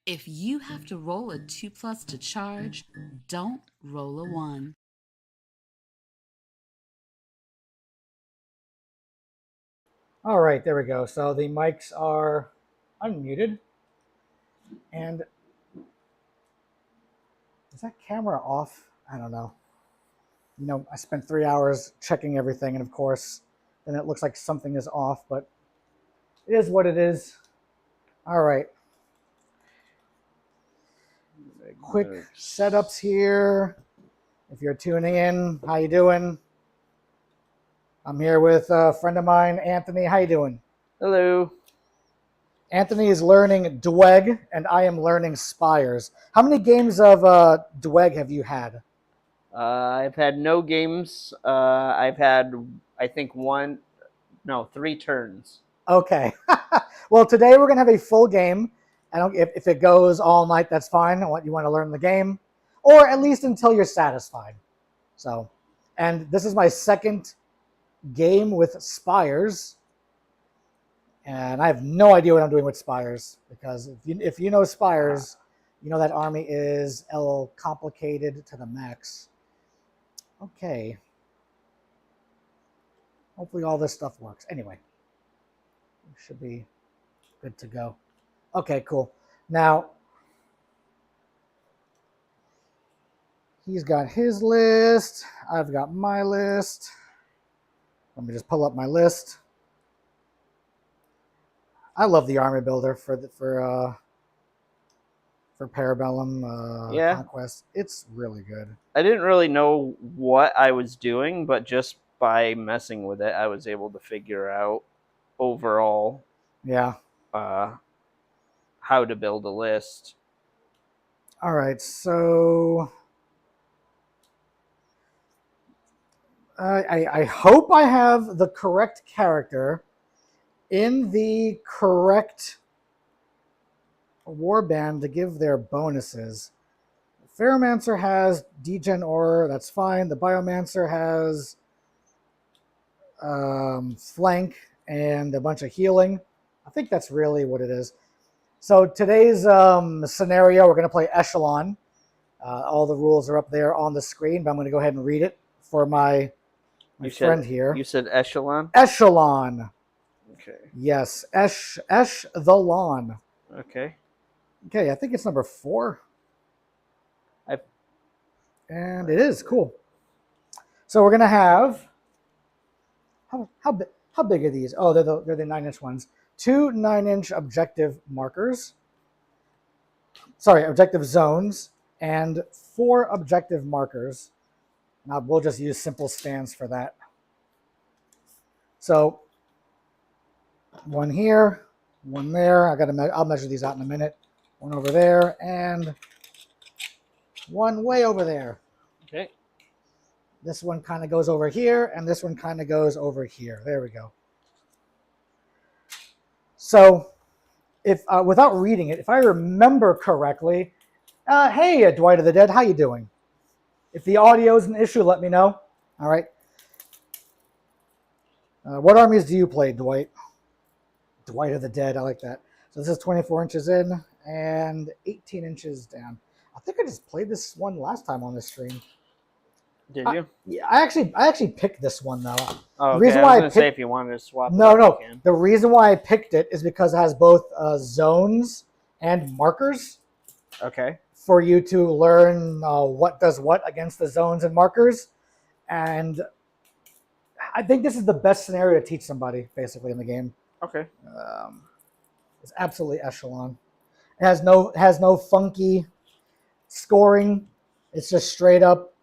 If you have to roll a 2+ to charge, don't roll a 1. All right, there we go. So the mics are unmuted. And is that camera off? I don't know. I spent 3 hours checking everything, and of course, then it looks like something is off, but it is what it is. All right. Quick setups here. If you're tuning in, how you doing? I'm here with a friend of mine, Anthony. How you doing? Hello. Anthony is learning Dweg, and I am learning Spires. How many games of Dweg have you had? I've had no games. I've had, I think, 3 turns. Okay. Well, today we're going to have a full game. If it goes all night, that's fine. You want to learn the game, or at least until you're satisfied. So, and this is my second game with Spires, and I have no idea what I'm doing with Spires, because if you know Spires, you know that army is complicated to the max. Okay. Hopefully all this stuff works. Anyway, we should be good to go. Okay, cool. Now, he's got his list. I've got my list. Let me just pull up my list. I love the army builder for Parabellum Conquest. It's really good. I didn't really know what I was doing, but just by messing with it, I was able to figure out overall how to build a list. All right, so I hope I have the correct character in the correct warband to give their bonuses. Ferromancer has Degen Aura, that's fine. The Biomancer has flank and a bunch of healing. I think that's really what it is. So today's scenario, we're going to play Echelon. All the rules are up there on the screen, but I'm going to go ahead and read it for my friend here. You said Echelon? Echelon. Okay. Yes, the lawn. Okay. Okay, I think it's number 4. And it is cool. So we're gonna have how big are these? Oh, they're the 9-inch ones. 2 9-inch objective markers. Sorry, objective zones, and 4 objective markers. Now we'll just use simple stands for that. So 1 here, 1 there. I'll measure these out in a minute. 1 over there, and 1 way over there. Okay. This one kind of goes over here, and this one kind of goes over here. There we go. So, if without reading it, if I remember correctly, hey, Dwight of the Dead, how you doing? If the audio is an issue, let me know. All right. What armies do you play, Dwight? Dwight of the Dead, I like that. So this is 24 inches in and 18 inches down. I think I just played this one last time on this stream. Did you? Yeah, I actually picked this one though. Oh, okay. The reason I why was going to say if you wanted to swap. No. The reason why I picked it is because it has both zones and markers. Okay. For you to learn what does what against the zones and markers, and I think this is the best scenario to teach somebody basically in the game. Okay. It's absolutely Echelon. It has no funky scoring. It's just straight up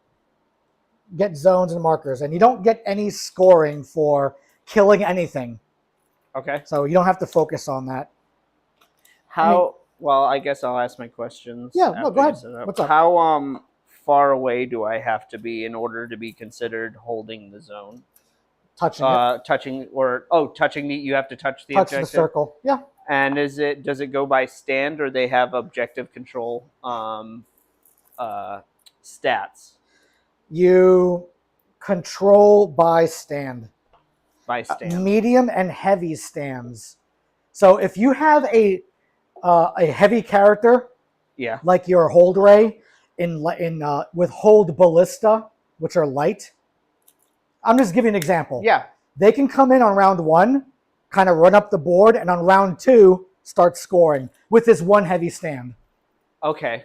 get zones and markers, and you don't get any scoring for killing anything. Okay. So you don't have to focus on that. Well, I guess I'll ask my questions. Yeah, no, go ahead. What's up? How far away do I have to be in order to be considered holding the zone? Touching it. Touching the. You have to touch the objective. The circle. Yeah. And does it go by stand, or they have objective control stats? You control by stand. By stand. Medium and heavy stands. So if you have a heavy character, Yeah. like your hold ray with hold ballista, which are light. I'm just giving an example. Yeah. They can come in on round 1, kind of run up the board, and on round 2 start scoring with this one heavy stand. Okay.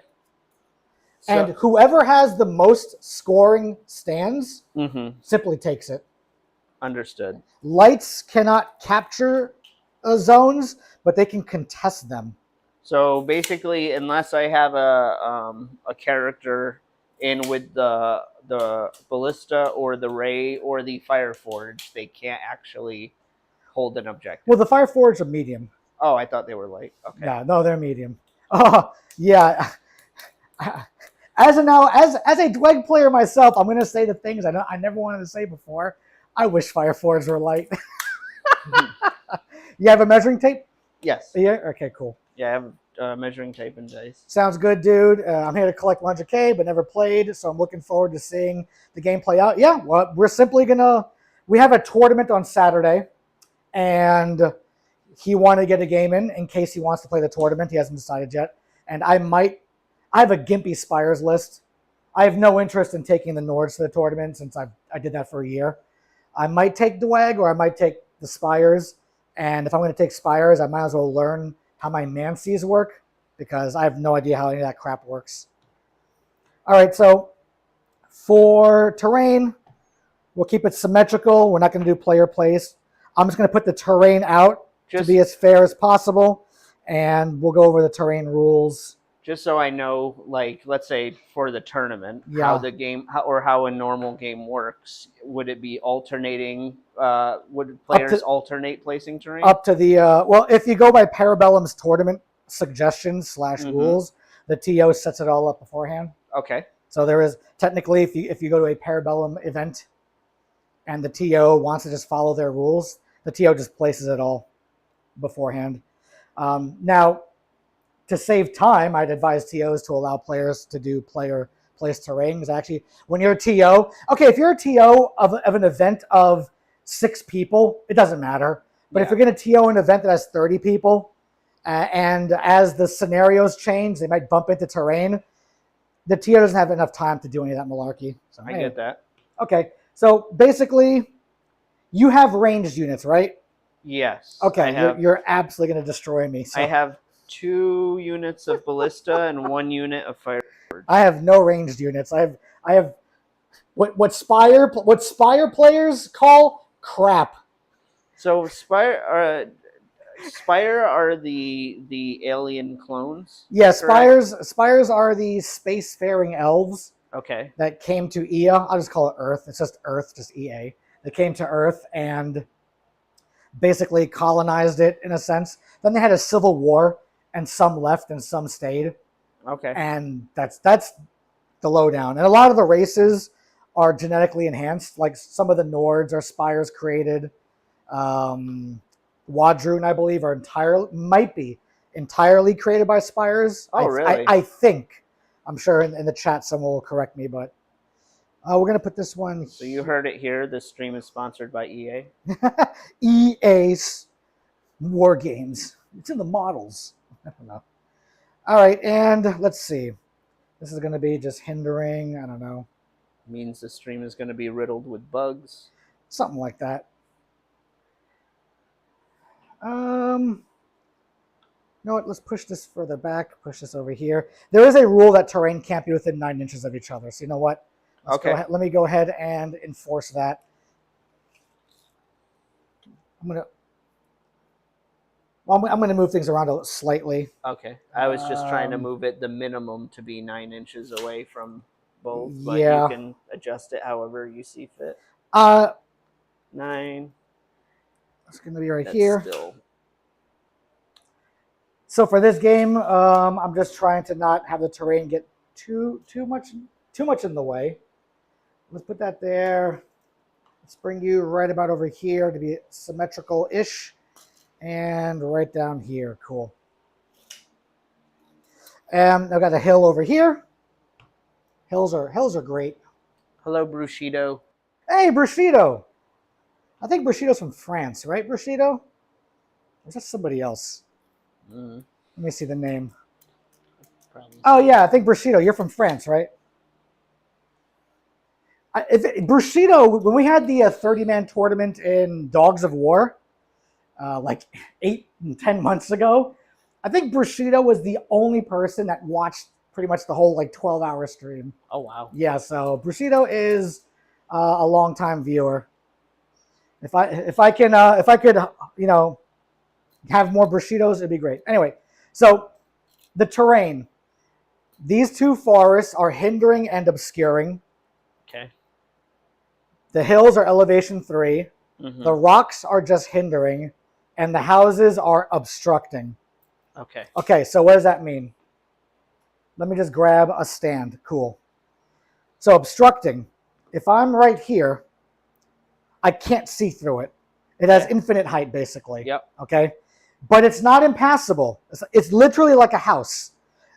And whoever has the most scoring stands Mm-hmm. simply takes it. Understood. Lights cannot capture zones, but they can contest them. So basically, unless I have a character in with the ballista or the ray or the fire forge, they can't actually hold an objective. Well, the Fire Forge are medium. Oh, I thought they were light. Okay. Yeah, no, they're medium. Oh, yeah. As a Dweg player myself, I'm going to say the things I never wanted to say before. I wish Fire Forge were light. You have a measuring tape? Yes. Yeah. Okay. Cool. Yeah, I have measuring tape and dice. Sounds good, dude. I'm here to collect 100K, but never played, so I'm looking forward to seeing the game play out. Yeah. Well, we have a tournament on Saturday, and he wanted to get a game in case he wants to play the tournament. He hasn't decided yet, and I have a gimpy Spires list. I have no interest in taking the Nords to the tournament since I did that for a year. I might take Dweg or I might take the Spires. And if I'm going to take Spires, I might as well learn how my Mancies work because I have no idea how any of that crap works. All right, so for terrain, we'll keep it symmetrical. We're not going to do player place. I'm just going to put the terrain out to be as fair as possible. And we'll go over the terrain rules. Just so I know, like, let's say for the tournament, how the game how a normal game works, would it be alternating? Would players alternate placing terrain? Up to the well, if you go by Parabellum's tournament suggestions / rules, the TO sets it all up beforehand. Okay. So there is technically, if you go to a Parabellum event, and the TO wants to just follow their rules, the TO just places it all beforehand. Now, to save time, I'd advise TOs to allow players to do player place terrain. Because actually, when you're a TO, okay, if you're a TO of an event of 6 people, it doesn't matter. But if you're going to TO an event that has 30 people, and as the scenarios change, they might bump into terrain, the TO doesn't have enough time to do any of that malarkey. So, I get that. Okay, so basically, you have ranged units, right? Yes. Okay, you're absolutely going to destroy me. So. I have 2 units of ballista and 1 unit of fire forge. I have no ranged units. I have what Spire players call crap. So Spire are the alien clones? Yeah, Spires are the spacefaring elves. Okay. That came to EA. I'll just call it Earth. It's just Earth, just EA. They came to Earth and basically colonized it in a sense. Then they had a civil war. And some left and some stayed. Okay. And that's the lowdown. And a lot of the races are genetically enhanced. Like some of the Nords are Spires created. Wadrun, I believe, might be entirely created by Spires. Oh, really? I think. I'm sure in the chat someone will correct me, but we're going to put this one. So you heard it here. This stream is sponsored by EA. EA's War Games. It's in the models. I don't know. All right, and let's see. This is going to be just hindering. I don't know. Means the stream is going to be riddled with bugs. Something like that. You know what? Let's push this further back. Push this over here. There is a rule that terrain can't be within 9 inches of each other. So you know what? Let me go ahead and enforce that. I'm going to move things around slightly. Okay. I was just trying to move it the minimum to be 9 inches away from both, but yeah. You can adjust it however you see fit. 9. It's going to be right here. Still... So for this game, I'm just trying to not have the terrain get too much in the way. Let's put that there. Let's bring you right about over here to be symmetrical-ish. And right down here. Cool. I've got a hill over here. Hills are great. Hello, Brushido. Hey, Brushido. I think Brushido's from France, right, Brushido? Or is that somebody else? Let me see the name. Probably. Oh yeah, I think Bushido. You're from France, right? Bushido, when we had the 30-man tournament in Dogs of War, like 8 and 10 months ago, I think Bushido was the only person that watched pretty much the whole like 12-hour stream. Oh wow. Yeah, so Bushido is a longtime viewer. If I could have more Bushidos, it'd be great. Anyway, so the terrain. These two forests are hindering and obscuring. Okay. The hills are elevation 3. Mm-hmm. The rocks are just hindering, and the houses are obstructing. Okay. Okay, so what does that mean? Let me just grab a stand. Cool. So obstructing. If I'm right here, I can't see through it. It has infinite height, basically. Yep. Okay? But it's not impassable. It's literally like a house.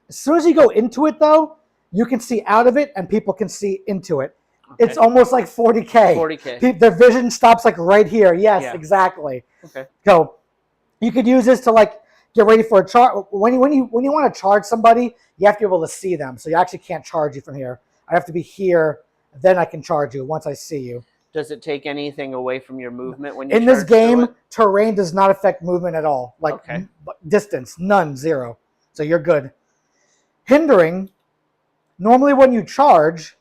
As soon as you go into it, though, you can see out of it, and people can see into it. Okay. It's almost like 40K. 40K. Their vision stops like right here. Yes, Yeah. exactly. Okay. So you could use this to like get ready for a charge. When you want to charge somebody, you have to be able to see them. So you actually can't charge you from here. I have to be here, then I can charge you once I see you. Does it take anything away from your movement when you In this charge through game, it? terrain does not affect movement at all. Like Okay. distance, none, 0. So you're good. Hindering, normally when you charge,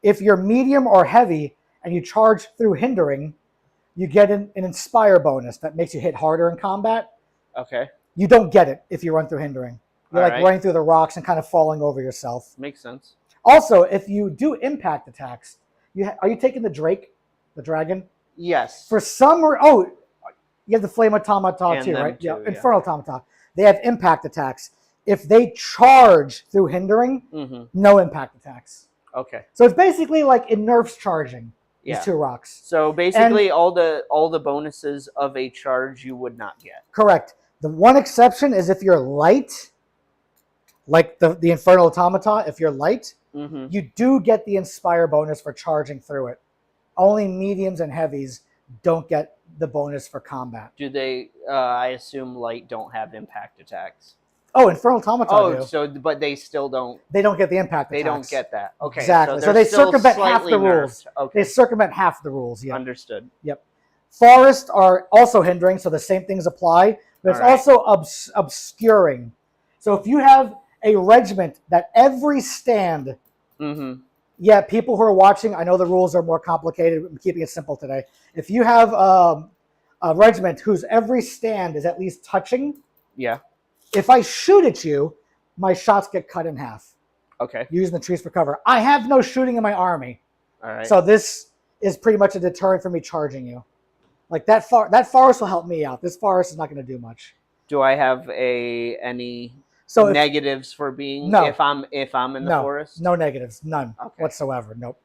if you're medium or heavy and you charge through hindering, you get an inspire bonus that makes you hit harder in combat. Okay. You don't get it if you run through hindering. You're All like right. running through the rocks and kind of falling over yourself. Makes sense. Also, if you do impact attacks, are you taking the Drake, the dragon? Yes. For some, you have the Flame Automata And too, them right? too, Yeah, yeah. Infernal Automata. They have impact attacks. If they charge through hindering, Mm-hmm. no impact attacks. Okay. So it's basically like it nerfs charging. Yeah. These 2 rocks. So basically, all the bonuses of a charge you would not get. Correct. The one exception is if you're light, like the Infernal Automata. If you're light, Mm-hmm. you do get the Inspire bonus for charging through it. Only mediums and heavies don't get the bonus for combat. Do they? I assume light don't have impact attacks. Oh, Infernal Automata do. so but they still don't. They don't get the impact They attacks. don't get that. Okay. Exactly. So they're they still circumvent half slightly the rules. nerfed. Okay. They circumvent half the rules, yeah. Understood. Forests are also hindering, so the same things apply, but it's All right. also obscuring. So if you have a regiment that every stand, Mm-hmm. yeah, people who are watching, I know the rules are more complicated. I'm keeping it simple today. If you have a regiment whose every stand is at least touching, Yeah. if I shoot at you, my shots get cut in half, Okay. using the trees for cover. I have no shooting in my army. All right. So this is pretty much a deterrent for me charging you. Like that forest will help me out. This forest is not going to do much. do I have any So negatives for being No. if I'm in the forest? no negatives, none Okay. whatsoever. Nope.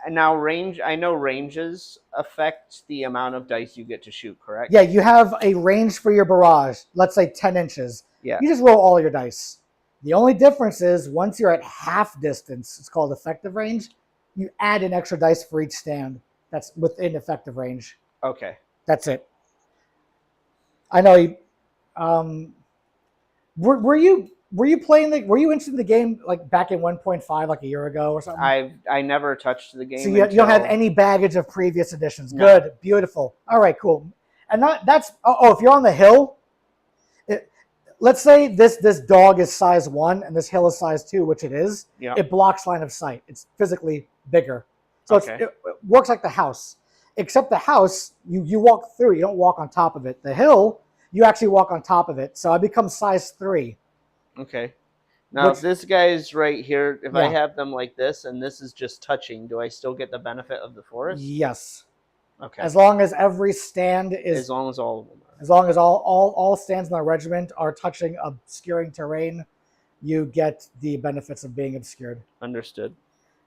And now I know ranges affect the amount of dice you get to shoot, correct? Yeah, you have a range for your barrage. Let's say 10 inches. Yeah. You just roll all your dice. The only difference is once you're at half distance, it's called effective range. You add an extra dice for each stand that's within effective range. Okay. That's it. I know you. Were you playing were you interested in the game like back in 1.5 like a year ago or something? I never touched the game. So you don't have any baggage of previous editions. No. Good, beautiful. All right, cool. And that's if you're on the hill, let's say this dog is size 1 and this hill is size 2, which it is. Yeah. It blocks line of sight. It's physically bigger, so Okay. it works like the house. Except the house, you walk through. You don't walk on top of it. The hill, you actually walk on top of it. So I become size 3. Okay. Now Which- this guy's right here. If I Yeah. have them like this and this is just touching, do I still get the benefit of the forest? Yes, Okay. as long as every stand is As long as all of them are. As long as all stands in the regiment are touching obscuring terrain, you get the benefits of being obscured. Understood.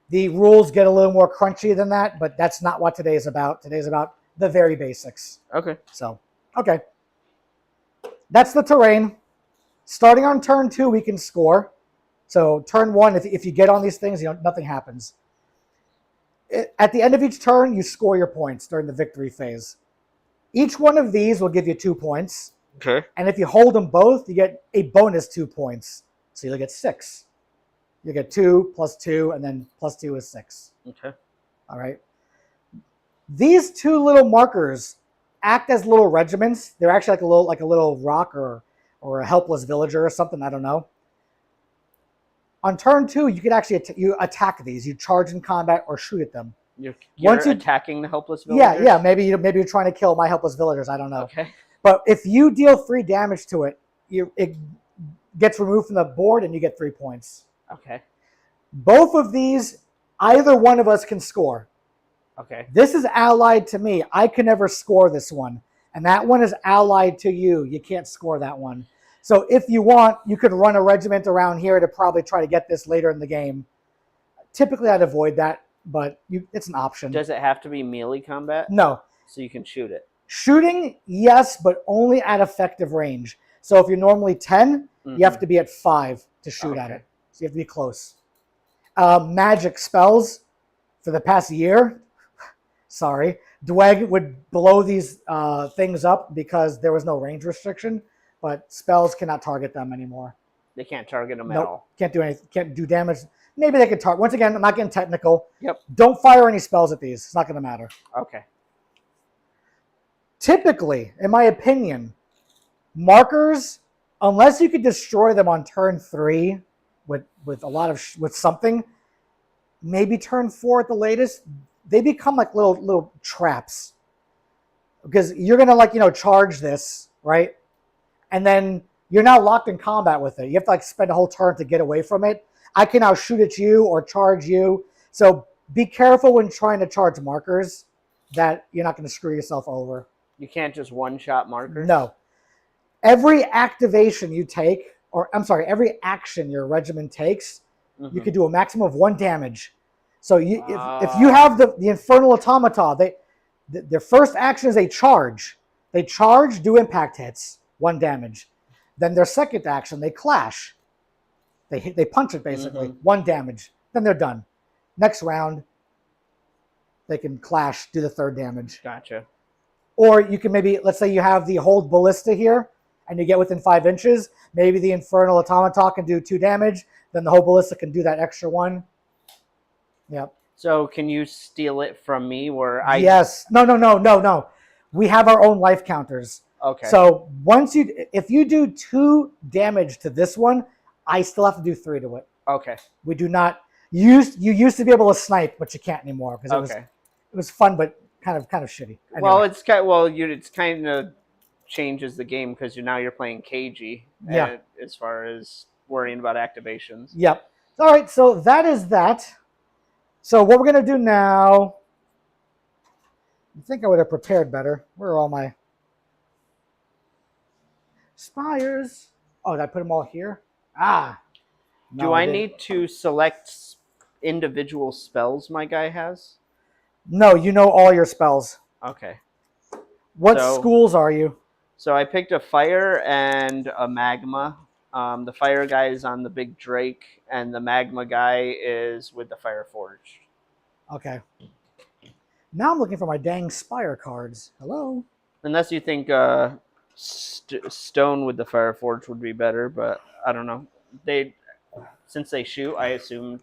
The rules get a little more crunchy than that, but that's not what today is about. Today is about the very basics. Okay. So, okay. That's the terrain. Starting on turn 2, we can score. So turn 1, if you get on these things, nothing happens. At the end of each turn, you score your points during the victory phase. Each one of these will give you 2 points. Okay. And if you hold them both, you get a bonus 2 points. So you'll get 6. You get 2 plus 2, and then plus 2 is 6. Okay. All right. These 2 little markers act as little regiments. They're actually like a little rock or a helpless villager or something. I don't know. On turn 2, you could actually you attack these. You charge in combat or shoot at them. You're Once you- attacking the helpless villagers? Yeah. Maybe you're trying to kill my helpless villagers. I don't know. Okay. But if you deal 3 damage to it, it gets removed from the board and you get 3 points. Okay. Both of these, either one of us can score. Okay. This is allied to me. I can never score this one. And that one is allied to you. You can't score that one. So if you want, you could run a regiment around here to probably try to get this later in the game. Typically, I'd avoid that, but it's an option. Does it have to be melee combat? No. So you can shoot it? Shooting, yes, but only at effective range. So if you're normally 10, you have to be at 5 to shoot at it. So you have to be close. Magic spells for the past year. Sorry. Dweg would blow these things up because there was no range restriction, but spells cannot target them anymore. They can't target them at Nope. all. Can't do anything. Can't do damage. Maybe they could target. Once again, I'm not getting technical. Yep. Don't fire any spells at these. It's not going to matter. Okay. Typically, in my opinion, markers, unless you could destroy them on turn 3 with a lot of with something, maybe turn 4 at the latest, they become like little traps. Because you're gonna charge this, right? And then you're now locked in combat with it. You have to spend a whole turn to get away from it. I can now shoot at you or charge you. So be careful when trying to charge markers that you're not going to screw yourself over. You can't just one-shot markers? No. Every activation you take, every action your regiment takes, you can do a maximum of 1 damage. So if you have the Infernal Automata, their first action is a charge. They charge, do impact hits, 1 damage. Then their second action, they clash. They punch it basically, 1 damage. Then they're done. Next round, they can clash, do the 3rd damage. Gotcha. Or you can maybe, let's say you have the hold ballista here, and you get within 5 inches. Maybe the Infernal Automata can do 2 damage. Then the hold ballista can do that extra 1. Yep. So can you steal it from me where I... Yes. No. We have our own life counters. Okay. So if you do 2 damage to this one, I still have to do 3 to it. Okay. We do not you used to be able to snipe, but you can't anymore because it was fun, but kind of shitty. Anyway. Well, it's kind of changes the game because now you're playing cagey. Yeah. As far as worrying about activations. Yep. All right. So that is that. So what we're gonna do now? I think I would have prepared better. Where are all my spires? Oh, did I put them all here? Ah. Do I need to select individual spells my guy has? No, you know all your spells. Okay. What schools are you? So I picked a fire and a magma. The fire guy is on the big drake, and the magma guy is with the fire forge. Okay. Now I'm looking for my dang spire cards. Hello? Unless you think stone with the fire forge would be better, but I don't know. Since they shoot, I assumed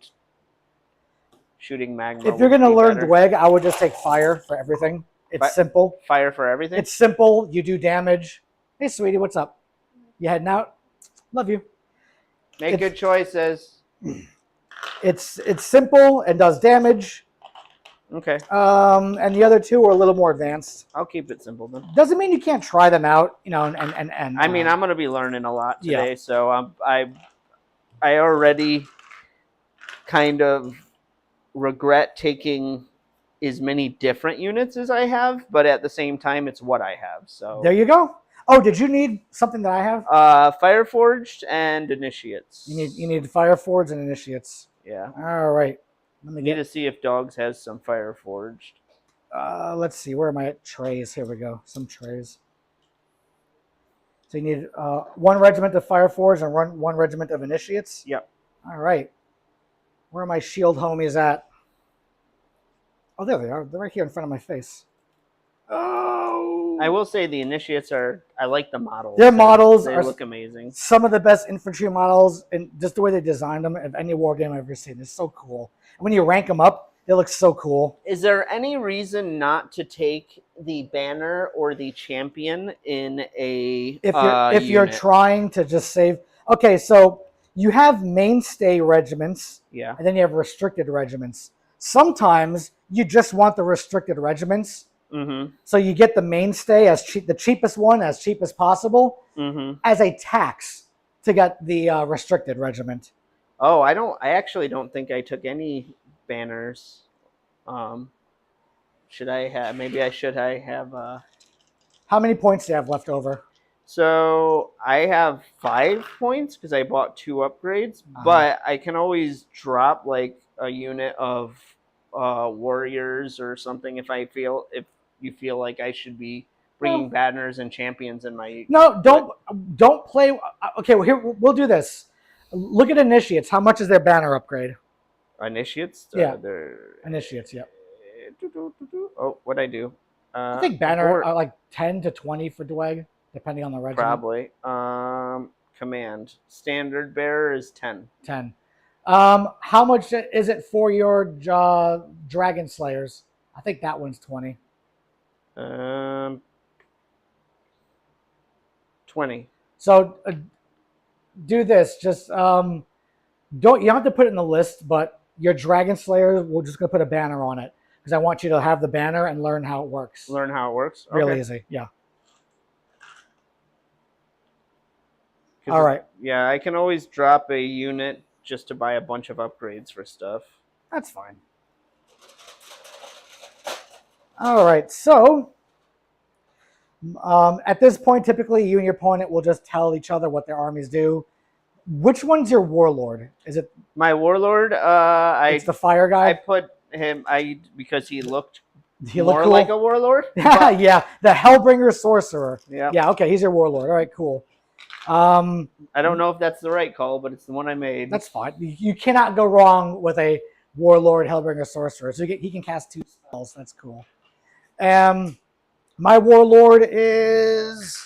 shooting magma. If you're going to learn Dweg, I would just take fire for everything. It's simple. Fire for everything? It's simple. You do damage. Hey, sweetie, what's up? You heading out? Love you. Make good choices. It's simple and does damage. Okay. And the other 2 are a little more advanced. I'll keep it simple then. Doesn't mean you can't try them out, and I mean, I'm going to be learning a lot today, Yeah. so I already kind of regret taking as many different units as I have, but at the same time, it's what I have. So there you go. Oh, did you need something that I have? Fireforged and Initiates. You need Fireforged and Initiates. Yeah. All right. Let me need to see if Dogs has some Fireforged. Let's see. Where am I at? Trays. Here we go. Some trays. So you need 1 regiment of Fireforged and 1 regiment of Initiates? Yep. All right. Where are my shield homies at? Oh, there they are. They're right here in front of my face. Oh! I will say the initiates are. I like the models. Their models they are look amazing. some of the best infantry models, and just the way they designed them of any war game I've ever seen. It's so cool. And when you rank them up, they look so cool. Is there any reason not to take the banner or the champion in a If you're unit? trying to just save, okay, so you have mainstay regiments, Yeah. and then you have restricted regiments. Sometimes you just want the restricted regiments, Mm-hmm. so you get the mainstay as cheap, the cheapest one as cheap as possible, Mm-hmm. as a tax to get the restricted regiment. Oh, I actually don't think I took any banners. Should I have? Maybe I should. I have. How many points do you have left over? So I have 5 points because I bought 2 upgrades, Uh-huh. but I can always drop like a unit of warriors or something if you feel like I should be bringing banners and champions in my. No, don't play. Okay, well, here we'll do this. Look at initiates. How much is their banner upgrade? Initiates. Yeah. They're Initiates. Yep. Oh, what'd I do? I think banner are like 10 to 20 for Dweg, depending on the regiment. Probably. Command standard bearer is 10. 10. How much is it for your Dragon Slayers? I think that one's 20. 20. So do this. Just don't. You don't have to put it in the list, but your Dragon Slayer, we're just gonna put a banner on it because I want you to have the banner and learn how it works. Learn how it works. Real easy. Yeah. All right. Yeah, I can always drop a unit just to buy a bunch of upgrades for stuff. That's fine. All right. So at this point, typically you and your opponent will just tell each other what their armies do. Which one's your warlord? Is it my warlord? It's the fire guy. I put him. Because he looked more cool? Like a warlord. Yeah, the Hellbringer sorcerer. Yeah. Yeah. Okay, he's your warlord. All right, cool. I don't know if that's the right call, but it's the one I made. That's fine. You cannot go wrong with a warlord Hellbringer sorcerer. So he can cast 2 spells. That's cool. My warlord is,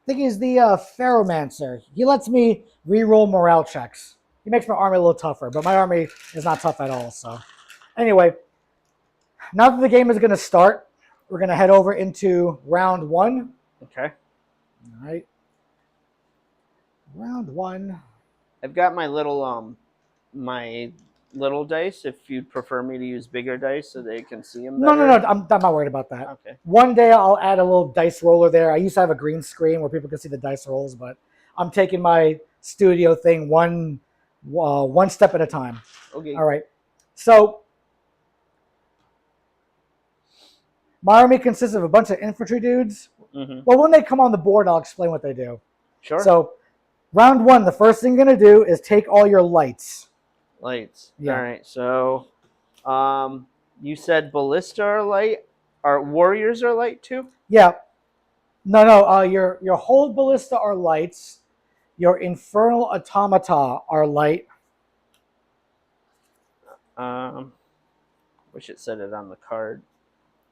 I think he's the Ferromancer. He lets me re-roll morale checks. He makes my army a little tougher, but my army is not tough at all. So anyway, now that the game is going to start, we're going to head over into round 1. Okay. All right. Round 1. I've got my little dice. If you'd prefer me to use bigger dice so they can see them better. No. I'm not worried about that. Okay. One day I'll add a little dice roller there. I used to have a green screen where people could see the dice rolls, but I'm taking my studio thing one step at a time. Okay. All right. So my army consists of a bunch of infantry dudes. Mm-hmm. Well, when they come on the board, I'll explain what they do. Sure. So round 1, the first thing you're going to do is take all your lights. Lights. Yeah. All right. So, you said ballista are light. Our warriors are light too. Yeah. No. Your hold ballista are lights. Your infernal automata are light. Wish it said it on the card.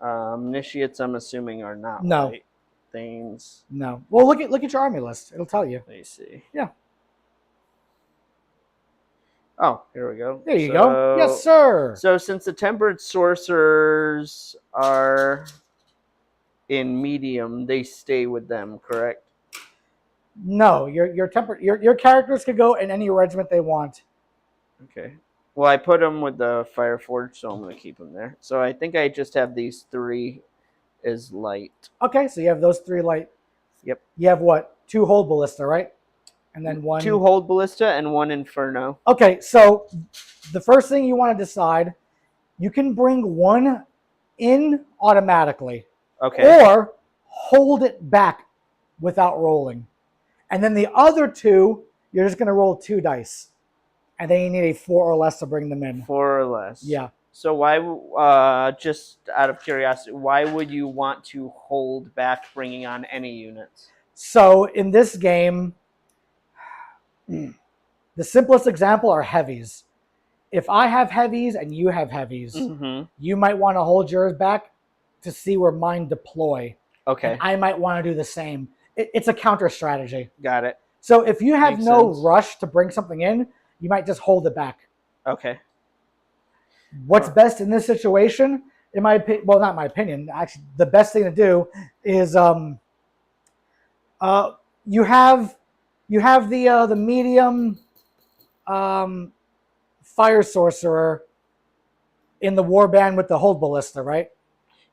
Initiates, I'm assuming, are not No. light things. No. Well, look at your army list. It'll tell you. Let me see. Yeah. Oh, here we go. There you go. Yes, sir. So since the tempered sorcerers are in medium, they stay with them, correct? No, your characters can go in any regiment they want. Okay. Well, I put them with the Fireforge, so I'm going to keep them there. So I think I just have these 3 as light. Okay, so you have those 3 light. Yep. You have what? 2 hold ballista, right? And then 1. 2 hold ballista and 1 inferno. Okay, so the first thing you want to decide, you can bring 1 in automatically. Okay. Or hold it back without rolling. And then the other 2, you're just going to roll 2 dice. And then you need a 4 or less to bring them in. 4 or less. Yeah. So why, just out of curiosity, why would you want to hold back bringing on any units? So in this game, the simplest example are heavies. If I have heavies and you have heavies, Mm-hmm. you might want to hold yours back. to see where mine deploy. Okay. And I might want to do the same. It's a counter strategy. Got it. So if you have Makes no sense. rush to bring something in, you might just hold it back. Okay. What's best in this situation, in my opinion, well, not my opinion, actually, the best thing to do is you have the medium fire sorcerer in the warband with the hold ballista, right?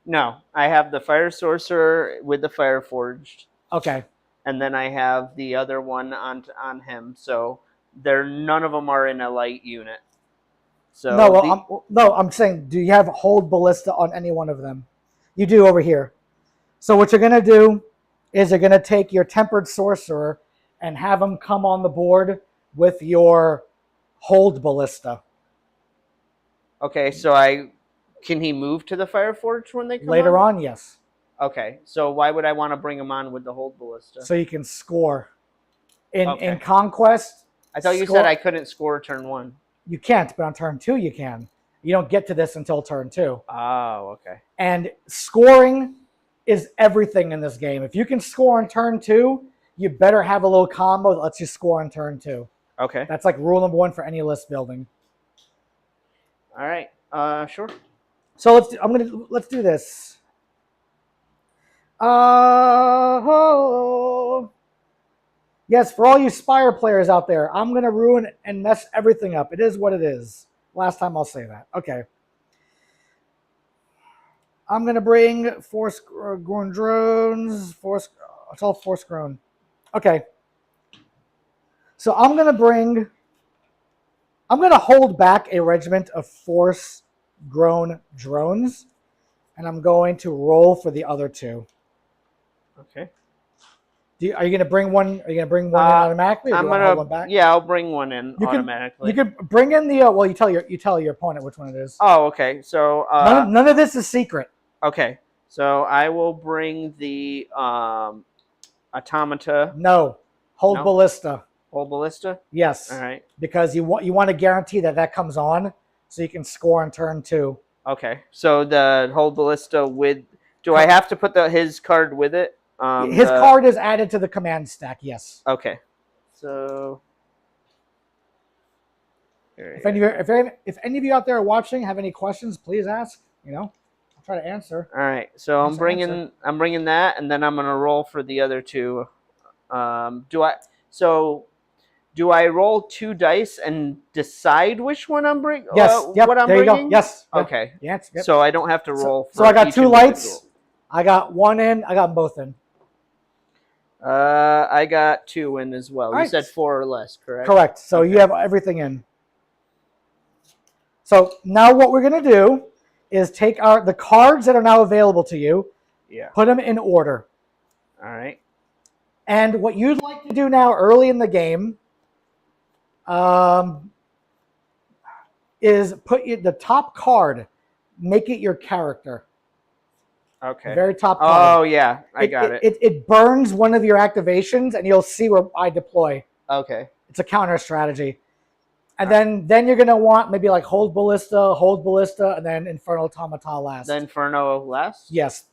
No, I have the fire sorcerer with the fire forged, Okay. and then I have the other one on him. So none of them are in a light unit. So No, I'm saying, do you have hold ballista on any one of them? You do over here. So what you're gonna do is you're gonna take your tempered sorcerer and have him come on the board with your hold ballista. okay, so can he move to the fire forge when they come Later on, yes. Okay, so why would I want to bring him on with the hold ballista? So you can score. In Okay. Conquest, I thought you said I couldn't score turn 1. you can't, but on turn 2 you can. You don't get to this until turn 2. Oh, okay. And scoring is everything in this game. If you can score on turn 2, you better have a little combo that lets you score on turn 2. Okay. That's like rule number 1 for any list building. All right. Sure. So let's do this. Yes, for all you Spire players out there, I'm gonna ruin and mess everything up. It is what it is. Last time I'll say that. Okay. I'm gonna bring force grown drones. It's all force grown. Okay. So I'm gonna hold back a regiment of force grown drones, and I'm going to roll for the other 2. Okay. Are you going to bring one? Are you going to bring one in automatically? Or I'm do you want to hold one back? Yeah, I'll bring one in automatically. You can bring in the. Well, you tell your opponent which one it is. Oh, okay. So none of this is secret. Okay, so I will bring the automata. No, hold ballista. Hold ballista. Yes. All right. Because you want to guarantee that comes on, so you can score on turn 2. Okay. So the hold ballista with. Do I have to put his card with it? His card is added to the command stack. Yes. Okay. So. If any of you out there are watching have any questions, please ask. I'll try to answer. All right. So I'm bringing that, and then I'm gonna roll for the other 2. Do I roll 2 dice and decide which one I'm bringing? Yes. What I'm there bringing? You go. Yes. Okay. Yes. Yep. So I don't have to roll. So I got 2 lights. I got 1 in. I got them both in. I got 2 in as well. You said 4 or less, correct? Correct. So you have everything in. So now what we're going to do is take the cards that are now available to you, put them in order. All right. And what you'd like to do now early in the game is put the top card, make it your character. Okay. The very top card. Oh, yeah. I got it. It burns one of your activations, and you'll see where I deploy. Okay. It's a counter strategy. And then you're going to want maybe like hold ballista, and then Infernal Automata last. The Inferno last? Yes.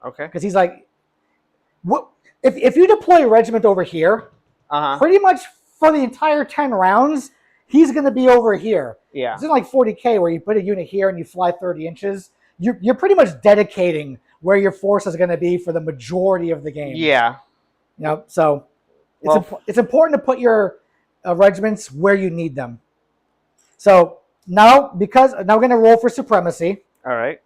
Okay. Because he's like, what if you deploy a regiment over here, pretty much for the entire 10 rounds, he's going to be over here. Yeah. It's in like 40K where you put a unit here and you fly 30 inches. You're pretty much dedicating where your force is going to be for the majority of the game. Yeah. So it's important to put your regiments where you need them. So now we're going to roll for supremacy. All right.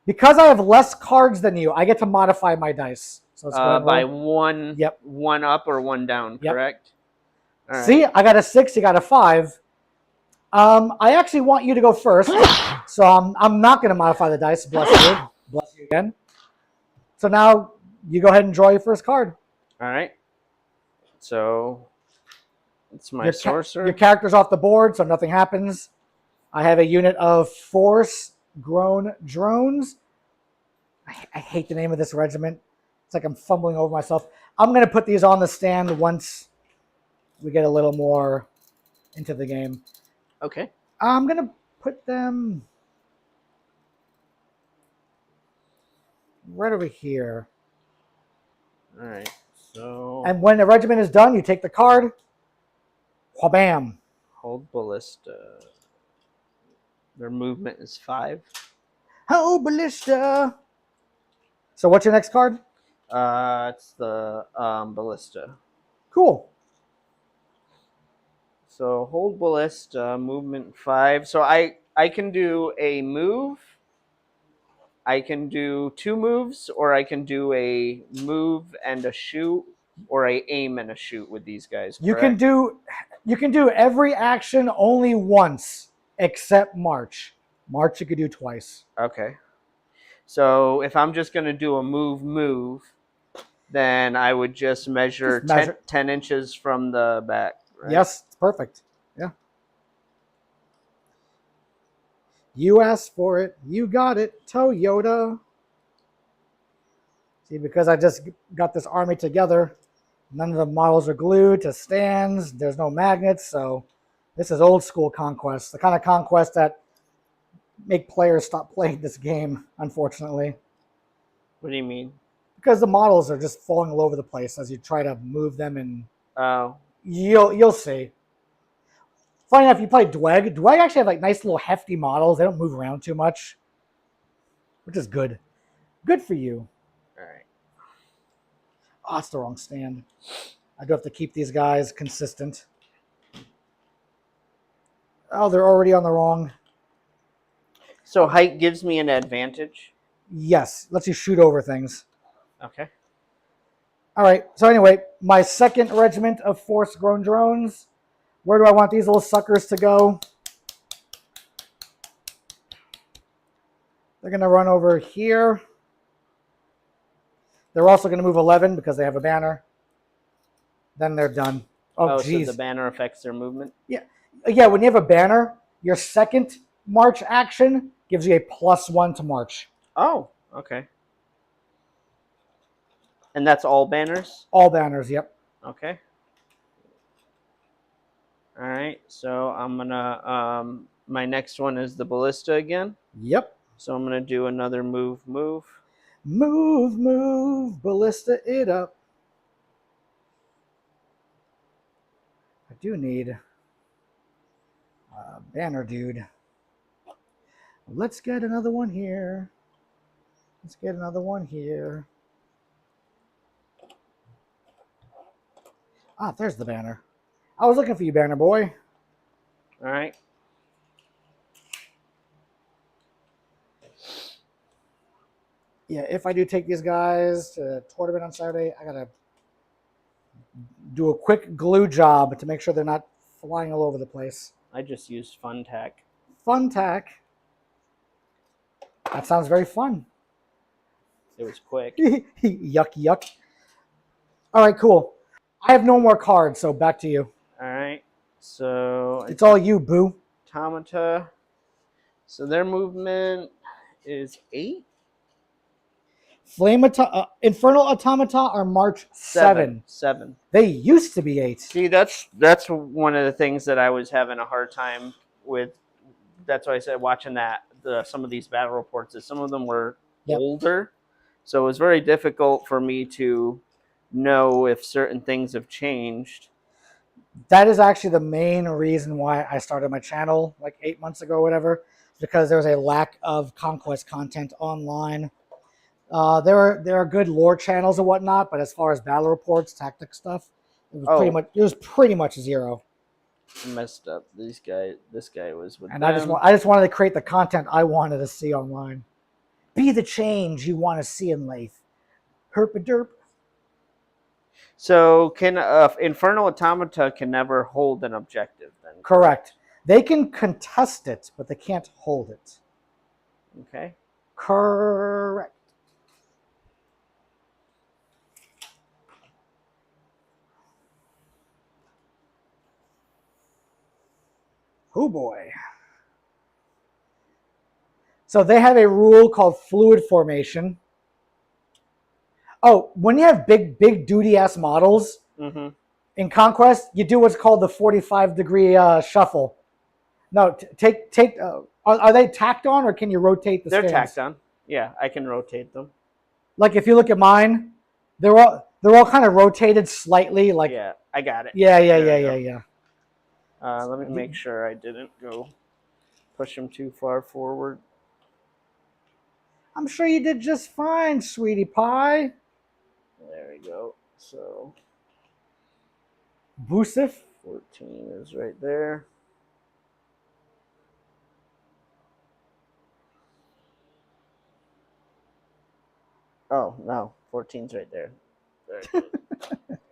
Because I have less cards than you, I get to modify my dice. So let's by one. Yep. 1 up or 1 down. Yep. Correct. All right. See, I got a 6. You got a 5. I actually want you to go first, so I'm not going to modify the dice. Bless you. Bless you again. So now you go ahead and draw your first card. All right. So it's my sorcerer. Your character's off the board, so nothing happens. I have a unit of force-grown drones. I hate the name of this regiment. It's like I'm fumbling over myself. I'm going to put these on the stand once we get a little more into the game. Okay. I'm going to put them... right over here. All right. So And when the regiment is done, you take the card. Wha-bam. hold ballista. Their movement is 5. Oh, ballista. So what's your next card? It's the ballista. Cool. So hold ballista, movement 5. So I can do a move. I can do 2 moves, or I can do a move and a shoot, or a aim and a shoot with these guys. You Correct? can do every action only once, except March. March you could do twice. Okay. So if I'm just going to do a move, then I would just measure, Just measure. 10 inches from the back. Right? Yes, it's perfect. Yeah. You asked for it. You got it. Toyota. See, because I just got this army together, none of the models are glued to stands. There's no magnets, so this is old school Conquest. The kind of Conquest that make players stop playing this game, unfortunately. What do you mean? Because the models are just falling all over the place as you try to move them, and Oh. you'll see. Funny enough, you play Dweg actually have like nice little hefty models. They don't move around too much, which is good. Good for you. All right. Oh, it's the wrong stand. I do have to keep these guys consistent. Oh, they're already on the wrong. So height gives me an advantage. Yes, lets you shoot over things. Okay. All right, so anyway, my second regiment of force-grown drones. Where do I want these little suckers to go? They're going to run over here. They're also going to move 11 because they have a banner. Then they're done. Oh, geez. So the banner affects their movement? Yeah, when you have a banner, your second march action gives you a +1 to march. Oh, okay. And that's all banners? All banners, yep. Okay. All right. So I'm going to, my next one is the ballista again. Yep. So I'm going to do another move. Move, ballista it up. I do need a banner dude. Let's get another one here. Ah, there's the banner. I was looking for you, banner boy. All right. Yeah, if I do take these guys to the tournament on Saturday, I gotta do a quick glue job to make sure they're not flying all over the place. I just used fun tack. Fun tack. That sounds very fun. It was quick. Yuck. All right, cool. I have no more cards, so back to you. All right. So It's all you, boo. automata. So their movement is 8. Infernal Automata are March 7. 7. They used to be 8. See, that's one of the things that I was having a hard time with. That's why I said watching some of these battle reports is some of them were older, so it was very difficult for me to know if certain things have changed. That is actually the main reason why I started my channel like 8 months ago or whatever, because there was a lack of Conquest content online. There are good lore channels and whatnot, but as far as battle reports, tactic stuff, it was pretty much zero. I messed up. This guy was with and them. I just wanted to create the content I wanted to see online. Be the change you want to see in life. Herp-a-derp. So can Infernal Automata can never hold an objective then? Correct. They can contest it, but they can't hold it. Okay. Correct. Oh boy. So they have a rule called fluid formation. Oh, when you have big duty ass models in Conquest, you do what's called the 45-degree shuffle. No, are they tacked on, or can you rotate the stands? They're tacked on. Yeah, I can rotate them. Like if you look at mine, they're all kind of rotated slightly. Like Yeah, I got it. yeah. There we go. Yeah. Let me make sure I didn't go push him too far forward. I'm sure you did just fine, sweetie pie. There we go. So Boosif. 14 is right there. Oh, no. 14's right there. Very good.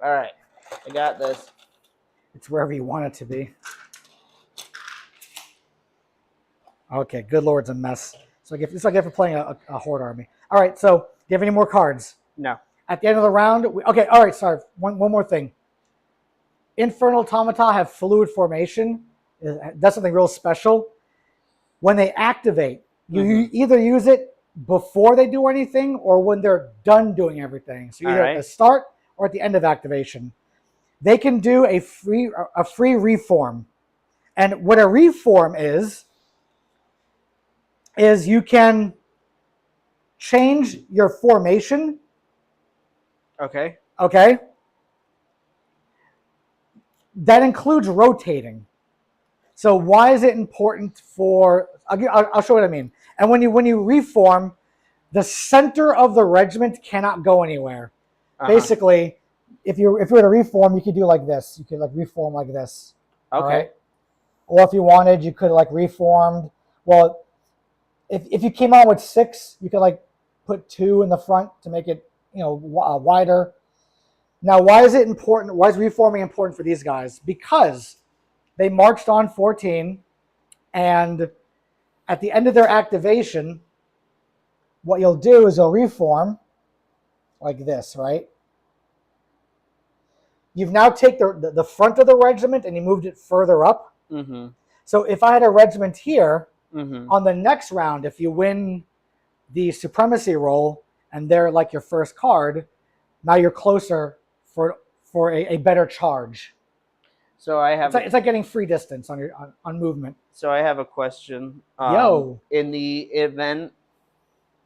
All right. I got this. It's wherever you want it to be. Okay, good lord's a mess. So it's like if you're playing a horde army. All right, so do you have any more cards? No. At the end of the round, okay, all right, sorry. One more thing. Infernal Automata have fluid formation. That's something real special. When they activate, you either use it before they do anything or when they're done doing everything. So either at the start or at the end of activation. They can do a free reform. And what a reform is you can change your formation. Okay. Okay. That includes rotating. So why is it important for? I'll show what I mean. And when you reform, the center of the regiment cannot go anywhere. Basically, if you were to reform, you could do like this. You could like reform like this. Okay. Right? Or if you wanted, you could like reformed. Well, if you came on with 6, you could like put 2 in the front to make it wider. Now, why is it important? Why is reforming important for these guys? Because they marched on 14, and at the end of their activation, what you'll do is you'll reform like this, right? You've now taken the front of the regiment and you moved it further up. Mm-hmm. So if I had a regiment here, Mm-hmm. on the next round, if you win the supremacy roll and they're like your first card, now you're closer for a better charge. So I have it's like getting free distance on movement. So I have a question. In the event,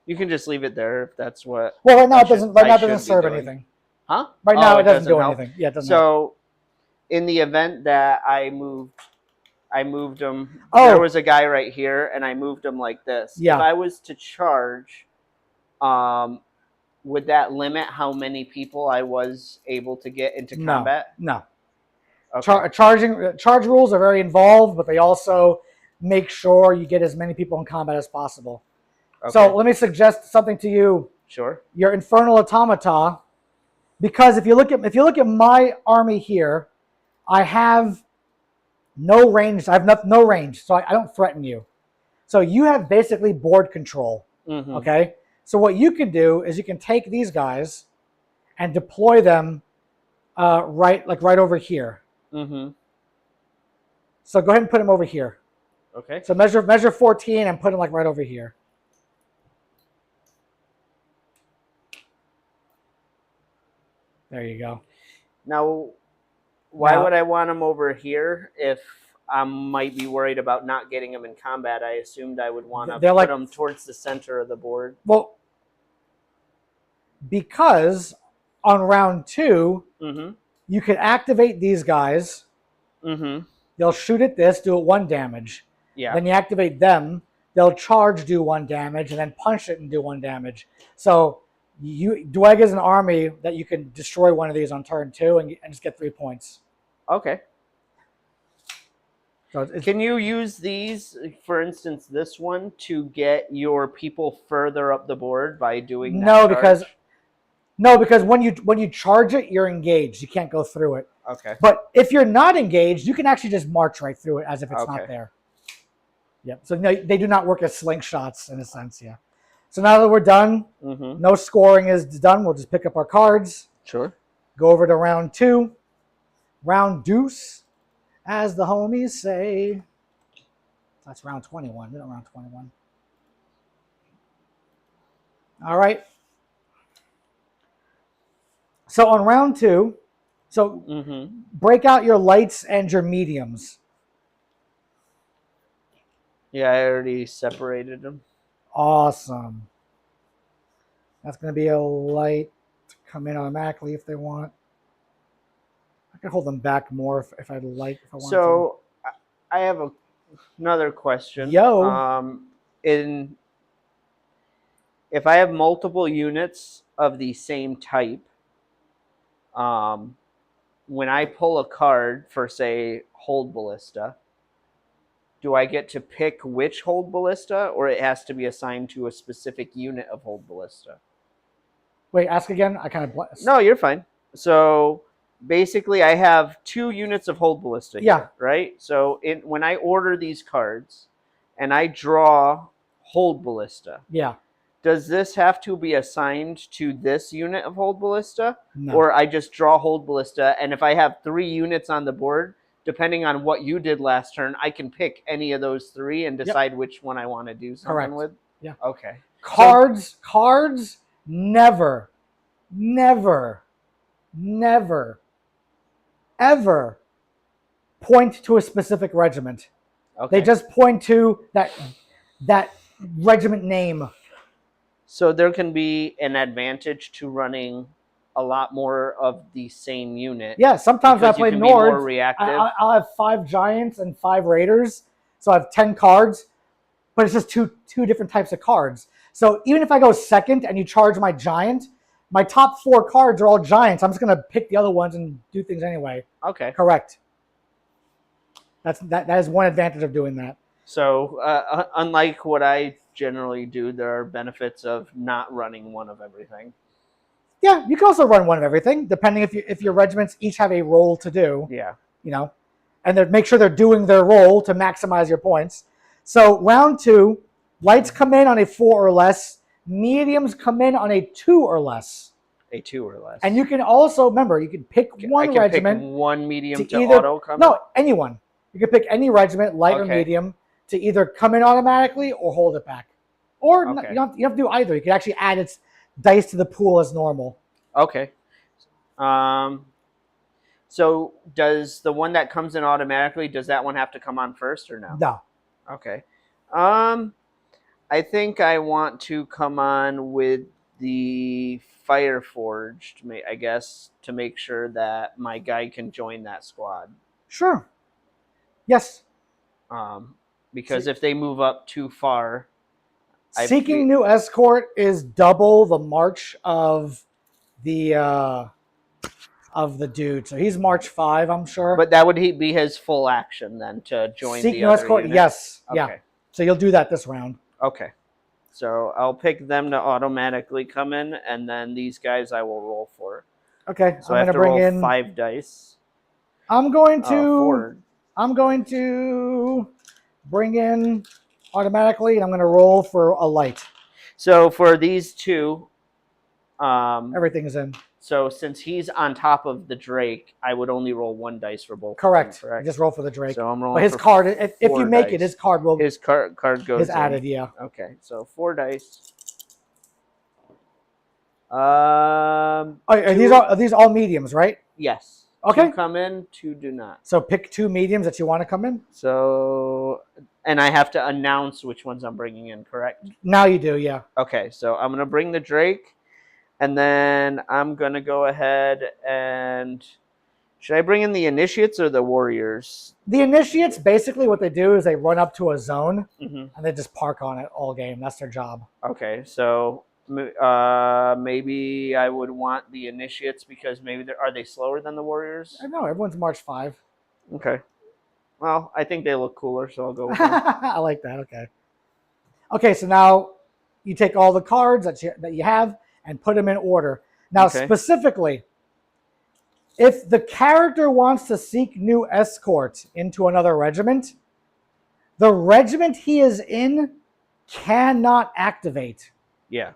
you can just leave it there if that's what. Well, right now it doesn't. Right now it doesn't serve anything. Huh? Right now it doesn't do help. anything. Yeah, it doesn't. So, in the event that I moved him. There was a guy right here, and I moved him like this. Yeah. If I was to charge, would that limit how many people I was able to get into combat? No. Okay. Charge rules are very involved, but they also make sure you get as many people in combat as possible. Okay. So let me suggest something to you. Sure. Your Infernal Automata, because if you look at my army here, I have no range. I have no range, so I don't threaten you. So you have basically board control. Mm-hmm. Okay. So what you can do is you can take these guys and deploy them right over here. Mm-hmm. So go ahead and put them over here. Okay. So measure 14 and put them like right over here. There you go. Now, why would I want them over here if I might be worried about not getting them in combat? I assumed I would want to put them towards the center of the board. Well, because on round 2, mm-hmm. you could activate these guys. Mm-hmm. They'll shoot at this, do it 1 damage. Yeah. Then you activate them. They'll charge, do 1 damage, and then punch it and do 1 damage. So Dweghom is an army that you can destroy one of these on turn 2 and just get 3 points. Okay. So can you use these, for instance, this one, to get your people further up the board by doing that charge? Because when you charge it, you're engaged. You can't go through it. Okay. But if you're not engaged, you can actually just march right through it as if it's not there. Yep. So no, they do not work as slingshots in a sense. Yeah. So now that we're done, no scoring is done. We'll just pick up our cards. Sure. Go over to round 2. Round deuce, as the homies say. That's round 21. We don't round 21. All right. So on round 2, break out your lights and your mediums. Yeah, I already separated them. Awesome. That's going to be a light to come in automatically if they want. I can hold them back more if I'd like, if I want to. So I have another question. Yo. In if I have multiple units of the same type, when I pull a card for, say, Hold Ballista, do I get to pick which Hold Ballista, or it has to be assigned to a specific unit of Hold Ballista? Wait, ask again. I kind of No, you're fine. So basically, I have 2 units of Hold Ballista here, Yeah. right? So when I order these cards and I draw Hold Ballista, Yeah. does this have to be assigned to this unit of Hold Ballista? No. Or I just draw Hold Ballista, and if I have 3 units on the board, depending on what you did last turn, I can pick any of those 3 and decide which one I want to do something Correct. with? Yeah. Okay. Cards never, ever point to a specific regiment. Okay. They just point to that regiment name. So there can be an advantage to running a lot more of the same unit. Yeah, sometimes when I because you play can be more Nords, reactive. I'll have 5 giants and 5 raiders, so I have 10 cards, but it's just two different types of cards. So even if I go second and you charge my giant, my top 4 cards are all giants. I'm just going to pick the other ones and do things anyway. Okay. Correct. That is one advantage of doing that. So unlike what I generally do, there are benefits of not running one of everything. Yeah, you can also run one of everything, depending if your regiments each have a role to do. Yeah. You know, and then make sure they're doing their role to maximize your points. So round 2, lights come in on a 4 or less, mediums come in on a 2 or less. A 2 or less. And you can also, remember, you can pick one regiment. Pick one medium to either, auto come in? No, anyone. You can pick any regiment, light or medium, to either come in automatically or hold it back. Or you don't have to do either. You can actually add its dice to the pool as normal. Okay. So does the one that comes in automatically, does that one have to come on first or no? No. Okay. I think I want to come on with the Fire Forged, I guess, to make sure that my guy can join that squad. Sure. Yes. Because if they move up too far, Seeking New Escort is double the march of the dude. So he's March 5, I'm sure. But that would be his full action then to join Seek the New other Escort, unit? yes. Okay. Yeah. So you'll do that this round. Okay. So I'll pick them to automatically come in, and then these guys I will roll for. Okay. So I have to roll 5 dice. I'm going to 4. I'm going to bring in automatically, and I'm going to roll for a light. So for these 2, everything is in. So since he's on top of the Drake, I would only roll 1 dice for both. Correct. You just roll for the Drake. So I'm rolling. But his card, if you make it, his card will. His card goes. Is added, yeah. Okay, so 4 dice. Are these all mediums, right? Yes. Okay. 2 come in, 2 do not. So pick 2 mediums that you want to come in. So, and I have to announce which ones I'm bringing in, correct? Now you do, yeah. Okay, so I'm gonna bring the Drake, and then I'm gonna go ahead and should I bring in the Initiates or the Warriors? The Initiates, basically what they do is they run up to a zone and they just park on it all game. That's their job. Okay, so maybe I would want the Initiates because maybe are they slower than the Warriors? I know, everyone's March 5. Okay. Well, I think they look cooler, so I'll go with them. I like that. Okay. Okay, so now you take all the cards that you have and put them in order. Now, specifically, if the character wants to seek New Escort into another regiment, the regiment he is in cannot activate. Yeah.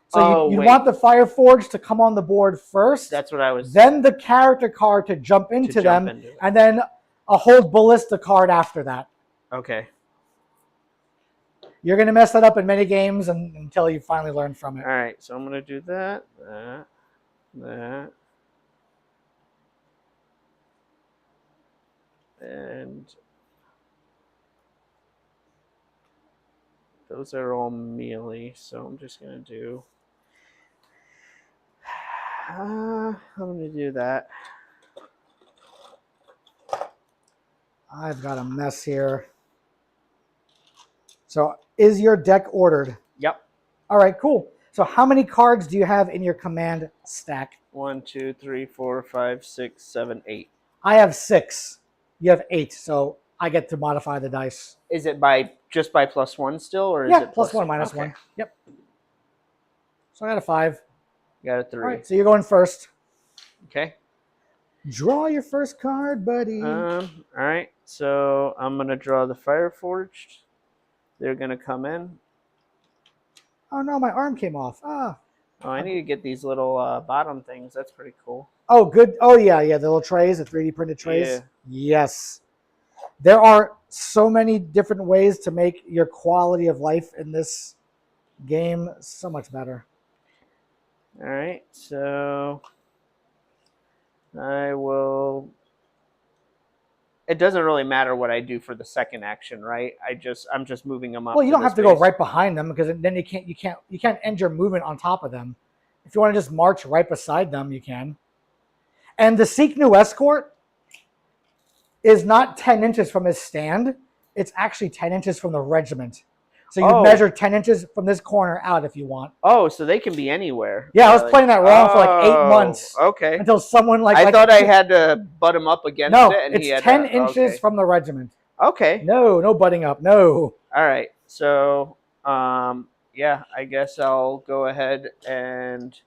So you want the Fire Forge to come on the board first. That's what I was. Then the character card to jump into them, and then a Hold Ballista card after that. Okay. You're going to mess that up in many games until you finally learn from it. All right, so I'm going to do that, and those are all melee, so I'm just gonna do. I'm gonna do that. I've got a mess here. So is your deck ordered? Yep. All right, cool. So how many cards do you have in your command stack? 1, 2, 3, 4, 5, 6, 7, 8. I have 6. You have 8, so I get to modify the dice. Is it just by +1 still, or is Yeah, it +1, -1. Yep. So I got a 5. You got a 3. All right, so you're going first. Okay. Draw your first card, buddy. All right. So I'm gonna draw the Fireforged. They're gonna come in. Oh no, my arm came off. Ah. Oh, I need to get these little bottom things. That's pretty cool. Oh, good. Oh yeah, the little trays, the 3D printed trays. Yeah. Yes. There are so many different ways to make your quality of life in this game so much better. All right. So I will. It doesn't really matter what I do for the second action, right? I'm just moving them up. Well, you don't this have to go base. right behind them because then you can't end your movement on top of them. If you want to just march right beside them, you can. And the Seek New Escort is not 10 inches from his stand. It's actually 10 inches from the regiment. So you measure 10 inches from this corner out if you want. Oh, so they can be anywhere. Yeah, I was playing that wrong for like 8 months. Okay. Until someone I thought I had to butt him up against no, it. And it's he had 10 to, inches okay. from the regiment. Okay. No butting up. No. All right. So, yeah, I guess I'll go ahead and.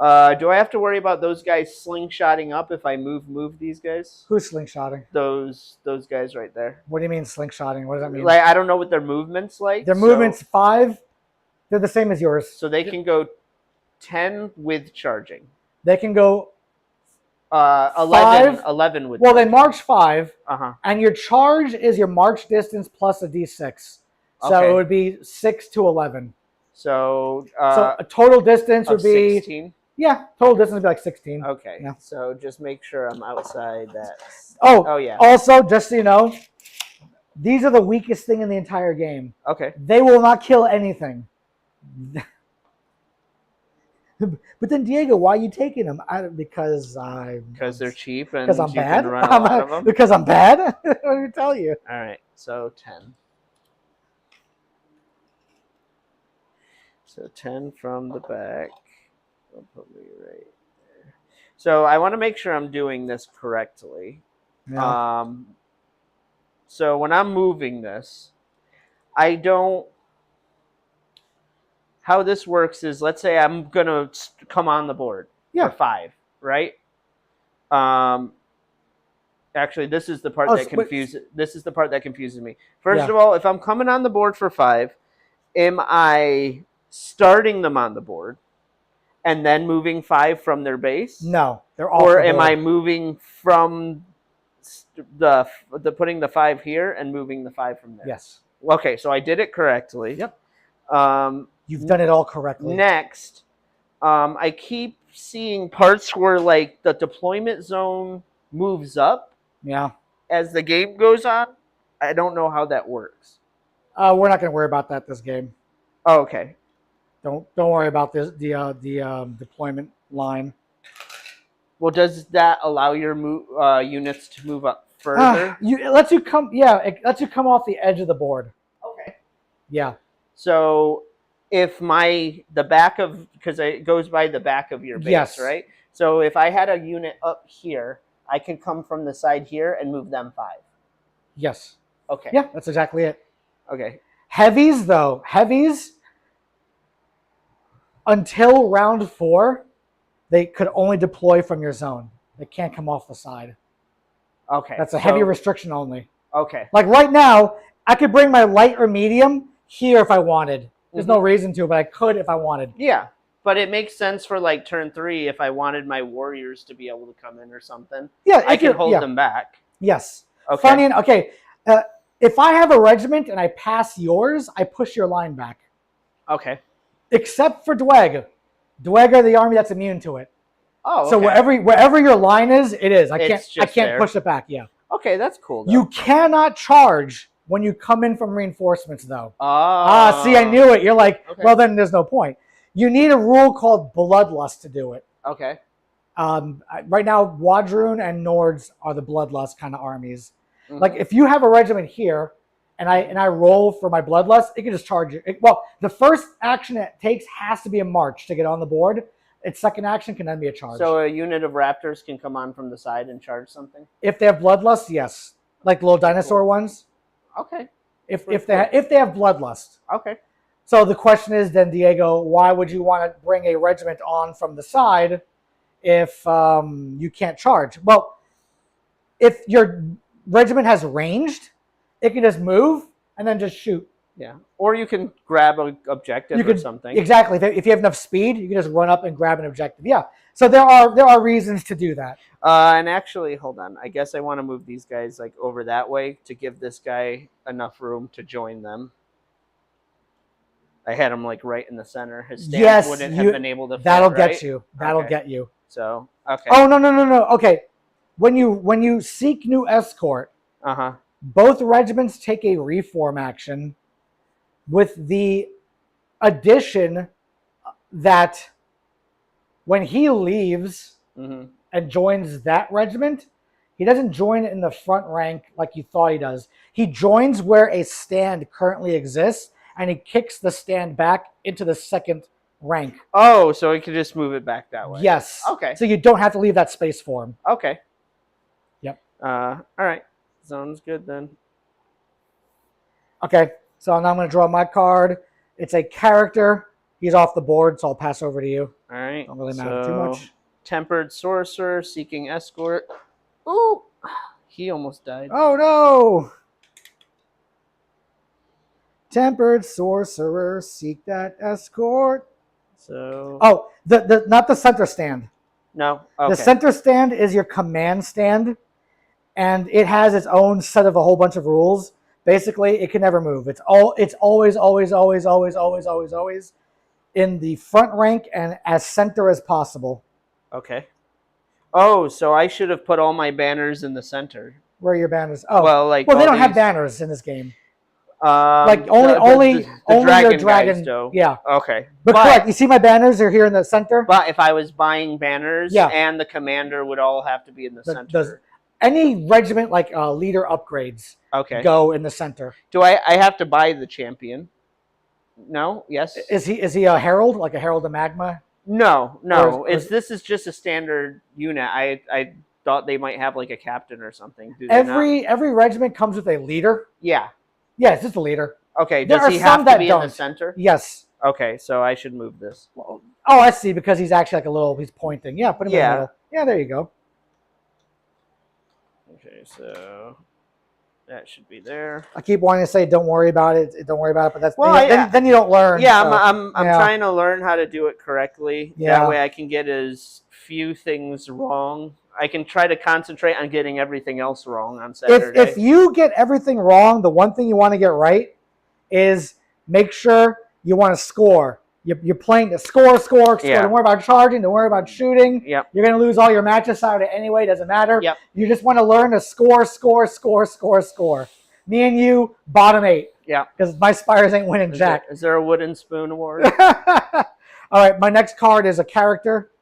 Do I have to worry about those guys slingshotting up if I move these guys? Who's slingshotting? Those guys right there. What do you mean slingshotting? What does that mean? Like, I don't know what their movement's like. Their movement's 5. They're the same as yours. So they can go 10 with charging. They can go 11 with. Well, they march 5. Uh-huh. And your charge is your march distance plus a d6. So Okay. it would be 6 to 11. So a total distance would be 16. Yeah, total distance would be like 16. Okay. Yeah. So just make sure I'm outside that. Oh yeah. Also, just so you know, these are the weakest thing in the entire game. Okay. They will not kill anything. But then, Diego, why are you taking them? Because they're cheap and because I'm you bad. can run a lot of them. Because I'm bad. What do we tell you? All right. So 10. So 10 from the back. I'll put me right there. So I want to make sure I'm doing this correctly. Yeah. So when I'm moving this, I don't. How this works is, let's say I'm gonna come on the board for 5, right? Actually, this is the part that confuses. This is the part that confuses me. First of all, if I'm coming on the board for 5, am I starting them on the board and then moving 5 from their base? No, they're all. Or am I moving from the putting the 5 here and moving the 5 from there? Yes. Okay, so I did it correctly. Yep. You've done it all correctly. Next, I keep seeing parts where like the deployment zone moves up. Yeah. As the game goes on, I don't know how that works. We're not going to worry about that this game. Oh, okay. Don't worry about this the deployment line. Well, does that allow your units to move up further? It lets you come. Yeah, it lets you come off the edge of the board. Okay. Yeah. So if the back of, because it goes by the back of your base, yes. Right? So if I had a unit up here, I can come from the side here and move them 5. Yes. Okay. Yeah, that's exactly it. Okay. Heavies, until round 4, they could only deploy from your zone. They can't come off the side. Okay. That's a heavy restriction only. Okay. Like right now, I could bring my light or medium here if I wanted. There's no reason to, but I could if I wanted. Yeah. But it makes sense for like turn 3 if I wanted my warriors to be able to come in or something. Yeah, I can hold them back. Yes. Okay. Funny. Okay. If I have a regiment and I pass yours, I push your line back. Okay. Except for Dweghom. Dweghom are the army that's immune to it. Oh. Okay. So wherever your line is, it is. I can't push it back. Yeah. Okay, that's cool. Though. You cannot charge when you come in from reinforcements, though. See, I Oh. knew it. You're like, Okay. well, then there's no point. You need a rule called Bloodlust to do it. Okay. Right now, Wadroon and Nords are the Bloodlust kind of armies. Mhm. Like, if you have a regiment here, and I roll for my Bloodlust, it can just charge you. Well, the first action it takes has to be a march to get on the board. Its second action can then be a charge. So a unit of raptors can come on from the side and charge something? If they have Bloodlust, yes. Like little dinosaur ones. Okay. If they have Bloodlust. Okay. So the question is then, Diego, why would you want to bring a regiment on from the side if you can't charge? Well, if your regiment has ranged, it can just move and then just shoot. Yeah. Or you can grab an objective or something. Exactly. If you have enough speed, you can just run up and grab an objective. Yeah. So there are reasons to do that. And actually, hold on. I guess I want to move these guys like over that way to give this guy enough room to join them. I had him like right in the center. His stand wouldn't have been able to fit, that'll right? get you. That'll get you. So, okay. Oh, no. Okay. When you seek new escort, both regiments take a reform action with the addition that when he leaves and joins that regiment, he doesn't join in the front rank like you thought he does. He joins where a stand currently exists, and he kicks the stand back into the second rank. Oh, so he could just move it back that way. Yes. Okay. So you don't have to leave that space for him. Okay. Yep. All right. Sounds good then. Okay. So now I'm going to draw my card. It's a character. He's off the board, so I'll pass over to you. All right. Don't really matter too much. Tempered sorcerer seeking escort. Ooh, he almost died. Oh no! Tempered sorcerer, seek that escort. So. Oh, the not the center stand. No. Okay. The center stand is your command stand, and it has its own set of a whole bunch of rules. Basically, it can never move. It's always in the front rank and as center as possible. Okay. Oh, so I should have put all my banners in the center. Where are your banners? Oh, well, they don't have banners in this game. Like only your dragon. Guys, though. Yeah. Okay. But correct. You see my banners are here in the center. But if I was buying banners, and the commander would all have to be in the center. Any regiment like leader upgrades go in the center. Do I have to buy the champion? No. Yes. Is he a herald, like a herald of magma? No. This is just a standard unit. I thought they might have like a captain or something. Every regiment comes with a leader. Yeah. Yeah, it's just a leader. Okay. Does he have to be in the center? Yes. Okay, so I should move this. Oh, I see. Because he's actually like he's pointing. Yeah, put him in the middle. Yeah, there you go. Okay, so that should be there. I keep wanting to say, "Don't worry about it. Don't worry about it," but that's then you don't learn. Yeah, so, I'm trying to learn how to do it correctly. Yeah. That way, I can get as few things wrong. I can try to concentrate on getting everything else wrong on Saturday. If you get everything wrong, the one thing you want to get right is make sure you want to score. You're playing to score. Yeah. Don't worry about charging. Don't worry about shooting. Yep. You're going to lose all your matches out of it anyway. Doesn't matter. Yep. You just want to learn to score. Me and you, bottom 8. Yeah. Because my Spires ain't winning jack. Is there a wooden spoon award? All right. My next card is a character.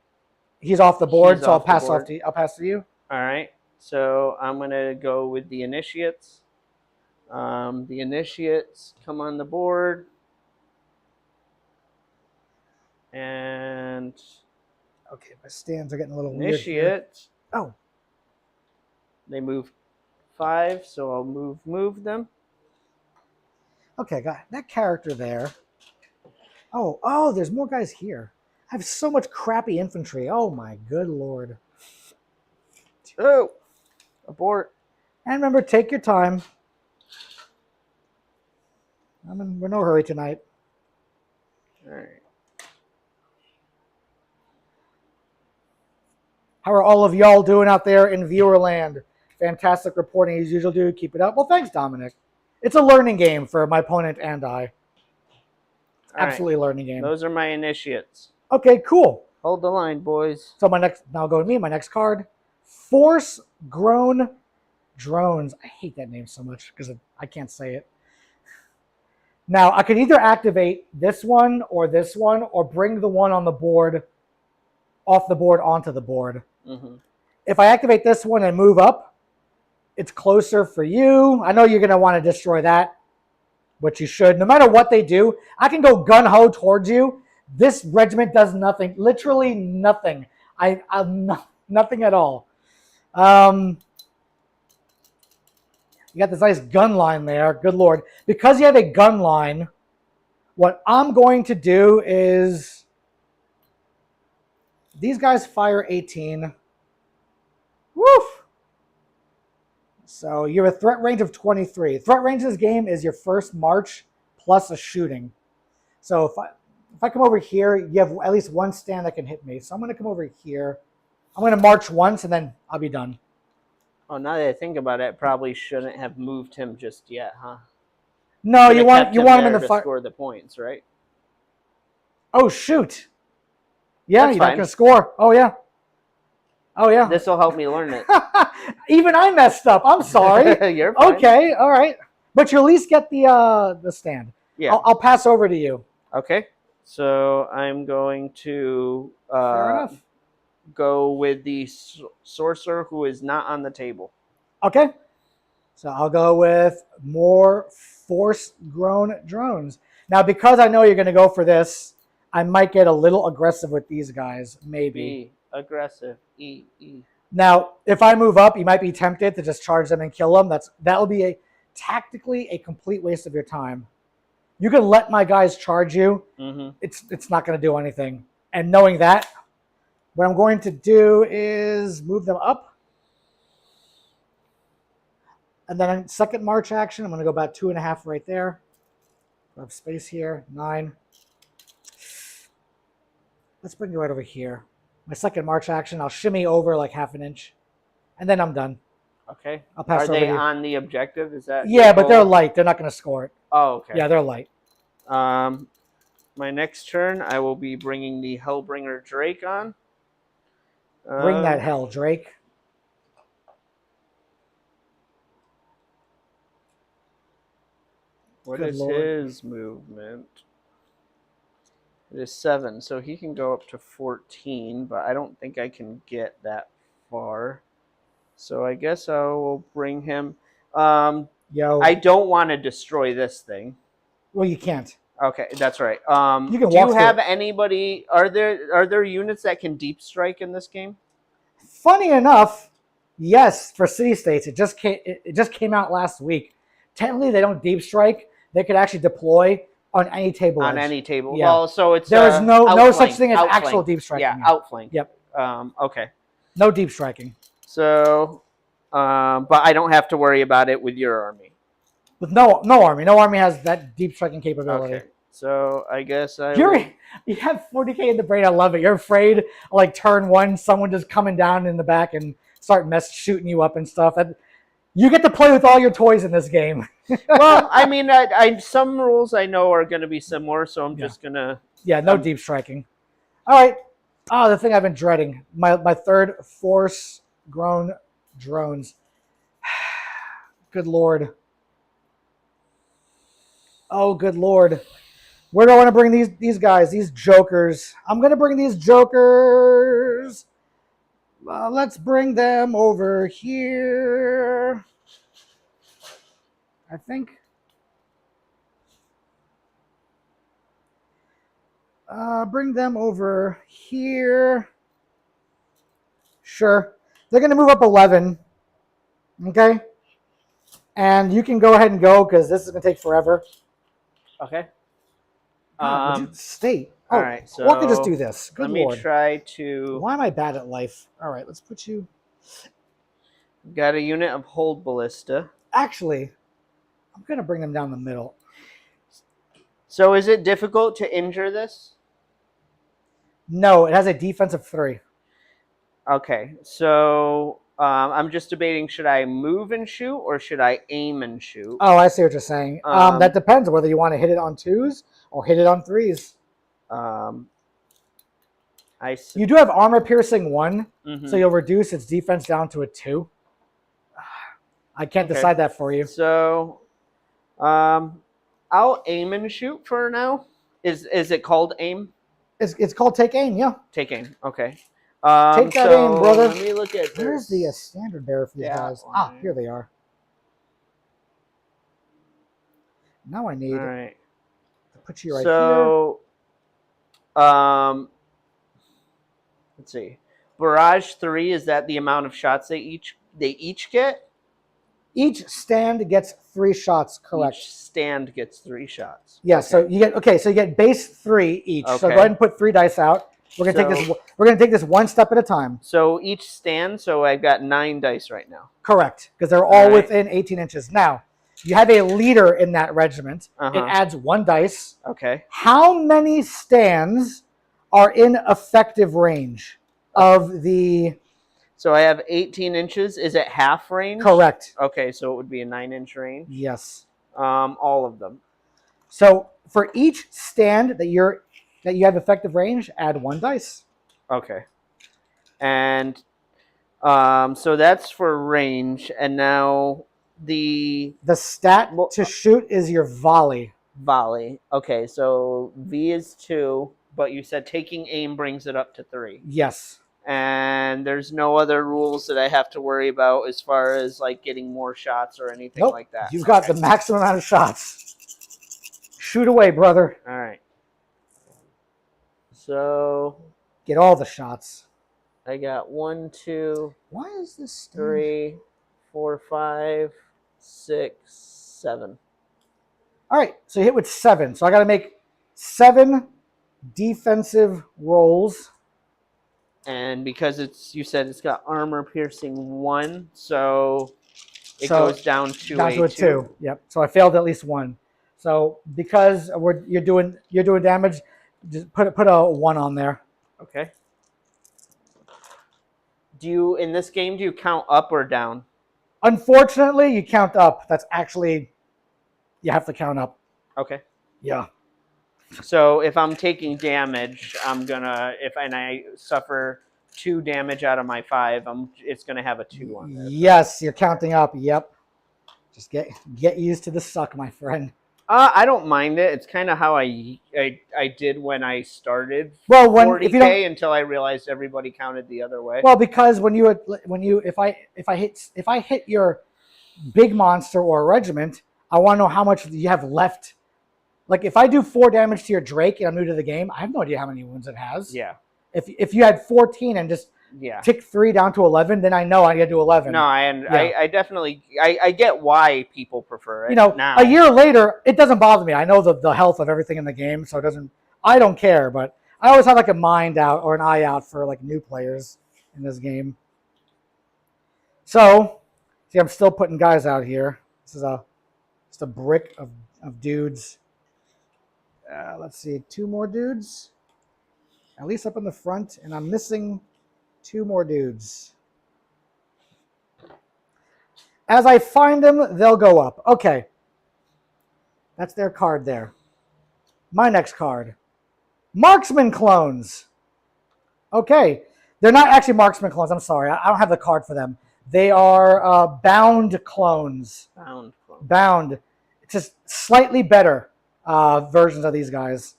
He's off the board, so I'll pass to you. All right. So I'm going to go with the initiates. The initiates come on the board. And okay, my stands are getting a little weird. Oh. They move 5, so I'll move them. Okay, got that character there. Oh, there's more guys here. I have so much crappy infantry. Oh my good lord. Oh, abort. And remember, take your time. We're in no hurry tonight. All right. How are all of y'all doing out there in viewer land? Fantastic reporting as usual, dude. Keep it up. Well, thanks, Dominic. It's a learning game for my opponent and I. Absolutely learning game. Those are my initiates. Okay, cool. Hold the line, boys. So now go to me. My next card, Force Grown drones. I hate that name so much because I can't say it. Now, I can either activate this one, or bring the one on the board off the board onto the board. Mm-hmm. If I activate this one and move up, it's closer for you. I know you're going to want to destroy that, which you should. No matter what they do, I can go gun-ho towards you. This regiment does nothing. Literally nothing. Nothing at all. You got this nice gun line there. Good Lord. Because you have a gun line, what I'm going to do is these guys fire 18. Woof! So you have a threat range of 23. Threat range in this game is your first march plus a shooting. So if I come over here, you have at least one stand that can hit me. So I'm going to come over here. I'm going to march once, and then I'll be done. Oh, now that I think about it, probably shouldn't have moved him just yet, huh? No, Should've you want kept him in the there to fire. score the points, right? Oh shoot! Yeah, That's you're not fine. going to score. Oh yeah. Oh yeah. This will help me learn it. Even I messed up. I'm sorry. You're fine. Okay, all right. But you at least get the stand. Yeah. I'll pass over to you. Okay. So I'm going to Fair enough. go with the sorcerer who is not on the table. Okay. So I'll go with more force-grown drones. Now, because I know you're going to go for this, I might get a little aggressive with these guys, maybe. Be aggressive. E. Now, if I move up, you might be tempted to just charge them and kill them. That'll be tactically a complete waste of your time. You can let my guys charge you. Mm-hmm. It's not going to do anything. And knowing that, what I'm going to do is move them up. And then on second march action, I'm going to go about 2.5 right there. I have space here, 9. Let's bring you right over here. My second march action, I'll shimmy over like 1/2 inch. And then I'm done. Okay. I'll pass Are over they to you. on the objective? Is that? Yeah, but they're light. They're not going to score it. Oh, okay. Yeah, they're light. My next turn, I will be bringing the Hellbringer Drake on. Bring that hell, Drake. What Good is Lord. his movement? It is 7, so he can go up to 14, but I don't think I can get that far. So I guess I will bring him. Yo. I don't want to destroy this thing. Well, you can't. Okay, that's right. You can do walk you through have it. anybody? Are there units that can deep strike in this game? Funny enough, yes, for city states, it just came out last week. Technically, they don't deep strike. They could actually deploy on any table. On edge. any table. Yeah. Well, so it's There is no such outflank, thing as outflank. actual deep striking. Yeah, here. outflank. Yep. Okay. No deep striking. So, but I don't have to worry about it with your army. With no army. No army has that deep striking capability. Okay. So I guess You have 40k in the brain. I love it. You're afraid, like turn 1, someone just coming down in the back and start shooting you up and stuff. You get to play with all your toys in this game. Well, I mean, I some rules I know are going to be similar, so I'm just gonna. Yeah, no deep striking. All right. Oh, the thing I've been dreading. My third force-grown drones. Good Lord. Oh, good Lord. Where do I want to bring these guys, these jokers? I'm going to bring these jokers. Let's bring them over here. I think. Bring them over here. Sure. They're going to move up 11. Okay? And you can go ahead and go because this is going to take forever. Okay. State. All right. So or I could just do this. Good let Lord. me try to. Why am I bad at life? All right, let's put you. Got a unit of hold ballista. Actually, I'm going to bring them down the middle. So is it difficult to injure this? No, it has a defense of 3. Okay. So I'm just debating: should I move and shoot, or should I aim and shoot? Oh, I see what you're saying. That depends on whether you want to hit it on 2s or hit it on 3s. I see. You do have armor piercing 1, Mhm. so you'll reduce its defense down to a 2. I can't Okay. decide that for you. So, I'll aim and shoot for now. Is it called aim? It's called take aim. Yeah, Take aim. Okay. take that aim, brother. Let me look at this. Where's the standard bearer for these guys? Ah, here they are. Now I need All right. to put you right So, let's see. Barrage 3, is that the amount of shots they each get? here. Each stand gets 3 shots. Correct. Each stand gets 3 shots. Yeah. Okay. So you get So you get base 3 each. So Okay. go ahead and put 3 dice out. We're gonna take this. We're gonna take this one step at a time. So each stand. So I've got 9 dice right now. Correct, because they're all within 18 inches. Now, you have a leader in that regiment. It adds 1 dice. Okay. How many stands are in effective range of the? So I have 18 inches. Is it half range? Correct. Okay, so it would be a 9-inch range. Yes. All of them. So for each stand that you have effective range, add 1 dice. Okay. And so that's for range, and now the stat to shoot is your volley. Volley. Okay, so V is 2, but you said taking aim brings it up to 3. Yes. And there's no other rules that I have to worry about as far as like getting more shots or anything like that. You've got the maximum amount of shots. Shoot away, brother. All right. So get all the shots. I got 1, 2. Why is this 3, 4, 5, 6, 7. All right, so you hit with 7. So I got to make 7 defensive rolls. And because you said it's got armor piercing 1, so it goes down to a 2. Yep. So I failed at least 1. So because you're doing damage, just put a 1 on there. Okay. In this game, do you count up or down? Unfortunately, you count up. That's actually, you have to count up. Okay. Yeah. So if I'm taking damage, I suffer 2 damage out of my 5, it's gonna have a 2 on there. Yes, you're counting up. Yep. Just get used to the suck, my friend. I don't mind it. It's kind of how I did when I started. Well, 40K until I realized everybody counted the other way. Well, because if I hit your big monster or regiment, I want to know how much you have left. Like if I do 4 damage to your Drake and I'm new to the game, I have no idea how many wounds it has. Yeah. If you had 14 and just tick 3 down to 11, then I know I get to 11. No, I definitely I get why people prefer it. Now. A year later, it doesn't bother me. I know the health of everything in the game, so I don't care. But I always have like a mind out or an eye out for like new players in this game. So, see, I'm still putting guys out here. This is just a brick of dudes. Let's see, 2 more dudes. At least up in the front, and I'm missing 2 more dudes. As I find them, they'll go up. Okay. That's their card there. My next card. Marksman clones. Okay. They're not actually marksman clones. I'm sorry. I don't have the card for them. They are bound clones. Bound. It's just slightly better versions of these guys.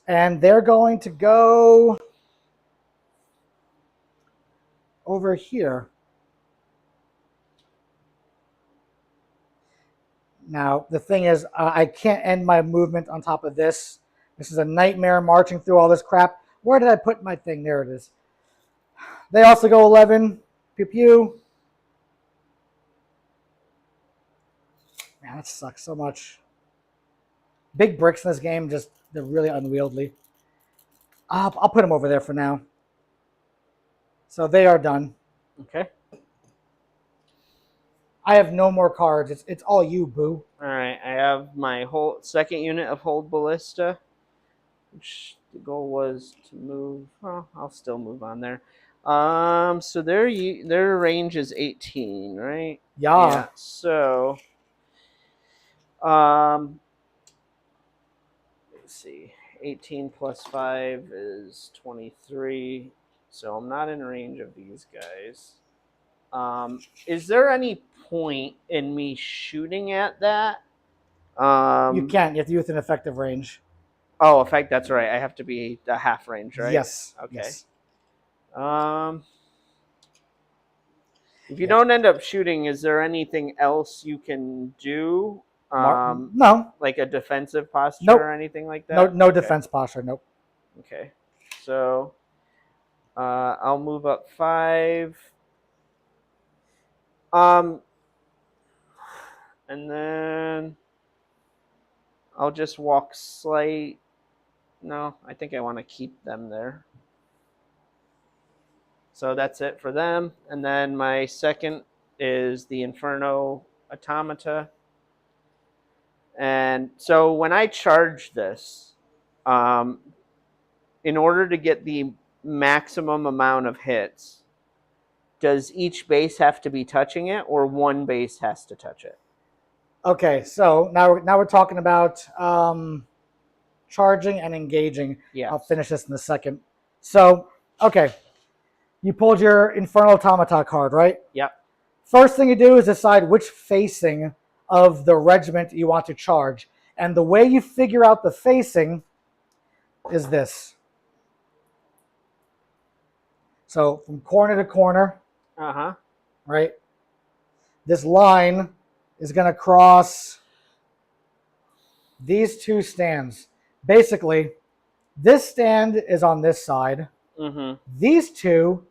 And they're going to go over here. Now, the thing is, I can't end my movement on top of this. This is a nightmare marching through all this crap. Where did I put my thing? There it is. They also go 11. Pew pew. Man, that sucks so much. Big bricks in this game, they're really unwieldy. I'll put them over there for now. So they are done. Okay. I have no more cards. It's all you, boo. All right. I have my whole second unit of Hold Ballista, which the goal was to move. Well, I'll still move on there. So their range is 18, right? Yeah. So, let's see. 18 plus 5 is 23. So I'm not in range of these guys. Is there any point in me shooting at that? You can't. You have to use an effective range. Oh, effect. That's right. I have to be the half range, right? Yes. Okay. Yes. If you don't end up shooting, is there anything else you can do? No. Like a defensive posture Nope. or anything like No. that? No Okay. defense posture. Nope. Okay. So I'll move up 5. And then I'll just walk slight. No, I think I want to keep them there. So that's it for them. And then my second is the Inferno Automata. And so when I charge this, in order to get the maximum amount of hits, does each base have to be touching it, or one base has to touch it? Okay, so now we're talking about charging and engaging. Yes. I'll finish this in a second. So, okay, you pulled your Infernal Automata card, right? Yep. First thing you do is decide which facing of the regiment you want to charge. And the way you figure out the facing is this. So from corner to corner, right? This line is going to cross these two stands. Basically, this stand is on this side. Mm-hmm. These two,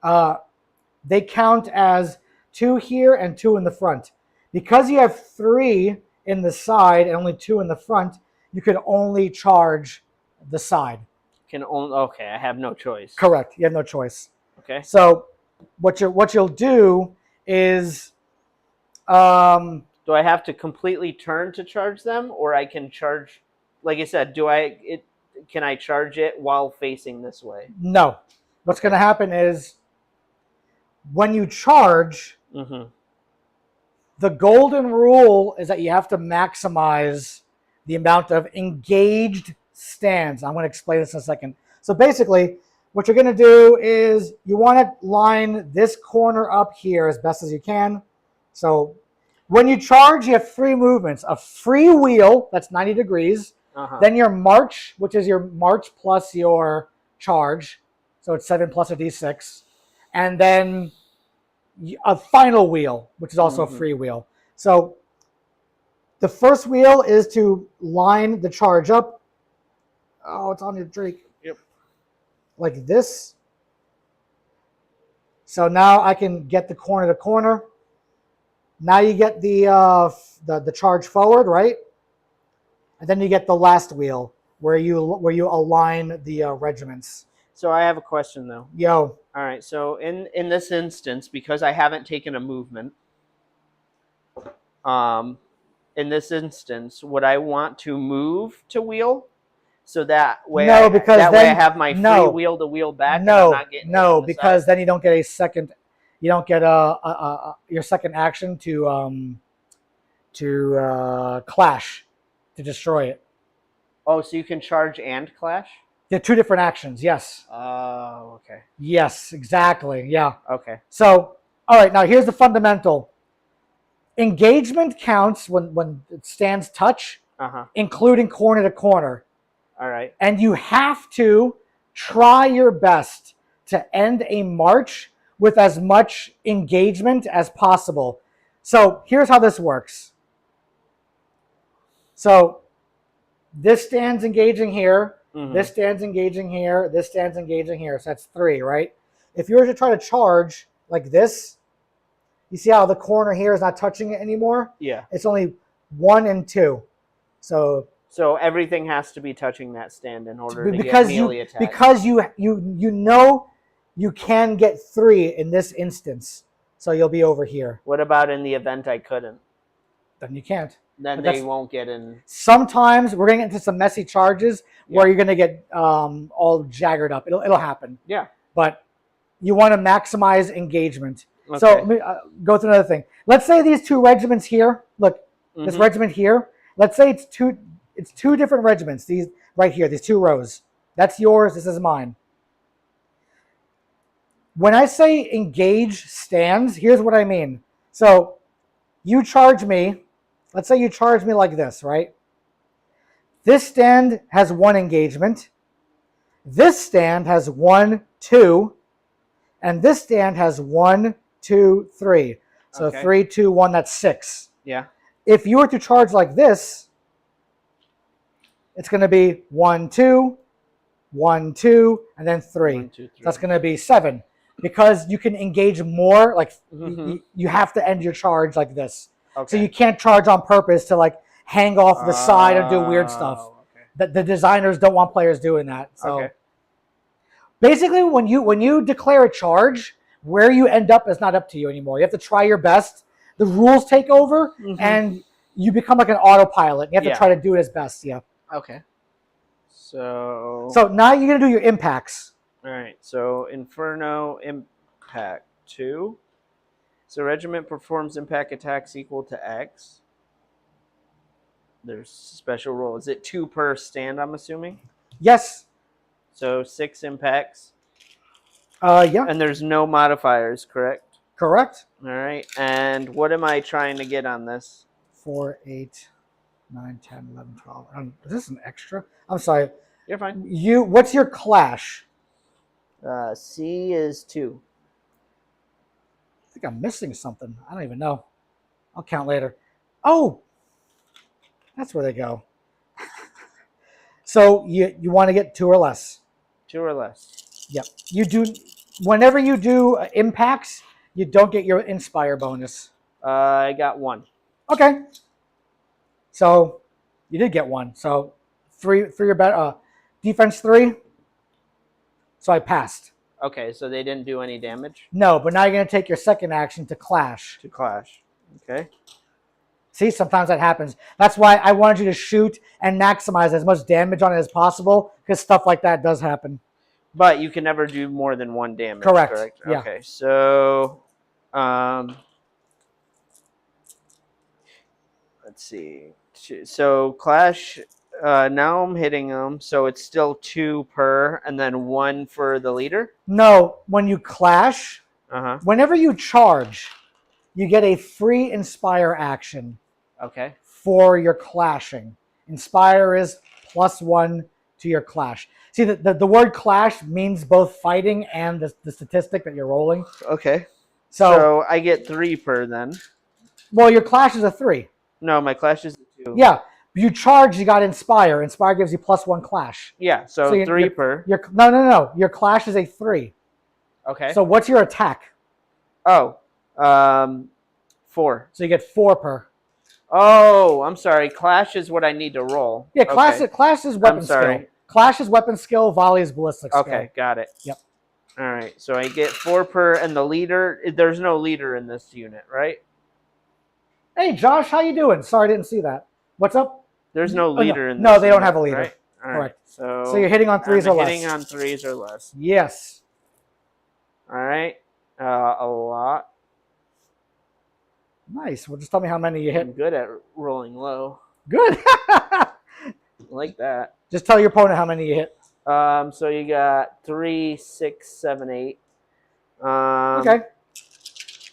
they count as 2 here and 2 in the front. Because you have 3 in the side and only 2 in the front, you could only charge the side. Okay, I have no choice. Correct. You have no choice. Okay. So what you'll do is do I have to completely turn to charge them, or I can charge, like I said, can I charge it while facing this way? No. What's going to happen is when you charge, the golden rule is that you have to maximize the amount of engaged stands. I'm going to explain this in a second. So basically, what you're going to do is you want to line this corner up here as best as you can. So when you charge, you have 3 movements. A free wheel, that's 90 degrees. Then your march, which is your march plus your charge. So it's 7 plus a d6. And then a final wheel, which is also a free wheel. So the first wheel is to line the charge up. Oh, it's on your drake. Yep. Like this. So now I can get the corner to corner. Now you get the charge forward, right? And then you get the last wheel where you align the regiments. So I have a question though. Yo. All right. So in this instance, because I haven't taken a movement, in this instance, would I want to move to wheel? So that way, I have my free wheel to wheel back. No, because then you don't get a second. You don't get your second action to clash, to destroy it. Oh, so you can charge and clash? They're 2 different actions. Yes. Oh, okay. Yes, exactly. Yeah. Okay. So, all right. Now here's the fundamental. Engagement counts when it stands touch, including corner to corner. All right. And you have to try your best to end a march with as much engagement as possible. So here's how this works. So this stands engaging here. This stands engaging here. This stands engaging here. So that's 3, right? If you were to try to charge like this, you see how the corner here is not touching it anymore? Yeah. It's only 1 and 2. So everything has to be touching that stand in order to get melee attack. Because you know you can get 3 in this instance. So you'll be over here. What about in the event I couldn't? Then you can't. Then they won't get in. Sometimes we're going to get into some messy charges where you're going to get all jaggered up. It'll happen. Yeah. But you want to maximize engagement. Okay. So let me go through another thing. Let's say these 2 regiments here. Look, this regiment here. Let's say it's two different regiments. These right here, these 2 rows. That's yours. This is mine. When I say engage stands, here's what I mean. So you charge me, let's say you charge me like this, right? This stand has 1 engagement. This stand has 1, 2, and this stand has 1, 2, 3. So Okay. 3, 2, 1, that's 6. Yeah. If you were to charge like this, it's going to be 1, 2, 1, 2, and then 3. 1, 2, 3. So that's going to be 7. Because you can engage more, like you have to end your charge like this. Okay. So you can't charge on purpose to like hang off the side or do weird stuff. Okay. The designers don't want players doing that. So Okay. basically, when you declare a charge, where you end up is not up to you anymore. You have to try your best. The rules take over, and you become like an autopilot. You have to try to do it as best. Yeah. Okay. So now you're gonna do your impacts. all right. So Inferno impact 2. So regiment performs impact attacks equal to X. There's special roll. Is it 2 per stand? I'm assuming. Yes. So 6 impacts. Yeah. And there's no modifiers, correct? Correct. All right. And what am I trying to get on this? 4, 8, 9, 10, 11, 12. Is this an extra? I'm sorry. You're fine. What's your clash? C is 2. I think I'm missing something. I don't even know. I'll count later. Oh, that's where they go. So you want to get 2 or less. 2 or less. Yep. You do. Whenever you do impacts, you don't get your inspire bonus. I got 1. Okay. So you did get 1. So 3 or better. Defense 3. So I passed. Okay, so they didn't do any damage? No, but now you're going to take your second action to clash. To clash. Okay. See, sometimes that happens. That's why I wanted you to shoot and maximize as much damage on it as possible, because stuff like that does happen. But you can never do more than 1 damage, correct? Yeah. Okay, so let's see. So clash, now I'm hitting them, so it's still 2 per, and then 1 for the leader? No, when you clash, whenever you charge, you get a free inspire action. Okay. For your clashing. Inspire is +1 to your clash. See, the word clash means both fighting and the statistic that you're rolling. Okay. So So I get 3 per then. well, your clash is a 3. No, my clash is a 2. Yeah. You charge, you got inspire. Inspire gives you +1 clash. Yeah, so So 3 per. No. Your clash is a 3. Okay. So what's your attack? Oh, 4. So you get 4 per. Oh, I'm sorry. Clash is what I need to roll. Yeah, clash, Okay. clash is weapon sorry. skill. Clash is weapon skill, volley is ballistic skill. Okay, got it. Yep. All right, so I get 4 per, and the leader, there's no leader in this unit, right? Hey, Josh, how you doing? Sorry, I didn't see that. What's up? There's no leader in this No, they don't unit, have a leader. Right? All right. Correct. So So you're hitting on 3s or I'm less. hitting on 3s or less. Yes. All right, a lot. Nice. Well, just tell me how many you hit. I'm good at rolling low. Good. Like that. Just tell your opponent how many you hit. So you got 3, 6, 7, 8. Okay.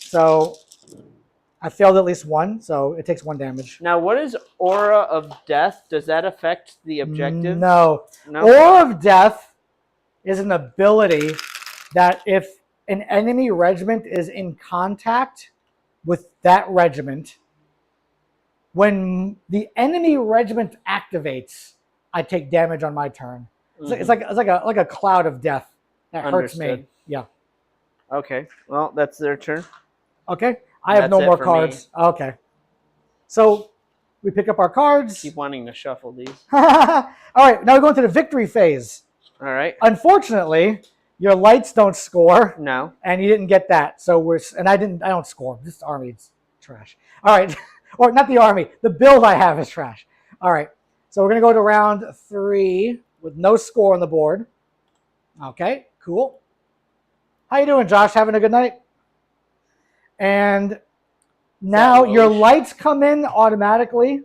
So I failed at least 1, so it takes 1 damage. Now, what is Aura of Death? Does that affect the objective? No. No. Aura of Death is an ability that if an enemy regiment is in contact with that regiment, when the enemy regiment activates, I take damage on my turn. It's like a cloud of death that hurts me. Understood. Yeah. Okay. Well, that's their turn. Okay. I have no That's it more for cards. Okay. So we pick up our cards. Keep wanting to shuffle these. All right. Now we go into the victory phase. All right. Unfortunately, your lights don't score, No. and you didn't get that. So I don't score. This army's trash. All right. Or not the army. The build I have is trash. All right. So we're going to go to round 3 with no score on the board. Okay, cool. How you doing, Josh? Having a good night? And now your lights come in automatically.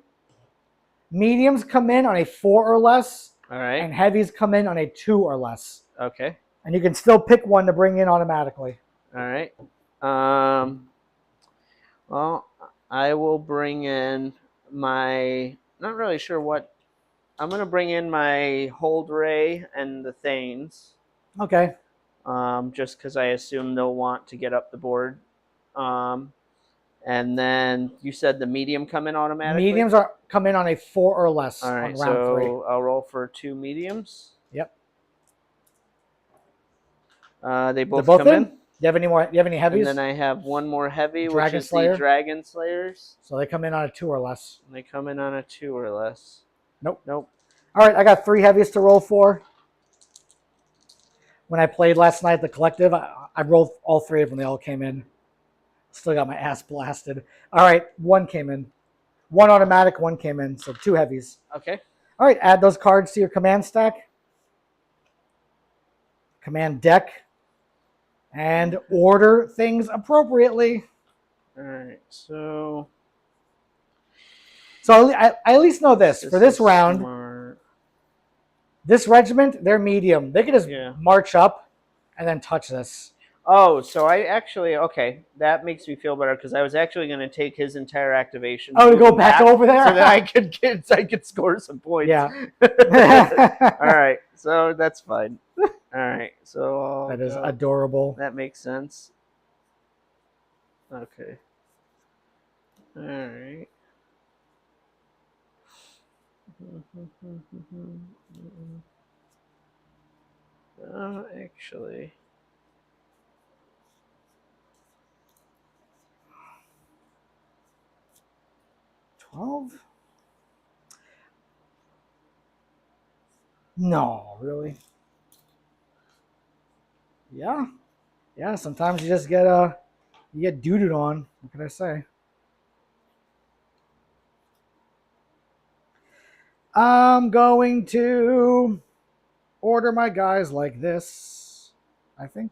Mediums come in on a 4 or less. All right. And heavies come in on a 2 or less. Okay. And you can still pick one to bring in automatically. All right. Well, I will bring in my. Not really sure what. I'm gonna bring in my Hold Ray and the Thanes. Okay. Just because I assume they'll want to get up the board. And then you said the medium come in automatically? Mediums come in on a 4 or less All right, on round 3. so I'll roll for 2 mediums. Yep. They both They're both come in. Do you have any more? Do you have any heavies? And then I have one more heavy, Dragon which is Slayer? the Dragon Slayers. So they come in on a 2 or less. And they come in on a 2 or less. Nope. Nope. All right, I got 3 heavies to roll for. When I played last night, the collective, I rolled all 3 of them. They all came in. Still got my ass blasted. All right, 1 came in. 1 automatic, 1 came in. So 2 heavies. Okay. All right, add those cards to your command stack. Command deck. And order things appropriately. All right, so I at least know this. For this round, smart. this regiment, they're medium. They can just march up and then touch this. Oh, so I actually, okay, that makes me feel better because I was actually going to take his entire activation. Oh, to go back over there? So that I could score some points. Yeah. All right, so that's fine. All right, so that is adorable. That makes sense. Okay. All right. Actually. $12? No, really. Yeah. Yeah, sometimes you just get duded on. What can I say? I'm going to order my guys like this, I think.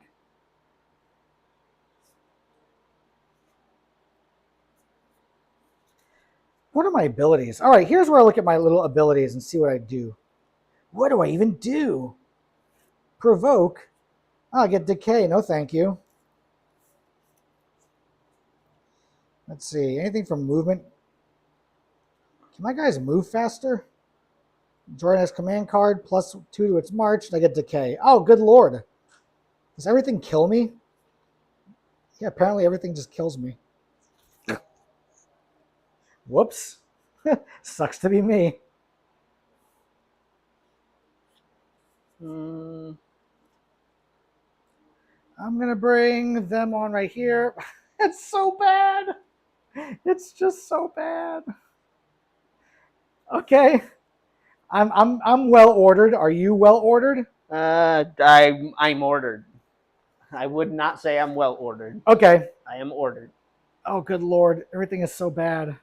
What are my abilities? All right, here's where I look at my little abilities and see what I do. What do I even do? Provoke. Oh, I get decay. No, thank you. Let's see. Anything from movement? Can my guys move faster? Jordan has command card, plus 2 to its march, and I get decay. Oh, good lord. Does everything kill me? Yeah, apparently everything just kills me. Whoops. Sucks to be me. I'm going to bring them on right here. It's so bad. It's just so bad. Okay. I'm well ordered. Are you well ordered? I'm ordered. I would not say I'm well ordered. Okay. I am ordered. Oh, good lord. Everything is so bad.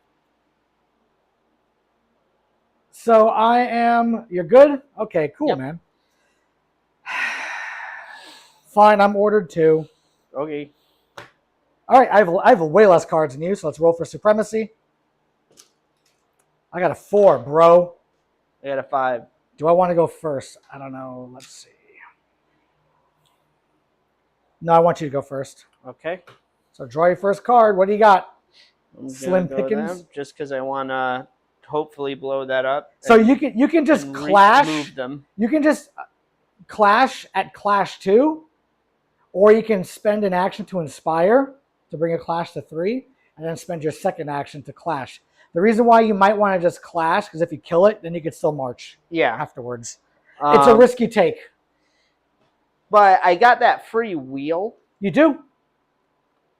So I am... You're good? Okay, cool, yep. Man. Fine, I'm ordered too. Okay. All right, I have way less cards than you, so let's roll for supremacy. I got a 4, bro. I got a 5. Do I want to go first? I don't know. Let's see. No, I want you to go first. Okay. So draw your first card. What do you got? Slim pickings. Just because I want to hopefully blow that up. So you can just clash. Move them. You can just clash at clash 2, or you can spend an action to inspire to bring a clash to 3, and then spend your second action to clash. The reason why you might want to just clash, because if you kill it, then you could still march. Yeah. Afterwards. It's a risky take. But I got that free wheel. You do?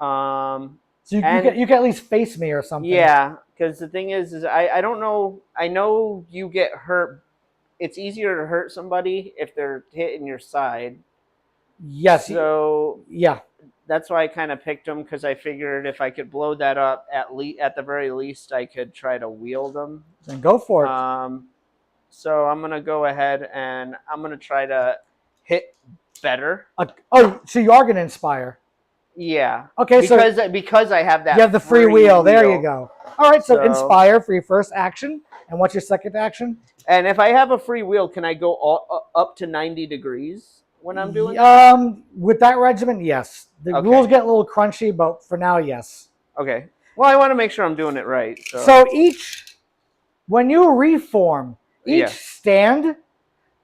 So you can at least face me or something. Yeah, because the thing is I don't know. I know you get hurt. It's easier to hurt somebody if they're hitting your side. Yes. So yeah. That's why I kind of picked them, because I figured if I could blow that up, at the very least, I could try to wheel them. Then go for it. So I'm gonna go ahead and I'm gonna try to hit better. So you are gonna inspire. Yeah. Okay. Because I have that. You have the free wheel. There you go. All right. So inspire for your first action, and what's your second action? And if I have a free wheel, can I go up to 90 degrees? when I'm doing that? With that regiment, yes. The Okay. rules get a little crunchy, but for now, yes. Okay. Well, I want to make sure I'm doing it right. So when you reform, each Yeah. stand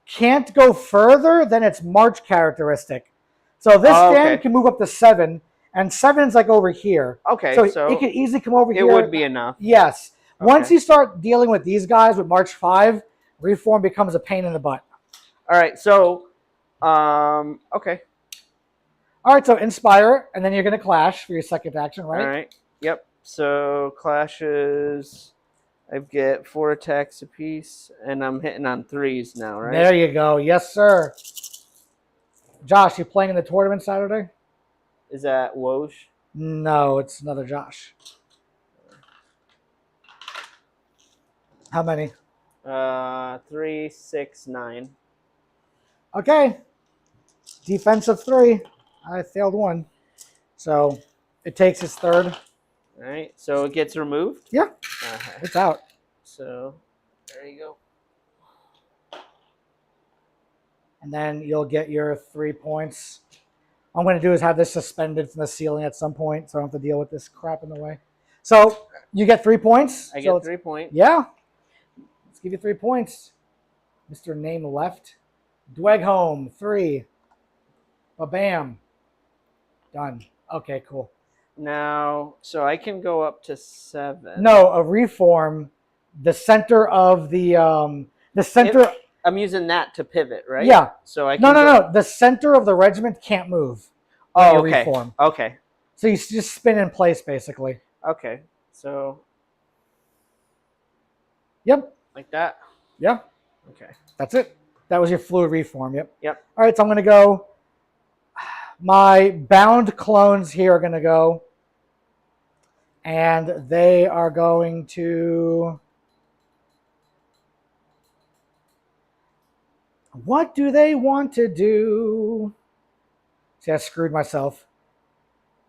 can't go further than its march characteristic. So this stand okay. can move up to 7, and 7's like over here. Okay, So so it could easily come over here. it would be enough. Yes. Once Okay. you start dealing with these guys with March 5, reform becomes a pain in the butt. All right, so, okay. All right, so inspire, and then you're going to clash for your second action, right? All right. Yep. So clashes, I get 4 attacks apiece, and I'm hitting on 3s now, right? There you go. Yes, sir. Josh, you playing in the tournament Saturday? Is that Woj? No, it's another Josh. How many? 3, 6, 9. Okay. Defensive 3. I failed 1. So it takes his third. All right. So it gets removed. Yeah. Okay. It's out. So there you go. And then you'll get your 3 points. All I'm going to do is have this suspended from the ceiling at some point, so I don't have to deal with this crap in the way. So you get 3 points. I So get 3 points. Yeah. Let's give you 3 points. Mr. Name left. Dweghom, 3. Ba-bam. Done. Okay, cool. Now, so I can go up to 7. No, a reform. The center of the center. I'm using that to pivot, right? Yeah. So I can No. The center of the regiment can't move. When you okay. Reform. Okay. So you just spin in place, basically. Okay. So. Yep. Like that. Yeah. Okay. That's it. That was your fluid reform. Yep. Yep. All right. So I'm going to go. My bound clones here are going to go. And they are going to. What do they want to do? See, I screwed myself.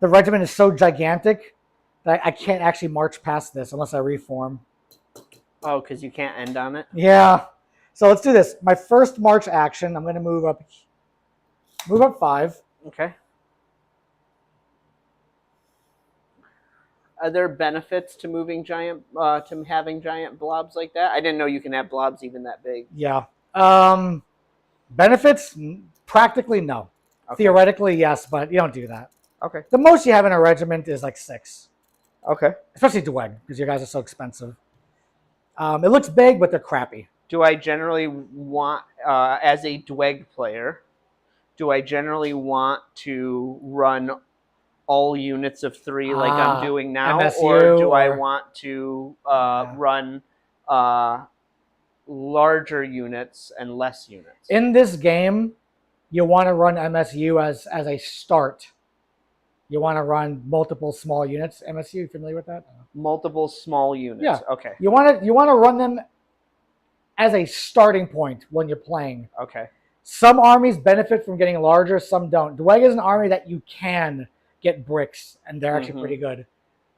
The regiment is so gigantic that I can't actually march past this unless I reform. Oh, because you can't end on it? Yeah. So let's do this. My first march action, I'm going to move up 5. Okay. Are there benefits to moving to having giant blobs like that? I didn't know you can have blobs even that big. Yeah. Benefits? Practically no. Okay. Theoretically, yes, but you don't do that. Okay. The most you have in a regiment is like 6. Okay. Especially Dweg, because you guys are so expensive. It looks big, but they're crappy. Do I generally want, as a Dweg player, do I generally want to run all units of 3 like I'm doing now? MSU, or do I want to run larger units and less units? In this game, you want to run MSU as a start. You want to run multiple small units. MSU, you familiar with that? Multiple small units. Yeah. Okay. You want to run them as a starting point when you're playing. Okay. Some armies benefit from getting larger, some don't. Dweg is an army that you can get bricks, and they're actually pretty good.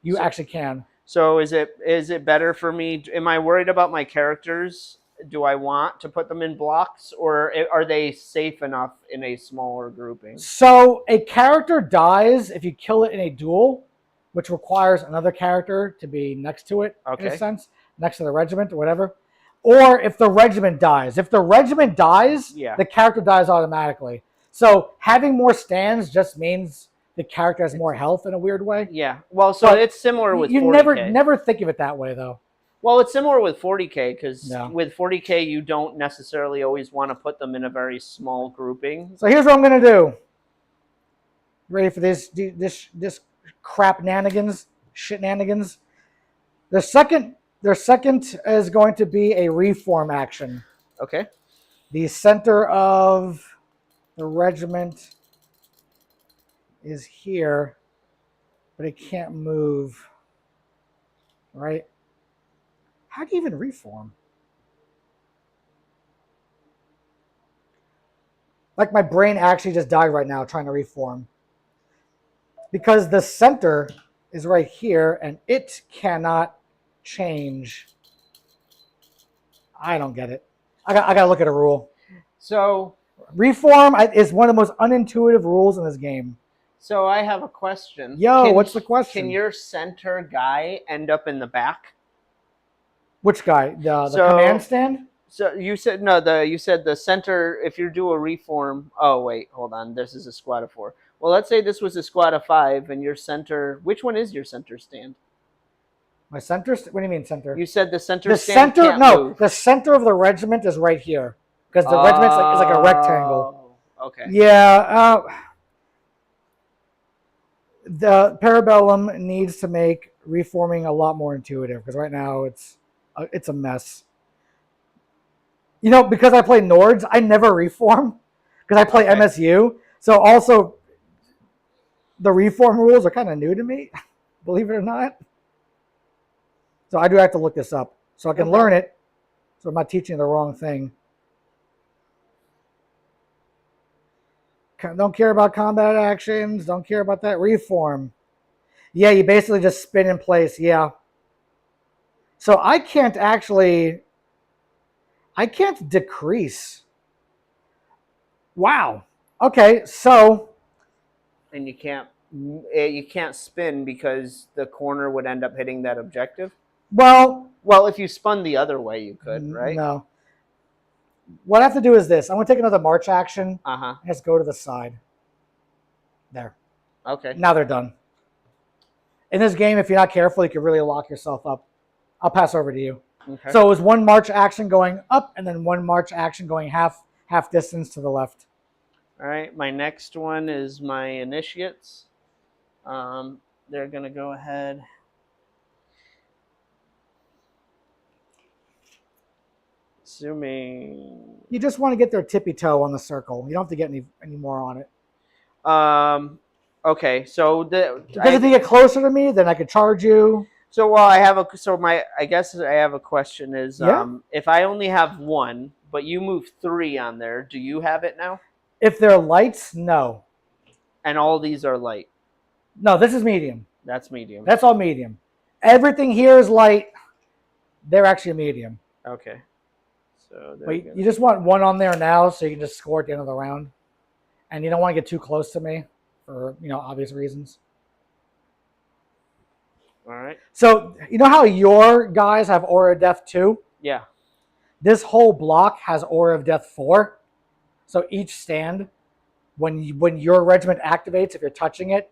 You actually can. So is it better for me? Am I worried about my characters? Do I want to put them in blocks, or are they safe enough in a smaller grouping? So a character dies if you kill it in a duel, which requires another character to be next to it, in a sense, next to the regiment or whatever. Or if the regiment dies. If the regiment dies, the character dies automatically. So having more stands just means the character has more health in a weird way. Yeah. Well, so it's similar with 40K. You never think of it that way, though. Well, it's similar with 40K, because with 40K, you don't necessarily always want to put them in a very small grouping. So here's what I'm going to do. Ready for this crap nanigans? Shit nanigans? Their second is going to be a reform action. Okay. The center of the regiment is here, but it can't move. Right? How do you even reform? Like my brain actually just died right now trying to reform. Because the center is right here and it cannot change. I don't get it. I got to look at a rule. So Reform is one of the most unintuitive rules in this game. So I have a question. Yo, what's the question? Can your center guy end up in the back? Which guy? The So- command stand? So you said no. You said the center. If you do a reform. Oh wait, hold on. This is a squad of 4. Well, let's say this was a squad of 5, and your center. Which one is your center stand? My center? What do you mean center? You said the center. The stand center? Can't No, move. the center of the regiment is right here because the regiment is like a rectangle. Okay. Yeah. The Parabellum needs to make reforming a lot more intuitive because right now it's a mess. You know, because I play Nords, I never reform because I play MSU. So also, the reform rules are kind of new to me, believe it or not. So I do have to look this up so I can learn it, so I'm not teaching the wrong thing. Don't care about combat actions. Don't care about that reform. Yeah, you basically just spin in place. Yeah. So I can't decrease. Wow. Okay, so. And you can't spin because the corner would end up hitting that objective. Well, if you spun the other way, you could, right? No. What I have to do is this. I'm going to take another march action. Uh-huh. And just go to the side. There. Okay. Now they're done. In this game, if you're not careful, you can really lock yourself up. I'll pass over to you. Okay. So it was one march action going up and then one march action going half distance to the left. All right. My next one is my initiates. They're going to go ahead. Assuming. You just want to get their tippy toe on the circle. You don't have to get any more on it. Okay. So because if you get closer to me, then I could charge you. So I guess I have a question is Yeah. If I only have 1, but you move 3 on there, do you have it now? If they're lights, no. And all these are light. No, this is medium. That's medium. That's all medium. Everything here is light. They're actually medium. Okay. So But you just want 1 on there now so you can just score at the end of the round. And you don't want to get too close to me for, obvious reasons. All right. So, you know how your guys have Aura of Death 2? Yeah. This whole block has Aura of Death 4. So each stand, when your regiment activates, if you're touching it,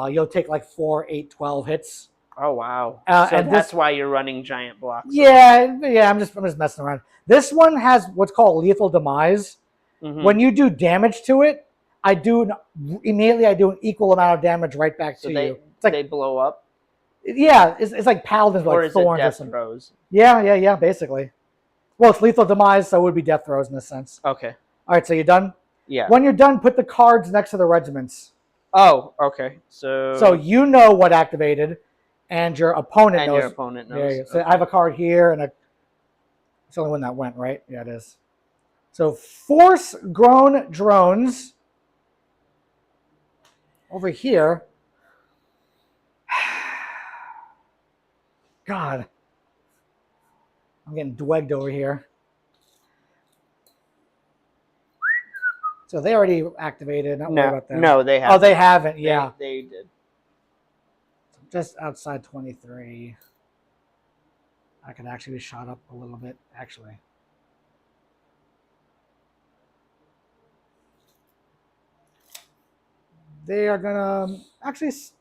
you'll take like 4, 8, 12 hits. Oh wow! So and that's why you're running giant blocks. Yeah. I'm just messing around. This one has what's called lethal demise. Mm-hmm. When you do damage to it, I do an equal amount of damage right back to you. It's like they blow up. Yeah, it's like paladins with Or like is it thorns or death something. throws? Yeah, basically. Well, it's lethal demise, so it would be death throws in a sense. Okay. All right, so you're done? Yeah. When you're done, put the cards next to the regiments. Oh, okay. So you know what activated, and your opponent knows. Your opponent knows. Yeah. So I have a card here, and it's the only one that went, right? Yeah, it is. So force grown drones over here. God. I'm getting dwegged over here. So they already activated. Not worried about them. No, they haven't. Oh, they haven't. Yeah. They did. Just outside 23. I could actually be shot up a little bit, actually. They are gonna actually. So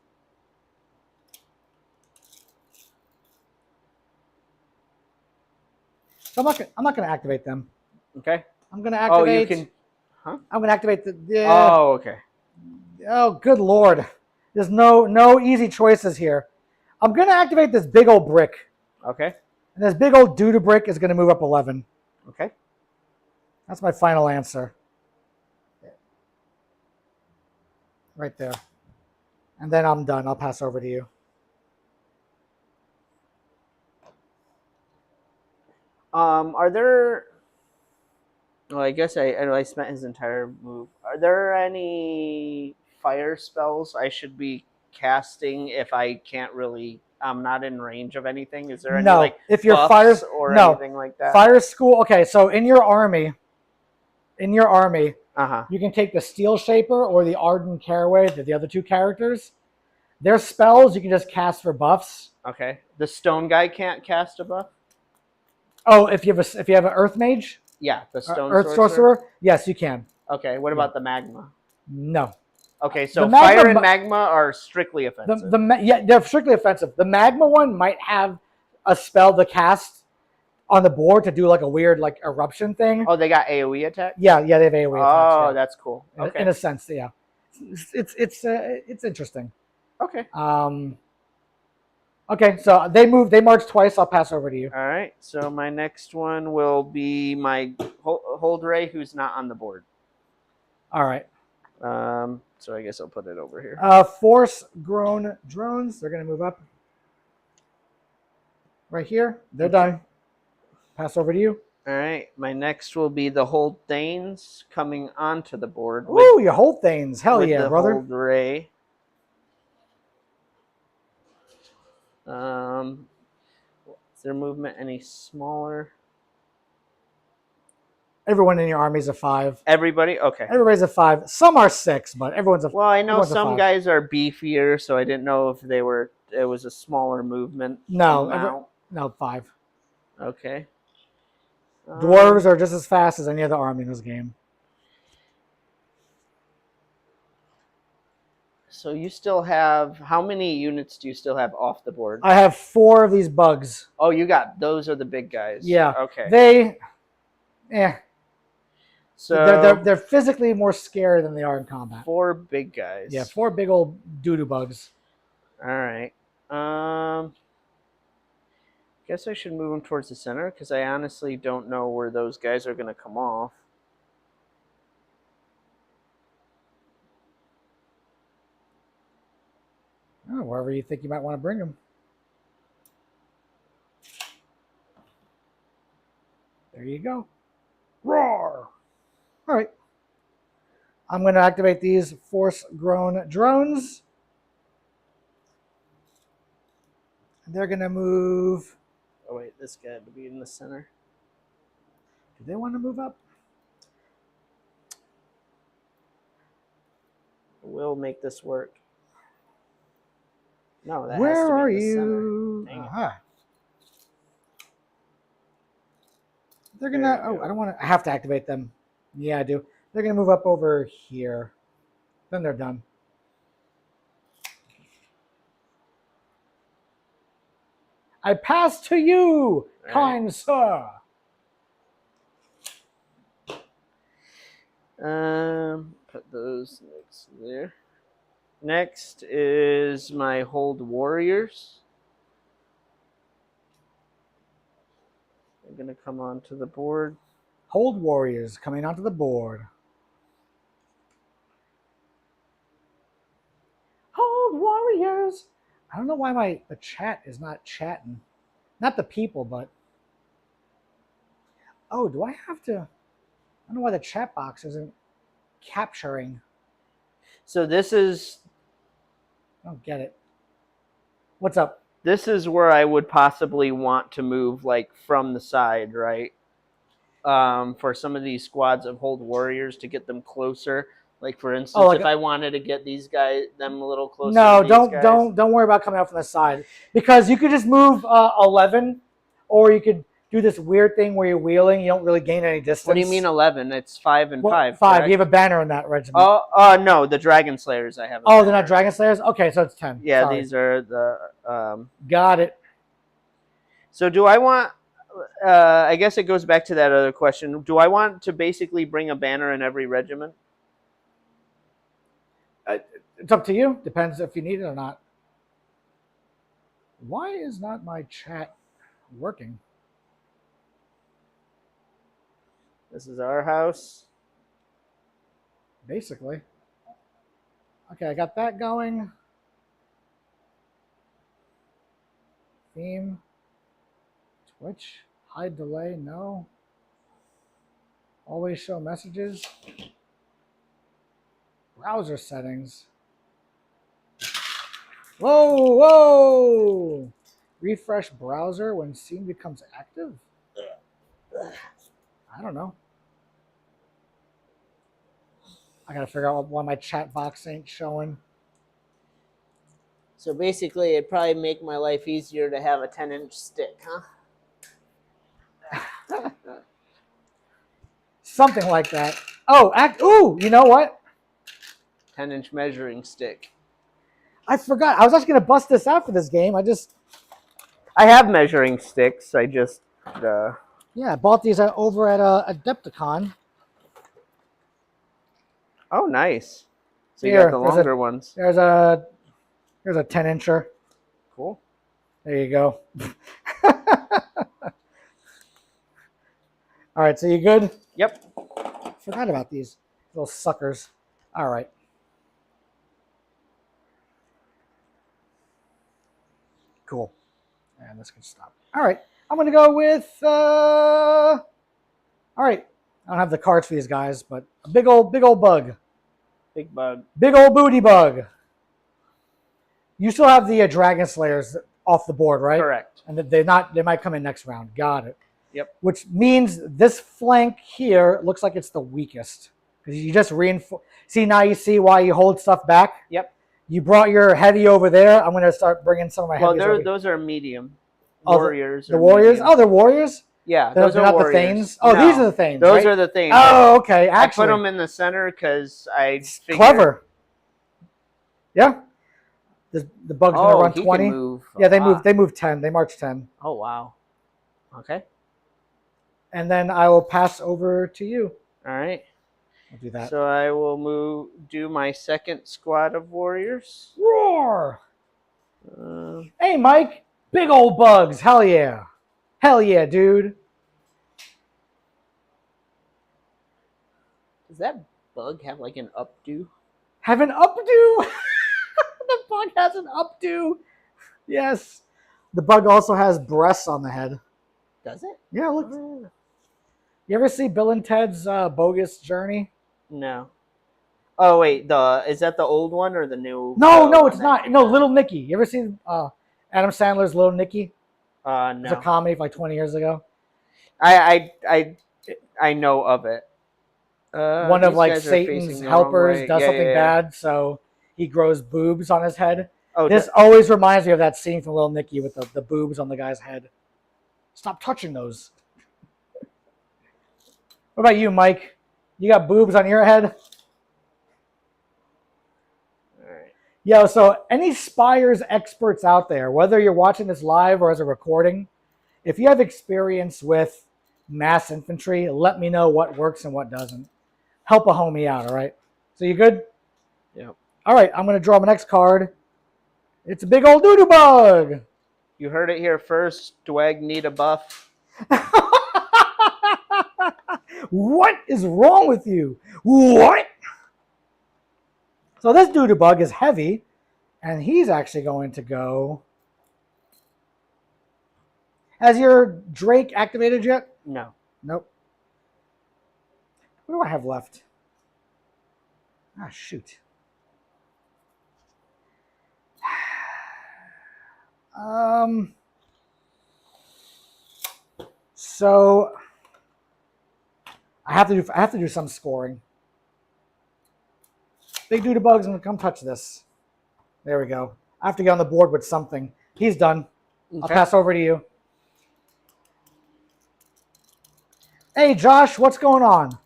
I'm not gonna activate them. Okay. I'm gonna activate. Oh, you can. Huh? I'm gonna activate the. Oh, okay. Oh, good lord! There's no easy choices here. I'm gonna activate this big old brick. Okay. And this big old Duda brick is gonna move up 11. Okay. That's my final answer. Right there. And then I'm done. I'll pass over to you. Are there? Well, I guess I spent his entire move. Are there any fire spells I should be casting if I can't really? I'm not in range of anything. Is there any like if you're buffs fire or no anything like that? fire school? Okay, so in your army, in your army, Uh-huh. you can take the Steel Shaper or the Arden Caraway, the other two characters. Their spells you can just cast for buffs. Okay. The stone guy can't cast a buff? Oh, if you have an Earth Mage, Yeah, the stone Earth sorcerer. Sorcerer, yes, you can. Okay, what about the magma? No. Okay, so The magma fire and magma are strictly offensive. Yeah, they're strictly offensive. The magma one might have a spell to cast on the board to do like a weird like eruption thing. Oh, they got AoE attack? Yeah, they have AoE attacks. Oh, Yeah. that's cool. Okay. In a sense, yeah. It's interesting. Okay. Okay, so they march twice. I'll pass over to you. All right. So my next one will be my hold ray, who's not on the board. All right. So I guess I'll put it over here. Force grown drones. They're gonna move up. Right here. They're done. Pass over to you. All right. My next will be the hold Thanes coming onto the board. Ooh, your hold Thanes. Hell with yeah, the brother. Hold ray. Is their movement any smaller? Everyone in your army is a 5. Everybody? Okay. Everybody's a 5. Some are 6, but everyone's a. Well, I know everyone's a some 5. guys are beefier, so I didn't know if it was a smaller movement. No, no 5. Okay. Dwarves are just as fast as any other army in this game. So you still have, how many units do you still have off the board? I have 4 of these bugs. Oh, those are the big guys. Yeah. Okay. So they're physically more scary than they are in combat. 4 big guys. Yeah, 4 big old doo-doo bugs. All right. Guess I should move them towards the center because I honestly don't know where those guys are going to come off. Oh, wherever you think you might want to bring them. There you go. Roar! All right. I'm going to activate these force-grown drones. They're going to move. Oh, wait, this guy had to be in the center. Do they want to move up? We'll make this work. No, that Where has to be are in the you? center. Uh-huh. They're going to. Oh, I don't want to. I have to activate them. Yeah, I do. They're going to move up over here. Then they're done. I pass to you, kind sir. Put those next there. Next is my hold warriors. They're gonna come onto the board. Hold warriors coming onto the board. Hold warriors. I don't know why the chat is not chatting. Not the people, but. Oh, do I have to? I don't know why the chat box isn't capturing. So this is. I don't get it. What's up? This is where I would possibly want to move, like from the side, right? For some of these squads of hold warriors to get them closer. Like for instance, if I wanted to get them a little closer. No, to these guys. don't worry about coming out from the side because you could just move 11, or you could do this weird thing where you're wheeling. You don't really gain any distance. What do you mean 11? It's 5 and 5. 5. Correct? You have a banner in that regiment. Oh, no, the Dragon Slayers I have. They're not Dragon Slayers. Okay, so it's 10. Yeah, Sorry. these are the. Got it. So do I want? I guess it goes back to that other question. Do I want to basically bring a banner in every regiment? It's up to you. Depends if you need it or not. Why is not my chat working? This is our house. Basically. Okay, I got that going. Theme. Twitch. Hide delay. No. Always show messages. Browser settings. Whoa! Refresh browser when scene becomes active? I don't know. I gotta figure out why my chat box ain't showing. So basically, it'd probably make my life easier to have a 10-inch stick, huh? Something like that. Oh, ooh, you know what? 10-inch measuring stick. I forgot. I was actually gonna bust this out for this game. I have measuring sticks. I just I bought these over at Adepticon. Oh, nice. So you Here, got the longer ones. Here's a 10-incher. Cool. There you go. All right, so you good? Yep. Forgot about these little suckers. All right. Cool. And this can stop. All right. I'm going to go with... all right. I don't have the cards for these guys, but a big old bug. Big bug. Big old booty bug. You still have the Dragon Slayers off the board, right? Correct. And they might come in next round. Got it. Yep. Which means this flank here looks like it's the weakest. Because you just reinforce. See, now you see why you hold stuff back? Yep. You brought your heavy over there. I'm going to start bringing some of my heavies over. Those are medium. Oh, warriors. The warriors? Medium. Oh, they're warriors? Yeah, They're those are not warriors. the Thanes? Oh, No, these are the Thanes, Those right? are the Thanes. Oh, okay. Actually, I put them in the center because figured... Clever. Yeah? The bug's going to run 20. Can move. Yeah, they move 10. They march 10. Oh, wow. Okay. And then I will pass over to you. All right. I'll do that. So I will do my second squad of warriors. Roar! Hey, Mike. Big old bugs. Hell yeah. Hell yeah, dude. Does that bug have like an updo? Have an updo? The bug has an updo. Yes. The bug also has breasts on the head. Does it? Yeah, look. You ever see Bill and Ted's Bogus Journey? No. Oh wait, is that the old one or the new? No, it's not. No, Little Nicky. You ever seen Adam Sandler's Little Nicky? No. It's a comedy from like 20 years ago. I know of it. One of like Satan's helpers does something bad, so he grows boobs on his head. Oh, this always reminds me of that scene from Little Nicky with the boobs on the guy's head. Stop touching those. What about you, Mike? You got boobs on your head? All right. Yo, so any Spires experts out there, whether you're watching this live or as a recording, if you have experience with mass infantry, let me know what works and what doesn't. Help a homie out, all right? So you good? Yep. All right, I'm going to draw my next card. It's a big old doo-doo bug. You heard it here first. Dweghom need a buff. What is wrong with you? What? So this doo-doo bug is heavy, and he's actually going to go... Has your Drake activated yet? No. Nope. What do I have left? Ah, shoot. So I have to do some scoring. Big doo-doo bug's gonna come touch this. There we go. I have to get on the board with something. He's done. Okay. I'll pass over to you. Hey, Josh, what's going on?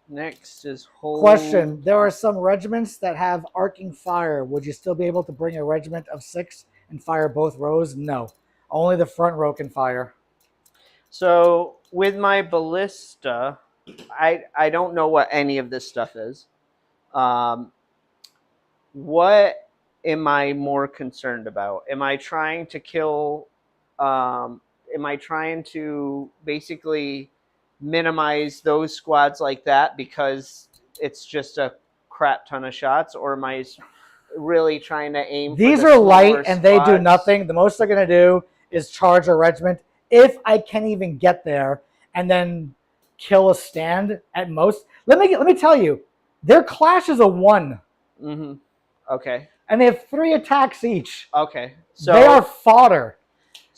Next is whole... Question. There are some regiments that have arcing fire. Would you still be able to bring a regiment of 6 and fire both rows? No. Only the front row can fire. So, with my ballista, I don't know what any of this stuff is. What am I more concerned about? Am I trying to kill... am I trying to basically... minimize those squads like that because it's just a crap ton of shots, or am I really trying to aim These for the are light and squads? They do nothing. The most they're going to do is charge a regiment if I can even get there, and then kill a stand at most. Let me tell you, their clash is a 1. Mm-hmm. Okay. And they have 3 attacks each. Okay. So they are fodder.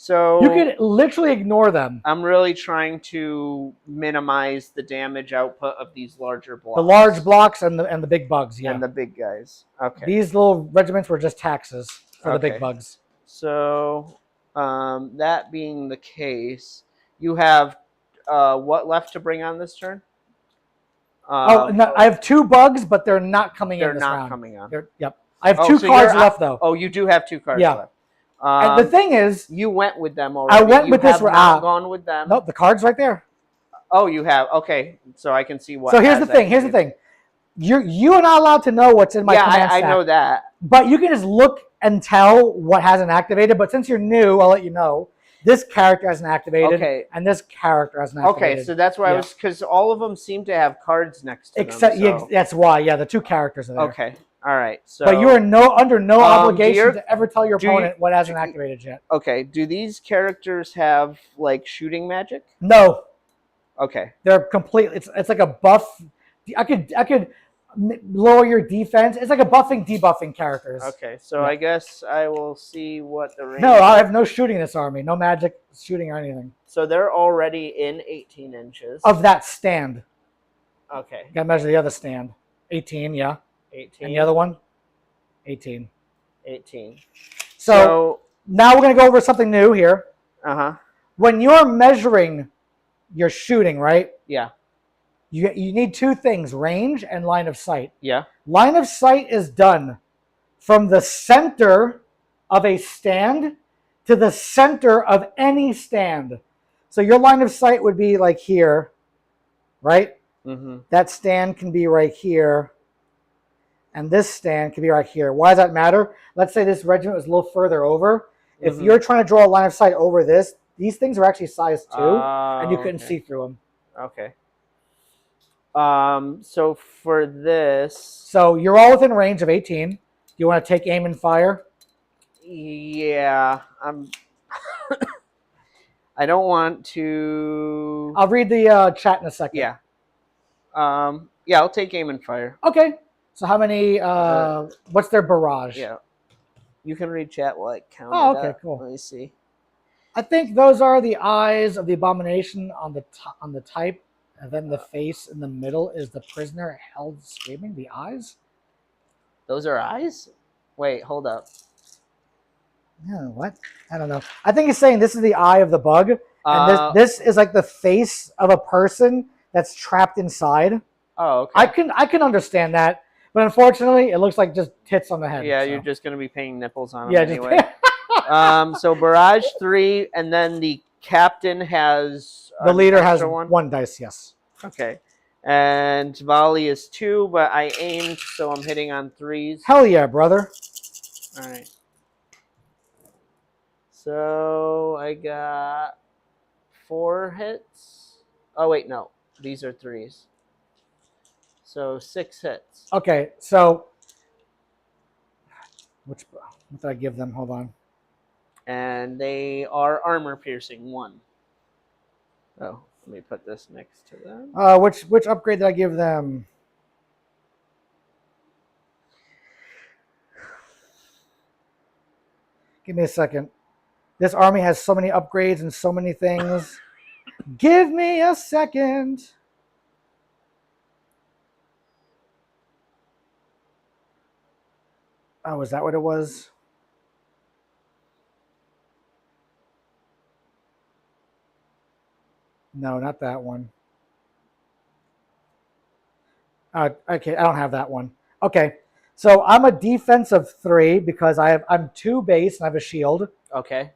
So You could literally ignore them. I'm really trying to minimize the damage output of these larger blocks. The large blocks and the big bugs, yeah. And the big guys. Okay. These little regiments were just taxes for the big Okay. bugs. So that being the case, you have what left to bring on this turn? No, I have 2 bugs, but they're not coming in this round. They're not coming on. Yep. I have 2 cards left, though. Oh, you do have 2 cards Yeah. left. And the thing is, you went with them already. I went with this. You have not gone with them. Nope, the card's right there. Oh, you have. Okay, so I can see what. So here's the thing. Here's the thing. You are not allowed to know what's in my command stack. I know that. But you can just look and tell what hasn't activated. But since you're new, I'll let you know. This character hasn't activated. Okay. And this character hasn't activated. Okay, so that's why I was, because all of them seem to have cards next to them. Yeah, that's why. Yeah, the 2 characters are there. Okay. All right. So. But you are under no obligation to ever tell your opponent what hasn't activated yet. Okay. Do these characters have like shooting magic? No. Okay. They're complete. It's like a buff. I could lower your defense. It's like a buffing, debuffing characters. Okay, so I guess I will see what the range. No, I have no shooting in this army. No magic, shooting, or anything. So they're already in 18 inches of that stand. Okay. Got to measure the other stand. 18, yeah. 18. And the other one? 18. 18. So now we're going to go over something new here. When you're measuring your shooting, right? Yeah. You need 2 things, range and line of sight. Yeah. Line of sight is done from the center of a stand to the center of any stand. So your line of sight would be like here, right? Mm-hmm. That stand can be right here. And this stand can be right here. Why does that matter? Let's say this regiment was a little further over. Mm-hmm. If you're trying to draw a line of sight over this, these things are actually size 2, and you couldn't see through them. Okay. So for this... So you're all within range of 18. Do you want to take aim and fire? Yeah. I don't want to... I'll read the chat in a second. Yeah. Yeah, I'll take aim and fire. Okay. So how many... what's their barrage? Yeah. You can read chat while I count Oh, it okay, up. cool. Let me see. I think those are the eyes of the abomination on the type. And then the face in the middle is the prisoner held screaming. The eyes? Those are eyes? Wait, hold up. Yeah, what? I don't know. I think he's saying this is the eye of the bug. And this is like the face of a person that's trapped inside. Oh, okay. I can understand that. But unfortunately, it looks like just tits on the head. Yeah, so. You're just going to be painting nipples on them anyway. So barrage 3, and then the captain has... The leader has 1 dice, yes. Okay. And volley is 2, but I aimed, so I'm hitting on 3s. Hell yeah, brother. All right. So I got 4 hits. Oh, wait, no. These are 3s. So 6 hits. Okay, so... what did I give them? Hold on. And they are armor piercing 1. Oh, let me put this next to them. Which upgrade did I give them? Give me a second. This army has so many upgrades and so many things. Give me a second. Oh, is that what it was? No, not that one. Okay, I don't have that one. Okay, so I'm a defense of 3 because I'm 2 base and I have a shield. Okay.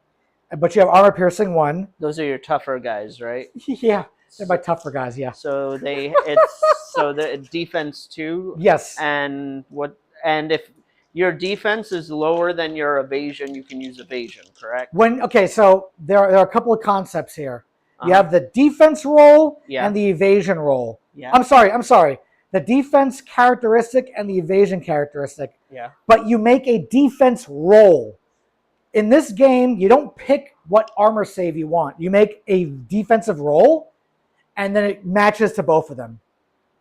But you have armor piercing 1. Those are your tougher guys, right? Yeah, they're my tougher guys. Yeah. So the defense 2. Yes. And if your defense is lower than your evasion, you can use evasion, correct? Okay, so there are a couple of concepts here. You have the defense roll and the evasion roll. Yeah. I'm sorry. The defense characteristic and the evasion characteristic. Yeah. But you make a defense roll. In this game, you don't pick what armor save you want. You make a defensive roll, and then it matches to both of them.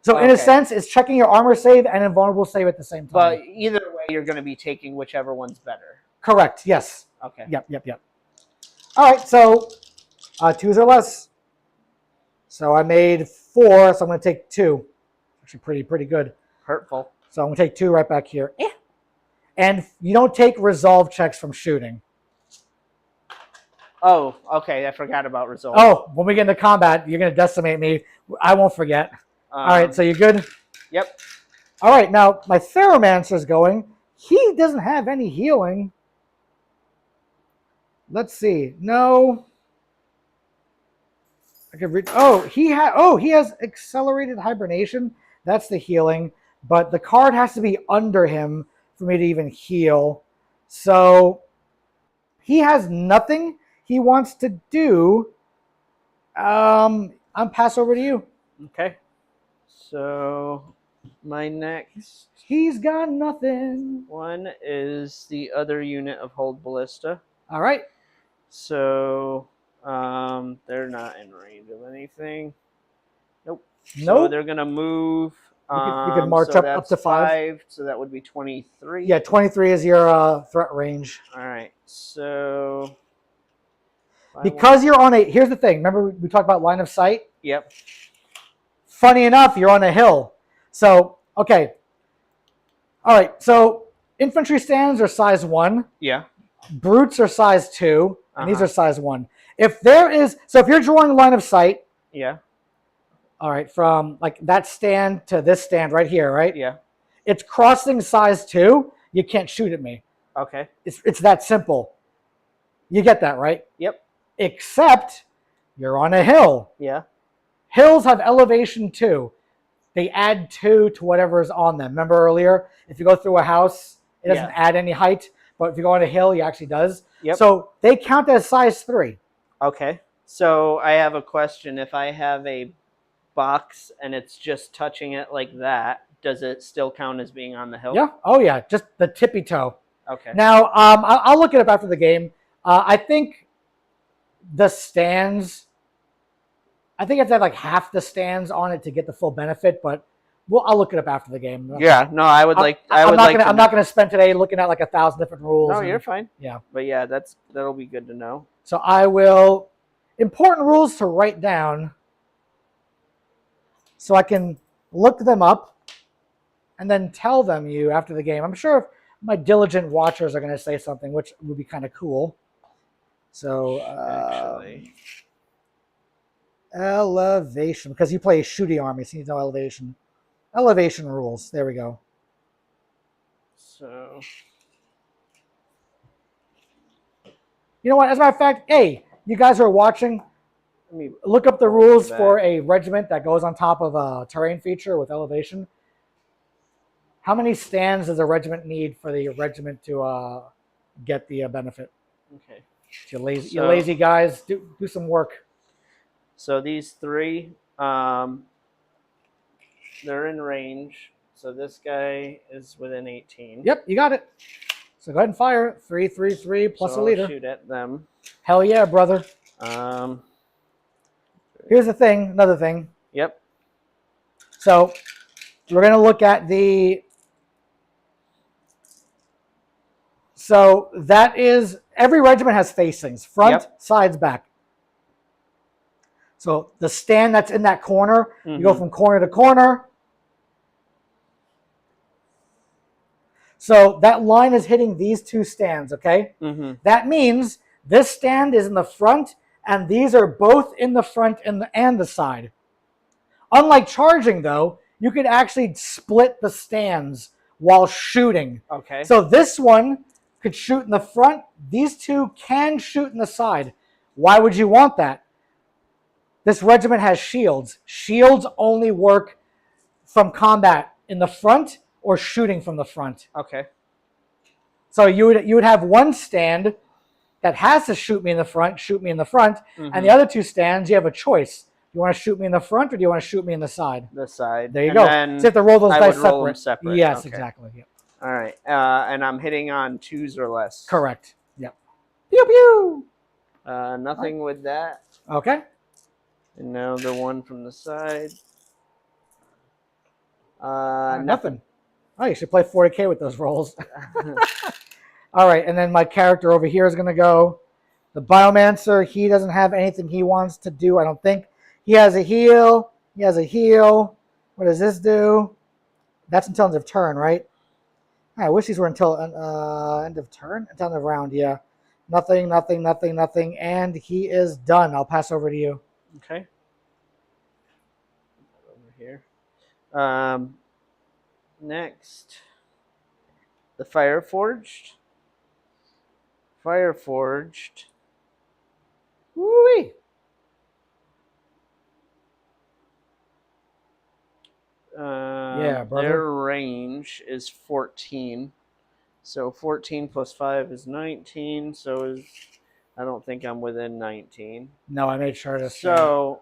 So in a sense, it's checking your armor save and invulnerable save at the same time. But either way, you're going to be taking whichever one's better. Correct. Yes. Okay. Yep. All right, so 2s or less. So I made 4, so I'm going to take 2. Actually, pretty good. Hurtful. So I'm going to take 2 right back here. And you don't take resolve checks from shooting. Oh, okay. I forgot about resolve. Oh, when we get into combat, you're going to decimate me. I won't forget. All right, so you good? Yep. All right, now my Theromancer's going. He doesn't have any healing. Let's see. No. I could read. Oh, he has accelerated hibernation. That's the healing, but the card has to be under him for me to even heal. So he has nothing he wants to do. I'm pass over to you. Okay. So my next He's got nothing. one is the other unit of Hold Ballista. All right. So they're not in range of anything. Nope. So Nope. they're gonna move. You could march so up that's to 5. So that would be 23. Yeah, 23 is your threat range. All right. So Because you're on a. Here's the thing. Remember we talked about line of sight. Yep. Funny enough, you're on a hill. So okay. All right. So infantry stands are size 1. Yeah. Brutes are size 2, and these are size 1. If you're drawing line of sight. Yeah. All right, from like that stand to this stand right here, right? Yeah. It's crossing size 2. You can't shoot at me. Okay. It's that simple. You get that, right? Yep. Except you're on a hill. Yeah. Hills have elevation 2. They add 2 to whatever is on them. Remember earlier, if you go through a house, it doesn't add any height, but if you go on a hill, it actually does. Yep. So they count as size 3. Okay. So I have a question. If I have a box and it's just touching it like that, does it still count as being on the hill? Yeah. Oh yeah, just the tippy toe. Okay. Now, I'll look it up after the game. I think the stands. I think you have to have like half the stands on it to get the full benefit, but I'll look it up after the game. Yeah. No, I would like. I'm not gonna spend today looking at like 1,000 different rules. No, you're fine. Yeah. But yeah, that'll be good to know. So I will important rules to write down, so I can look them up, and then tell them you after the game. I'm sure my diligent watchers are going to say something, which would be kind of cool. So Actually, elevation, because you play a shooty army, so you need no elevation. Elevation rules. There we go. so You know what? As a matter of fact, hey, you guys who are watching, let me look up the rules back. for a regiment that goes on top of a terrain feature with elevation. How many stands does a regiment need for the regiment to get the benefit? Okay. You lazy guys, do some work. So these 3, they're in range. So this guy is within 18. Yep, you got it. So go ahead and fire. 3, 3, 3 plus so a leader. I'll shoot at them. Hell yeah, brother. Here's the thing, another thing. Yep. So we're going to look at the. So that is, every regiment has facings, front, sides, back. So the stand that's in that corner, you go from corner to corner. So that line is hitting these 2 stands, okay? That means this stand is in the front, and these are both in the front and the side. Unlike charging, though, you could actually split the stands while shooting. Okay. So this one could shoot in the front. These 2 can shoot in the side. Why would you want that? This regiment has shields. Shields only work from combat in the front or shooting from the front. Okay. So you would have one stand that has to shoot me in the front, and the other 2 stands, you have a choice. Do you want to shoot me in the front or do you want to shoot me in the side? The side. There you go. So you have to roll those dice separate. Roll them separate. Yes, okay. exactly. Yep. All right. And I'm hitting on 2s or less. Correct. Yep. Pew pew. Nothing with that. Okay. And now the one from the side. Nothing. Oh, you should play 40K with those rolls. All right, and then my character over here is going to go. The Biomancer, he doesn't have anything he wants to do, I don't think. He has a heal. He has a heal. What does this do? That's until end of turn, right? I wish these were until end of turn, until end of round. Yeah, nothing, nothing, nothing, nothing, and he is done. I'll pass over to you. Okay. Over here. Next, the Fireforged. Fireforged. Woo-wee. Yeah, brother. Their range is 14. So 14 plus 5 is 19. So is I don't think I'm within 19. No, I made sure to say. So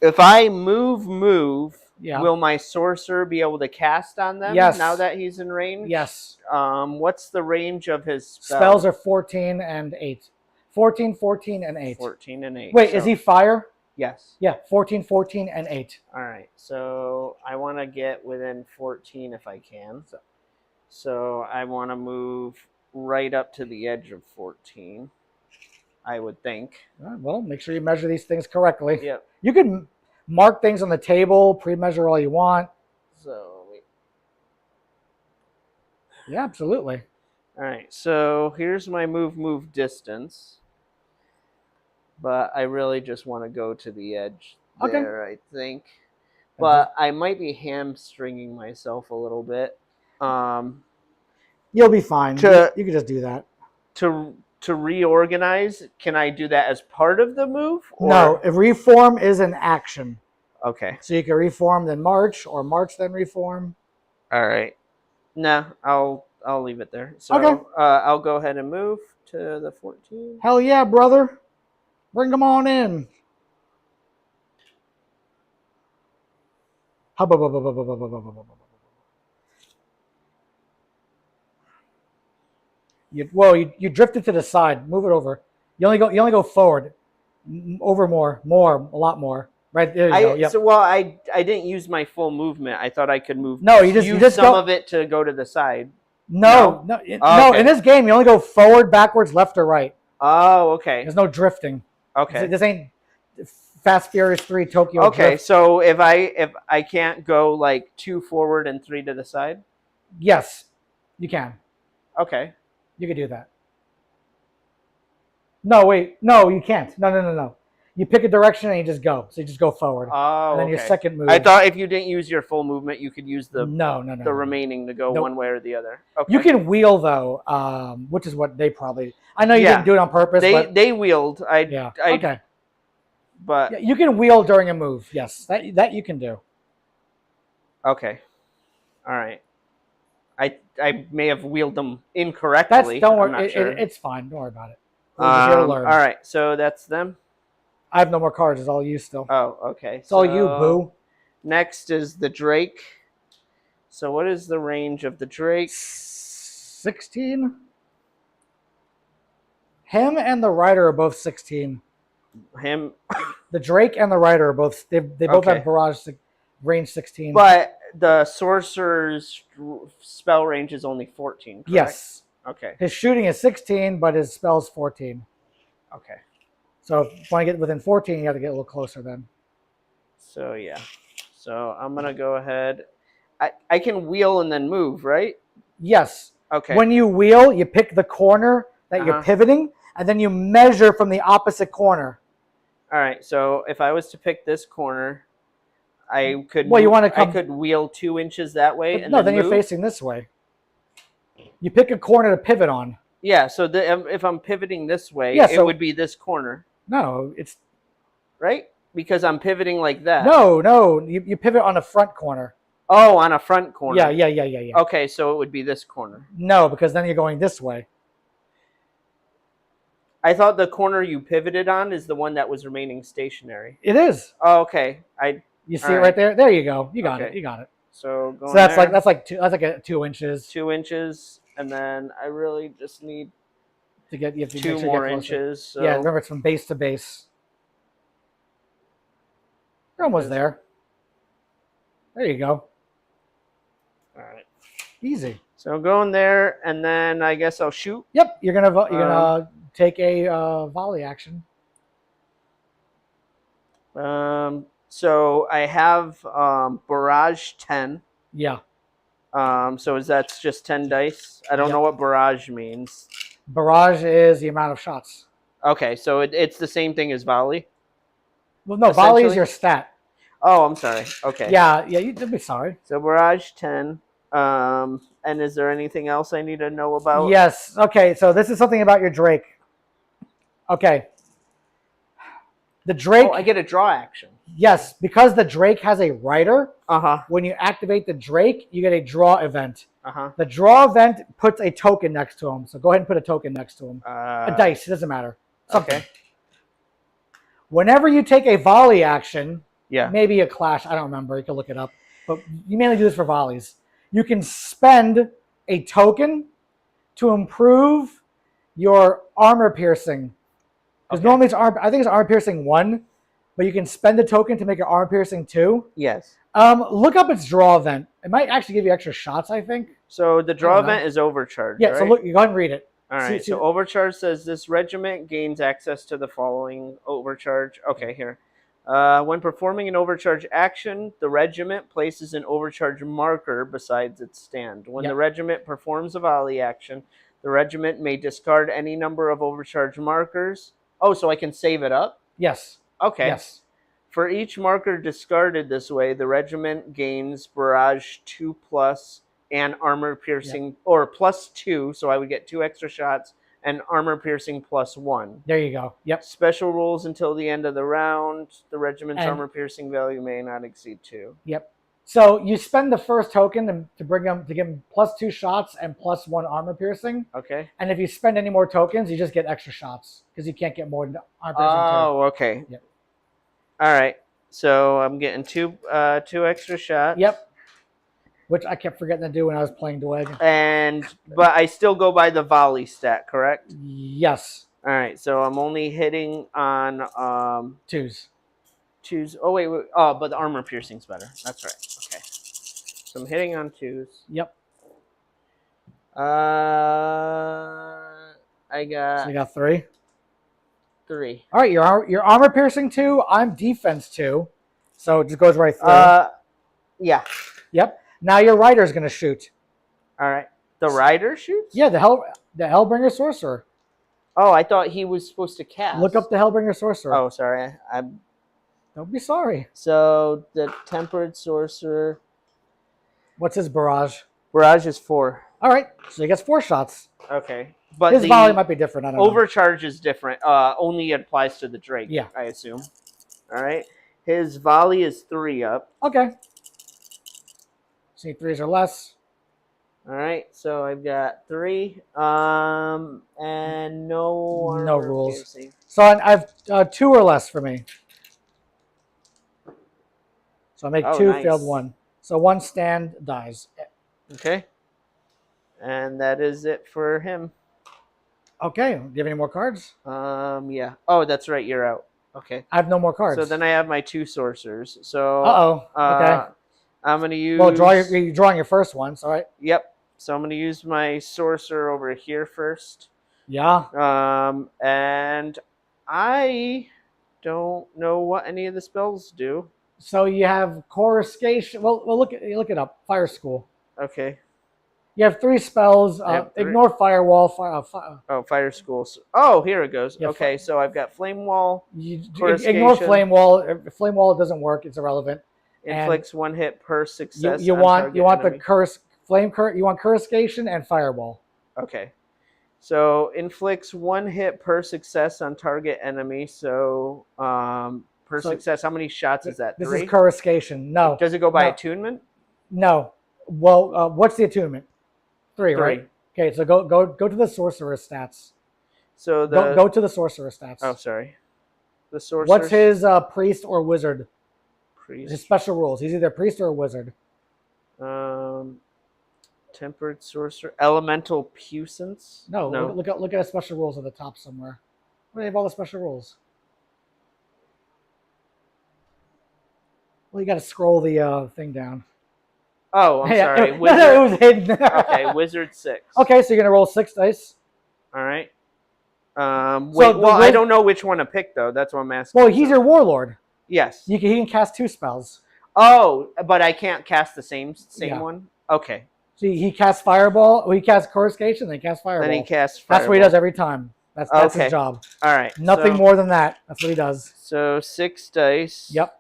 if I move, Yeah. will my sorcerer be able to cast on them Yes. now that he's in range? Yes. What's the range of his spells? Spells are 14 and 8. 14, 14, and 8. 14 and 8. Wait, is he fire? Yes. Yeah, 14, 14, and 8. All right. So I want to get within 14 if I can. So I want to move right up to the edge of 14, I would think. Well, make sure you measure these things correctly. Yep. You can mark things on the table, pre-measure all you want. So wait. Yeah, absolutely. All right. So here's my move distance. But I really just want to go to the edge there, I think. But I might be hamstringing myself a little bit. You'll be fine. You can just do that. To reorganize, can I do that as part of the move? Or? No, if reform is an action. Okay. So you can reform then march, or march then reform. All right. No, I'll leave it there. So okay. I'll go ahead and move to the 14. Hell yeah, brother. Bring them on in. You drifted to the side. Move it over. You only go forward. Over more, a lot more. Right there you go. Yep. So I didn't use my full movement. I thought I could move. No, you just some of it to go to the side. No. In this game you only go forward, backwards, left, or right. Oh, okay. There's no drifting. Okay. This ain't Fast Furious 3 Tokyo. Okay, Drift. so if I can't go like 2 forward and 3 to the side? Yes, you can. Okay. You could do that. No, wait. No, you can't. No. You pick a direction and you just go. So you just go forward. Oh, and then your second move. I thought if you didn't use your full movement, you could use the remaining to go one way or the other. Okay. You can wheel though, which is what they probably. I know you didn't do it on purpose. They wheeled. Okay. But yeah, you can wheel during a move. Yes, that you can do. Okay. All right. I may have wheeled them incorrectly. Don't worry. I'm not sure. It's fine. Don't worry about it. We're just here to learn. All right. So that's them. I have no more cards. It's all you still. Oh, okay. It's all you, boo. Next is the Drake. So what is the range of the Drake? 16. Him and the Rider are both 16. Him. The Drake and the Rider are both. They both have barrage range 16. But the Sorcerer's spell range is only 14. Correct? Yes. Okay. His shooting is 16, but his spell's 14. Okay. So if you want to get within 14, you have to get a little closer then. So yeah. So I'm gonna go ahead. I can wheel and then move, right? Yes. Okay. When you wheel, you pick the corner that you're pivoting, and then you measure from the opposite corner. All right. So if I was to pick this corner, I could. Well, you want to come. I could wheel 2 inches that way, and then you're facing this way. You pick a corner to pivot on. Yeah. So if I'm pivoting this way, it would be this corner. No, it's right because I'm pivoting like that. No. You pivot on a front corner. Oh, on a front corner. Yeah. Okay, so it would be this corner. No, because then you're going this way. I thought the corner you pivoted on is the one that was remaining stationary. It is. Oh, okay. You see it right there? There you go. You got it. You got it. So that's like 2 inches. 2 inches, and then I really just need to get you have to 2 more inches. So. Yeah, remember it's from base to base. You're almost there. There you go. All right. Easy. So going there, and then I guess I'll shoot. Yep, you're gonna take a volley action. So I have barrage 10. Yeah. So that's just 10 dice. I don't Yep. know what barrage means. Barrage is the amount of shots. Okay, so it's the same thing as volley. Well, no, volley is Essentially? your stat. Oh, I'm sorry. Okay. Yeah, you'd be sorry. So barrage 10. And is there anything else I need to know about? Yes. Okay, so this is something about your Drake. Okay. The Drake. Oh, I get a draw action. Yes, because the Drake has a rider. Uh-huh. When you activate the Drake, you get a draw event. Uh-huh. The draw event puts a token next to him. So go ahead and put a token next to him. A dice. It doesn't matter. Something. Okay. Whenever you take a volley action, Yeah. maybe a clash, I don't remember. You can look it up. But you mainly do this for volleys. You can spend a token to improve your armor piercing. Because normally it's I think it's armor piercing 1, but you can spend the token to make your armor piercing 2. Yes. Look up its draw event. It might actually give you extra shots, I think. So the draw event is overcharge. Yeah, right? so look, you go ahead and read it. All right. See, so overcharge says this regiment gains access to the following overcharge. Okay, here. When performing an overcharge action, the regiment places an overcharge marker besides its stand. When the regiment performs a volley action, the regiment may discard any number of overcharge markers. Oh, so I can save it up? Yes. Okay. Yes. For each marker discarded this way, the regiment gains barrage 2+ and armor piercing, or +2, so I would get 2 extra shots, and armor piercing +1. There you go. Yep. Special rules until the end of the round. The regiment's armor piercing value may not exceed 2. Yep. So you spend the first token to bring them to give them +2 shots and +1 armor piercing. Okay. And if you spend any more tokens, you just get extra shots because you can't get more armor piercing. Oh, okay. Yep. All right. So I'm getting two extra shots. Yep. Which I kept forgetting to do when I was playing Dweghom. But I still go by the volley stat, correct? Yes. All right. So I'm only hitting on 2s. Oh wait. Oh, but the armor piercing's better. That's right. Okay. So I'm hitting on 2s. Yep. I got. So you got 3. 3. All right. Your armor piercing 2. I'm defense 2. So it just goes right through. Yeah. Yep. Now your rider's gonna shoot. All right. The rider shoots? Yeah, the Hellbringer Sorcerer. Oh, I thought he was supposed to cast. Look up the Hellbringer Sorcerer. Oh, sorry. Don't be sorry. So the Tempered Sorcerer. What's his barrage? Barrage is 4. All right, so he gets 4 shots. Okay, but his volley might be different. I don't know. Overcharge is different. Only applies to the Drake. Yeah, I assume. All right. His volley is 3 up. Okay. So you need 3s or less. All right, so I've got 3, and no rules. piercing. So I have 2 or less for me. So I make 2, nice. failed 1. So 1 stand dies. Okay. And that is it for him. Okay. Do you have any more cards? Yeah. Oh, that's right. You're out. Okay. I have no more cards. So then I have my 2 sorcerers. So. Okay. I'm gonna use. Well, you're drawing your first one. So right. Yep. So I'm gonna use my sorcerer over here first. Yeah. And I don't know what any of the spells do. So you have Coruscation. Well, look it up. Fire School. Okay. You have 3 spells. 3. Ignore Firewall. Fire School. Oh, here it goes. Yeah, okay, so I've got Flame Wall. Ignore Flame Wall. If Flame Wall doesn't work, it's irrelevant. Inflicts 1 hit per success. You want the curse, flame curse. You want Coruscation and Fireball. Okay. So inflicts 1 hit per success on target enemy. So success, how many shots is that? 3? This is Coruscation. No. Does it go by attunement? No. Well, what's the attunement? 3, 3. right? Okay, so go to the sorcerer stats. So go to the sorcerer stats. Oh, sorry. The sorcerer. What's his priest or wizard? Priest. His special rules. He's either a priest or a wizard. Tempered sorcerer. Elemental puissance. No. Look at his special rules at the top somewhere. Where do they have all the special rules? Well, you got to scroll the thing down. Oh, I'm sorry. Wizard. No, it was hidden. Okay, wizard 6. Okay, so you're gonna roll 6 dice. All right. Wait, well, I don't know which one to pick though. That's what I'm asking. Well, he's your warlord. Yes. He can cast 2 spells. Oh, but I can't cast the same Yeah. one. Okay. So he casts Fireball. He casts Coruscation. Then he casts Fireball. Then he casts Fireball. That's what he does every time. That's Okay. his job. All right. Nothing more than that. That's what he does. So 6 dice. Yep.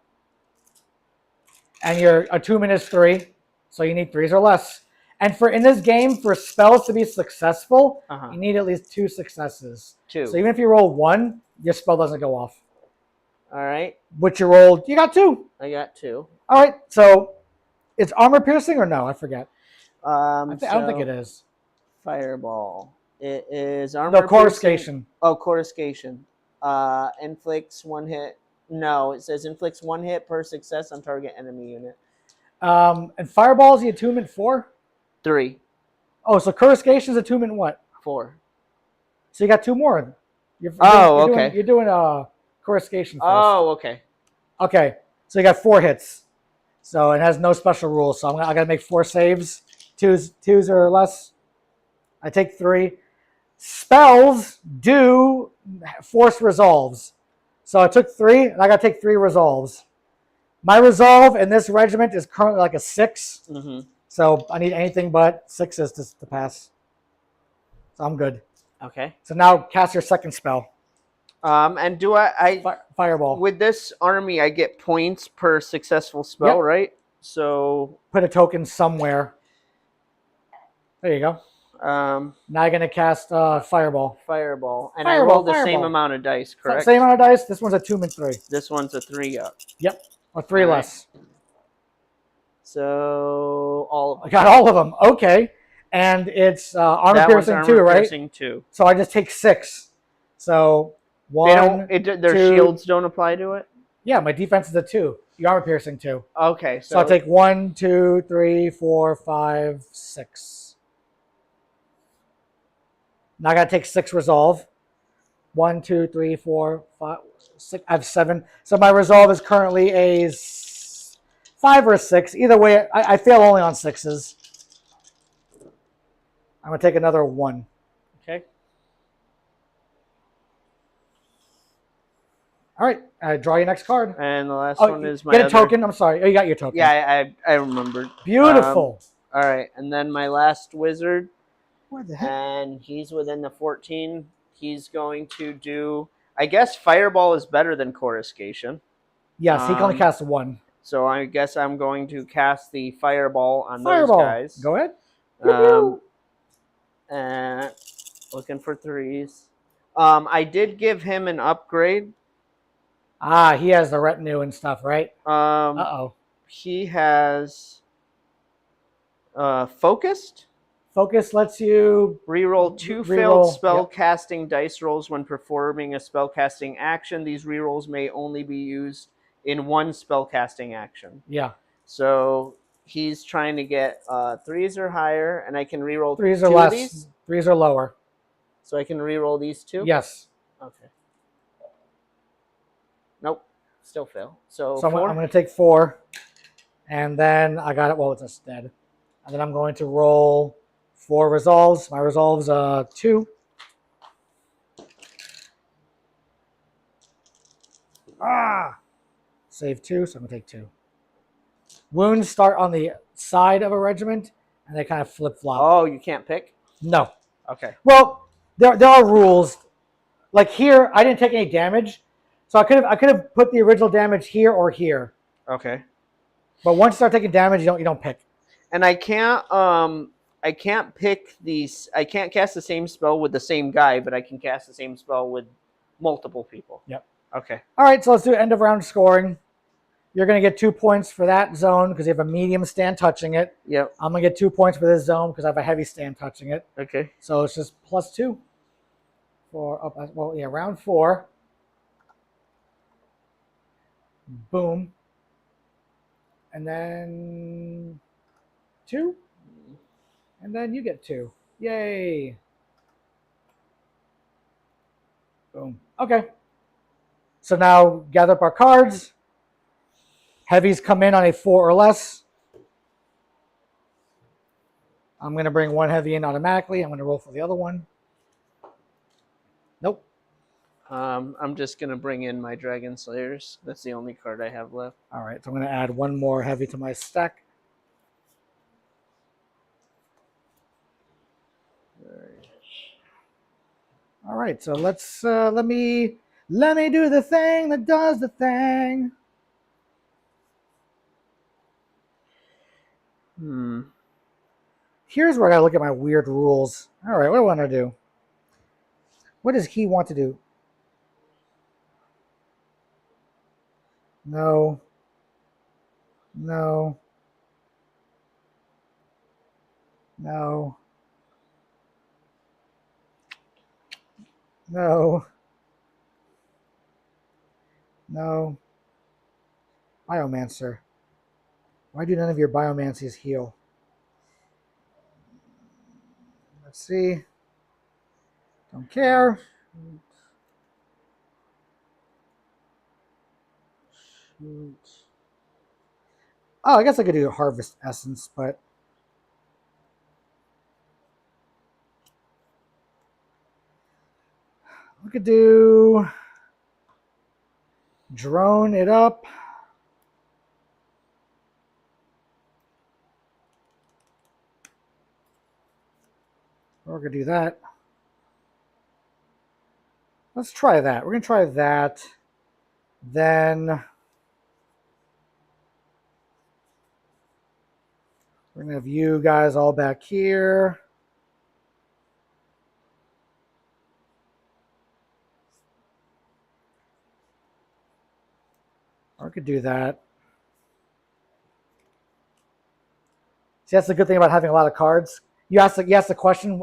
And your attunement is 3, so you need 3s or less. And in this game, for spells to be successful, you need at least 2 successes. 2. So even if you roll 1, your spell doesn't go off. All right. Which you rolled, you got 2. I got 2. All right. So it's armor piercing or no? I forget. I don't think it is. Fireball. It is armor. No, Coruscation. Oh, Coruscation. Inflicts 1 hit. No, it says inflicts 1 hit per success on target enemy unit. And Fireball is the attunement 4? 3. Oh, so Coruscation's attunement what? 4. So you got 2 more. Okay. You're doing Coruscation first. Oh, okay. Okay, so you got 4 hits. So it has no special rules. So I got to make 4 saves. 2s or less. I take 3. Spells do force resolves. So I took 3, and I got to take 3 resolves. My resolve in this regiment is currently like a 6. Mm-hmm. So I need anything but 6s to pass. So I'm good. Okay. So now cast your second spell. And do Fireball. With this army, I get points per successful spell, Yep. right? So put a token somewhere. There you go. Now you're going to cast Fireball. Fireball. And Fireball, I roll the same amount of dice, correct? Same amount of dice. This one's a 2 and 3. This one's a 3 up. Yep. Or 3 less. So all of them. I got all of them. Okay. And it's armor piercing 2, right? Piercing 2. So I just take 6. So 1. Their 2, shields don't apply to it? Yeah, my defense is a 2. Your armor piercing 2. Okay. So I'll take 1, 2, 3, 4, 5, 6. Now I got to take 6 resolve. 1, 2, 3, 4, 5, 6. I have 7. So my resolve is currently a 5 or a 6. Either way, I fail only on 6s. I'm going to take another 1. Okay. All right. Draw your next card. And the last one is my Get a token. I'm sorry. Oh, you got your token. Yeah, I remembered. Beautiful. All right. And then my last wizard. What the heck? And he's within the 14. He's going to do... I guess Fireball is better than Coruscation. Yes, he can only cast 1. So I guess I'm going to cast the Fireball on those guys. Go ahead. And looking for 3s. I did give him an upgrade. He has the retinue and stuff, right? He has Focused. Focus lets you reroll 2 failed spell casting dice rolls when performing a spell casting action. These rerolls may only be used in 1 spell casting action. Yeah. So he's trying to get 3s or higher, and I can reroll 3s 2 or less. of these. 3s or lower. So I can reroll these 2? Yes. Okay. Nope. Still fail. So I'm 4? going to take 4. And then I got it. Well, it's instead. And then I'm going to roll 4 resolves. My resolve's 2. Save 2, so I'm going to take 2. Wounds start on the side of a regiment, and they kind of flip-flop. Oh, you can't pick? No. Okay. Well, there are rules. Like here, I didn't take any damage, so I could have put the original damage here or here. Okay. But once you start taking damage, you don't pick. And I can't pick these. I can't cast the same spell with the same guy, but I can cast the same spell with multiple people. Yep. Okay. All right, so let's do end of round scoring. You're going to get 2 points for that zone because you have a medium stand touching it. Yep. I'm going to get 2 points for this zone because I have a heavy stand touching it. Okay. So it's just +2 for round 4. Boom. And then 2. And then you get 2. Yay. Boom. Okay. So now gather up our cards. Heavies come in on a 4 or less. I'm going to bring 1 heavy in automatically. I'm going to roll for the other one. Nope. I'm just gonna bring in my Dragon Slayers. That's the only card I have left. All right, so I'm going to add one more heavy to my stack. All right, so let's let me do the thing that does the thing. Here's where I gotta look at my weird rules. All right, what do I want to do? What does he want to do? No. No. No. No. No. Biomancer. Why do none of your Biomancies heal? Let's see. Don't care. Oh, I guess I could do a Harvest Essence, but we could do Drone it up. Or we could do that. Let's try that. We're going to try that. Then we're going to have you guys all back here. Or I could do that. See, that's the good thing about having a lot of cards. You asked the question,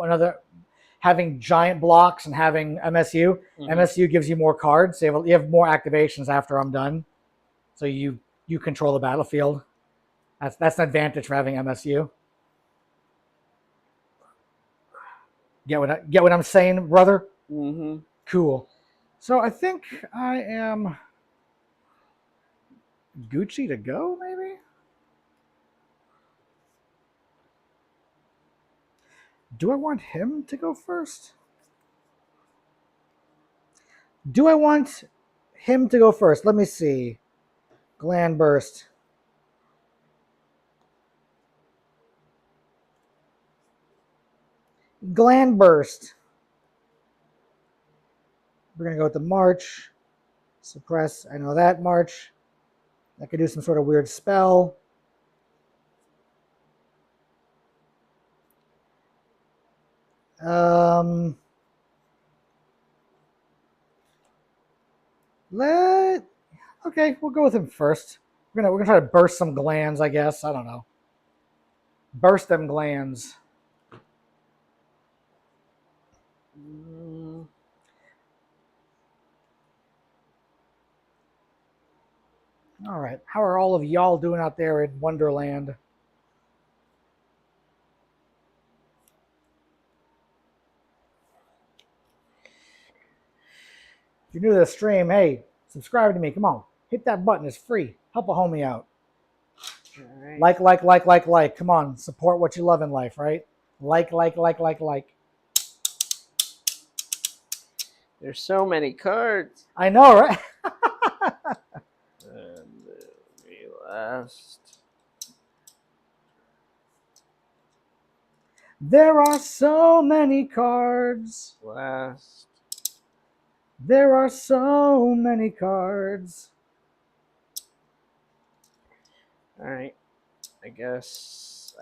having giant blocks and having MSU. Mm-hmm. MSU gives you more cards. So you have more activations after I'm done. So you control the battlefield. That's an advantage for having MSU. Get what I'm saying, brother? Mm-hmm. Cool. So I think I am Gucci to go, maybe? Do I want him to go first? Do I want him to go first? Let me see. Gland Burst. Gland Burst. We're going to go with the March. Suppress. I know that March. I could do some sort of weird spell. Okay, we'll go with him first. We're gonna try to burst some glands, I guess. I don't know. Burst them glands. All right. How are all of y'all doing out there in Wonderland? If you're new to the stream, hey, subscribe to me. Come on. Hit that button. It's free. Help a homie out. Right. Like. Come on. Support what you love in life, right? Like. There's so many cards. I know, right? And the last. There are so many cards. Last. There are so many cards. All right. I guess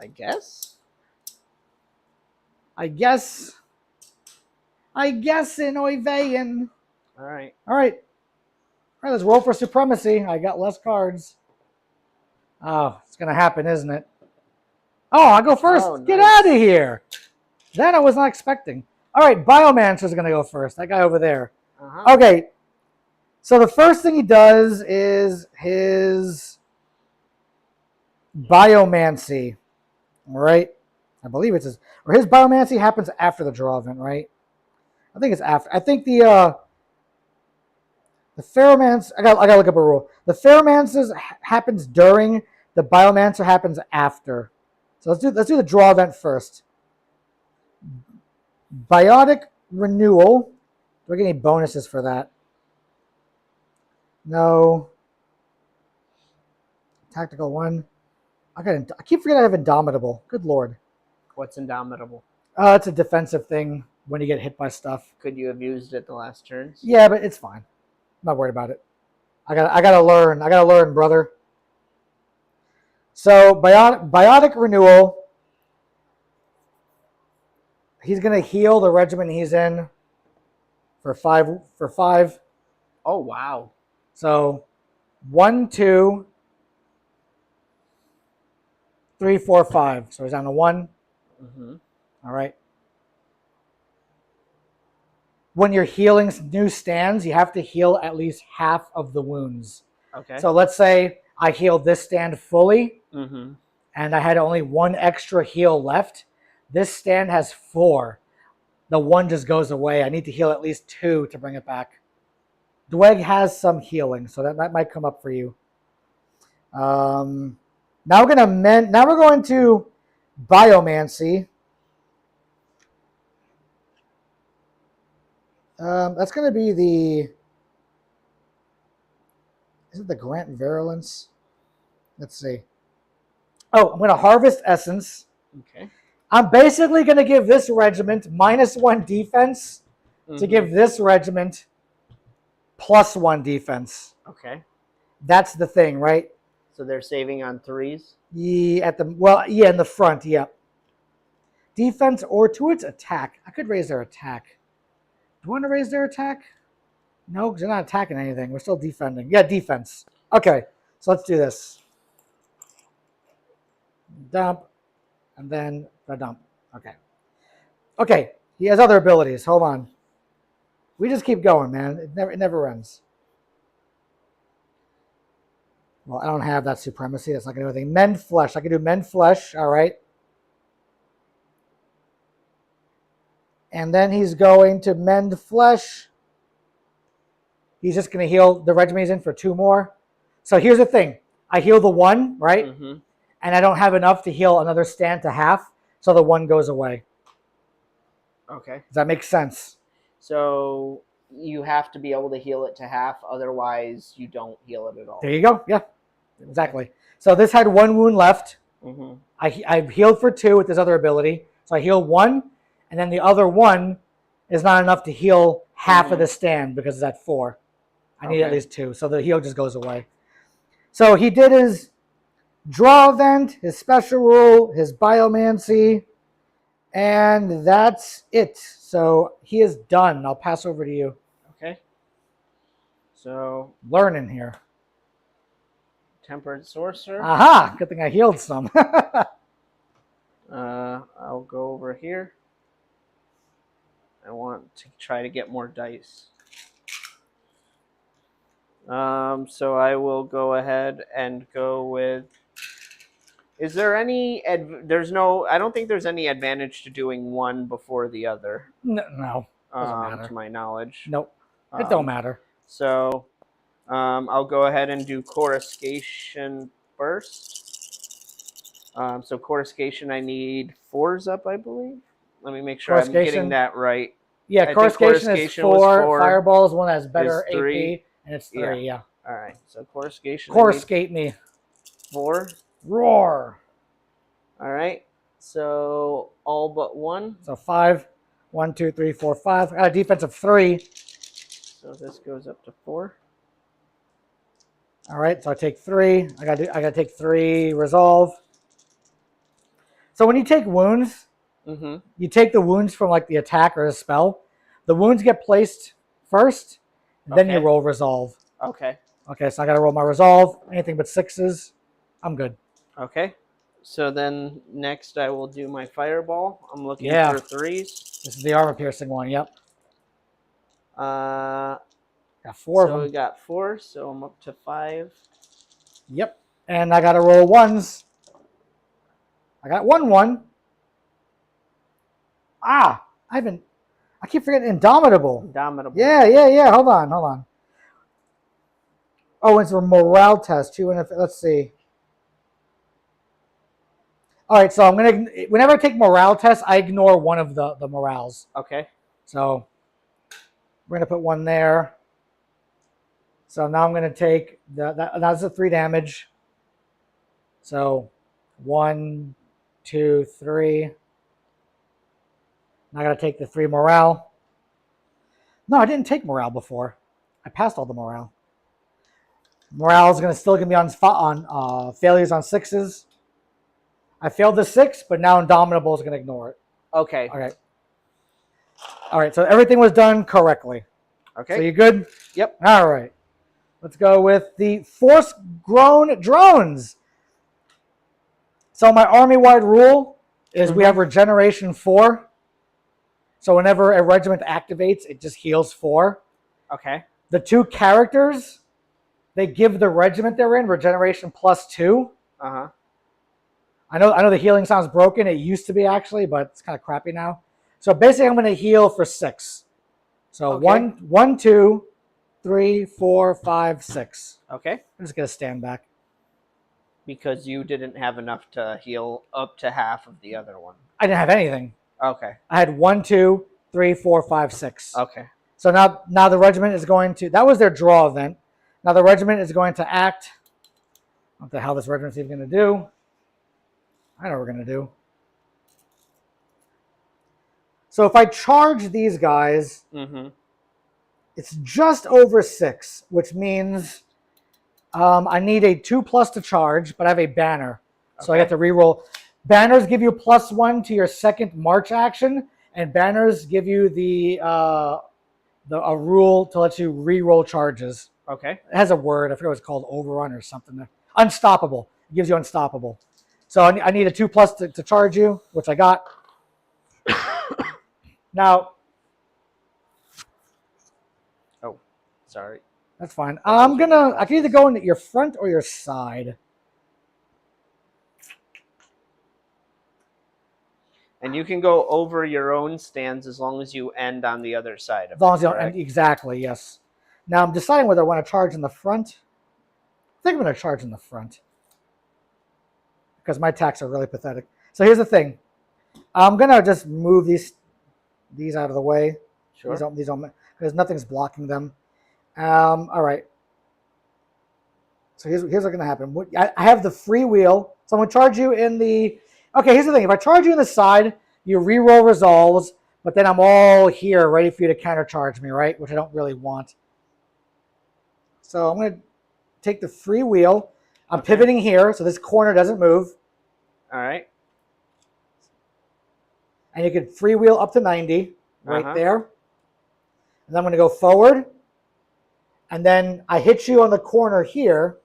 in Oivean. All right. All right, let's roll for supremacy. I got less cards. Oh, it's going to happen, isn't it? Oh, I go first. Oh, nice. Get out of here. That I was not expecting. All right, Biomancer's going to go first. That guy over there. Uh-huh. Okay, so the first thing he does is his Biomancy. All right? I believe it's his Biomancy happens after the draw event, right? I think it's after. I think the Ferromancer, I gotta look up a rule. The Ferromancer happens during, the Biomancer happens after. So let's do the draw event first. Biotic Renewal. Do I get any bonuses for that? No. Tactical 1. I keep forgetting I have Indomitable. Good lord. What's Indomitable? It's a defensive thing when you get hit by stuff. Could you have used it the last turns? Yeah, but it's fine. I'm not worried about it. I gotta learn. I gotta learn, brother. So biotic renewal. He's gonna heal the regiment he's in for five. Oh wow. So 1, 2, 3, 4, 5. So he's down to 1. Mm-hmm. All right. When you're healing new stands, you have to heal at least half of the wounds. Okay. So let's say I healed this stand fully, Mm-hmm. and I had only 1 extra heal left. This stand has 4. The 1 just goes away. I need to heal at least 2 to bring it back. Dweg has some healing, so that might come up for you. Now we're going to biomancy. That's going to be is it the Grant Virulence? Let's see. Oh, I'm going to harvest essence. Okay. I'm basically going to give this regiment -1 defense to give this regiment +1 defense. Okay. That's the thing, right? So they're saving on 3s? Yeah, in the front, yeah. Defense or to its attack. I could raise their attack. Do you want to raise their attack? No, because they're not attacking anything. We're still defending. Yeah, defense. Okay, so let's do this. Dump, and then the dump. Okay. Okay, he has other abilities. Hold on. We just keep going, man. It never ends. Well, I don't have that supremacy. That's not going to do anything. Mend flesh. I can do mend flesh. All right. And then he's going to mend flesh. He's just going to heal the regiment he's in for 2 more. So here's the thing. I heal the 1, right? Mm-hmm. And I don't have enough to heal another stand to half. So the 1 goes away. Okay. Does that make sense? So you have to be able to heal it to half, otherwise you don't heal it at all. There you go. Yeah, exactly. So this had 1 wound left. Mm-hmm. I healed for 2 with this other ability. So I healed 1, and then the other 1 is not enough to heal half of the stand because it's at 4. I need at least 2, so the heal just goes away. So he did his draw event, his special rule, his biomancy, and that's it. So he is done. I'll pass over to you. Okay. So Learning here. Tempered Sorcerer. Aha! Good thing I healed some. I'll go over here. I want to try to get more dice. So I will go ahead and go with. Is there any? There's no. I don't think there's any advantage to doing one before the other. No, doesn't matter. To my knowledge. Nope, it don't matter. So, I'll go ahead and do Coruscation first. So Coruscation, I need 4s up, I believe. Let me make sure I'm getting that right. Yeah, Coruscation is 4. Fireball is one that has better AP, and it's 3. Yeah. All right. So Coruscation. Coruscate me. 4. Roar. All right. So all but 1. So 5. 1, 2, 3, 4, 5. I got a defense of 3. So this goes up to 4. All right. So I take 3. I got to take 3 resolve. So when you take wounds, you take the wounds from like the attack or the spell. The wounds get placed first, then you roll resolve. Okay. Okay. So I got to roll my resolve. Anything but 6s, I'm good. Okay. So then next I will do my fireball. I'm looking for 3s. This is the armor piercing one. Yep. Got 4 of them. So we got 4. So I'm up to 5. Yep. And I got to roll 1s. I got 1. I keep forgetting Indomitable. Indomitable. Yeah. Hold on. Oh, it's a morale test too. And let's see. All right, so I'm gonna. Whenever I take morale tests, I ignore one of the morales. Okay. So We're going to put one there. So now I'm going to take that's a 3 damage. So 1, 2, 3. Now I got to take the 3 morale. No, I didn't take morale before. I passed all the morale. Morale is still going to be on failures on 6s. I failed the 6, but now Indomitable is going to ignore it. Okay. All right. So everything was done correctly. Okay. So you good? Yep. All right. Let's go with the Force-Grown Drones. So my army-wide rule is we have Regeneration 4. So whenever a regiment activates, it just heals 4. Okay. The 2 characters, they give the regiment they're in Regeneration +2. Uh-huh. I know the healing sounds broken. It used to be actually, but it's kind of crappy now. So basically, I'm going to heal for 6. So Okay. 1, 2, 3, 4, 5, 6. Okay. I'm just going to stand back. Because you didn't have enough to heal up to half of the other one. I didn't have anything. Okay. I had 1, 2, 3, 4, 5, 6. Okay. So now the regiment is going to. That was their draw event. Now the regiment is going to act. What the hell this regiment's even going to do? I know what we're going to do. So if I charge these guys, it's just over 6, which means I need a 2+ to charge, but I have a banner. So I have to reroll. Banners give you +1 to your second march action, and banners give you a rule to let you reroll charges. Okay. It has a word. I forget what it's called, overrun or something. Unstoppable. It gives you unstoppable. So I need a 2+ to charge you, which I got. Now. Oh, sorry. That's fine. I can either go into your front or your side. And you can go over your own stands as long as you end on the other side of As long as you correct? don't, exactly, yes. Now I'm deciding whether I want to charge in the front. I think I'm going to charge in the front. Because my attacks are really pathetic. So here's the thing. I'm going to just move these out of the way. Sure. These don't, because nothing's blocking them. All right. So here's what's going to happen. I have the free wheel. So I'm going to charge you in the... Okay, here's the thing. If I charge you in the side, you re-roll resolves, but then I'm all here ready for you to countercharge me, right? Which I don't really want. So I'm going to take the free wheel. I'm pivoting here, so this corner doesn't move. All right. And you can free wheel up to 90 right there. And then I'm going to go forward. And then I hit you on the corner here.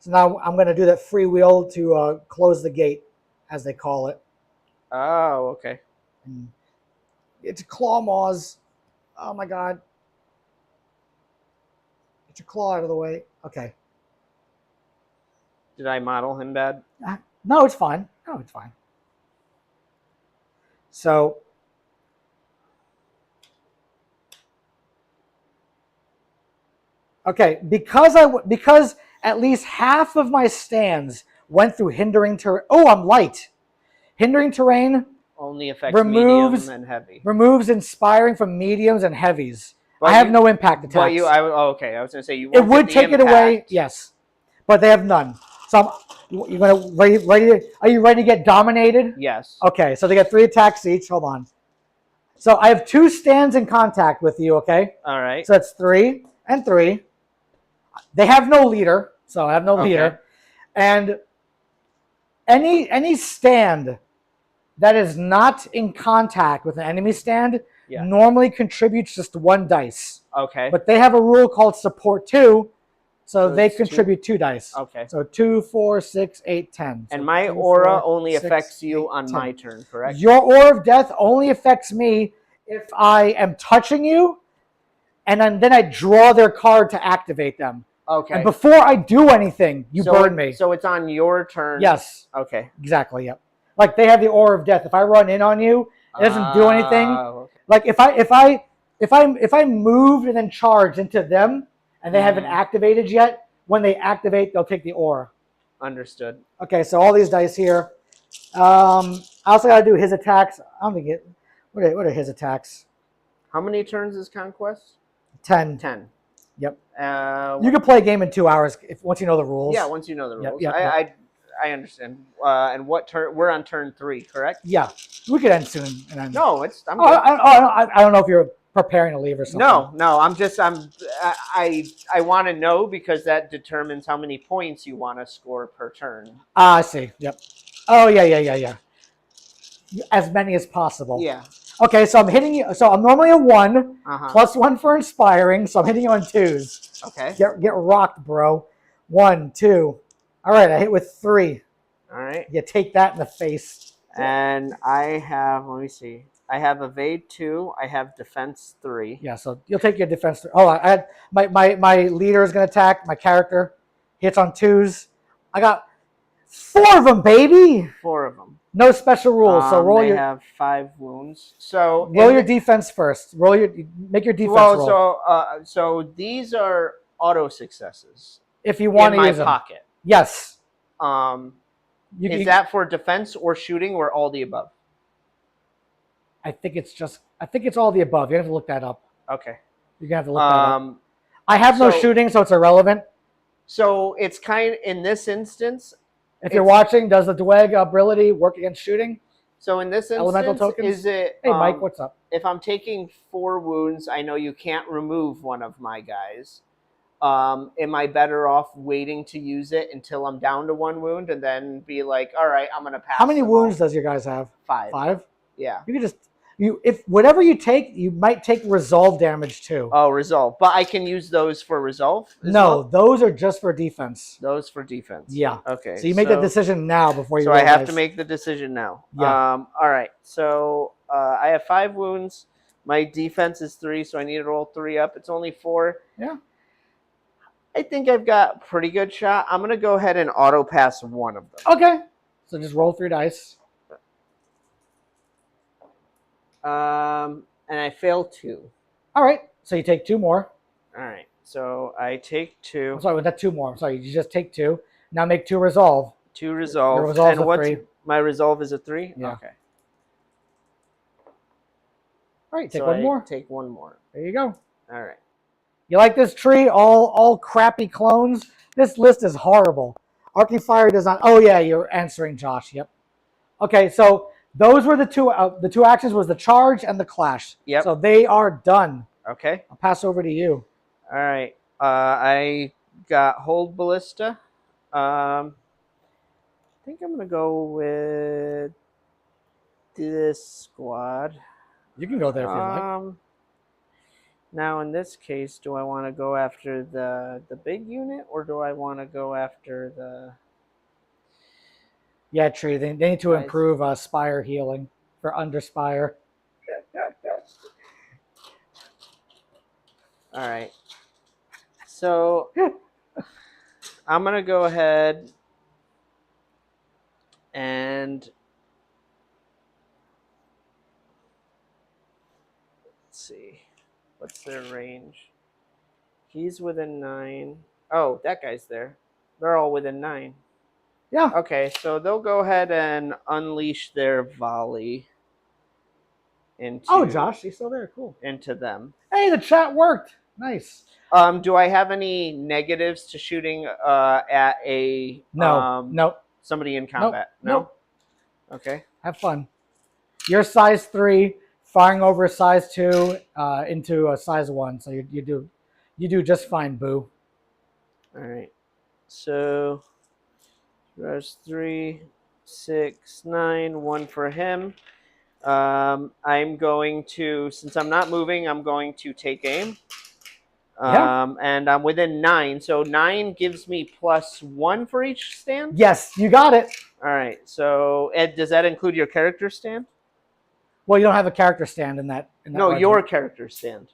So now I'm going to do that free wheel to close the gate, as they call it. Oh, okay. And it's claw maws. Oh my God. Get your claw out of the way. Okay. Did I model him bad? No, it's fine. No, it's fine. So okay, because at least half of my stands went through hindering terrain. Oh, I'm light. Hindering terrain only affects medium and heavy. Removes inspiring from mediums and heavies. But I have no impact attacks. But okay. I was going to say you. It would take it away, yes, but they have none. So you're going to ready? Are you ready to get dominated? Yes. Okay, so they get 3 attacks each. Hold on. So I have 2 stands in contact with you. Okay. All right. So that's 3 and 3. They have no leader, so I have no leader. And any stand that is not in contact with an enemy stand normally contributes just 1 dice. Okay. But they have a rule called support 2, so they contribute 2 dice. Okay. So 2, 4, 6, 8, 10. And so my 2, aura 4, only 6, affects you 8, on 10. my turn, correct? Your aura of death only affects me if I am touching you, and then I draw their card to activate them. Okay. And before I do anything, you burn me. So it's on your turn. Yes. Okay. Exactly. Yep. Like they have the aura of death. If I run in on you, it doesn't do anything. Okay. Like if I moved and then charged into them, and they haven't activated yet, when they activate, they'll take the aura. Understood. Okay. So all these dice here. I also got to do his attacks. I don't think it. What are his attacks? How many turns is Conquest? 10. 10. Yep. Uh, You can play a game in 2 hours once you know the rules. yeah, once you know the rules. Yep. I understand. And what turn? We're on turn 3, correct? Yeah. We could end soon. And then... No, I'm Oh, good. I don't know if you're preparing to leave or something. No. I want to know because that determines how many points you want to score per turn. Ah, I see. Yep. Oh, yeah. As many as possible. Yeah. Okay, so I'm hitting you. So I'm normally a 1, Uh-huh. +1 for inspiring. So I'm hitting you on 2s. Okay. Get rocked, bro. 1, 2. All right, I hit with 3. All right. You take that in the face. And I have, let me see. I have evade 2. I have defense 3. Yeah, so you'll take your defense. Oh, I had my leader is gonna attack. My character hits on 2s. I got 4 of them, baby. 4 of them. No special rules. So roll They have 5 wounds. So roll your defense first. Make your defense roll. So these are auto successes. If you want in to my use them. pocket. Yes. Is that for defense or shooting or all the above? I think it's all the above. You have to look that up. Okay. You're gonna have to look that up. I have so- no shooting, so it's irrelevant. So it's kind in this instance. If you're watching, does the Dweg ability work against shooting? So in this Elemental instance, tokens? is it? Hey, Mike, what's up? If I'm taking 4 wounds, I know you can't remove one of my guys. Am I better off waiting to use it until I'm down to 1 wound and then be like, all right, I'm gonna pass? How many them wounds all? does your guys have? 5. 5? Yeah. You can just if whatever you take, you might take resolve damage too. Oh, resolve. But I can use those for resolve? No, those are just for defense. Those for defense. Yeah. Okay. So you make that decision now before you. So I have to make the decision now. Yeah. All right. So I have 5 wounds. My defense is 3, so I need to roll 3 up. It's only 4. Yeah. I think I've got a pretty good shot. I'm gonna go ahead and auto pass 1 of them. Okay. So just roll 3 dice. And I fail 2. All right. So you take 2 more. All right. So I take 2. I'm sorry, was that 2 more? I'm sorry, you just take 2. Now make 2 resolve. 2 resolve. Your resolve's and a what's 3. my resolve is a 3? Yeah. Okay. All right, take so 1 more. Take 1 more. There you go. All right. You like this tree? All crappy clones? This list is horrible. Arcane Fire does not. Oh yeah, you're answering Josh. Yep. Okay, so those were the two actions was the charge and the clash. Yep. So they are done. Okay. I'll pass over to you. All right. I got hold ballista. I think I'm gonna go with this squad. You can go there if you like. Now in this case, do I want to go after the big unit or do I want to go after the? Yeah, tree. They need to improve Spire healing for under Spire. All right. So I'm gonna go ahead and let's see. What's their range? He's within 9. Oh, that guy's there. They're all within 9. Yeah. Okay, so they'll go ahead and unleash their volley into. Oh, Josh, he's still there. Cool. Into them. Hey, the chat worked. Nice. Do I have any negatives to shooting at a nope. Somebody in combat? Nope. No. Okay. Have fun. You're size 3, firing over a size 2 into a size 1, so you do just fine, boo. All right. So there's 3, 6, 9, 1 for him. I'm going to, since I'm not moving, I'm going to take aim. And I'm within 9, so 9 gives me +1 for each stand. Yes, you got it. All right. So Ed, does that include your character stand? Well, you don't have a character stand in that. No, regiment. your character stand.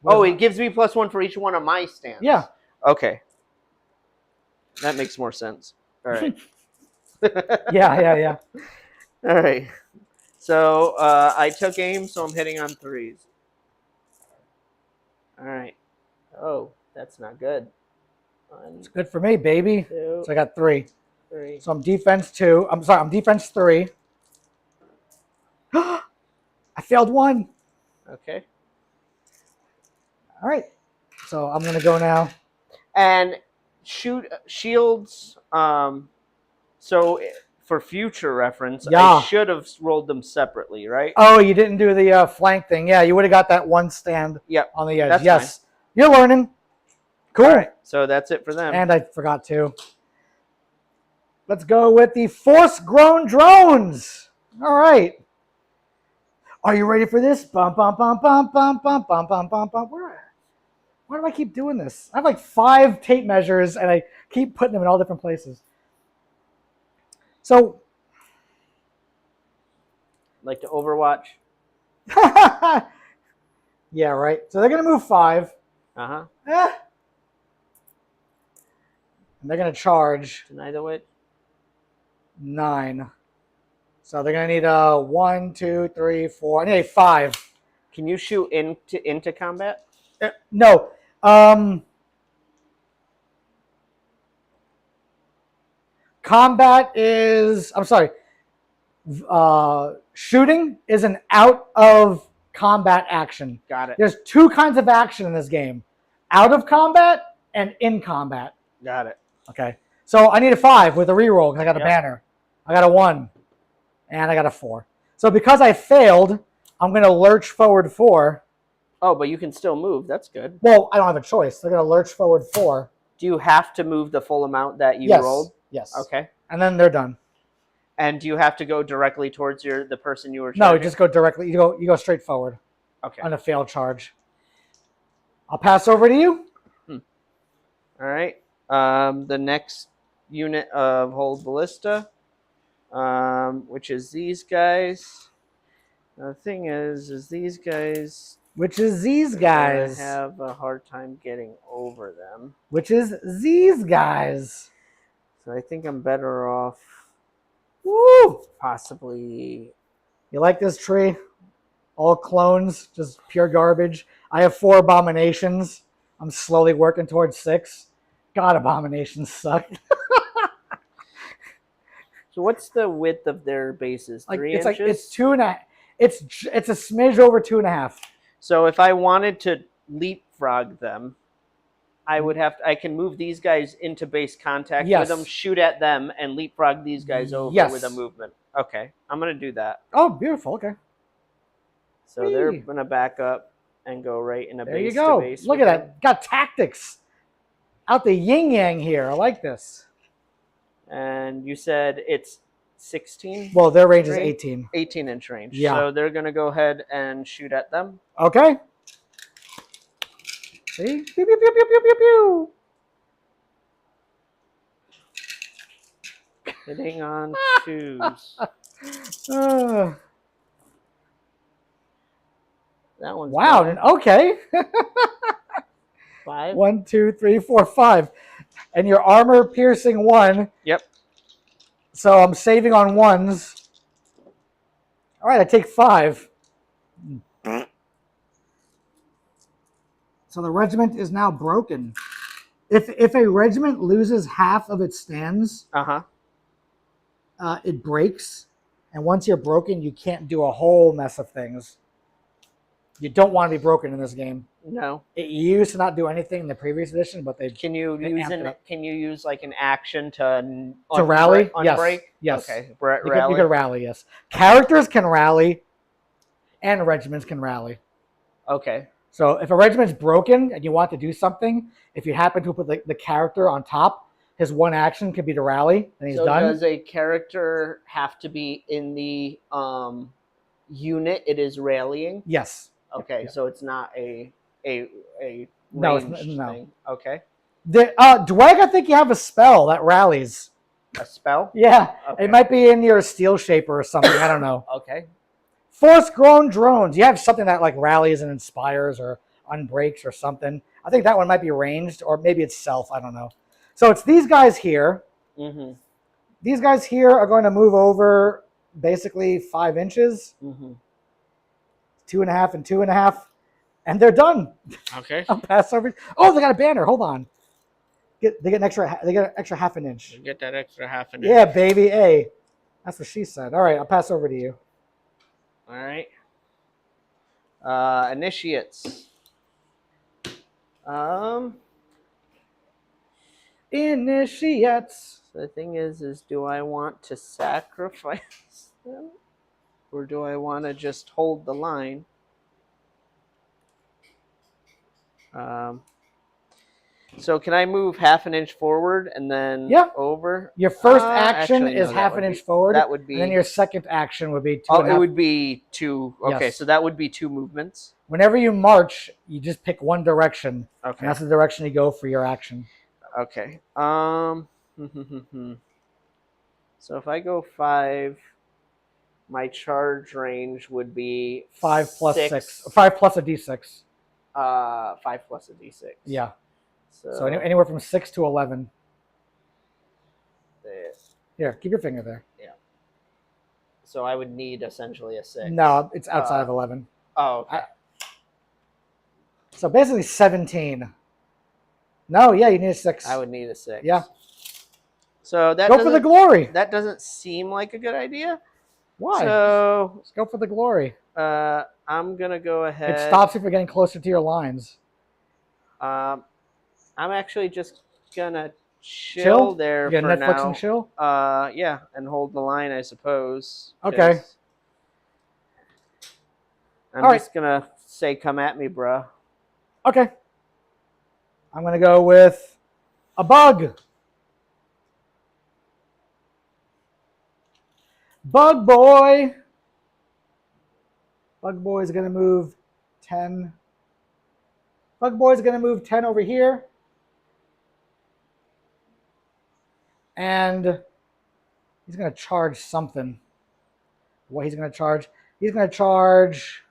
It gives me +1 for each one of my stands. Yeah. Okay. That makes more sense. All right. Yeah. All right. So I took aim, so I'm hitting on 3s. All right. Oh, that's not good. It's good for me, baby. 2, So I got 3. 3. So I'm defense 2. I'm defense 3. I failed 1. Okay. All right. So I'm gonna go now. And shoot shields. So for future reference, Yeah. I should have rolled them separately, right? Oh, you didn't do the flank thing. Yeah, you would have got that one stand Yep. on the edge. That's yes. You're learning. Cool. All right, so that's it for them. And I forgot to. Let's go with the force-grown drones. All right. Are you ready for this? Bum, bum, bum, bum, bum, bum, bum, bum, bum, bum. Why do I keep doing this? I have like 5 tape measures, and I keep putting them in all different places. So, Like to Overwatch. yeah, right. So they're going to move 5. Uh-huh. And they're going to charge Deny the witch. 9. So they're going to need a 1, 2, 3, 4. I need a 5. Can you shoot into combat? No. Combat is, I'm sorry. Shooting is an out of combat action. Got it. There's 2 kinds of action in this game. Out of combat and in combat. Got it. Okay. So I need a 5 with a reroll because I got a Yep. banner. I got a 1. And I got a 4. So because I failed, I'm going to lurch forward 4. Oh, but you can still move. That's good. Well, I don't have a choice. They're going to lurch forward 4. Do you have to move the full amount that you Yes. rolled? Yes. Okay. And then they're done. And do you have to go directly towards the person you were No, charging? just go directly. You go straight forward Okay. on a failed charge. I'll pass over to you. All right. The next unit of Hold Ballista, which is these guys. Now, the thing is these guys Which is these guys. have a hard time getting over them. Which is these guys. So I think I'm better off Woo! possibly. You like this tree? All clones, just pure garbage. I have 4 abominations. I'm slowly working towards 6. God, abominations suck. So what's the width of their bases? Like 3 it's inches? like it's 2.5. It's a smidge over 2.5. So if I wanted to leapfrog them, I can move these guys into base contact Yes. with them, shoot at them, and leapfrog these guys over Yes. with a movement. Okay, I'm gonna do that. Oh, beautiful. Okay. So they're Whee. gonna back up and go right in a There you base go. to base. Look with at them. that. Got tactics. Out the yin yang here. I like this. And you said it's 16? Well, their range is Range? 18. 18-inch range. Yeah. So they're gonna go ahead and shoot at them. Okay. See? Pew, pew, pew, pew, pew, pew, pew. Hitting on 2s. That one's Wow. good. Okay. 5. 1, 2, 3, 4, 5. And your armor piercing 1. Yep. So I'm saving on 1s. All right, I take 5. So the regiment is now broken. If a regiment loses half of its stands, Uh-huh. it breaks. And once you're broken, you can't do a whole mess of things. You don't want to be broken in this game. No. It used to not do anything in the previous edition, but they Can you They use amped it up. Can you use like an action to rally. unbreak? Yes. Okay. You Rally. can rally. Yes. Characters can rally, and regiments can rally. Okay. So if a regiment's broken and you want to do something, if you happen to put the character on top, his one action could be to rally, and he's So done. does a character have to be in the unit it is rallying? Yes. Okay, Yeah. so it's not a No, ranged no. thing. Okay. Dweg, I think you have a spell that rallies. A spell? Yeah. Okay. It might be in your steel shaper or something. I don't know. Okay. Force-grown drones. You have something that like rallies and inspires or unbreaks or something. I think that one might be ranged, or maybe it's stealth. I don't know. So it's these guys here. Mm-hmm. These guys here are going to move over basically 5 inches, Mm-hmm. 2.5 and 2.5, and they're done. Okay. I'll pass over. Oh, they got a banner. Hold on. They get an extra half an inch. Get that extra half an Yeah, inch. baby. Hey, that's what she said. All right, I'll pass over to you. All right. Initiates. Initiates. The thing is do I want to sacrifice them, or do I want to just hold the line? So can I move half an inch forward and then Yeah. over? Your first action Actually, no, is half an inch be, forward. That would be. And then your second action would be 2.5. Oh, it would be 2. Okay, Yes. so that would be 2 movements. Whenever you march, you just pick one direction. Okay. And that's the direction you go for your action. Okay. So if I go 5, my charge range would be 5 plus 6. 5 plus a d6. 5 plus a d6. Yeah. So anywhere from 6 to 11. There. Here, keep your finger there. Yeah. So I would need essentially a 6. No, it's outside of 11. Oh, okay. So basically 17. No, yeah, you need a 6. I would need a 6. Yeah. So that go for the glory. That doesn't seem like a good idea. Why? So let's go for the glory. I'm gonna go ahead. It stops you from getting closer to your lines. I'm actually just gonna chill there you for Netflix now. And chill. Yeah, and hold the line, I suppose. Okay. I'm just gonna say, "Come at me, bruh." Okay. I'm gonna go with a bug. Bug boy. Bug boy is gonna move 10. Bug boy is gonna move 10 over here. And he's going to charge something. What he's going to charge? He's going to charge...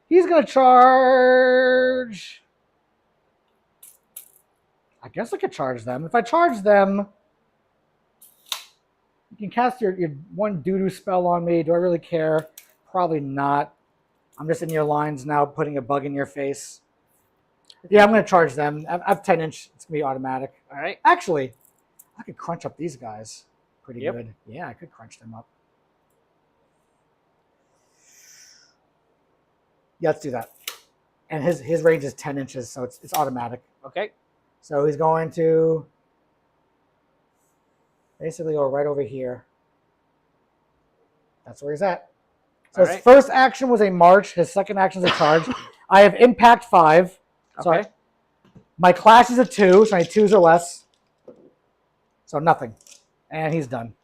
He's going to charge... I guess I could charge them. If I charge them, you can cast your one doo-doo spell on me. Do I really care? Probably not. I'm just in your lines now, putting a bug in your face. Yeah, I'm going to charge them. I have 10 inch. It's going to be automatic. All right. Actually, I could crunch up these guys pretty Yep. good. Yeah, I could crunch them up. Yeah, let's do that. And his range is 10 inches, so it's automatic. Okay. So he's going to basically go right over here. That's where he's at. So his first action was a march. His second action is a charge. I have impact 5. So okay. My clash is a 2, so I need 2s or less. So nothing. And he's done.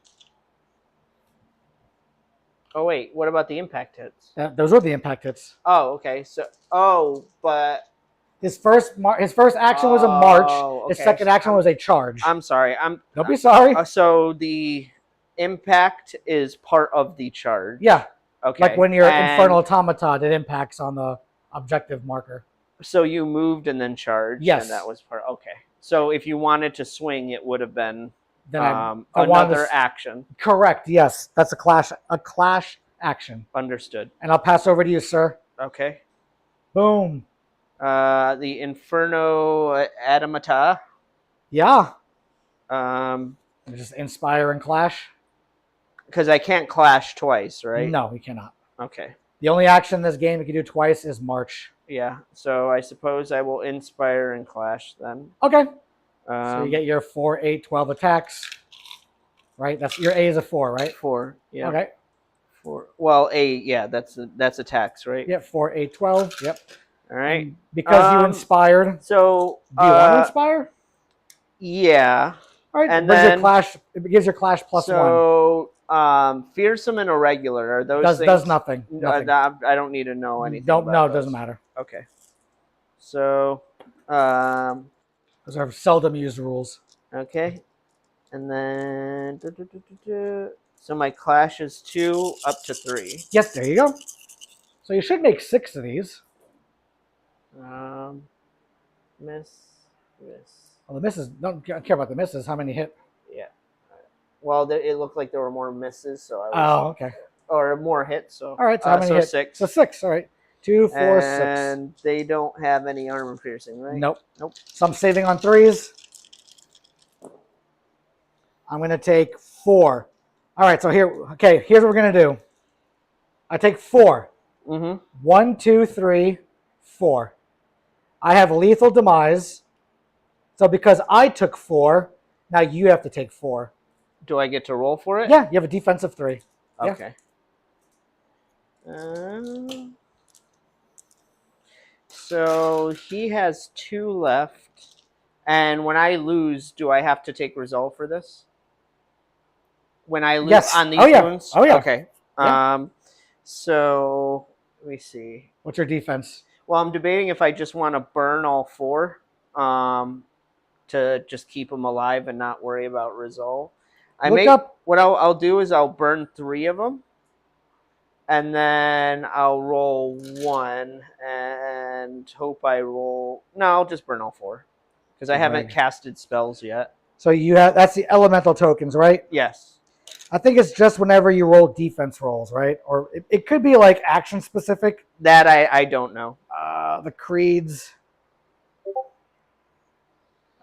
Oh, wait. What about the impact hits? Those were the impact hits. Oh, okay. So, but... His first action was a march. Okay. His second action was a charge. I'm sorry. Don't be sorry. So the impact is part of the charge. Yeah. Okay. Like when you're Infernal Automaton, it impacts on the objective marker. So you moved and then charged. Yes. And that was part. Okay. So if you wanted to swing, it would have been Then another action. Correct. Yes, that's a clash action. Understood. And I'll pass over to you, sir. Okay. Boom. The Inferno Adamata. Yeah. Just inspire and clash. Because I can't clash twice, right? No, we cannot. Okay. The only action in this game you can do twice is march. Yeah. So I suppose I will inspire and clash then. Okay. So you get your 4, 8, 12 attacks. Right? That's your A is a 4, right? 4. Yeah. Okay. 4. Well, A. Yeah. That's attacks, right? Yep. 4, 8, 12. Yep. All right. And because you inspired. So do you want to inspire? Yeah. All right. And then it gives your clash +1. So fearsome and irregular are those things? Does nothing. I don't need to know anything. No, it doesn't matter. Okay. So those are seldom used rules. Okay. And then so my clash is 2 up to 3. Yes, there you go. So you should make 6 of these. Miss. Well, the misses, don't care about the misses. How many hit? Yeah. Well, it looked like there were more misses, so I was. Oh, okay. Or more hits, so. All right, so how many hits? 6. So 6, all right. 2, 4, 6. And they don't have any armor piercing, right? Nope. So I'm saving on 3s. I'm going to take 4. All right, so here's what we're going to do. I take 4. Mm-hmm. 1, 2, 3, 4. I have lethal demise. So because I took 4, now you have to take 4. Do I get to roll for it? Yeah, you have a defensive 3. Yeah. Okay. So he has 2 left. And when I lose, do I have to take resolve for this? When I lose Yes. on these Oh, yeah. wounds? Oh, yeah. Okay. Yeah. So let me see. What's your defense? Well, I'm debating if I just want to burn all 4 to just keep them alive and not worry about resolve. What I'll do is I'll burn 3 of them, and then I'll roll 1 and hope I roll. No, I'll just burn all 4 because I haven't casted spells yet. So that's the elemental tokens, right? Yes. I think it's just whenever you roll defense rolls, right? Or it could be like action specific. That I don't know. The creeds.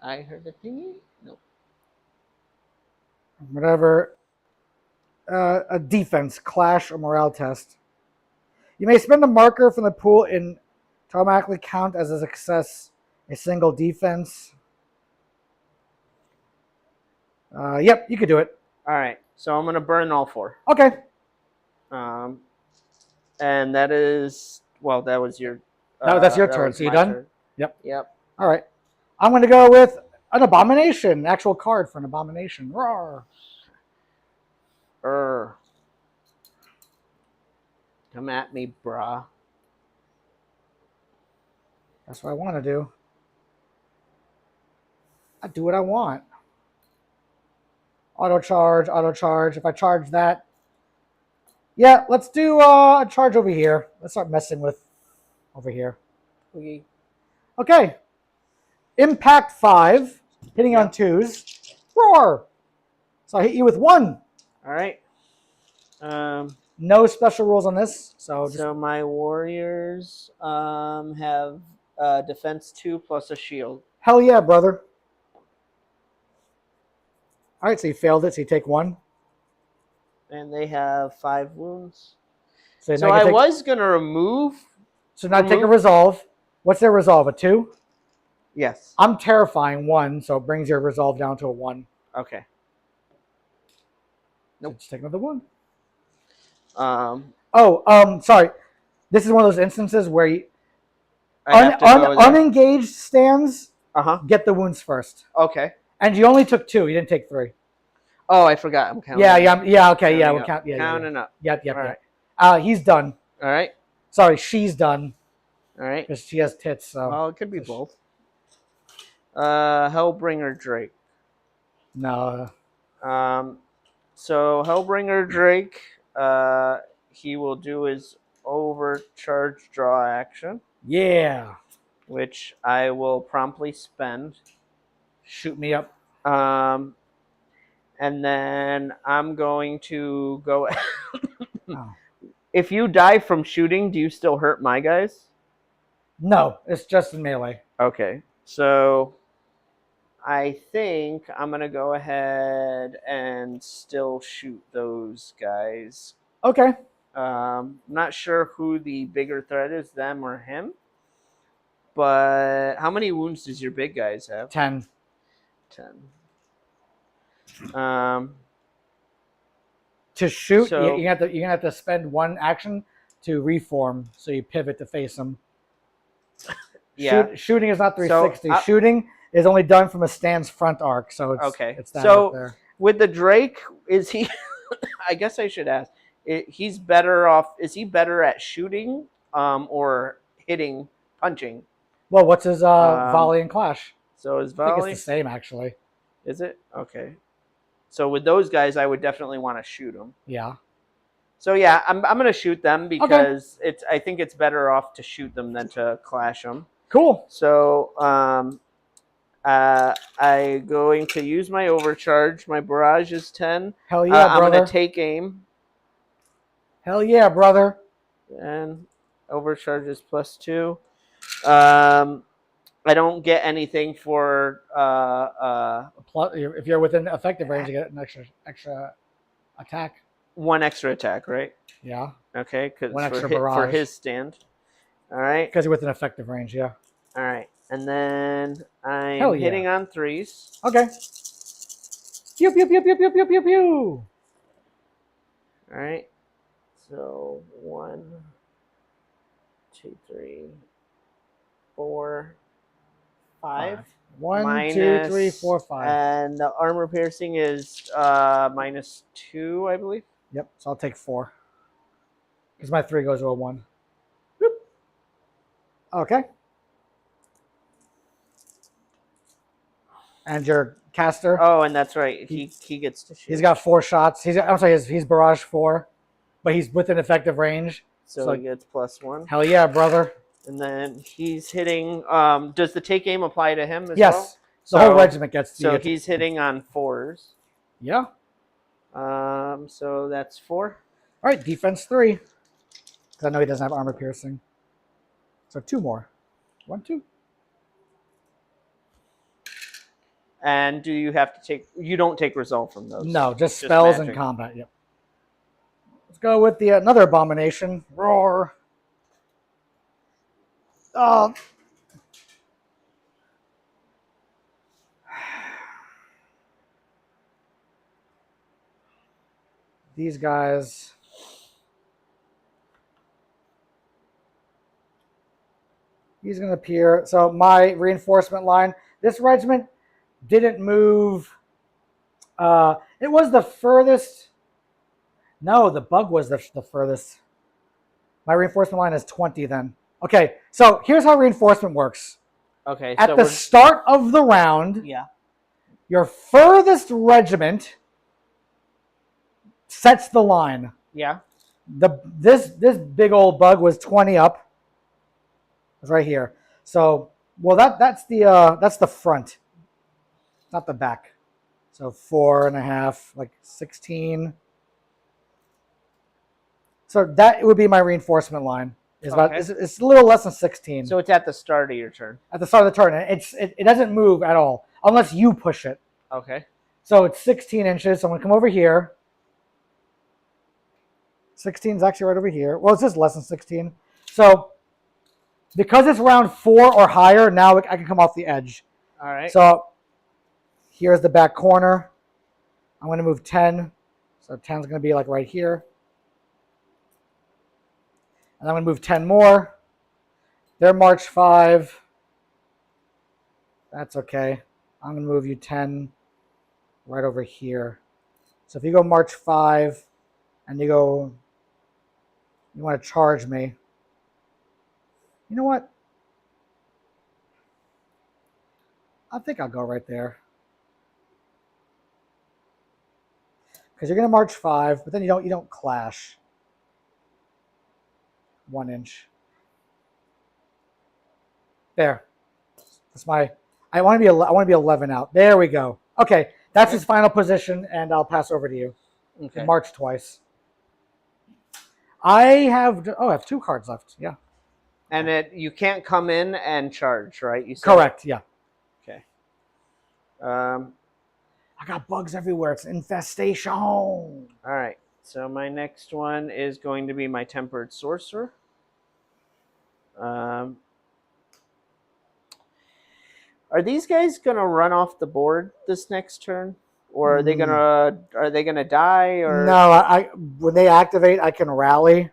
I heard a thingy? No. Whatever. A defense, clash, or morale test. You may spend a marker from the pool and to automatically count as a success a single defense. Yep, you could do it. All right. So I'm going to burn all 4. Okay. And that is, well, that was your... That's your turn. So you done? Turn. Yep. Yep. All right. I'm going to go with an abomination. Actual card for an abomination. Roar. Come at me, brah. That's what I want to do. I do what I want. Auto charge. If I charge that, yeah, let's do a charge over here. Let's start messing with over here. Okay. Impact 5, hitting on 2s. Roar. So I hit you with 1. All right. No special rules on this. So my warriors have defense 2 plus a shield. Hell yeah, brother. All right, so you failed it, so you take 1. And they have 5 wounds. So I was going to remove... So now take a resolve. What's their resolve, a 2? Yes. I'm terrifying 1, so it brings your resolve down to a 1. Okay. Nope. So just take another 1. Sorry. This is one of those instances where you, unengaged unengaged stands get the wounds first. Okay. And you only took 2. You didn't take 3. Oh, I forgot. I'm counting. Yeah. Okay. Counting We'll count. Yeah. Counting up. Yep. All right. He's done. All right. Sorry, she's done. All right. Because she has tits. So. Well, it could be both. Hellbringer Drake. No. So Hellbringer Drake, he will do his overcharge draw action. Yeah. Which I will promptly spend. Shoot me up. And then I'm going to go. Oh. If you die from shooting, do you still hurt my guys? No, it's just in melee. Okay, so I think I'm going to go ahead and still shoot those guys. Okay. Not sure who the bigger threat is, them or him. But how many wounds does your big guys have? 10. 10. To shoot, so, you're gonna have to spend 1 action to reform, so you pivot to face them. Yeah. Shooting is not 360. So, shooting is only done from a stand's front arc, so it's okay. It's that up there. With the Drake, is he? I guess I should ask. He's better off. Is he better at shooting, or hitting, punching? Well, what's his volley and clash? So his I think volley it's the same, actually. Is it? Okay. So with those guys, I would definitely want to shoot them. Yeah. So yeah, I'm gonna shoot them because I think it's better off to shoot them than to clash them. Cool. So I'm going to use my overcharge. My barrage is 10. Hell yeah, brother. I'm gonna take aim. Hell yeah, brother. And overcharge is +2. I don't get anything for Plus, if you're within effective range, you get an extra attack. 1 extra attack, right? Yeah. Okay, because One extra for barrage. his stand. All right. Because you're within effective range, yeah. All right, and then I'm Hell yeah. hitting on 3s. Okay. Pew, pew, pew, pew, pew, pew, pew, pew. All right. So 1, 2, 3, 4, 5. 1, 2, 3, 4, 5. And the armor piercing is -2, I believe. Yep, so I'll take 4. Because my 3 goes to a 1. Boop. Okay. And your caster, Oh, and that's right. He gets to shoot. he's got 4 shots. I'm sorry, he's barrage 4, but he's within effective range. So he gets +1. Hell yeah, brother. And then he's hitting. Does the take aim apply to him as well? Yes. The whole regiment gets to So you. he's hitting on 4s. Yeah. So that's 4. All right, defense 3. Because I know he doesn't have armor piercing. So 2 more. 1, 2. And do you have to take? You don't take resolve from those. No, just spells and magic. combat. Yep. Let's go with the another abomination. Roar. Oh. These guys. He's going to appear. So my reinforcement line. This regiment didn't move. It was the furthest. No, the bug was the furthest. My reinforcement line is 20 then. Okay, so here's how reinforcement works. Okay. At the start of the round, yeah, your furthest regiment sets the line. Yeah. This big old bug was 20 up. It's right here. So, well, that's the front, not the back. So 4.5, like 16. So that would be my reinforcement line. It's about it's a little less than 16. So it's at the start of your turn. At the start of the turn, it doesn't move at all unless you push it. Okay. So it's 16 inches. So I'm gonna come over here. 16 is actually right over here. Well, it's just less than 16. So because it's round 4 or higher, now I can come off the edge. All right. So here's the back corner. I'm going to move 10. So 10 is going to be like right here. And I'm going to move 10 more. They're March 5. That's okay. I'm going to move you 10 right over here. So if you go March 5 and you want to charge me. You know what? I think I'll go right there. Because you're going to March 5, but then you don't clash. 1 inch. There. That's my. I want to be 11 out. There we go. Okay, that's his final position, and I'll pass over to you. Okay. March twice. I have 2 cards left. Yeah. And you can't come in and charge, right? You said? Correct. Yeah. Okay. I got bugs everywhere. It's an infestation. All right. So my next one is going to be my Tempered Sorcerer. Are these guys gonna run off the board this next turn, or are they gonna die? Or no? When they activate, I can rally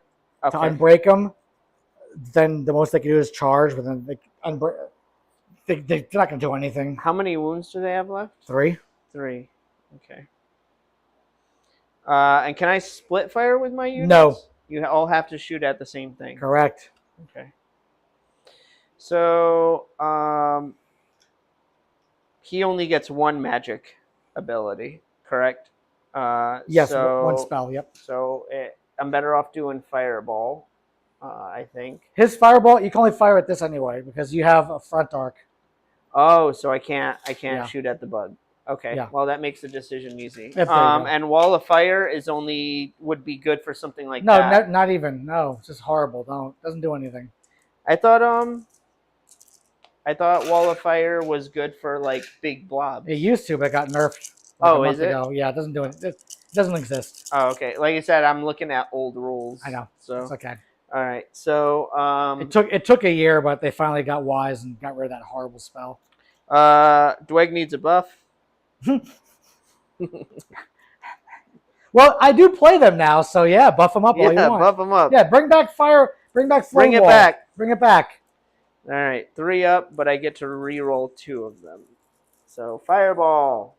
to okay. unbreak them. Then the most they can do is charge, but then they're not gonna do anything. How many wounds do they have left? 3. 3. Okay. And can I split fire with my units? No. You all have to shoot at the same thing. Correct. Okay. So he only gets 1 magic ability, correct? Yes, 1 spell. Yep. So I'm better off doing Fireball, I think. His Fireball, you can only fire at this anyway because you have a front arc. Oh, so I can't Yeah. shoot at the bug. Okay. Yeah. Well, that makes the decision easy. There you go. And Wall of Fire would be good for something like No, that. not even. No, it's just horrible. Doesn't do anything. I thought Wall of Fire was good for like big blobs. It used to, but it got nerfed. Oh, a month is it? ago. Yeah, it doesn't do it. It doesn't exist. Oh, okay. Like I said, I'm looking at old rules. I know. So It's okay. all right. So It took a year, but they finally got wise and got rid of that horrible spell. Dweg needs a buff. Well, I do play them now, so yeah, buff them up all you Yeah, want. buff him up. Yeah, bring back fire. Bring back flame Bring it wall. back. Bring it back. All right, 3 up, but I get to re-roll 2 of them. So fireball.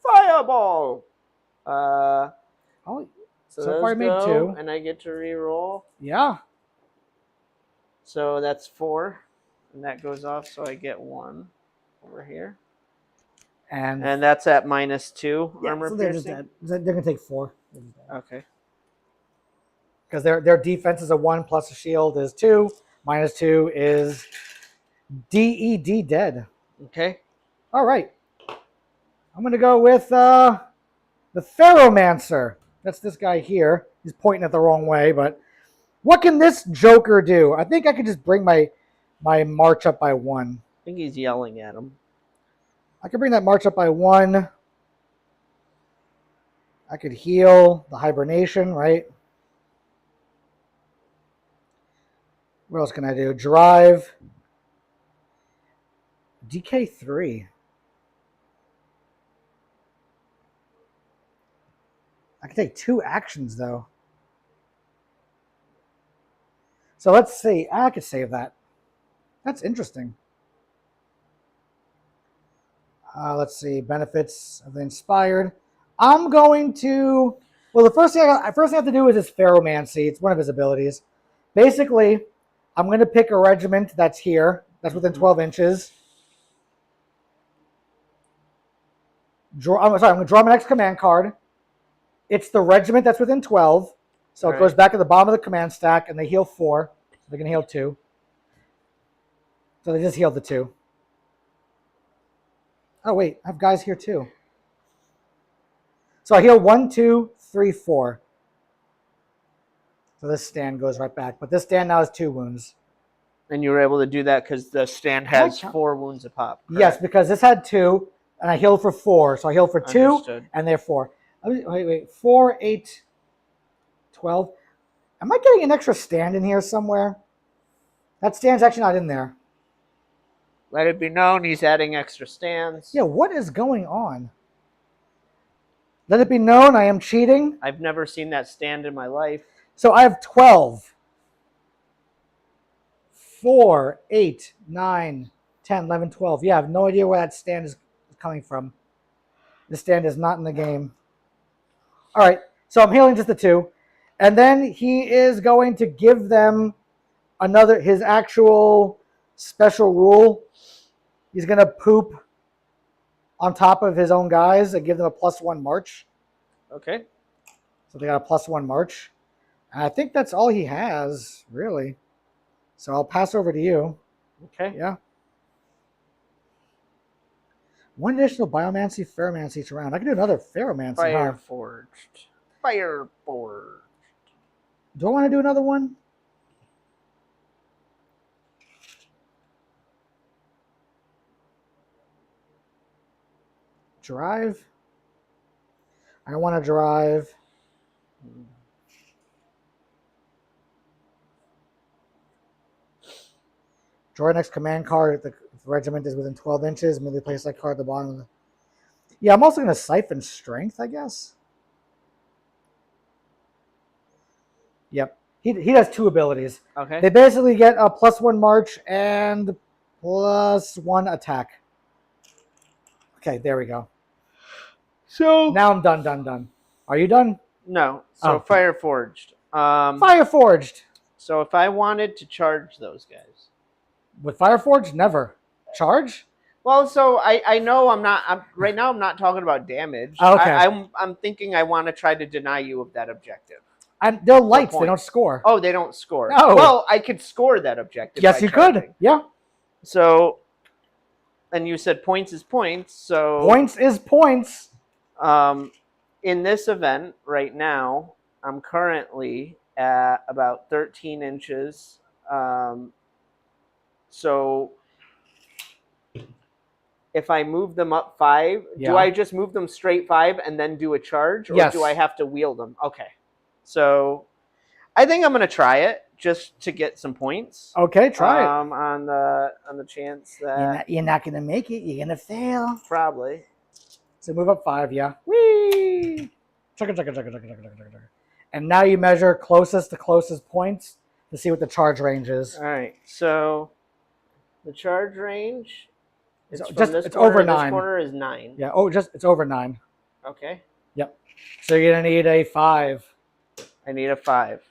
Oh, Oh, so so those far I made go, 2. and I get to re-roll. Yeah. So that's 4, and that goes off, so I get 1 over here. And that's at -2 yeah, armor so they're just piercing. dead. They're gonna take 4. Okay. Because their defense is a 1 plus a shield is 2. -2 is DED dead. Okay. All right. I'm gonna go with the Ferromancer. That's this guy here. He's pointing it the wrong way, but what can this Joker do? I think I could just bring my march up by 1. I think he's yelling at him. I could bring that march up by 1. I could heal the hibernation, right? What else can I do? Drive. DK3. I can take 2 actions, though. So let's see. I could save that. That's interesting. Let's see. Benefits of the Inspired. I'm going to... Well, the first thing I have to do is his Ferromancy. It's one of his abilities. Basically, I'm going to pick a regiment that's here. That's within 12 inches. I'm going to draw my next command card. It's the regiment that's within 12. So it goes back at the bottom of the command stack, and they heal 4. So they're going to heal 2. So they just healed the 2. Oh, wait. I have guys here, too. So I heal 1, 2, 3, 4. So this stand goes right back. But this stand now has 2 wounds. And you were able to do that because the stand has 4 wounds a pop. Correct? Yes, because this had 2, and I healed for 4. So I healed for 2, Understood. and they're 4. Wait. 4, 8, 12. Am I getting an extra stand in here somewhere? That stand's actually not in there. Let it be known he's adding extra stands. Yeah, what is going on? Let it be known I am cheating. I've never seen that stand in my life. So I have 12. 4, 8, 9, 10, 11, 12. Yeah, I have no idea where that stand is coming from. The stand is not in the game. All right, so I'm healing just the 2. And then he is going to give them his actual special rule. He's going to poop on top of his own guys and give them a +1 march. Okay. So they got a +1 march. And I think that's all he has, really. So I'll pass over to you. Okay. Yeah. 1 additional Biomancy, Ferromancy each round. I can do another Ferromancy. Fireforged. Fireforged. Do I want to do another one? Drive. I don't want to drive. Draw next command card if the regiment is within 12 inches. Immediately place that card at the bottom of the... Yeah, I'm also going to siphon strength, I guess. Yep. He has 2 abilities. Okay. They basically get a +1 march and +1 attack. Okay, there we go. So now I'm done. Are you done? No. So Fireforged. Fireforged. So if I wanted to charge those guys. With Fireforged, never. Charge? Well, so I know right now I'm not talking about damage. Okay. I'm thinking I want to try to deny you of that objective. And they're lights, they don't score. Oh, they don't score. No. Well, I could score that objective. Yes, you could. Yeah. So, and you said points is points. So points is points. In this event right now, I'm currently at about 13 inches. So if I move them up 5, Yeah. do I just move them straight 5 and then do a charge, or Yes. do I have to wheel them? Okay. So I think I'm going to try it just to get some points. Okay, try it. On the chance that You're not gonna make it. You're gonna fail. probably. So move up 5, yeah. Whee! Chugga. And now you measure closest to closest points to see what the charge range is. All right. So the charge range is It's from just this it's corner, over this 9. corner is 9. Yeah. Oh, it's over 9. Okay. Yep. So you're gonna need a 5. I need a 5.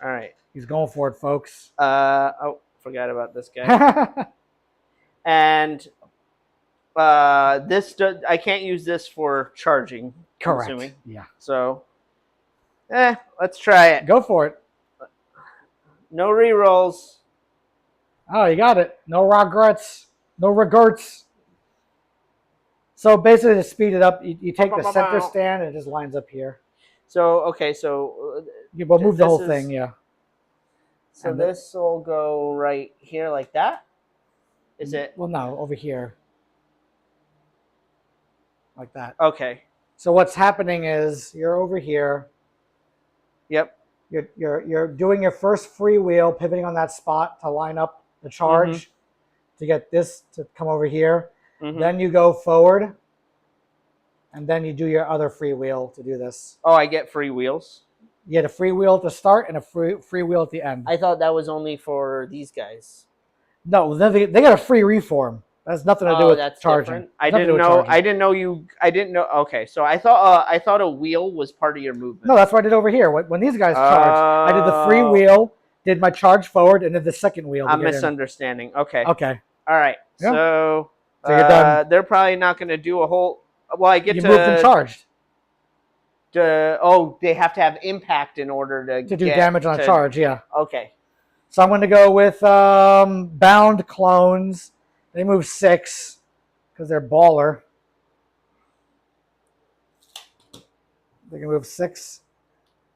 All right. He's going for it, folks. Oh, forgot about this guy. And I can't use this for charging. Correct. I'm assuming. Yeah. So, let's try it. Go for it. No rerolls. Oh, you got it. No regrets. No regrets. So basically, to speed it up, you take the center stand and it just lines up here. So okay, so We'll move the whole thing, yeah. So this will go right here like that. Is it? Well, no, over here, like that. Okay. So what's happening is you're over here. Yep. You're doing your first freewheel, pivoting on that spot to line up the charge to get this to come over here. Then you go forward, and then you do your other freewheel to do this. Oh, I get free wheels. You get a freewheel at the start and a freewheel at the end. I thought that was only for these guys. No, they got a free reform. That has nothing to do with charging. Different. I didn't know. Okay, so I thought a wheel was part of your movement. No, that's what I did over here. When these guys charged, I did the free wheel, did my charge forward, and then the second wheel. I'm misunderstanding. Okay. Okay. All right. Yeah. So you're done. They're probably not going to do a whole. Well, I get you to moved and charged. They have to have impact in order to do damage on a charge. Yeah. Okay. So I'm going to go with bound clones. They move 6 because they're baller. They can move 6.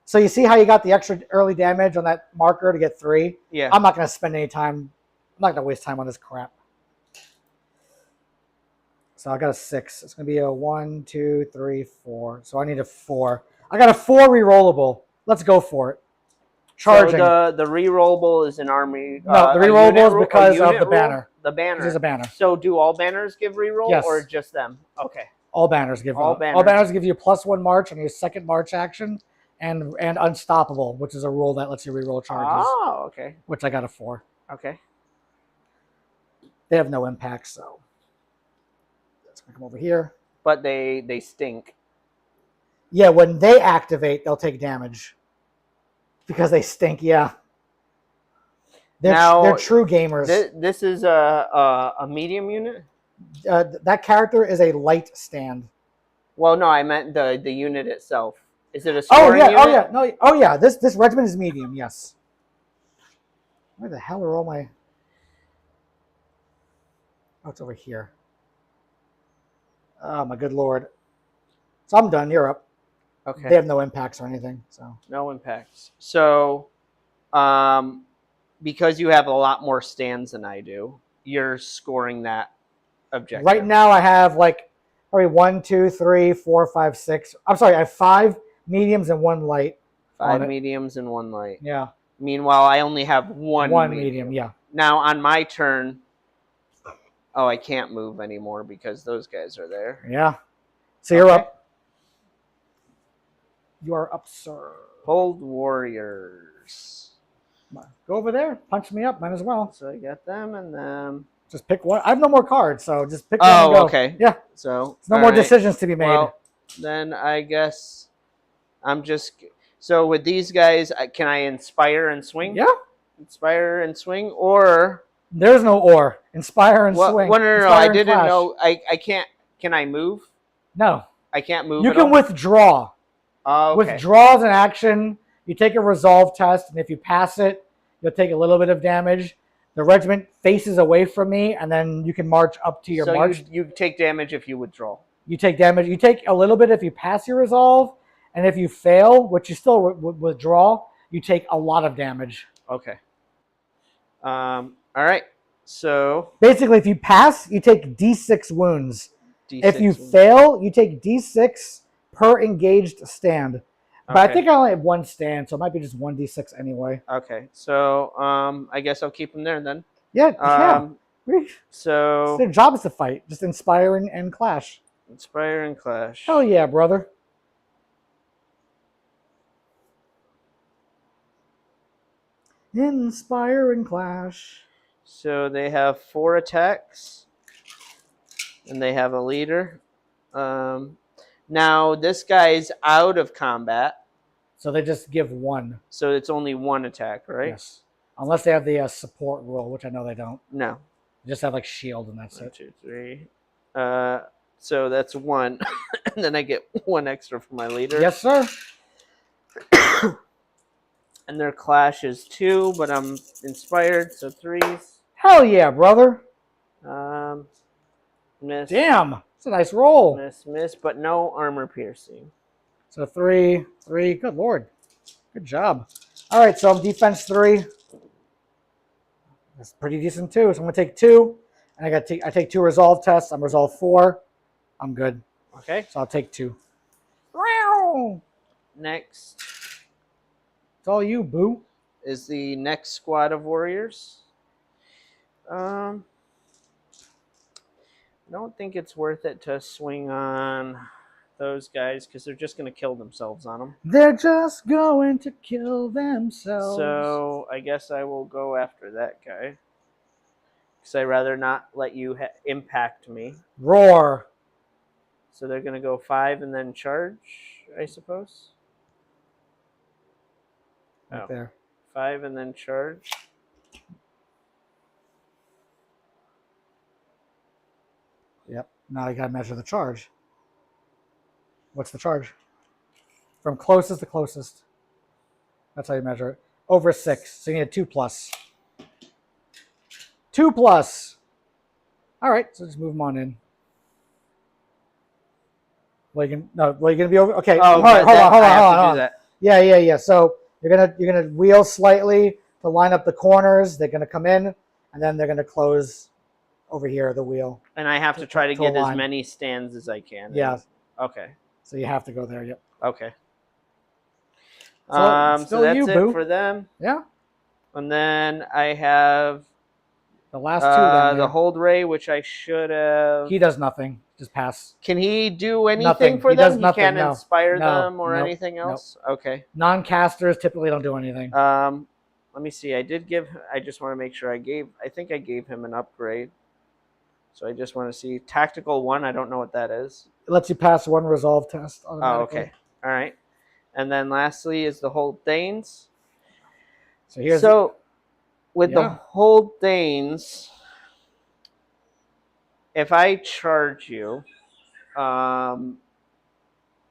So you see how you got the extra early damage on that marker to get 3? Yeah. I'm not going to spend any time. I'm not going to waste time on this crap. So I got a 6. It's going to be a 1, 2, 3, 4. So I need a 4. I got a 4 rerollable. Let's go for it. Charging. So the rerollable is an army. No, the rerollable is because of the banner. The banner. There's a banner. So do all banners give reroll, Yes. or just them? Okay. All banners give all banners give you +1 march on your second march action, and unstoppable, which is a rule that lets you reroll charges. Oh, okay. Which I got a 4. Okay. They have no impact, so that's gonna come over here. But they stink. Yeah, when they activate, they'll take damage because they stink. Yeah. They're true gamers. This is a medium unit? That character is a light stand. Well, no, I meant the unit itself. Is it a scoring unit? Oh yeah. This regiment is medium. Yes. Where the hell are all my? Oh, it's over here. Oh my good lord. So I'm done. You're up. Okay. They have no impacts or anything. So no impacts. So, because you have a lot more stands than I do, you're scoring that objective. Right now, I have like probably 1, 2, 3, 4, 5, 6. I'm sorry, I have 5 mediums and 1 light. 5 mediums and 1 light. Yeah. Meanwhile, I only have one medium. Yeah. Now on my turn, I can't move anymore because those guys are there. Yeah. So you're up. You are up, sir. Hold warriors. Come on. Go over there. Punch me up. Might as well. So I got them and them. Just pick one. I have no more cards, so just pick one and go. Okay. Yeah. So there's no more decisions to be made. Well, then I guess I'm just... So with these guys, can I inspire and swing? Yeah. Inspire and swing, or... There's no or. Inspire and swing. Well, no. I didn't know. I can't... Can I move? No. I can't move. You can withdraw. Okay. Withdraw is an action. You take a resolve test, and if you pass it, you'll take a little bit of damage. The regiment faces away from me, and then you can march up to your march. You take damage if you withdraw. You take damage. You take a little bit if you pass your resolve, and if you fail, which you still withdraw, you take a lot of damage. Okay. All right. So Basically, if you pass, you take D6 wounds. D6 If you wounds. fail, you take D6 per engaged stand. But I Okay. think I only have one stand, so it might be just 1d6 anyway. Okay. So I guess I'll keep them there then. Yeah, yeah. So Their job is to fight, just inspire and clash. Inspire and Clash. Hell yeah, brother. Inspire and clash. So they have 4 attacks, and they have a leader. Now this guy's out of combat, So they just give one. so it's only 1 attack, right? Yes. Unless they have the support rule, which I know they don't. No. They just have like shield and that's 1, it. 2, 3. So that's 1, and then I get 1 extra for my leader. Yes, sir. And their clash is 2, but I'm inspired, so 3s. Hell yeah, brother. Miss. Damn. It's a nice roll. Miss, but no armor piercing. So 3. Good lord. Good job. All right, so I'm defense 3. That's pretty decent too. So I'm gonna take 2, and I take 2 resolve tests. I'm resolve 4. I'm good. Okay. So I'll take 2. Wow. Next It's all you, boo. is the next squad of warriors. I don't think it's worth it to swing on those guys because they're just going to kill themselves on them. They're just going to kill themselves. So I guess I will go after that guy because I'd rather not let you impact me. Roar. So they're going to go 5 and then charge, I suppose. Right there. 5 and then charge. Yep. Now you gotta measure the charge. What's the charge? From closest to closest. That's how you measure it. Over 6. So you need a 2 plus. 2 plus. All right. So just move them on in. Well, you're gonna be over. Okay. Oh, hold on. That. Yeah. So you're gonna wheel slightly to line up the corners. They're gonna come in, and then they're gonna close over here the wheel. And I have to try to get align. as many stands as I can. Yeah. Okay. So you have to go there. Yep. Okay. So So that's you, it boo. for them. Yeah. And then I have The last 2. Then, the hold ray, which I should have. he does nothing. Just pass. Can he do anything Nothing. for He them? does nothing, He can't no. inspire No, them or nope, anything else? Okay. Non-casters typically don't do anything. Let me see. I just want to make sure I think I gave him an upgrade. So I just want to see. Tactical 1, I don't know what that is. It lets you pass 1 resolve test. Oh, okay. All right. And then lastly is the hold Thanes. So with the hold Thanes, if I charge you,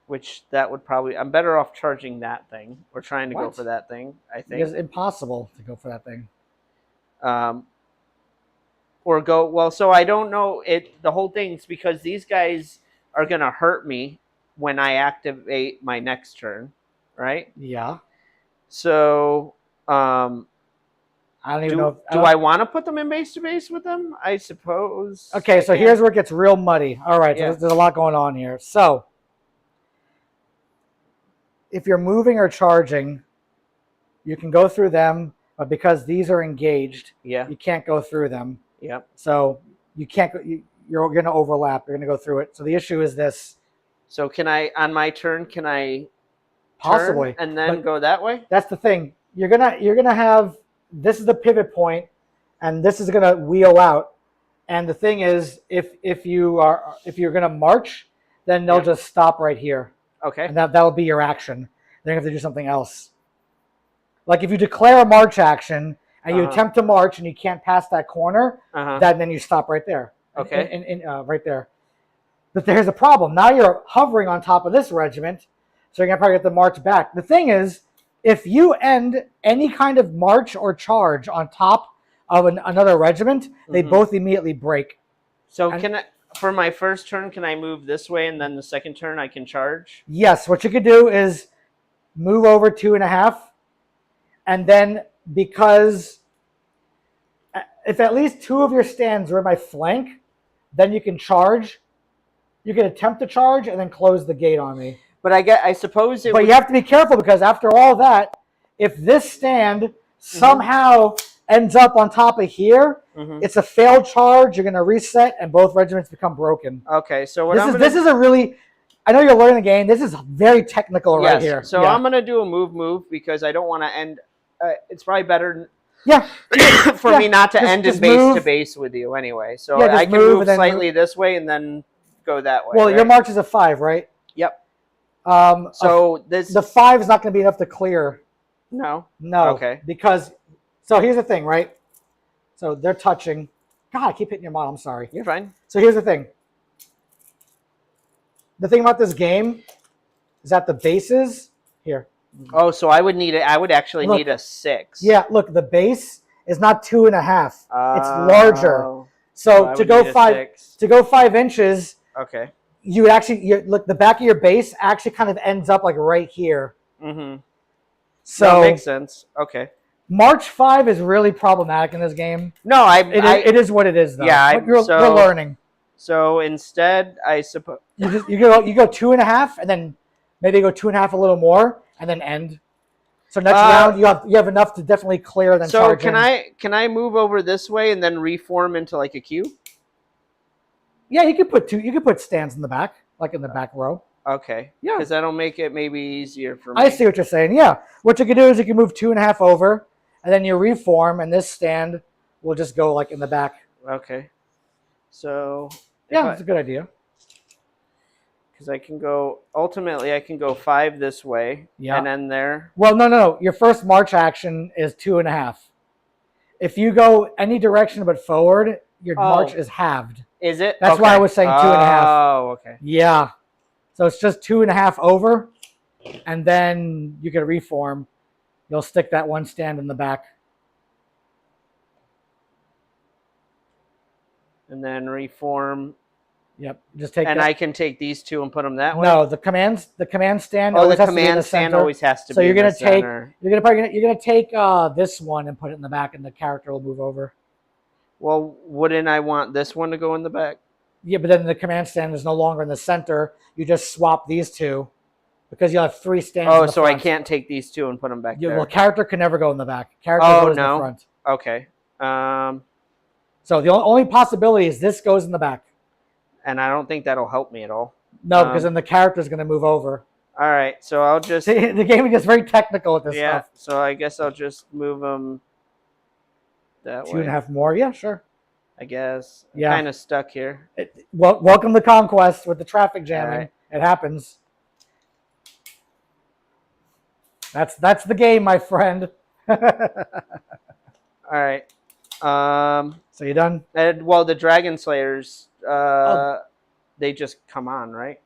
which that would probably, I'm better off charging that thing or trying to go What? for that thing, I think. It's impossible to go for that thing. Or go, well, so I don't know the whole thing's because these guys are going to hurt me when I activate my next turn, right? Yeah. So, I don't even know. Do I want to put them in base to base with them? I suppose. Okay, so here's where it gets real muddy. All right, Yeah. so there's a lot going on here. So, if you're moving or charging, you can go through them, but because these are engaged, Yeah. you can't go through them. Yep. So you can't. You're going to overlap. You're going to go through it. So the issue is this. So can I, on my turn, Possibly, turn and then but go that way? that's the thing. You're gonna have, this is the pivot point, and this is gonna wheel out. And the thing is, if you're gonna march, then they'll just stop right here, Okay. and that'll be your action. Then you have to do something else. Like if you declare a march action and you attempt to march and you can't pass that corner, then you stop right there. Okay. Right there. But there's a problem. Now you're hovering on top of this regiment, so you're gonna probably have to march back. The thing is, if you end any kind of march or charge on top of another regiment, they both immediately break. So for my first turn, can I move this way and then the second turn I can charge? Yes, what you could do is move over 2.5, and then because If at least 2 of your stands are in my flank, then you can charge. You can attempt to charge and then close the gate on me. But I suppose it. But would... you have to be careful because after all that, if this stand somehow ends up on top of here, it's a failed charge. You're going to reset, and both regiments become broken. Okay, so this is a really. I know you're learning the game. This is very technical right here. So I'm going to do a move because I don't want to end. It's probably better. Yeah. For me not to end in base move. to base with you anyway. So Yeah, I can move slightly this way and then go that way. Well, right? your march is a 5, right? Yep. So the 5 is not going to be enough to clear. No. No. Okay. Because, so here's the thing, right? So they're touching. God, I keep hitting your model. I'm sorry. You're fine. So here's the thing. The thing about this game is that the bases here. Oh, so I would need it. I would actually need a 6. Yeah, look, the base is not 2.5. It's larger. So to go 5 inches. Okay. You would actually look. The back of your base actually kind of ends up like right here. So that makes sense. Okay. March 5 is really problematic in this game. No, it is what it is though. Yeah, you're learning. So instead, I suppose you go 2.5, and then maybe go 2.5 a little more, and then end. So next round you have enough to definitely clear. Then so charge can I move over this way and then reform into like a queue? Yeah, you could put stands in the back, like in the back row. Okay. Yeah. Because that'll make it maybe easier for me. I see what you're saying. Yeah. What you can do is you can move 2.5 over, and then you reform, and this stand will just go like in the back. Okay. So yeah, that's a good idea. Because I can go ultimately, I can go 5 this way. Yeah. And then there. Well, no. Your first march action is 2.5. If you go any direction but forward, your march is halved. Is it? That's why I was saying 2.5. Oh, okay. Yeah. So it's just 2.5 over, and then you can reform. You'll stick that one stand in the back. And then reform. Yep. Just take. And I can take these 2 and put them that way. No, the command stand. Oh, the command stand always has to be. So you're gonna take. Center. You're gonna take this one and put it in the back, and the character will move over. Well, wouldn't I want this one to go in the back? Yeah, but then the command stand is no longer in the center. You just swap these 2 because you'll have 3 stands. Oh, so I can't take these 2 and put them back there. Well, character can never go in the back. Character goes in the front. Okay. So the only possibility is this goes in the back. And I don't think that'll help me at all. No, because then the character is going to move over. All right, so I'll just... See, the game is very technical with this stuff. Yeah, so I guess I'll just move them that way. 2.5 more, yeah, sure. I guess. Yeah. I'm kind of stuck here. Welcome to Conquest with the traffic jamming. Right. It happens. That's the game, my friend. All right. So you done? Well, the Dragon Slayers, they just come on, right?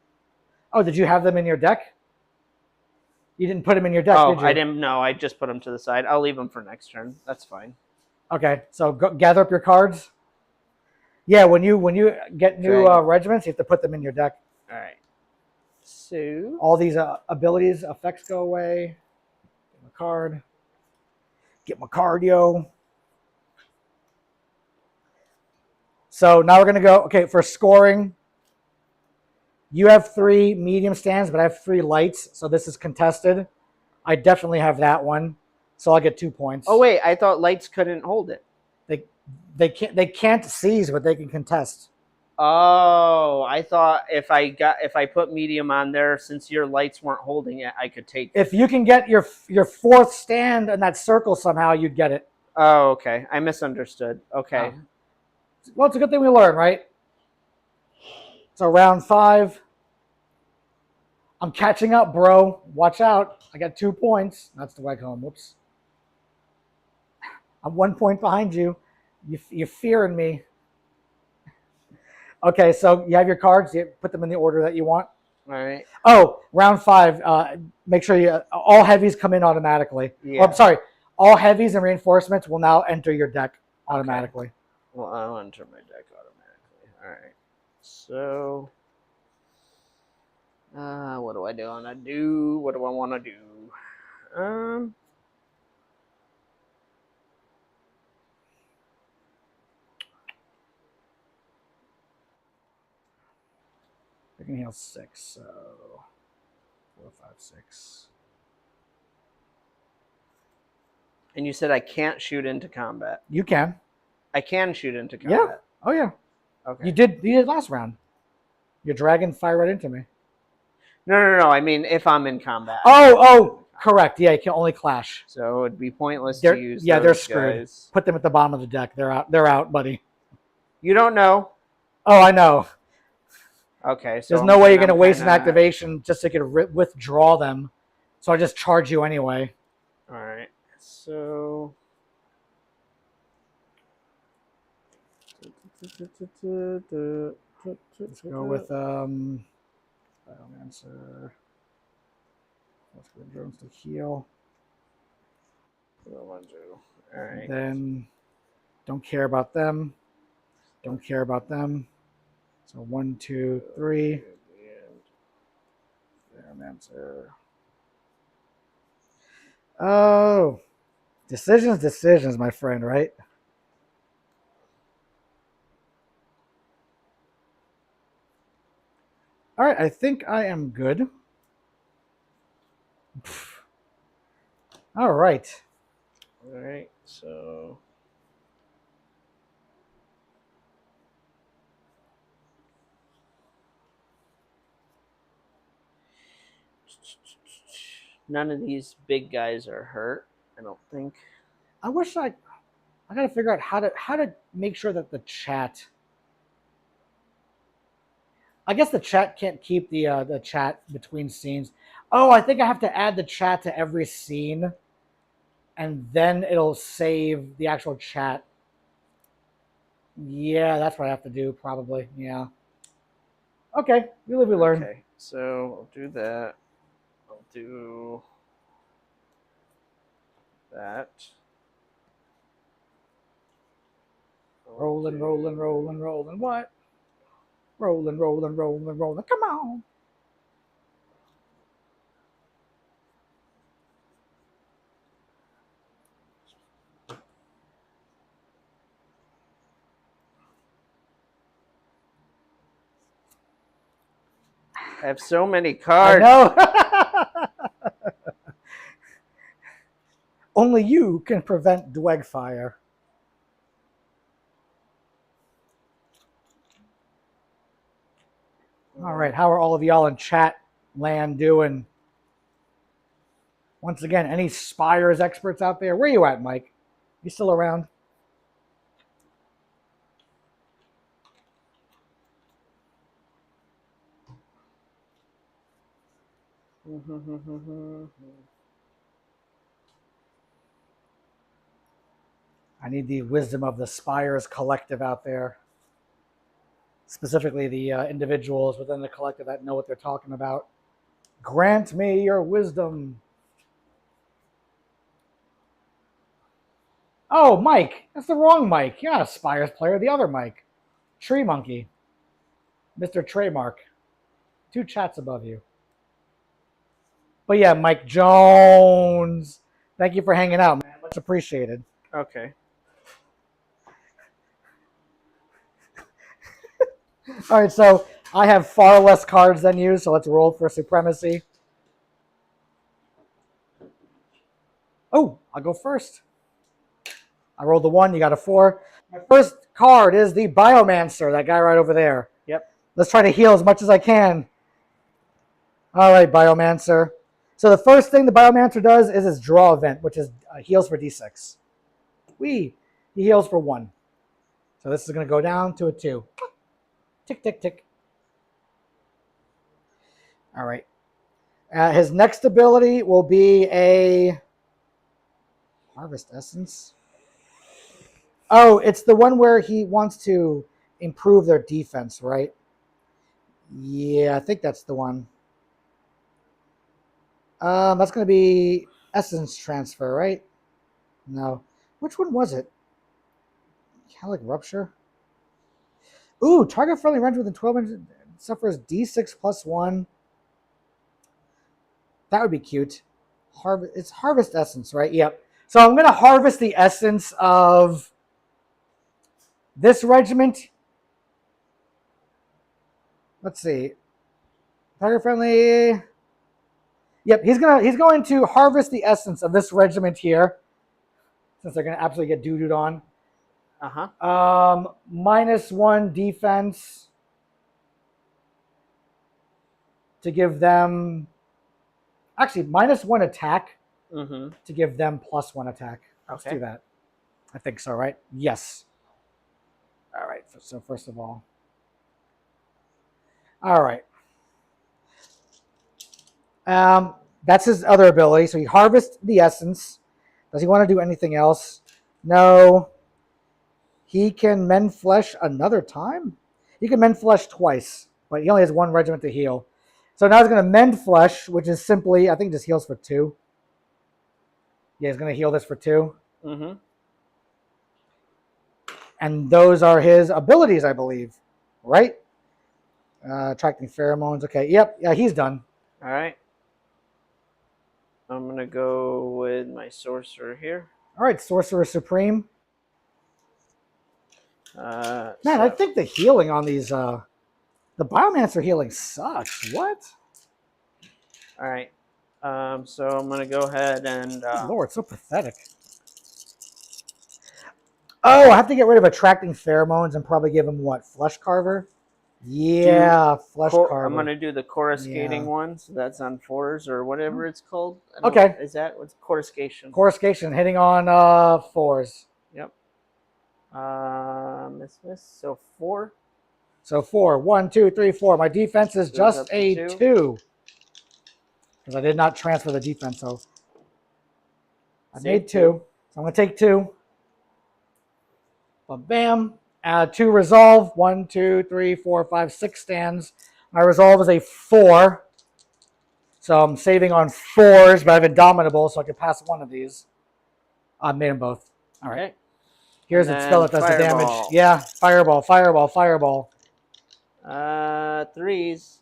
Oh, did you have them in your deck? You didn't put them in your deck, did you? I didn't. No, I just put them to the side. I'll leave them for next turn. That's fine. Okay, so gather up your cards. Yeah, when you get new regiments, you have to put them in your deck. All right. So all these abilities, effects go away. Get my card. Get my cardio. So now we're going to go, okay, for scoring, you have 3 medium stands, but I have 3 lights, so this is contested. I definitely have that one, so I'll get 2 points. Oh, wait, I thought lights couldn't hold it. They can't seize, but they can contest. Oh, I thought if I put medium on there, since your lights weren't holding it, I could take it. If you can get your 4th stand in that circle somehow, you'd get it. Oh, okay. I misunderstood. Okay. Well, it's a good thing we learn, right? So round 5. I'm catching up, bro. Watch out. I got 2 points. That's the Dweghom. Whoops. I'm 1 point behind you. You're fearing me. Okay, so you have your cards. You put them in the order that you want. All right. Oh, round 5. Make sure all heavies come in automatically. Yeah. Oh, I'm sorry. All heavies and reinforcements will now enter your deck automatically. Okay. Well, I'll enter my deck automatically. All right. So, what do I want to do? What do I want to do? can heal 6, so 4, 5, 6. And you said I can't shoot into combat. You can. I can shoot into Yeah. combat. Oh yeah. Okay. You did last round. Your dragon fired right into me. No. I mean, if I'm in combat. Oh, correct. Yeah, you can only clash. So it'd be pointless They're, to use. Yeah, those they're screwed. Guys. Put them at the bottom of the deck. They're out. They're out, buddy. You don't know. Oh, I know. Okay, so there's no way you're gonna waste an activation just to withdraw them. So I just charge you anyway. All right. So. Let's go with Biomancer. Let's go drones to heal. What do I want to do? All right. Then don't care about them. Don't care about them. So 1, 2, 3. Biomancer. Oh, decisions, my friend, right? All right, I think I am good. All right. All right, so. None of these big guys are hurt, I don't think. I wish I got to figure out how to make sure that the chat. I guess the chat can't keep the chat between scenes. Oh, I think I have to add the chat to every scene, and then it'll save the actual chat. Yeah, that's what I have to do, probably. Yeah. Okay, we live, we learn. Okay, so I'll do that. I'll do that. Rolling. What? Rolling. Come on. I have so many cards. I know. Only you can prevent Dweghom fire. All right, how are all of y'all in chat land doing? Once again, any Spires experts out there? Where you at, Mike? You still around? I need the wisdom of the Spires collective out there. Specifically, the individuals within the collective that know what they're talking about. Grant me your wisdom. Oh, Mike. That's the wrong Mike. You're not a Spires player. The other Mike. Tree Monkey. Mr. Treymark. 2 chats above you. But yeah, Mike Jones. Thank you for hanging out, man. Much appreciated. Okay. All right, so I have far less cards than you, so let's roll for supremacy. Oh, I'll go first. I rolled the 1, you got a 4. My first card is the Biomancer, that guy right over there. Yep. Let's try to heal as much as I can. All right, Biomancer. So the first thing the Biomancer does is his draw event, which is heals for D6. He heals for 1. So this is going to go down to a 2. Tick, tick, tick. All right. His next ability will be a Harvest Essence. Oh, it's the one where he wants to improve their defense, right? Yeah, I think that's the one. That's going to be Essence Transfer, right? No. Which one was it? Calic Rupture? Ooh, target friendly range within 12 inches suffers D6 plus 1. That would be cute. It's Harvest Essence, right? Yep. So I'm going to harvest the essence of this regiment. Let's see. Target friendly. Yep, he's going to harvest the essence of this regiment here, since they're gonna absolutely get doo-dooed on. -1 defense to give them. Actually, -1 attack to give them +1 attack. Let's do that. I think so, right? Yes. All right. So first of all. All right. That's his other ability. So he harvests the essence. Does he want to do anything else? No. He can mend flesh another time? He can mend flesh twice, but he only has 1 regiment to heal. So now he's going to mend flesh, which is simply, I think, just heals for 2. Yeah, he's going to heal this for 2. And those are his abilities, I believe. Right? Attracting pheromones. Okay, yep. Yeah, he's done. All right. I'm going to go with my sorcerer here. All right, Sorcerer Supreme. Man, I think the healing on these, the Biomancer healing sucks. What? All right. So I'm going to go ahead and... Lord, so pathetic. Oh, I have to get rid of Attracting Pheromones and probably give him what? Flesh Carver? Yeah, Flesh Carver. I'm going to do the coruscating one. So that's on 4s or whatever it's called. Okay. Is that what's coruscation? Coruscation, hitting on 4s. Yep. Miss. So 4. So 4. 1, 2, 3, 4. My defense is just a 2. Because I did not transfer the defense, so I made 2. So I'm going to take 2. But bam. 2 resolve. 1, 2, 3, 4, 5, 6 stands. My resolve is a 4. So I'm saving on 4s, but I have Indomitable, so I can pass one of these. I made them both. All right. Okay. Here's the spell that does the damage. Fireball. Yeah, fireball. 3s.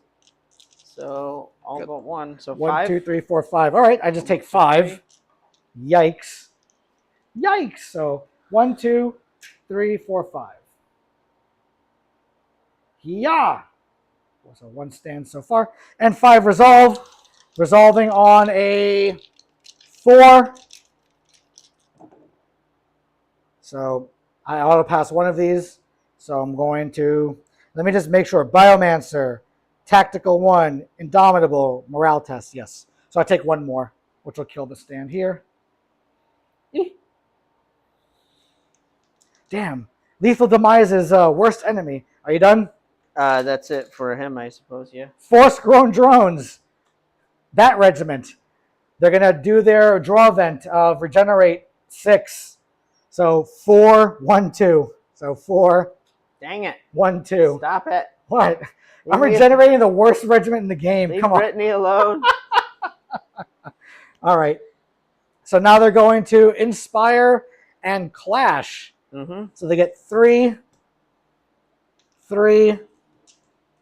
So all but 1. So 1, 5. 2, 3, 4, 5. All right, I just take 5. Yikes. So 1, 2, 3, 4, 5. Yeah. So 1 stand so far. And 5 resolve. Resolving on a 4. So I auto pass one of these. So I'm going to, let me just make sure. Biomancer, Tactical 1, Indomitable, Morale Test, yes. So I take 1 more, which will kill the stand here. Damn. Lethal Demise's worst enemy. Are you done? That's it for him, I suppose, yeah. Force-grown drones. That regiment. They're going to do their draw event of regenerate 6. So 4, 1, 2. So 4. Dang it. 1, 2. Stop it. What? I'm regenerating the worst regiment in the game. Leave Come on. Brittany alone. All right. So now they're going to Inspire and Clash. So they get 3, 3,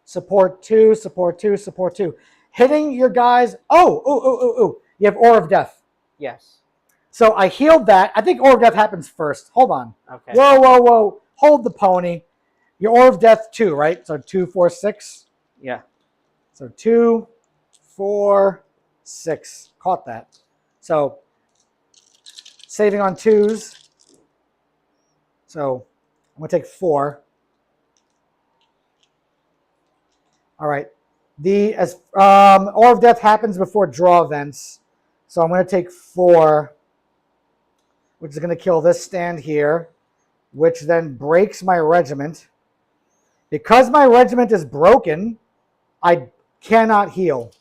support 2, support 2, support 2. Hitting your guys. Oh. You have Aura of Death. Yes. So I healed that. I think Aura of Death happens first. Hold on. Okay. Whoa. Hold the pony. Your Aura of Death 2, right? So 2, 4, 6. Yeah. So 2, 4, 6. Caught that. So saving on 2s. So I'm going to take 4. All right. Aura of Death happens before draw events. So I'm going to take 4, which is going to kill this stand here, which then breaks my regiment. Because my regiment is broken, I cannot heal.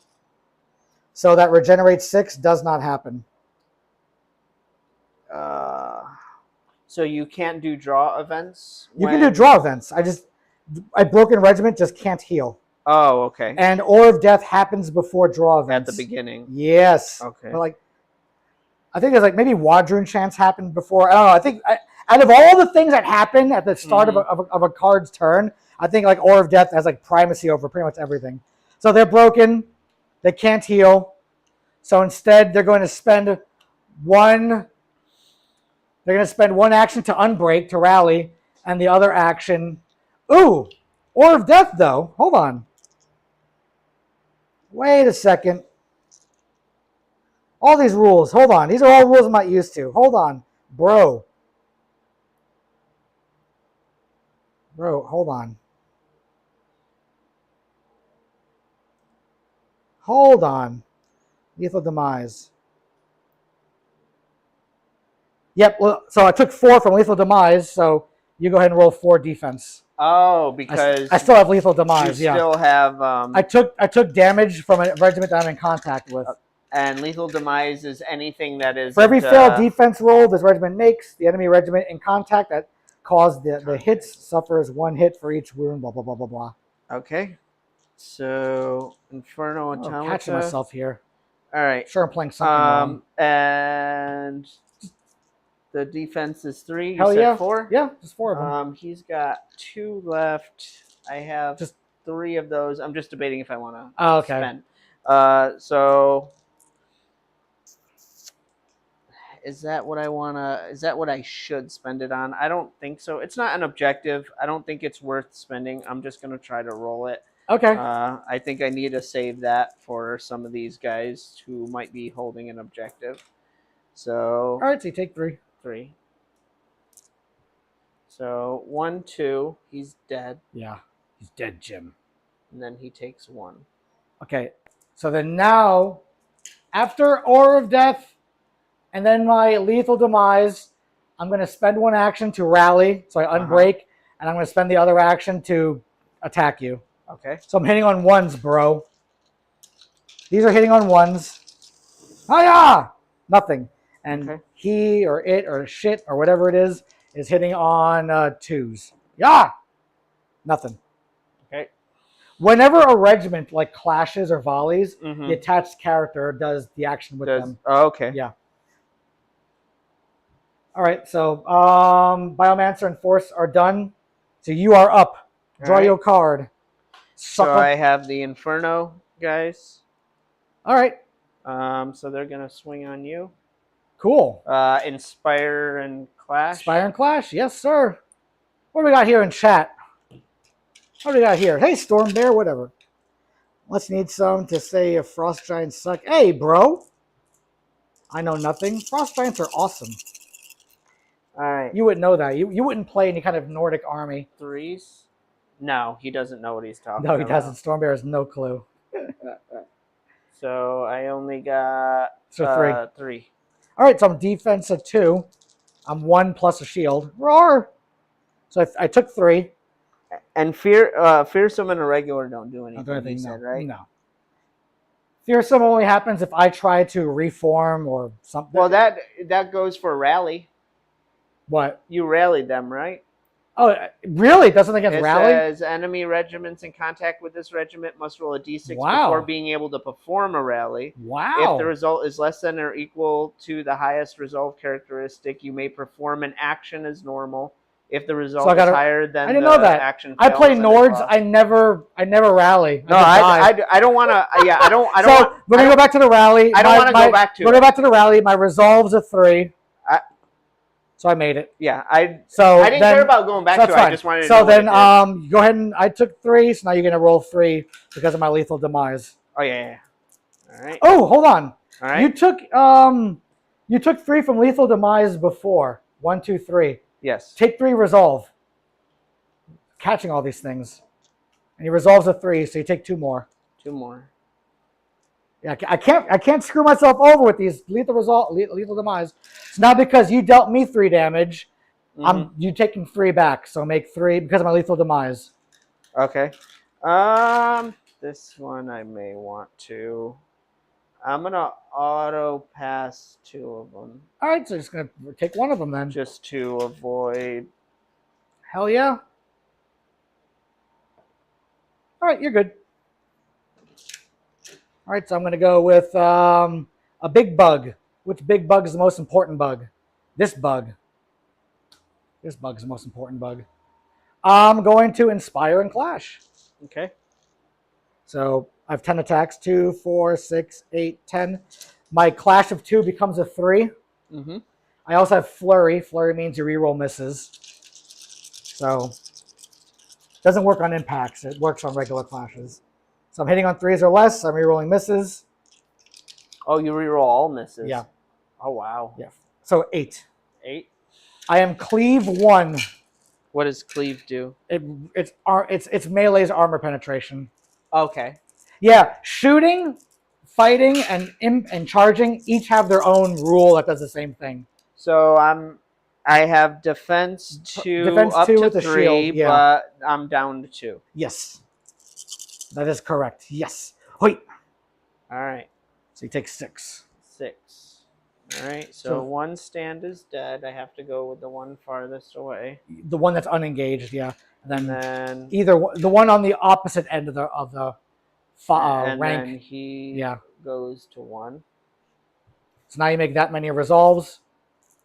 So that regenerate 6 does not happen. So you can't do draw events? You can do draw events. A broken regiment just can't heal. Oh, okay. And Aura of Death happens before draw events. At the beginning. Yes. Okay. But I think there's maybe Wadroon Chance happened before. I don't know. I think out of all the things that happen at the start of a card's turn, I think Aura of Death has primacy over pretty much everything. So they're broken. They can't heal. So instead, they're going to spend one. They're going to spend 1 action to unbreak, to rally, and the other action. Ooh, Aura of Death though. Hold on. Wait a second. All these rules. Hold on. These are all rules I'm not used to. Hold on. Bro. Bro, hold on. Hold on. Lethal Demise. Yep, well, so I took 4 from Lethal Demise, so you go ahead and roll 4 defense. Oh, because I still have Lethal Demise, you yeah. still have I took damage from a regiment that I'm in contact with. and lethal demise is anything that is For every failed defense roll this regiment makes, the enemy regiment in contact that caused the hits suffers 1 hit for each wound, blah, blah, blah, blah, blah. Okay. So Inferno Automata. I'm catching myself here. All right. Sure, I'm playing something wrong. And the defense is 3. You Hell said yeah. 4? Yeah, just 4 of them. He's got 2 left. I have just 3 of those. I'm just debating if I want to spend. So is that what I want to? Is that what I should spend it on? I don't think so. It's not an objective. I don't think it's worth spending. I'm just going to try to roll it. Okay. I think I need to save that for some of these guys who might be holding an objective. So all right, so you take 3. 3. So 1, 2. He's dead. Yeah, he's dead, Jim. And then he takes 1. Okay, so then now, after Aura of Death, and then my Lethal Demise, I'm going to spend 1 action to rally, so I unbreak, and I'm going to spend the other action to attack you. Okay. So I'm hitting on 1s, bro. These are hitting on 1s. Oh yeah! Nothing. And he or it or shit or whatever it is hitting on 2s. Yeah! Nothing. Okay. Whenever a regiment like clashes or volleys, the attached character does the action with them. Oh, okay. Yeah. All right, so Biomancer and Force are done. So you are up. Draw your card. So I have the Inferno guys. All right. So they're going to swing on you. Cool. Inspire and Clash. Inspire and Clash, yes, sir. What do we got here in chat? What do we got here? Hey, Storm Bear, whatever. Let's need some to say if Frost Giants suck. Hey, bro. I know nothing. Frost Giants are awesome. All right. You wouldn't know that. You wouldn't play any kind of Nordic army. 3s? No, he doesn't know what he's talking about. No, he doesn't. Storm Bear has no clue. So I only got 3. All right, so I'm defense of 2. I'm 1 plus a shield. Roar! So I took 3. And fearsome and irregular don't do anything. Don't do anything, you said, right? No. Fearsome only happens if I try to reform or something. Well, that goes for rally. What? You rallied them, right? Oh, really? It doesn't against rally? It says enemy regiments in contact with this regiment must roll a d6 before being able to perform a rally. Wow. If the result is less than or equal to the highest resolve characteristic, you may perform an action as normal. If the result is higher than I didn't know that. action I play Nords. I never rally. No, I don't want to. Yeah, I don't. So we're gonna go back to the rally. I don't want to go back to. We're gonna go back to the rally. My resolve's a 3. So I made it. Yeah, I didn't care about going back to it. I just wanted to know. So then go ahead and I took 3, so now you're gonna roll 3 because of my Lethal Demise. Oh yeah. All right. Oh, hold on. All right. You took 3 from Lethal Demise before. 1, 2, 3. Yes. Take 3 resolve. Catching all these things. And he resolves a 3, so you take 2 more. 2 more. Yeah, I can't screw myself over with these lethal demise. It's not because you dealt me 3 damage. You taking 3 back, so make 3 because of my lethal demise. Okay. This one I may want to. I'm gonna auto pass 2 of them. All right, so just gonna take 1 of them then. Just to avoid. Hell yeah. All right, you're good. All right, so I'm going to go with a big bug. Which big bug is the most important bug? This bug. This bug is the most important bug. I'm going to Inspire and Clash. Okay. So I have 10 attacks. 2, 4, 6, 8, 10. My Clash of 2 becomes a 3. I also have Flurry. Flurry means your reroll misses. So it doesn't work on impacts. It works on regular clashes. So I'm hitting on 3s or less. I'm rerolling misses. Oh, you reroll all misses. Yeah. Oh wow. Yeah. So 8. 8. I am cleave 1. What does cleave do? It's melee's armor penetration. Okay. Yeah, shooting, fighting, and charging each have their own rule that does the same thing. So I have defense 2 Defense up 2 to with the 3, shield, yeah. but I'm down to 2. Yes. That is correct. Yes. Wait. All right. So you take 6. 6. All right. So So- one stand is dead. I have to go with the one farthest away. The one that's unengaged, yeah. And And then the one on the opposite end of the and rank. then he Yeah. goes to 1. So now you make that many resolves.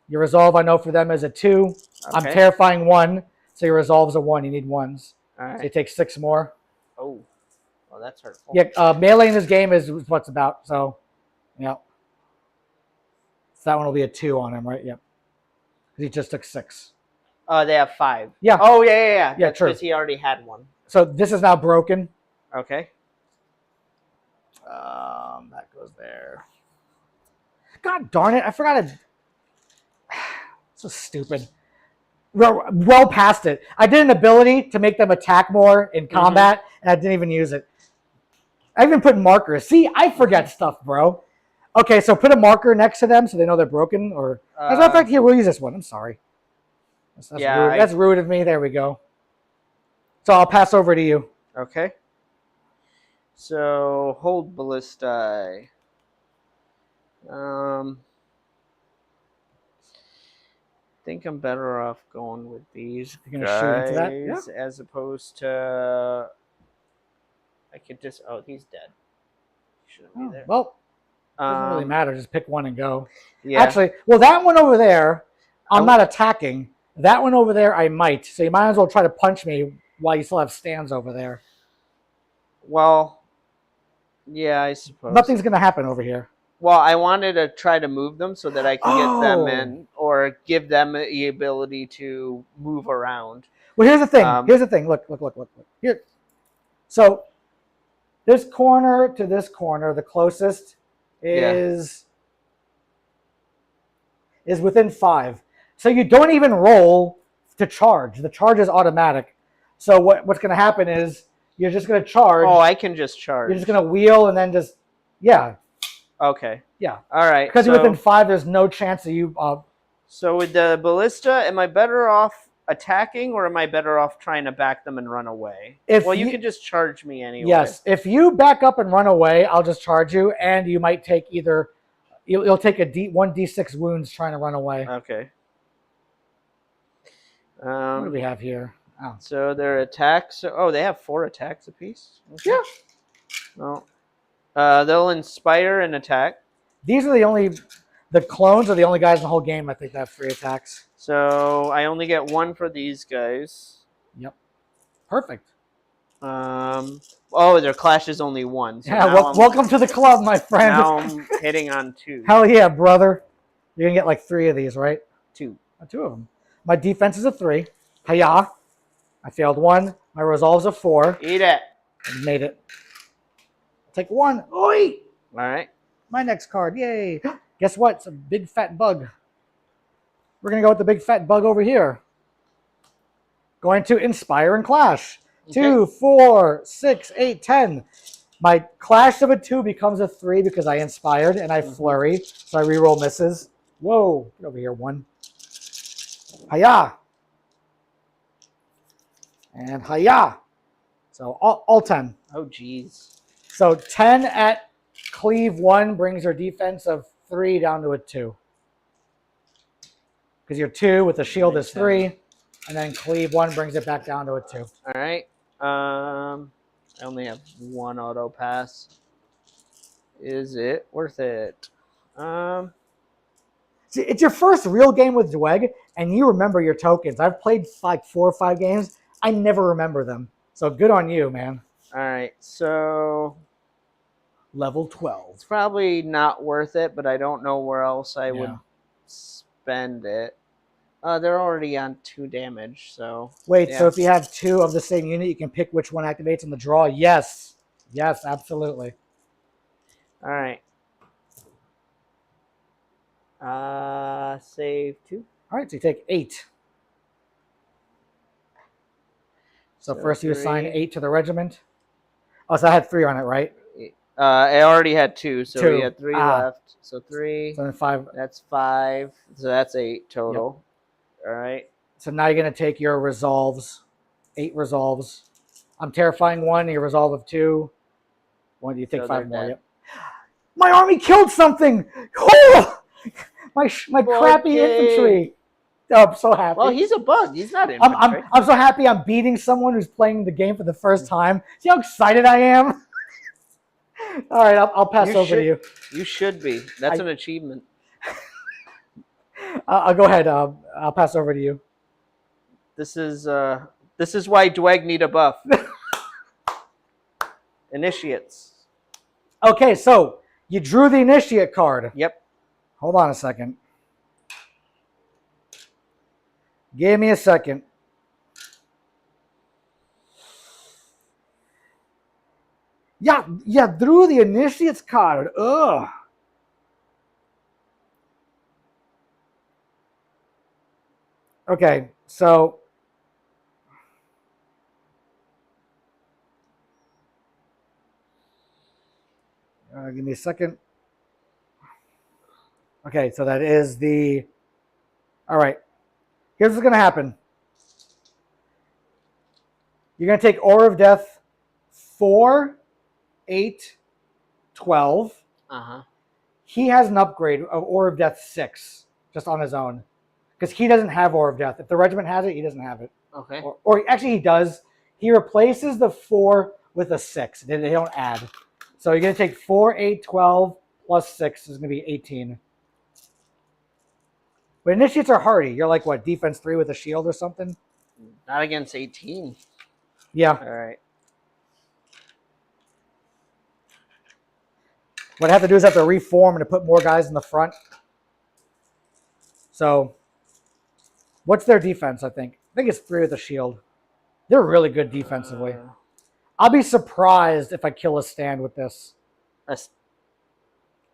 Your resolve, I know for them, is a 2. I'm Okay. terrifying 1, so your resolve's a 1. You need 1s. All So you right. take 6 more. Oh. Well, that's hurtful. Yeah, melee in this game is what's about. So, yeah. So that one will be a 2 on him, right? Yep. Because he just took 6. They have 5. Yeah. Oh yeah. Yeah, That's true. because he already had 1. So this is now broken. Okay. That goes there. God darn it! I forgot it. So stupid. Well past it. I did an ability to make them attack more in combat, and I didn't even use it. I even put markers. See, I forget stuff, bro. Okay, so put a marker next to them so they know they're broken. Or as a matter of fact, here we'll use this one. I'm sorry. That's Yeah, rude. That's rude of me. There we go. So I'll pass over to you. Okay. So hold ballista. Think I'm better off going with these You're gonna shoot into that? Yeah. guys as opposed to. I could just. Oh, he's dead. Shouldn't be there. Well, doesn't really Um, matter. Just pick one and go. Yeah. Actually, well, that one over there, I'm not attacking. That one over there, I might. So you might as well try to punch me while you still have stands over there. Well. Yeah, I suppose. Nothing's going to happen over here. Well, I wanted to try to move them so that I can get them Oh. in, or give them the ability to move around. Well, here's the thing. Look. Here. So this corner to this corner, the closest is within 5. So you don't even roll to charge. The charge is automatic. So what's going to happen is you're just going to charge. Oh, I can just charge. You're just going to wheel and then just, yeah. Okay. Yeah. All right. Because you're within 5, there's no chance that you... So with the ballista, am I better off attacking, or am I better off trying to back them and run away? Well, you can just charge me anyway. Yes. If you back up and run away, I'll just charge you, and you might take either... You'll take 1d6 wounds trying to run away. Okay. What do we have here? Oh. So their attacks... Oh, they have 4 attacks apiece? Okay. Yeah. Well, they'll inspire and attack. These are the only... The clones are the only guys in the whole game, I think, that have 3 attacks. So I only get 1 for these guys. Yep. Perfect. Oh, their clash is only 1. So Yeah, now welcome to the club, my friend. Now I'm hitting on 2. Hell yeah, brother. You're going to get like 3 of these, right? 2. 2 of them. My defense is a 3. Hiya. I failed 1. My resolve's a 4. Eat it. I made it. Take 1. Oi! All right. My next card. Yay. Guess what? It's a big fat bug. We're going to go with the big fat bug over here. Going to Inspire and Clash. Okay. 2, 4, 6, 8, 10. My Clash of a 2 becomes a 3 because I Inspired and I Flurry. So I reroll misses. Whoa. Get over here, 1. Hiya. And hiya. So all 10. Oh, geez. So 10 at cleave 1 brings your defense of 3 down to a 2. Because your 2 with the shield is 3. And then cleave 1 brings it back down to a 2. All right. I only have 1 auto pass. Is it worth it? See, it's your first real game with Dweg, and you remember your tokens. I've played like 4 or 5 games. I never remember them. So good on you, man. All right. So Level 12. it's probably not worth it, but I don't know where else I would spend it. They're already on 2 damage, so... Wait, yeah. so if you have 2 of the same unit, you can pick which one activates in the draw? Yes. Yes, absolutely. All right. Save 2. All right, so you take 8. So first you assign 3. 8 to the regiment. Oh, so I had 3 on it, right? I already had 2, so 2. we had 3 left. So 3. So then 5. That's 5. So that's 8 total. Yep. All right. So now you're going to take your resolves. 8 resolves. I'm terrifying 1, your resolve of 2. One, you take So 5 more. dead. Yep. My army killed something! Oh! My crappy infantry. Oh, I'm so happy. Well, he's a bug. He's not infantry. I'm so happy I'm beating someone who's playing the game for the first time. See how excited I am? All right, I'll pass over to you. You should be. That's an achievement. I'll go ahead. I'll pass over to you. This is why Dweghom need a buff. Initiates. Okay, so you drew the initiate card. Yep. Hold on a second. Give me a second. Yeah, drew the initiates card. Ugh. Okay, so give me a second. Okay, so that is the. All right. Here's what's going to happen. You're going to take Aura of Death 4, 8, 12. Uh-huh. He has an upgrade of Aura of Death 6 just on his own. Because he doesn't have Aura of Death. If the regiment has it, he doesn't have it. Okay. Or actually, he does. He replaces the 4 with a 6. They don't add. So you're going to take 4, 8, 12 plus 6 is going to be 18. But initiates are hardy. You're like, what, defense 3 with a shield or something? Not against 18. Yeah. All right. What I have to do is I have to reform and to put more guys in the front. So, what's their defense, I think? I think it's 3 with a shield. They're really good defensively. I'll be surprised if I kill a stand with this.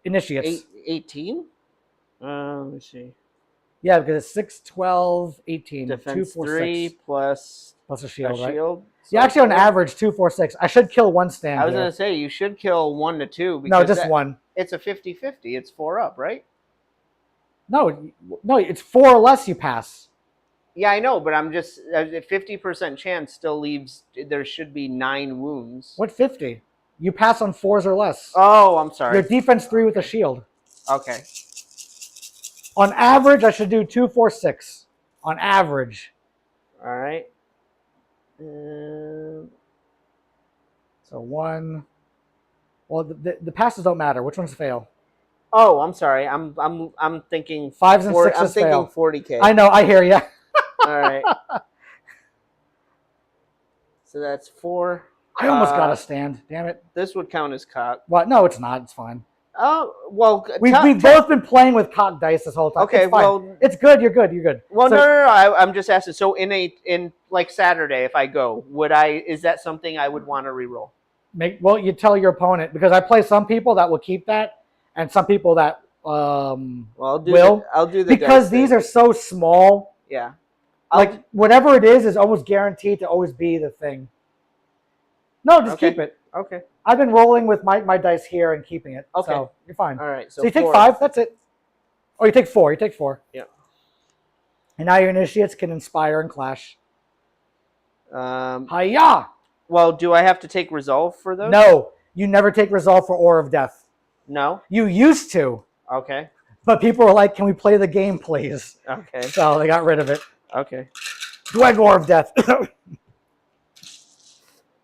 Initiates. 18? Let me see. Yeah, because it's 6, 12, 18. Defense 2, 4, 3 6. plus Plus a shield, right? So yeah, actually on average, 2, 4, 6. I should kill 1 stand. I was going to say, you should kill 1 to 2. No, just 1. It's a 50-50. It's 4 up, right? No, it's 4 or less you pass. Yeah, I know, but I'm just, a 50% chance still leaves, there should be 9 wounds. What 50? You pass on 4s or less. Oh, I'm sorry. Your defense 3 with a shield. Okay. On average, I should do 2, 4, 6. On average. All right. So 1. Well, the passes don't matter. Which ones fail? Oh, I'm sorry. I'm thinking 5s and 6s I'm thinking fail. 40K. I know. I hear you. All right. So that's 4. I almost got a stand. Damn it. This would count as cock. What? No, it's not. It's fine. Oh, well, We've both been playing with cock dice this whole time. Okay, it's fine. well, it's good. You're good. You're good. Well, so, no. I'm just asking. So in like Saturday, if I go, is that something I would want to reroll? You tell your opponent, because I play some people that will keep that, and some people that I'll do the because these are so small. Yeah. Like whatever it is almost guaranteed to always be the thing. No, just keep it. Okay. I've been rolling with my dice here and keeping it. Okay. So you're fine. All right. So you take 5. That's it. Oh, you take 4. You take 4. Yeah. And now your initiates can inspire and clash. Hiya! Well, do I have to take resolve for those? No, you never take resolve for Aura of Death. No. You used to. Okay. But people were like, "Can we play the game, please?" Okay. So they got rid of it. Okay. Dweghom Aura of Death.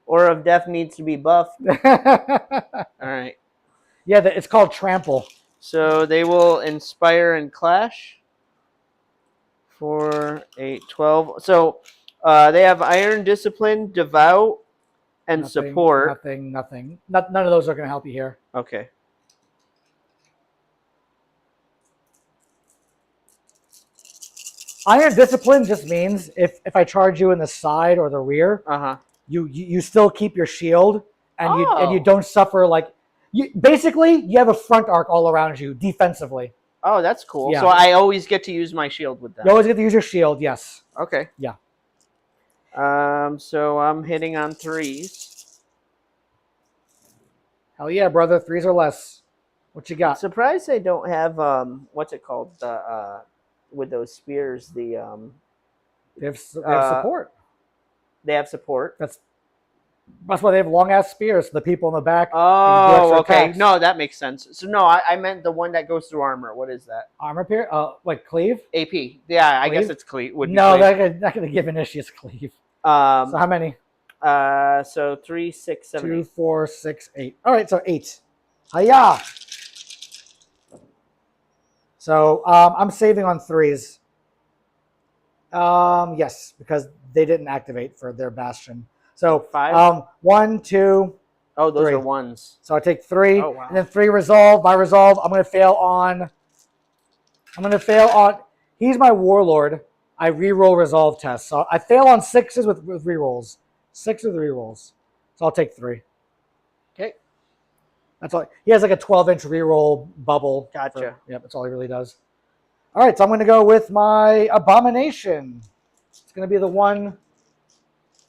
Aura of Death needs to be buffed. All right. Yeah, it's called Trample. So they will inspire and clash. 4, 8, 12. So they have Iron Discipline, Devout, and Support. Nothing. None of those are going to help you here. Okay. Iron Discipline just means if I charge you in the side or the rear, Uh-huh. you still keep your shield, and you don't suffer like basically you have a front arc all around you defensively. Oh, that's cool. Yeah. So I always get to use my shield with them. You always get to use your shield. Yes. Okay. Yeah. So I'm hitting on 3s. Hell yeah, brother. 3s or less. What you got? Surprised they don't have what's it called, the with those spears, the They have support. They have support. That's why they have long ass spears. The people in the back. Oh, okay. Attacks. No, that makes sense. So no, I meant the one that goes through armor. What is that? Armor pierce. Like cleave. AP. Yeah, I Cleave? guess it's cleave. No, that could give Initius cleave. So how many? So 3, 6, 7, 2, 8. 4, 6, 8. All right, so 8. Hiya! So I'm saving on 3s. Yes, because they didn't activate for their bastion. So 5. 1, 2. Oh, those 3. are 1s. So I take 3, Oh, wow. and then 3 resolve. My resolve, I'm gonna fail on. He's my warlord. I reroll resolve tests. So I fail on 6s with rerolls. 6 with rerolls. So I'll take 3. Okay. That's all. He has like a 12-inch reroll bubble. Gotcha. Yep, that's all he really does. All right, so I'm going to go with my abomination. It's going to be the one.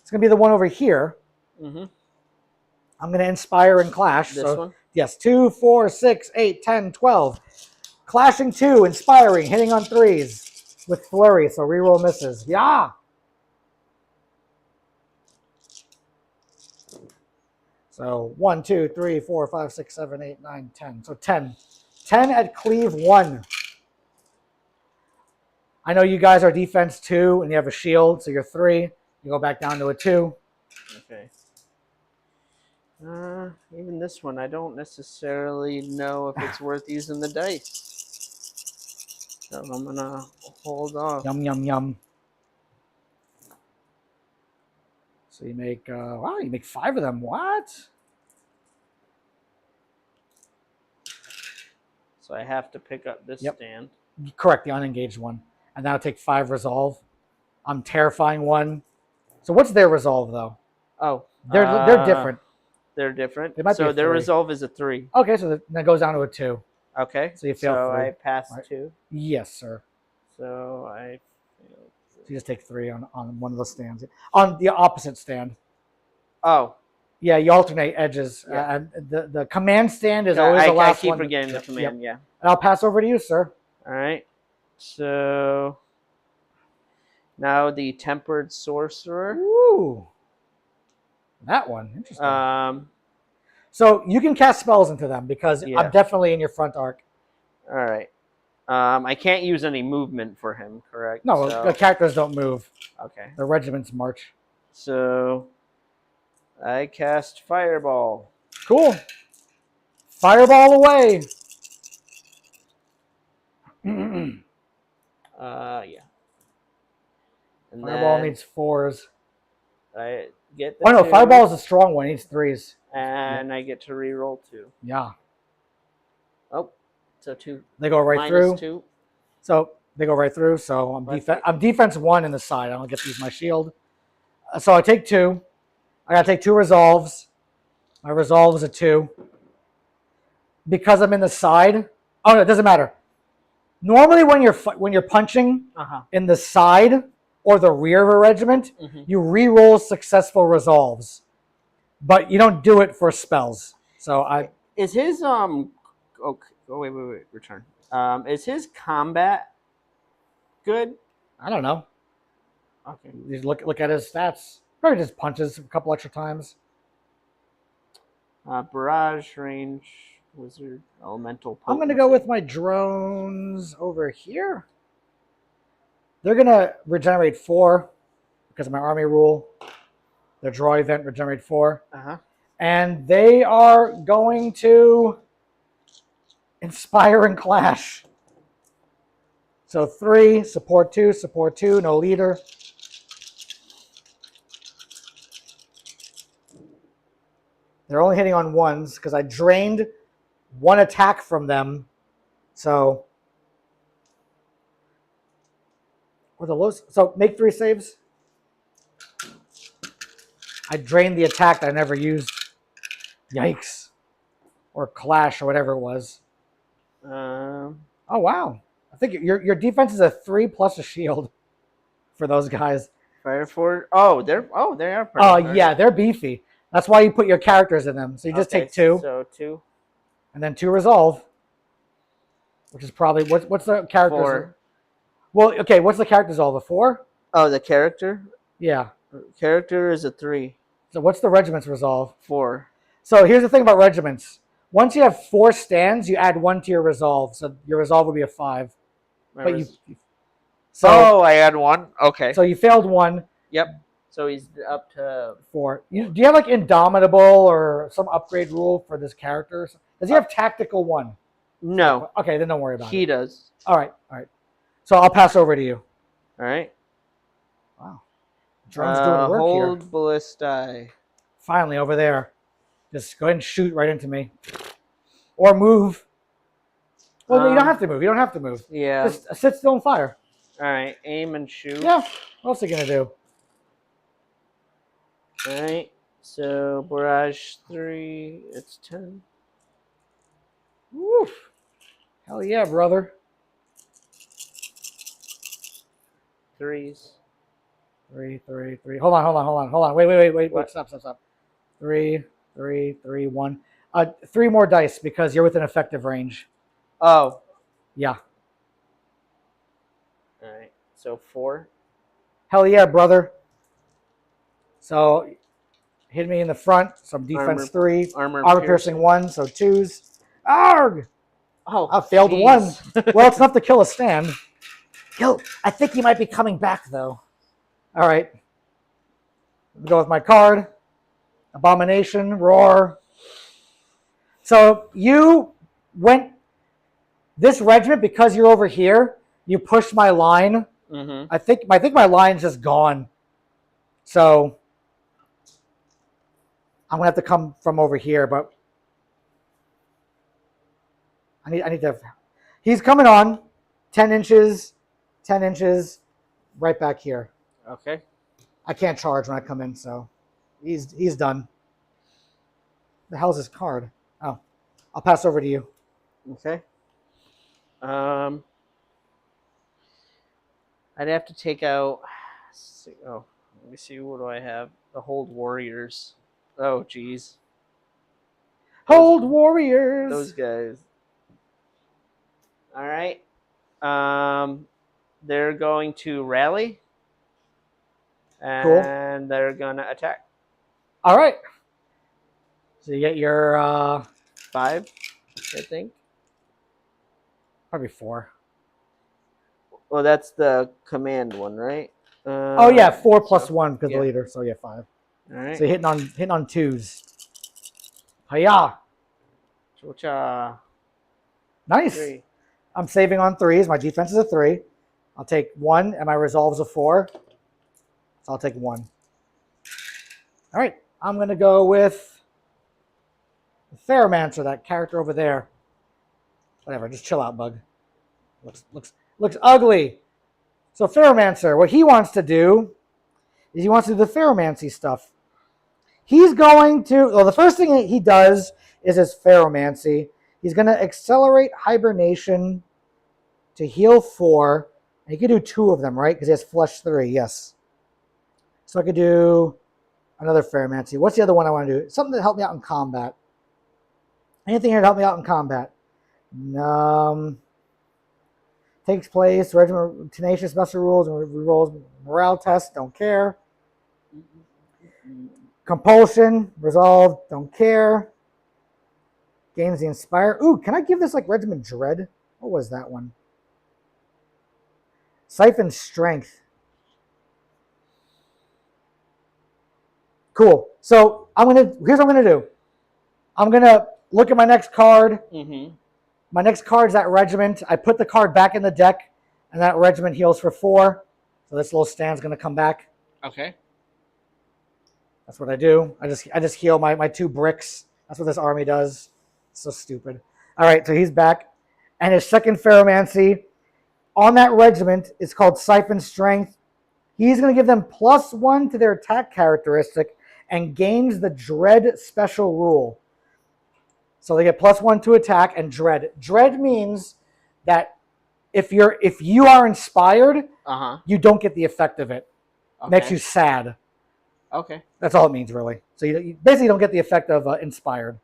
It's going to be the one over here. Mm-hmm. I'm going to inspire and clash. This one? Yes, 2, 4, 6, 8, 10, 12. Clashing 2, inspiring, hitting on 3s with flurry. So reroll misses. Yeah. So 1, 2, 3, 4, 5, 6, 7, 8, 9, 10. So 10. 10 at cleave 1. I know you guys are defense 2 and you have a shield, so you're 3. You go back down to a 2. Okay. Even this one, I don't necessarily know if it's worth using the dice. So I'm gonna hold off. Yum, yum, yum. So you make, wow, you make 5 of them. What? So I have to pick up this Yep. stand. Correct, the unengaged one. And that'll take 5 resolve. I'm terrifying 1. So what's their resolve, though? Oh. They're different. They're different. They might be so a their 3. resolve is a 3. Okay, so that goes down to a 2. Okay. So you fail 3. I passed Right. 2. Yes, sir. So I failed 3. So you just take 3 on one of the stands. On the opposite stand. Oh. Yeah, you alternate edges. Yeah. And the command stand is always the last I keep one. forgetting the Yep, command, yep. yeah. And I'll pass over to you, sir. All right. So now the Tempered Sorcerer. Ooh. That one. Interesting. So you can cast spells into them because Yeah. I'm definitely in your front arc. all right. I can't use any movement for him, correct? No, So, the characters don't move. okay. The regiments march. So I cast Fireball. Cool. Fireball away. Yeah. And Fireball then needs 4s. I get the Oh no, 2, Fireball is a strong one. He needs 3s. and I get to reroll 2. Yeah. Oh, so 2 They go right minus through. 2. So they go right through. So I'm defense 1 in the side. I don't get to use my shield. So I take 2. I gotta take 2 resolves. My resolve is a 2. Because I'm in the side. Oh no, it doesn't matter. Normally, when you're punching in the side or the rear of a regiment, you re-roll successful resolves, but you don't do it for spells. So Is his oh wait, return. Is his combat good? I don't know. Okay. You look at his stats. Probably just punches a couple extra times. Barrage, range, wizard, elemental. I'm gonna go with my drones over here. They're gonna regenerate 4 because of my army rule. Their draw event regenerate 4. And they are going to inspire and clash. So 3, support 2, no leader. They're only hitting on 1s because I drained 1 attack from them. So, or the lows. So make 3 saves. I drained the attack that I never used. Yikes. Or Clash or whatever it was. Um, Oh, wow. I think your defense is a 3 plus a shield for those guys. Fire Forge. Oh, they are pretty Oh, hard. yeah, they're beefy. That's why you put your characters in them. So you just Okay, take 2. So 2. And then 2 resolve. Which is probably, what's the character's? 4. Well, okay, what's the character's all? The 4? Oh, the character? Yeah. Character is a 3. So what's the regiment's resolve? 4. So here's the thing about regiments. Once you have 4 stands, you add 1 to your resolve. So your resolve would be a 5. Oh, I add 1? Okay. So you failed 1. Yep. So he's up to 4. Do you have like Indomitable or some upgrade rule for this character? Does he have Tactical 1? No. Okay, then don't worry about it. He does. All right. So I'll pass over to you. All right. Wow. Drone's doing work hold here. ballistae. Finally, over there. Just go ahead and shoot right into me. Or move. Well, you don't have to move. Yeah. Just sit still and fire. All right. Aim and shoot. Yeah. What else are you going to do? All right. So barrage 3. It's 10. Woof. Hell yeah, brother. 3s. 3. Hold on. Wait. What? Stop. 3, 1. 3 more dice because you're within effective range. Oh. Yeah. All right. So 4. Hell yeah, brother. So hit me in the front. Some defense 3. Armor piercing 1. So 2s. Arg! Oh, I failed geez. 1. Well, it's enough to kill a stand. Yo, I think he might be coming back though. All right. Go with my card. Abomination, Roar. So you went this regiment because you're over here. You pushed my line. Mm-hmm. I think my line's just gone. So I'm gonna have to come from over here, but I need to. He's coming on, 10 inches, right back here. Okay. I can't charge when I come in, so he's done. The hell's his card? Oh, I'll pass over to you. Okay. I'd have to take out. Oh, let me see. What do I have? The Hold Warriors. Oh, geez. Hold Warriors. Those guys. All right. They're going to rally. And they're going to attack. All right. So you get your 5, I think. Probably 4. Well, that's the command one, right? Oh yeah, 4 plus 1 because the leader. So yeah, 5. All right. So you're hitting on 2s. Hiya! Chocha. Nice. 3. I'm saving on 3s. My defense is a 3. I'll take 1, and my resolve is a 4. So I'll take 1. All right. I'm gonna go with the Theramancer, that character over there. Whatever. Just chill out, bug. Looks ugly. So Theramancer, what he wants to do is he wants to do the Theromancy stuff. He's going to, well, the first thing he does is his Theromancy. He's going to accelerate hibernation to heal 4. And he can do 2 of them, right? Because he has flush 3, yes. So I could do another Theromancy. What's the other one I want to do? Something to help me out in combat. Anything here to help me out in combat? Takes place, regiment tenacious master rules and rolls morale test, don't care. Compulsion, resolve, don't care. Gains the inspire. Ooh, can I give this like regiment dread? What was that one? Siphon strength. Cool. So here's what I'm gonna do. I'm gonna look at my next card. Mm-hmm. My next card is that regiment. I put the card back in the deck, and that regiment heals for 4. So this little stand's gonna come back. Okay. That's what I do. I just heal my 2 bricks. That's what this army does. So stupid. All right, so he's back. And his second Ferromancy on that regiment is called Siphon Strength. He's going to give them +1 to their attack characteristic and gains the Dread special rule. So they get +1 to attack and dread. Dread means that if you are inspired, you don't get the effect of it. Okay. Makes you sad. Okay. That's all it means, really. So you basically don't get the effect of inspired.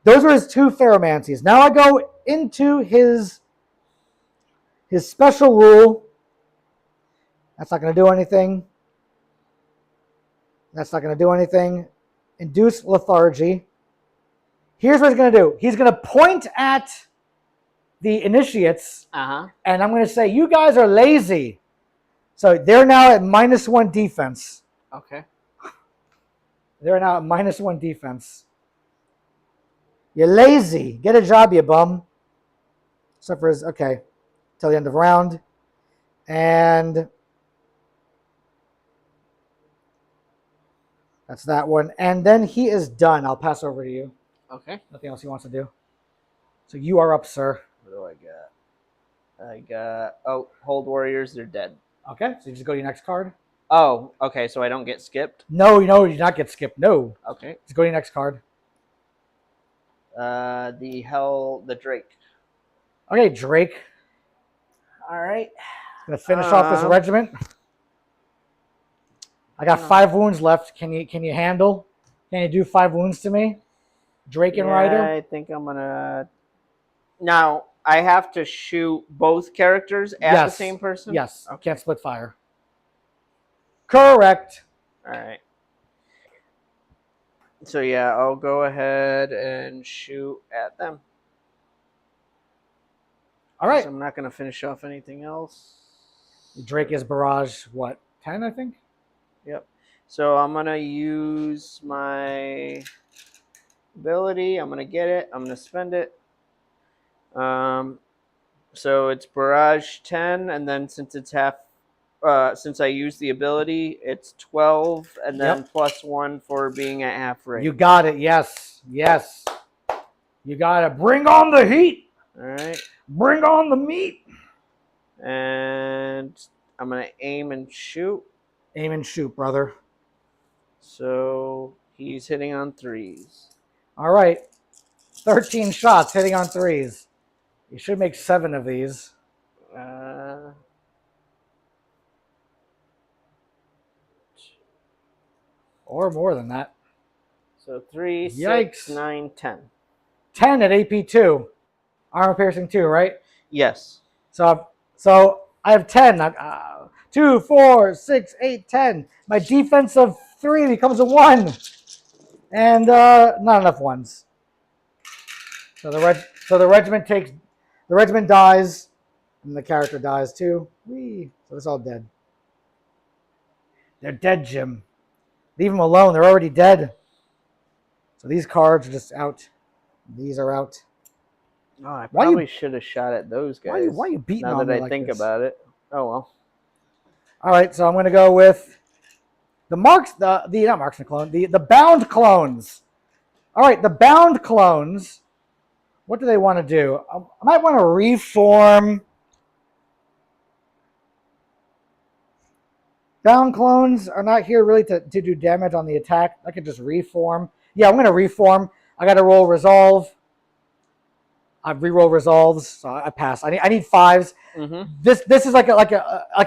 Those are his 2 Pheromancies. Now I go into his special rule. That's not going to do anything. That's not going to do anything. Induce lethargy. Here's what he's going to do. He's going to point at the initiates, and I'm going to say, you guys are lazy. So they're now at -1 defense. Okay. They're now at -1 defense. You're lazy. Get a job, you bum. Except for his, okay, till the end of round. And that's that one. And then he is done. I'll pass over to you. Okay. Nothing else he wants to do. So you are up, sir. What do I got? I got, oh, Hold Warriors, they're dead. Okay, so you just go to your next card. Oh, okay, so I don't get skipped? No, you do not get skipped. No. Okay. Just go to your next card. The Drake. Okay, Drake. All right. Gonna finish off this regiment. I got 5 wounds left. Can you handle? Can you do 5 wounds to me? Drake and Rider? I think I'm gonna. Now I have to shoot both characters at the same person. Yes. Okay. Can't split fire. Correct. All right. So yeah, I'll go ahead and shoot at them. All right. So I'm not gonna finish off anything else. Drake is barrage. What? 10, I think. Yep. So I'm gonna use my ability. I'm gonna get it. I'm gonna spend it. So it's barrage 10, and then since it's half, since I use the ability, it's 12, and then +1 for being at half rate. You got it. Yes. Yes. You got it. Bring on the heat. All right. Bring on the meat. And I'm gonna aim and shoot. Aim and shoot, brother. So he's hitting on 3s. All right. 13 shots hitting on 3s. You should make 7 of these. Or more than that. So 3, Yikes. 6, 9, 10. 10 at AP2. Armor piercing 2, right? Yes. So I have 10. 2, 4, 6, 8, 10. My defense of 3 becomes a 1. And not enough ones. So the regiment dies, and the character dies too. Whee! So it's all dead. They're dead, Jim. Leave them alone. They're already dead. So these cards are just out. These are out. Oh, I probably should have shot at those guys. Why are you beating now on that me I like think this? about it? Oh well. All right, so I'm going to go with the not marksman clone, the bound clones. All right, the bound clones. What do they want to do? I might want to reform. Bound clones are not here really to do damage on the attack. I could just reform. Yeah, I'm going to reform. I got to roll resolve. I reroll resolves, so I pass. I need 5s. Mm-hmm. This is like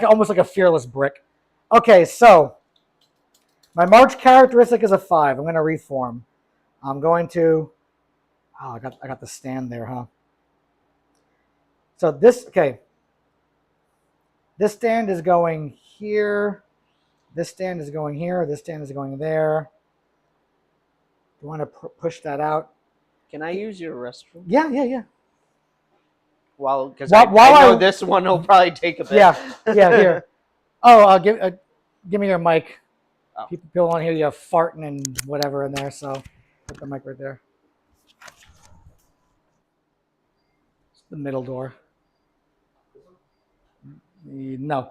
almost like a fearless brick. Okay, so my March characteristic is a 5. I'm going to reform. I'm going to. Oh, I got the stand there, huh? So this This stand is going here. This stand is going here. This stand is going there. You want to push that out? Can I use your restroom? Yeah. Well, because I know this one will probably take a bit. Yeah, here. Oh, give me your mic. Oh. People want to hear you farting and whatever in there, so put the mic right there. It's the middle door. No.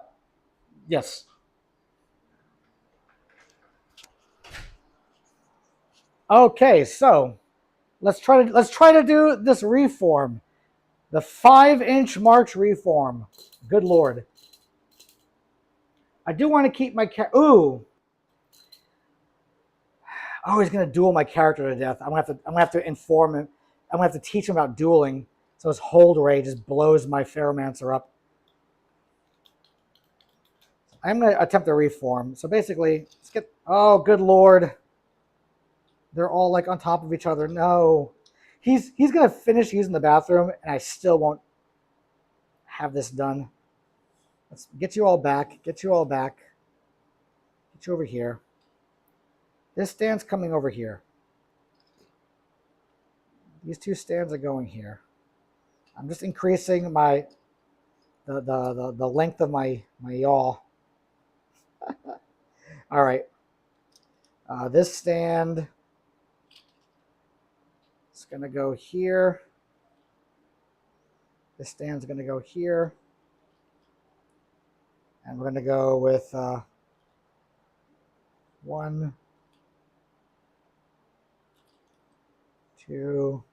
Yes. Okay, so let's try to do this reform. The 5-inch March reform. Good Lord. I do want to keep my ooh. Oh, he's gonna duel my character to death. I'm gonna have to inform him. I'm going to have to teach him about dueling. So his hold ray just blows my Ferromancer up. I'm going to attempt to reform. So basically, let's get... Oh, good lord. They're all like on top of each other. No. He's going to finish using the bathroom, and I still won't have this done. Let's get you all back. Get you all back. Get you over here. This stand's coming over here. These two stands are going here. I'm just increasing my the length of my yaw. All right. This stand is going to go here. This stand's going to go here. And we're going to go with 1, 2,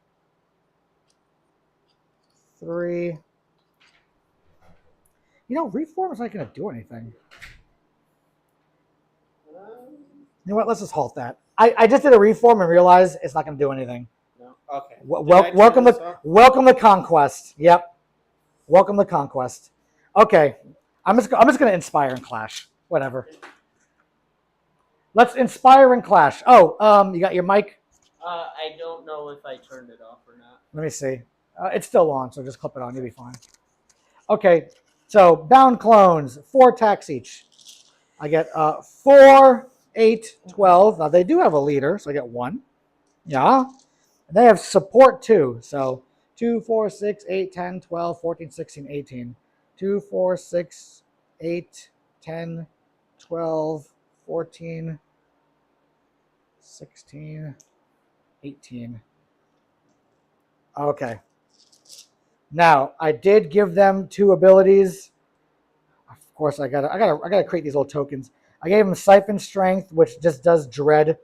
3. You know, reform is not going to do anything. You know what? Let's just halt that. I just did a reform and realized it's not going to do anything. No. Okay. Welcome to Conquest. Yep. Welcome to Conquest. Okay. I'm just going to inspire and clash. Whatever. Let's inspire and clash. Oh, you got your mic? I don't know if I turned it off or not. Let me see. It's still on, so just clip it on. You'll be fine. Okay. So bound clones, 4 attacks each. I get 4, 8, 12. Now they do have a leader, so I get 1. Yeah. And they have support too. So 2, 4, 6, 8, 10, 12, 14, 16, 18. 2, 4, 6, 8, 10, 12, 14, 16, 18. Okay. Now I did give them 2 abilities. Of course, I gotta create these little tokens. I gave them Siphon Strength, which just does Dread.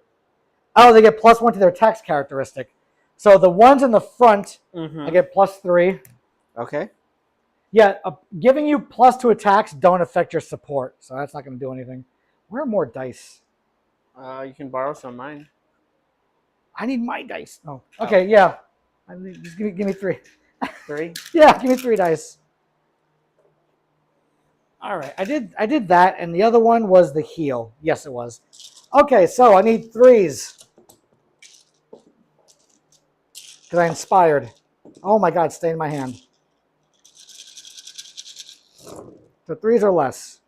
Oh, they get +1 to their attacks characteristic. So the ones in the front, I get +3. Okay. Yeah, giving you +2 attacks don't affect your support, so that's not going to do anything. Where are more dice? You can borrow some of mine. I need my dice. Oh, okay, yeah. Just give me 3. 3? Yeah, give me 3 dice. All right, I did that, and the other one was the heal. Yes, it was. Okay, so I need 3s because I inspired. Oh my God, stay in my hand. So 3s or less.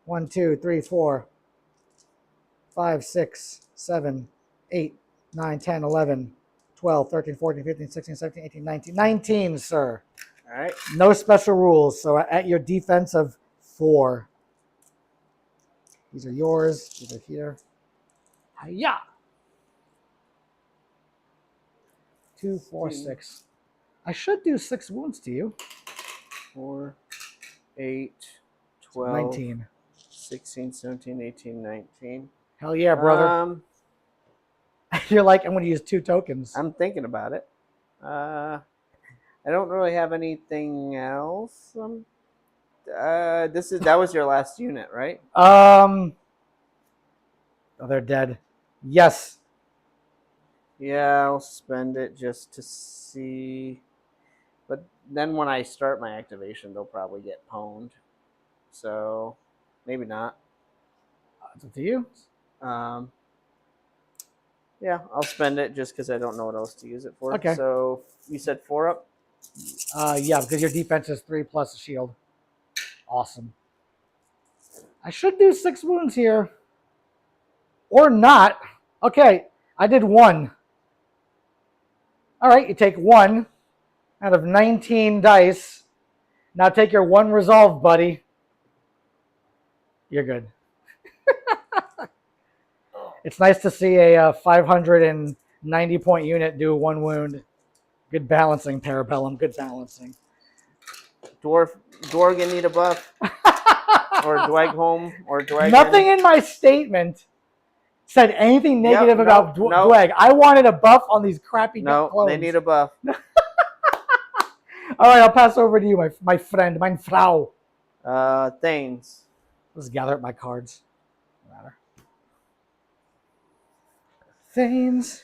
1, 2, 3, 4, 5, 6, 7, 8, 9, 10, 11, 12, 13, 14, 15, 16, 17, 18, 19. 19, sir. All right. No special rules. So at your defense of 4. These are yours. These are here. Hiya! 2, 4, 6. I should do 6 wounds to you. 4, 8, 12, 19. 16, 17, 18, 19. Hell yeah, brother. You're like, I'm going to use 2 tokens. I'm thinking about it. I don't really have anything else. That was your last unit, right? Oh, they're dead. Yes. Yeah, I'll spend it just to see. But then when I start my activation, they'll probably get pwned. So maybe not. It's up to you. Yeah, I'll spend it just because I don't know what else to use it for. Okay. So you said 4 up? Yeah, because your defense is 3 plus a shield. Awesome. I should do 6 wounds here. Or not. Okay, I did 1. All right, you take 1 out of 19 dice. Now take your 1 resolve, buddy. You're good. It's nice to see a 590-point unit do 1 wound. Good balancing, Parabellum. Good balancing. Dweghom need a buff? Or Dweghom? Or Dweghom? Nothing in my statement said anything negative about Dweg. I wanted a buff on these crappy clones. No, they need a buff. All right, I'll pass over to you, my friend, mein Frau. Thanes. Let's gather up my cards. No matter. Thanes.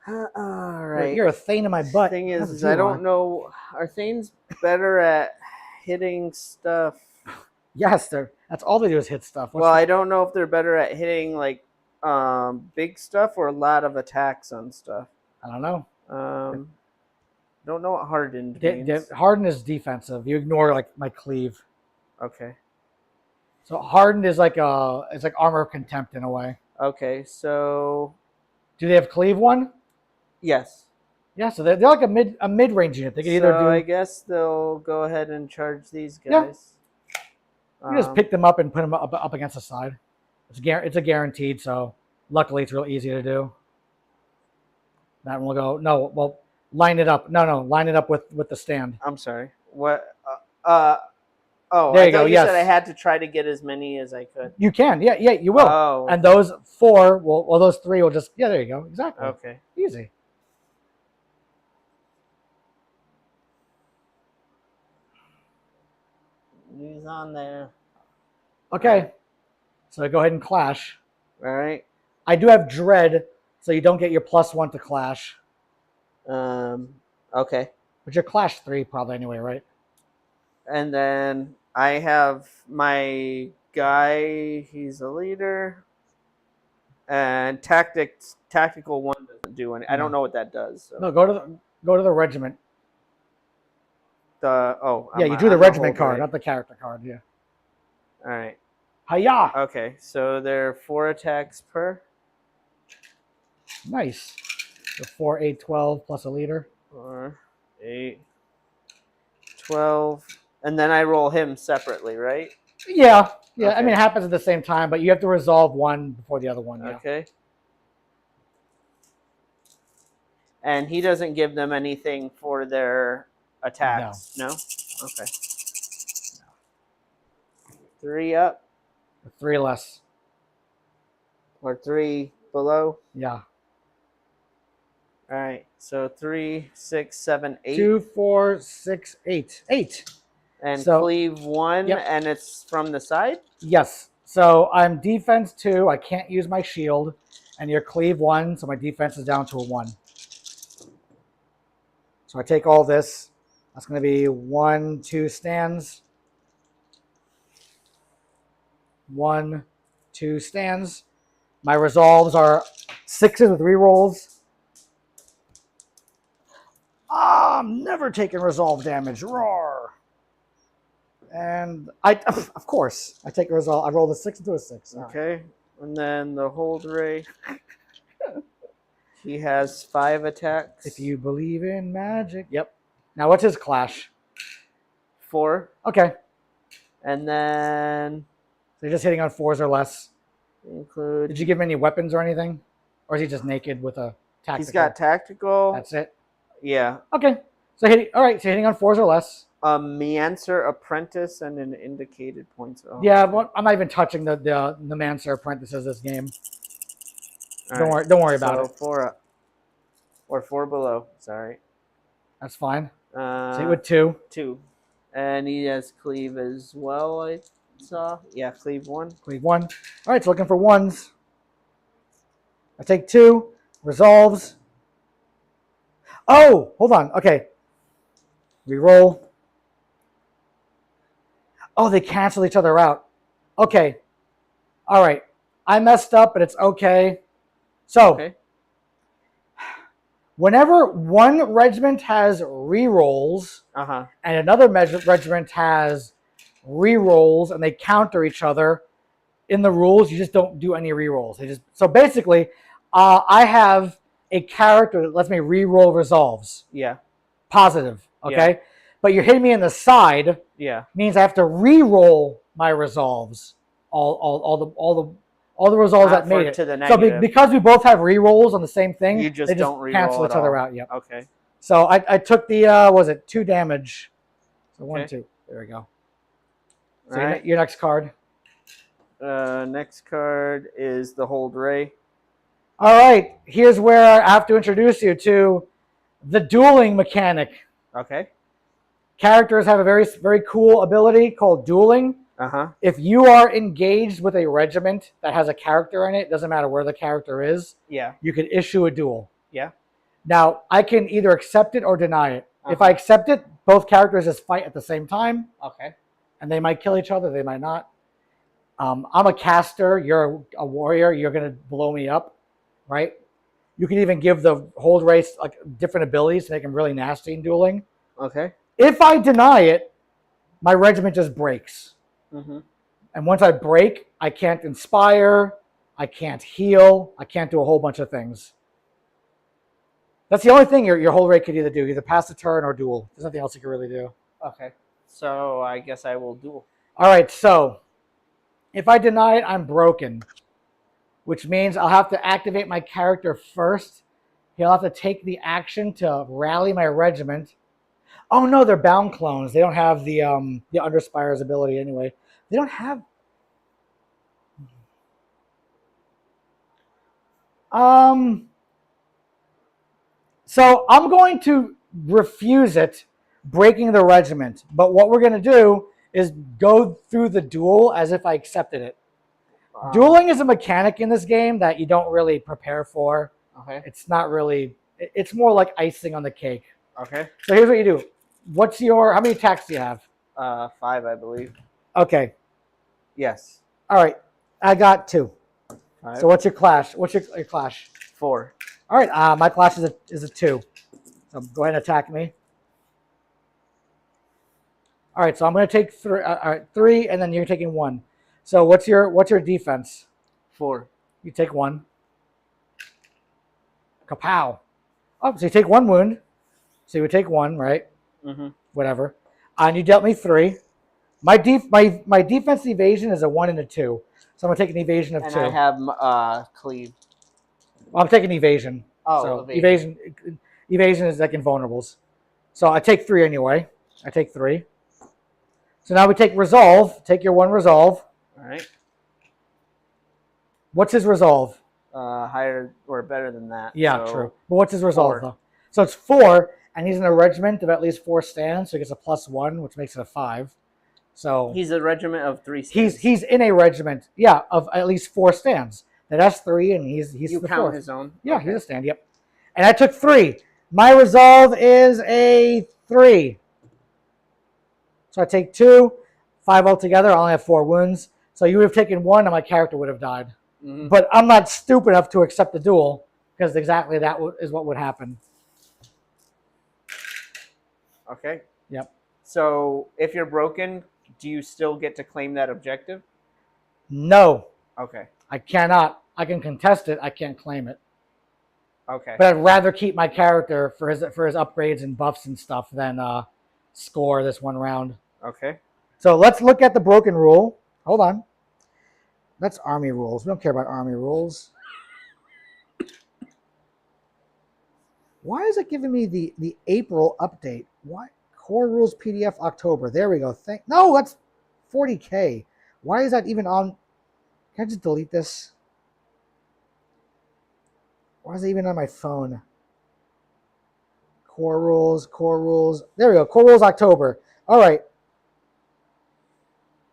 All right. You're a thing in my butt. Thing That's is what I you don't are. know. Are things better at hitting stuff? Yes, that's all they do is hit stuff. Well, I don't know if they're better at hitting like big stuff or a lot of attacks on stuff. I don't know. Don't know what hardened means. Hardened is defensive. You ignore like my cleave. Okay. So hardened is like it's like armor of contempt in a way. Okay, so Do they have cleave one? yes. Yeah, so they're like a mid range unit. They can either do. I guess they'll go ahead and charge these Yeah. guys. You just pick them up and put them up against the side. It's a guaranteed, so luckily it's real easy to do. That one will go. No, well, line it up. No, line it up with the stand. I'm sorry. What? Oh, There I you go, thought you yes. said I had to try to get as many as I could. You can, yeah, you will. Oh. And those 4, well, those 3 will just, yeah, there you go, exactly. Okay. Easy. He's on there. Okay, so go ahead and clash. All right. I do have dread, so you don't get your +1 to clash. Okay. But you're clash 3 probably anyway, right? And then I have my guy. He's a leader. And tactical 1 doesn't do any. I don't know what that does. So. No, go to the regiment. Yeah, you drew the regiment card, not the character card. Yeah. All right. Hiya! Okay, so they're 4 attacks per. Nice. So 4, 8, 12 plus a leader. 4, 8, 12. And then I roll him separately, right? Yeah. Yeah, Okay. I mean, it happens at the same time, but you have to resolve one before the other one. Yeah. Okay. And he doesn't give them anything for their attacks. No? Okay. 3 up 3 less. or 3 below. Yeah. All right. So 3, 6, 7, 8. 2, 4, 6, 8. 8. And So- cleave 1, Yep. and it's from the side? Yes. So I'm defense 2. I can't use my shield. And you're cleave 1, so my defense is down to a 1. So I take all this. That's going to be 1, 2 stands. 1, 2 stands. My resolves are 6s with rerolls. I'm never taking resolve damage. Roar. And of course, I take a resolve. I roll the 6 into a 6. All right. Okay. And then the hold ray. He has 5 attacks. If you believe in magic. Yep. Now, what's his clash? 4. Okay. And then So you're just hitting on 4s or less. include. Did you give him any weapons or anything? Or is he just naked with a tactical? He's got tactical. That's it? Yeah. Okay. So all right, so hitting on 4s or less. A Meancer Apprentice and an indicated points. Oh, Yeah, but I'm not even touching the Mancer apprentices this game. all Don't worry about it. 4 up. Or 4 below. Sorry. That's fine. So Uh, with 2. 2. And he has cleave as well, I saw. Yeah, cleave 1. Cleave 1. All right, so looking for 1s. I take 2. Resolves. Oh, hold on. Okay. Reroll. Oh, they cancel each other out. Okay. All right. I messed up, but it's okay. So, Okay. whenever one regiment has rerolls Uh-huh. and another regiment has rerolls and they counter each other in the rules, you just don't do any rerolls. So basically, I have a character that lets me reroll resolves. Yeah. Positive, okay? But you're hitting me in the side Yeah. means I have to re-roll my resolves. All the resolves that made it. To the So negative. because we both have re-rolls on the same thing, You just they don't re-roll cancel at each other all. out. Yep. Okay. So I took the was it 2 damage? So 1, Okay. 2. There we go. So All right. your next card. Next card is the hold ray. All right. Here's where I have to introduce you to the dueling mechanic. Okay. Characters have a very, very cool ability called dueling. Uh-huh. If you are engaged with a regiment that has a character in it, doesn't matter where the character is, Yeah. you can issue a duel. Yeah. Now, I can either accept it or deny it. If I Uh-huh. accept it, both characters just fight at the same time, Okay. and they might kill each other, they might not. I'm a caster, you're a warrior, you're going to blow me up, right? You can even give the hold race like different abilities to make them really nasty in dueling. Okay. If I deny it, my regiment just breaks. Mm-hmm. And once I break, I can't inspire, I can't heal, I can't do a whole bunch of things. That's the only thing your hold rate could either do, either pass the turn or duel. There's nothing else you can really do. Okay. So I guess I will duel. All right, so if I deny it, I'm broken, which means I'll have to activate my character first. He'll have to take the action to rally my regiment. Oh no, they're bound clones. They don't have the under Spires ability anyway. They don't have. So I'm going to refuse it, breaking the regiment. But what we're going to do is go through the duel as if I accepted it. Dueling is a mechanic in this game that you don't really prepare for. Okay. It's not really. It's more like icing on the cake. Okay. So here's what you do. How many attacks do you have? 5, I believe. Okay. Yes. All right. I got 2. 5. So what's your clash? What's your clash? 4. All right. My clash is a 2. So go ahead and attack me. All right. So I'm going to take 3. All right, 3, and then you're taking 1. So what's your defense? 4. You take 1. Kapow. Oh, so you take 1 wound. So you would take 1, right? Mm-hmm. Whatever. And you dealt me 3. My defense evasion is a 1 and a 2. So I'm gonna take an evasion of 2. And I have cleave. Well, I'm taking evasion. Oh, so evasion. evasion is like invulnerables. So I take 3 anyway. I take 3. So now we take resolve. Take your 1 resolve. All right. What's his resolve? Higher or better than that. Yeah, so true. But what's his resolve 4. though? So it's 4, and he's in a regiment of at least 4 stands, so he gets a +1, which makes it a 5. So He's a regiment of 3 stands. he's in a regiment, yeah, of at least 4 stands. That's 3, and he's You the count 4th. his own? Yeah, Okay. he's a stand. Yep. And I took 3. My resolve is a 3. So I take 2, 5 altogether. I only have 4 wounds. So you would have taken 1, and my character would have died. Mm-hmm. But I'm not stupid enough to accept the duel because exactly that is what would happen. Okay. Yep. So if you're broken, do you still get to claim that objective? No, Okay. I cannot. I can contest it. I can't claim it. Okay. But I'd rather keep my character for his upgrades and buffs and stuff than score this 1 round. Okay. So let's look at the broken rule. Hold on. That's army rules. We don't care about army rules. Why is it giving me the April update? Why? Core rules PDF October. There we go. No, that's 40K. Why is that even on? Can I just delete this? Why is it even on my phone? Core rules, core rules. There we go. Core rules October. All right.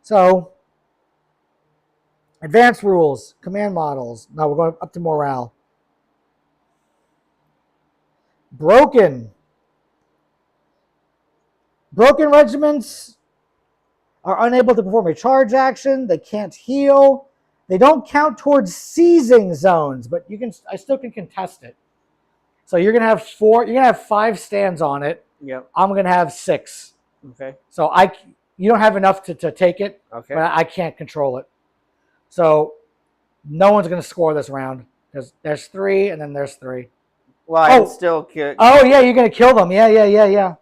So, advanced rules, command models. Now we're going up to morale. Broken. Broken regiments are unable to perform a charge action. They can't heal. They don't count towards seizing zones, but I still can contest it. So you're gonna have 4. You're gonna have 5 stands on it. Yep. I'm gonna have 6. Okay. So you don't have enough to take it, Okay. but I can't control it. So no one's gonna score this round because there's 3 and then there's 3. Well, I can still get. Oh yeah, you're gonna kill them. Yeah.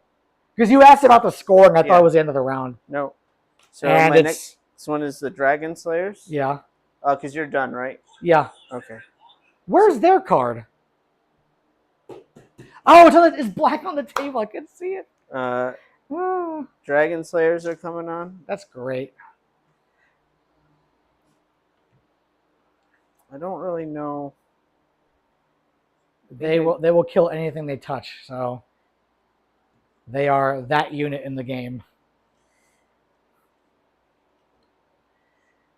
Because you asked about the score, and I thought Yeah. it was the end of the round. No. So And my it's next one is the Dragon Slayers. yeah. Because you're done, right? Yeah. Okay. Where's their card? Oh, it's black on the table. I can see it. Oh, Dragon Slayers are coming on. that's great. I don't really know. They will kill anything they touch. So they are that unit in the game.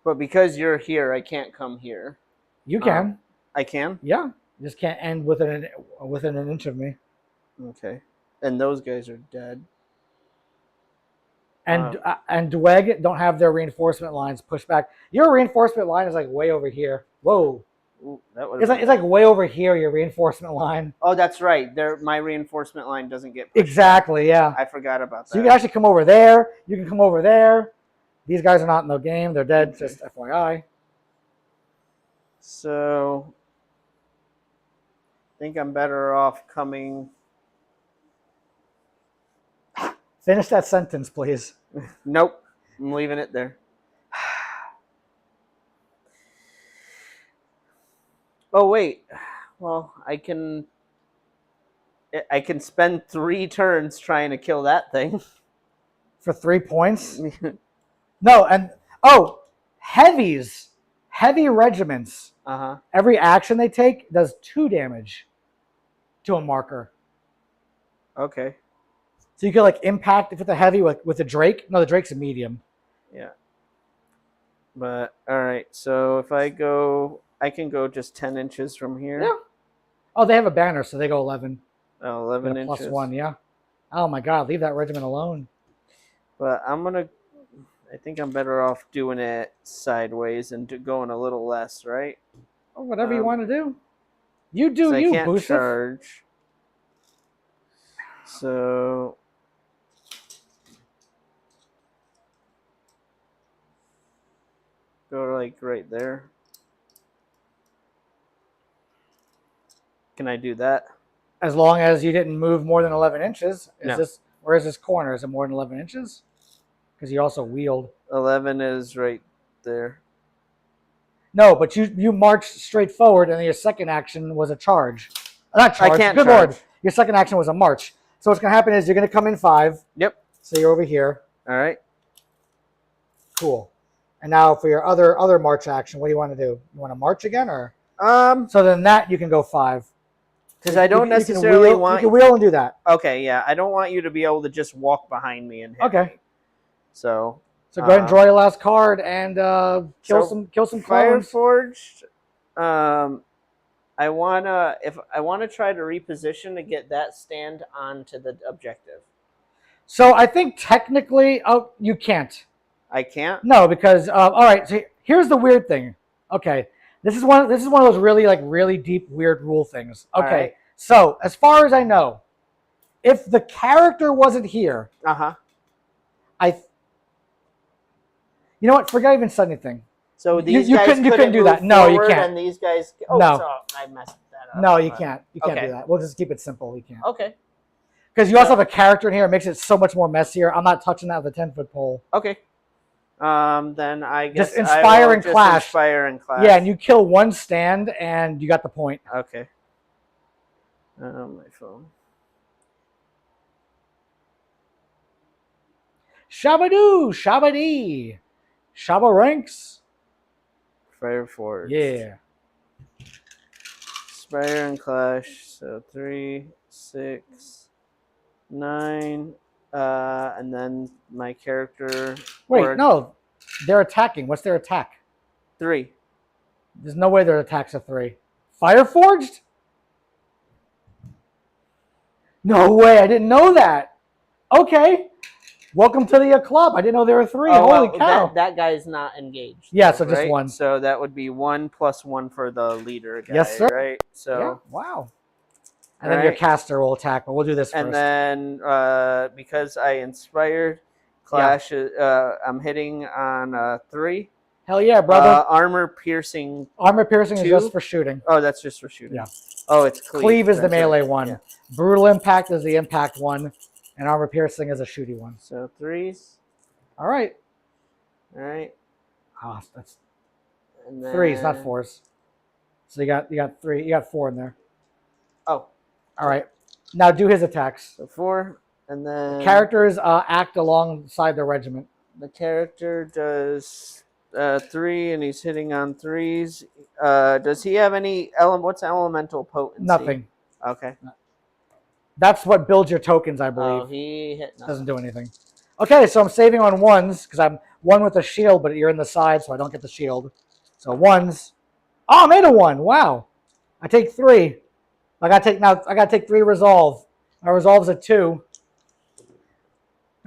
But because you're here, I can't come here. You can. I can? Yeah. You just can't end within an inch of me. Okay. And those guys are dead. And Dweg don't have their reinforcement lines pushed back. Your reinforcement line is like way over here. Whoa. Ooh, that It's like way over here, your reinforcement line. Oh, that's right. My reinforcement line doesn't get pushed Exactly, back. yeah. I forgot about that. So you can actually come over there. You can come over there. These guys are not in the game. They're dead, Okay. just FYI. So I think I'm better off coming. Finish that sentence, please. Nope. I'm leaving it there. Oh, wait. Well, I can spend 3 turns trying to kill that thing. For 3 points? No, and heavies. Heavy regiments. Uh-huh. Every action they take does 2 damage to a marker. Okay. So you can like impact with the heavy with the Drake. No, the Drake's a medium. Yeah. But all right. So if I can go just 10 inches from here. Yeah. Oh, they have a banner, so they go 11. Oh, 11 Get a inches. +1, yeah. Oh my God, leave that regiment alone. But I think I'm better off doing it sideways and going a little less, right? Oh, whatever you want to do. You do I you, can't Boostif. charge. So go like right there. Can I do that? As long as you didn't move more than 11 inches. No. Where is this corner? Is it more than 11 inches? Because you also wheeled. 11 is right there. No, but you marched straight forward, and your second action was a charge. Not charge. I can't Good charge. Lord. Your second action was a march. So what's going to happen is you're going to come in 5. Yep. So you're over here. All right. Cool. And now for your other march action, what do you want to do? You want to march again, or so then that you can go 5. Because I don't necessarily want you can wheel and do that. Okay, yeah, I don't want you to be able to just walk behind me and hit Okay. me. So go ahead and draw your last card and kill some Fire clones. Forged. I wanna try to reposition to get that stand onto the objective. So I think technically, you can't. I can't. No, because all right. So here's the weird thing. Okay, this is one of those really deep weird rule things. Okay, right. So as far as I know, if the character wasn't here, you know what? Forget I even said anything. So these you guys couldn't do that. No, you can't. And these guys. No. So I messed that up. No, you can't. You can't Okay. do that. We'll just keep it simple. You can't. Okay. Because you also have a character in here. It makes it so much more messier. I'm not touching that with a 10-foot pole. Okay. Then I guess Just inspire and clash. Inspire and clash. Yeah, and you kill one stand, and you got the point. Okay. My phone. Shabadoo, Shabadee, Shabba ranks. Fire Forge. Yeah. Spire and clash. So 3, 6, 9, and then my character. Wait, no, they're attacking. What's their attack? 3. There's no way their attack's a 3. Fire Forged? No way, I didn't know that. Okay. Welcome to the club. I didn't know there were 3. Holy cow. That guy's not engaged. Yeah, so just right? 1. So that would be 1 + 1 for the leader guy. Yes, sir. Right? So. Yeah. Wow. And then your caster will attack, but we'll do this first. And then because I inspired clash, I'm hitting on 3. Hell yeah, brother. Armor piercing. Armor piercing 2? is just for shooting. Oh, that's just for shooting. Yeah. Oh, it's cleave. Cleave is the That's melee right. one. Yeah. Brutal impact is the impact one. And armor piercing is a shooty one. So 3s. All right. All right. Ah, that's And then... 3s, not 4s. So you got 3. You got 4 in there. Oh. All right. Now do his attacks. So 4, and then Characters act alongside their regiment. the character does 3, and he's hitting on 3s. Does he have any what's elemental potency? Nothing. Okay. That's what builds your tokens, I believe. Oh, he hit nothing. Doesn't do anything. Okay, so I'm saving on 1s because I'm 1 with a shield, but you're in the side, so I don't get the shield. So 1s. Oh, I made a 1. Wow. I take 3. I gotta take 3 resolve. My resolve's a 2.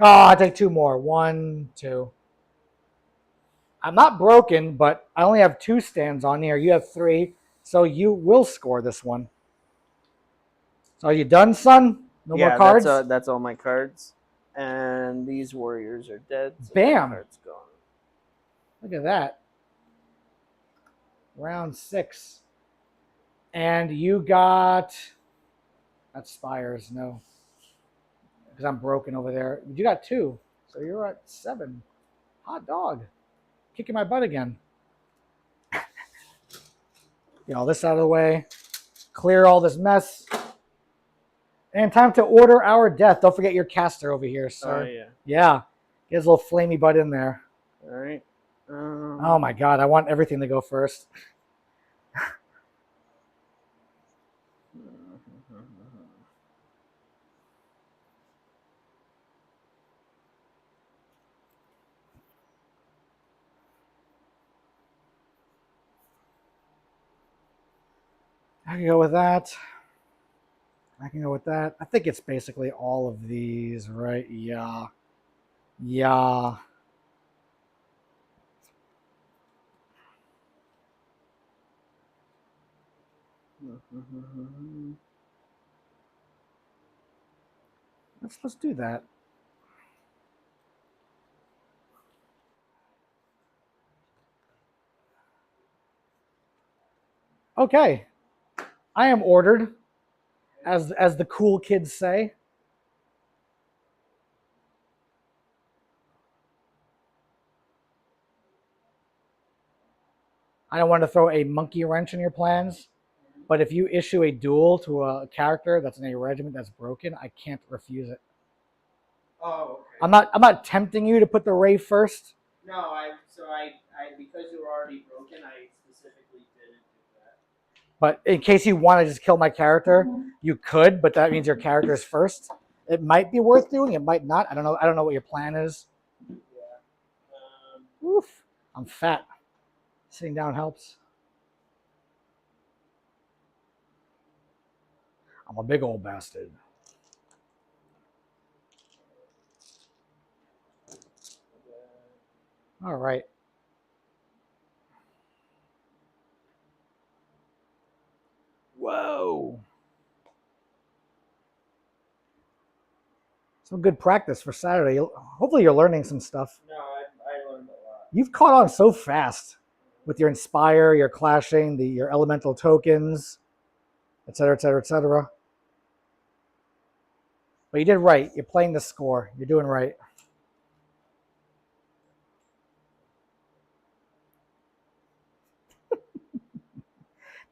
Oh, I take 2 more. 1, 2. I'm not broken, but I only have 2 stands on here. You have 3, so you will score this one. So are you done, son? No more cards? That's all my cards. And these warriors are dead. So Bam! cards gone. Look at that. Round 6. And you got... That's Spires, no. Because I'm broken over there. You got 2, so you're at 7. Hot dog. Kicking my butt again. Get all this out of the way. Clear all this mess. And time to order our death. Don't forget your caster over here, sir. Oh, yeah. Yeah. Get his little flamey butt in there. All right. Oh, my God. I want everything to go first. I can go with that. I can go with that. I think it's basically all of these, right? Yeah. Yeah. Let's do that. Okay. I am ordered, as the cool kids say. I don't want to throw a monkey wrench in your plans, but if you issue a duel to a character that's in a regiment that's broken, I can't refuse it. Oh, okay. I'm not tempting you to put the Ray first. No, I because you were already broken, I specifically didn't do that. But in case you want to just kill my character, you could, but that means your character is first. It might be worth doing, it might not. I don't know what your plan is. Yeah. Oof. I'm fat. Sitting down helps. I'm a big old bastard. All right. Whoa. Some good practice for Saturday. Hopefully you're learning some stuff. No, I learned a lot. You've caught on so fast with your Inspire, your clashing, your elemental tokens, etc., etc., etc. But you did right. You're playing the score. You're doing right.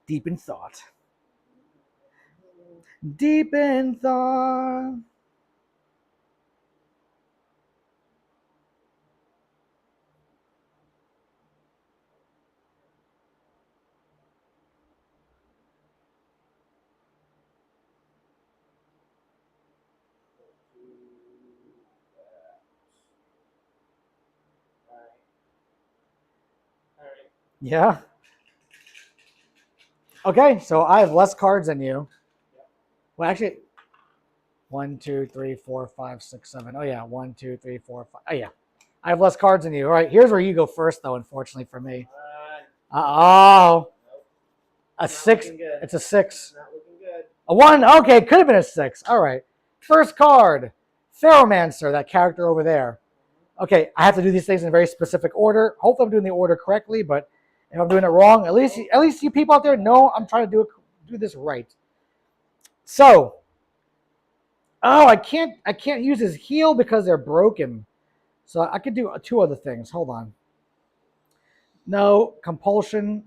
Deep in thought. Deep in thought. Yeah. Okay, so I have less cards than you. Well, actually, 1, 2, 3, 4, 5, 6, 7. Oh, yeah. 1, 2, 3, 4, 5. Oh, yeah. I have less cards than you. All right, here's where you go first, though, unfortunately for me. Oh. A 6. It's a 6. Not looking good. A 1. Okay, could have been a 6. All right. First card. Pheromancer, that character over there. Okay, I have to do these things in a very specific order. Hopefully I'm doing the order correctly, but if I'm doing it wrong, at least you people out there know I'm trying to do this right. So, I can't use his heal because they're broken. So I could do 2 other things. Hold on. No, compulsion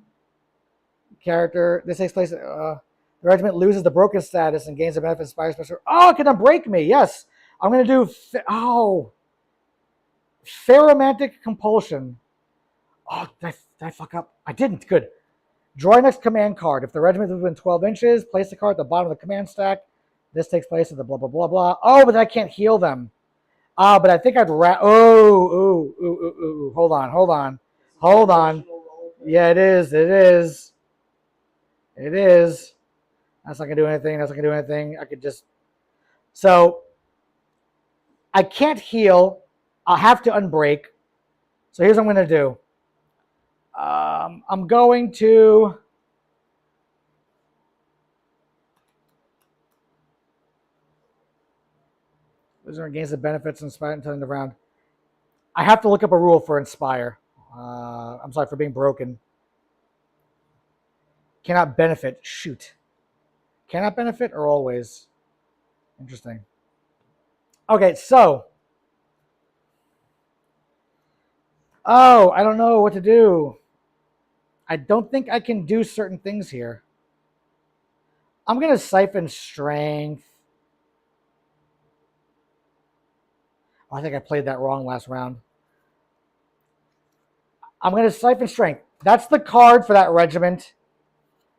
character. This takes place. The regiment loses the broken status and gains the benefit of Spires special. Oh, it can unbreak me. Yes, I'm gonna do. Pheromantic compulsion. Oh, did I fuck up? I didn't. Good. Draw your next command card. If the regiment is within 12 inches, place the card at the bottom of the command stack. This takes place at the blah, blah, blah, blah. Oh, but I can't heal them. But I think I'd Hold on. Yeah, it is. That's not gonna do anything. That's not gonna do anything. I could just so I can't heal. I'll have to unbreak. So here's what I'm gonna do. I'm going to. Those are against the benefits inspire until the end of the round. I have to look up a rule for inspire. I'm sorry for being broken. Cannot benefit. Shoot. Cannot benefit or always? Interesting. Okay, so. Oh, I don't know what to do. I don't think I can do certain things here. I'm going to siphon strength. Oh, I think I played that wrong last round. I'm going to siphon strength. That's the card for that regiment.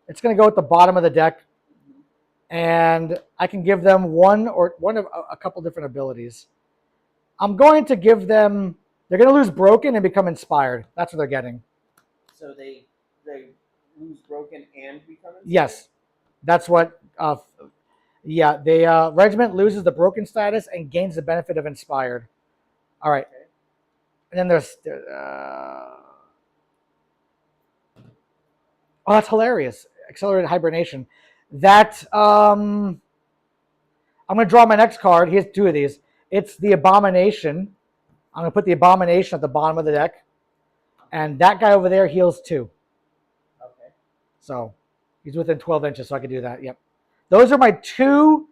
It's going to go at the bottom of the deck. And I can give them one of a couple different abilities. I'm going to give them. They're going to lose broken and become inspired. That's what they're getting. So they lose broken and become inspired? Yes, that's what. Yeah, the regiment loses the broken status and gains the benefit of inspired. All right, okay. And then there's. Oh, that's hilarious! Accelerated hibernation. That I'm going to draw my next card. Here's two of these. It's the Abomination. I'm going to put the Abomination at the bottom of the deck. And that guy over there heals 2. Okay. So he's within 12 inches, so I can do that. Yep. Those are my 2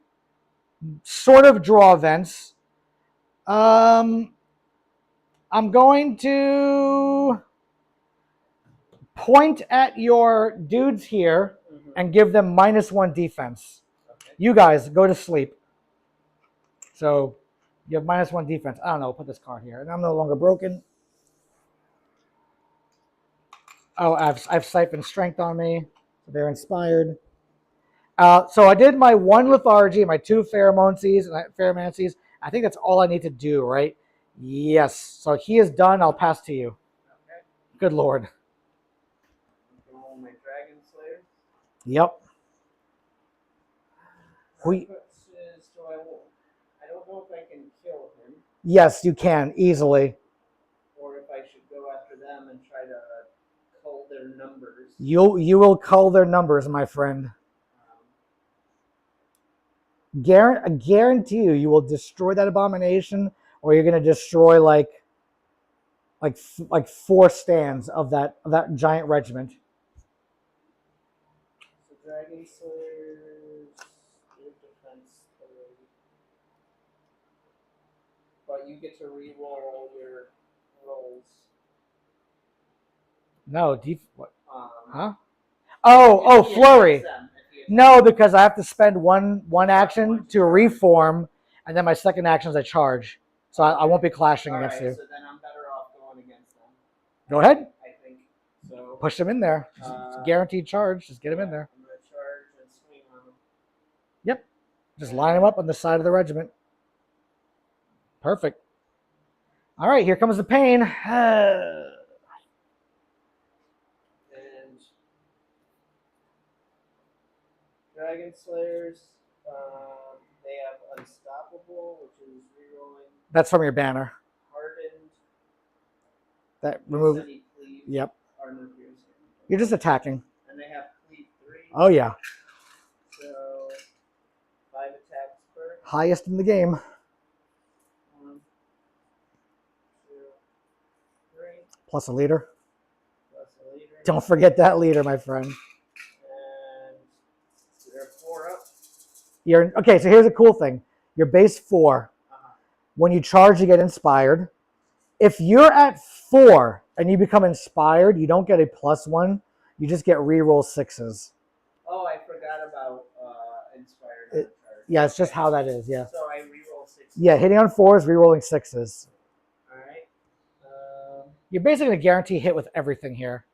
sort of draw events. I'm going to point at your dudes here and give them -1 defense. Okay. You guys go to sleep. So you have -1 defense. I don't know. Put this card here, and I'm no longer broken. Oh, I've siphoned strength on me. They're inspired. So I did my 1 lethargy, my 2 pheromancies. I think that's all I need to do, right? Yes. So he is done. I'll pass to you. Okay. Good Lord. All my Dragon Slayers. Yep. I don't know if I can kill him. Yes, you can easily. Or if I should go after them and try to cull their numbers. You will cull their numbers, my friend. I guarantee you will destroy that Abomination, or you're going to destroy like 4 stands of that giant regiment. So Dragon Slayers, your defense 3. But you get to re-roll your rolls. No, what? Huh? Oh, flurry. No, because I have to spend one action to reform, and then my second action is a charge. So I won't be clashing against you. So then I'm better off going against them. Go ahead. I think so. Push them in there. It's a guaranteed charge. Just get them in there. I'm going to charge and swing on them. Yep. Just line them up on the side of the regiment. Perfect. All right, here comes the pain. And Dragon Slayers, they have Unstoppable, which is rerolling. That's from your banner. Hardened. That remove. Yep. You're just attacking. And they have Cleave 3. Oh yeah. So 5 attacks per. Highest in the game. 1, 2, 3. Plus a leader. Don't forget that leader, my friend. And they're 4 up. Okay, so here's a cool thing. Your base 4. When you charge, you get inspired. If you're at 4 and you become inspired, you don't get a +1. You just get reroll 6s. Oh, I forgot about inspired. Yeah, it's just how that is. Yeah. So I reroll 6s. Yeah, hitting on 4s, rerolling 6s. All right. You're basically going to guarantee hit with everything here.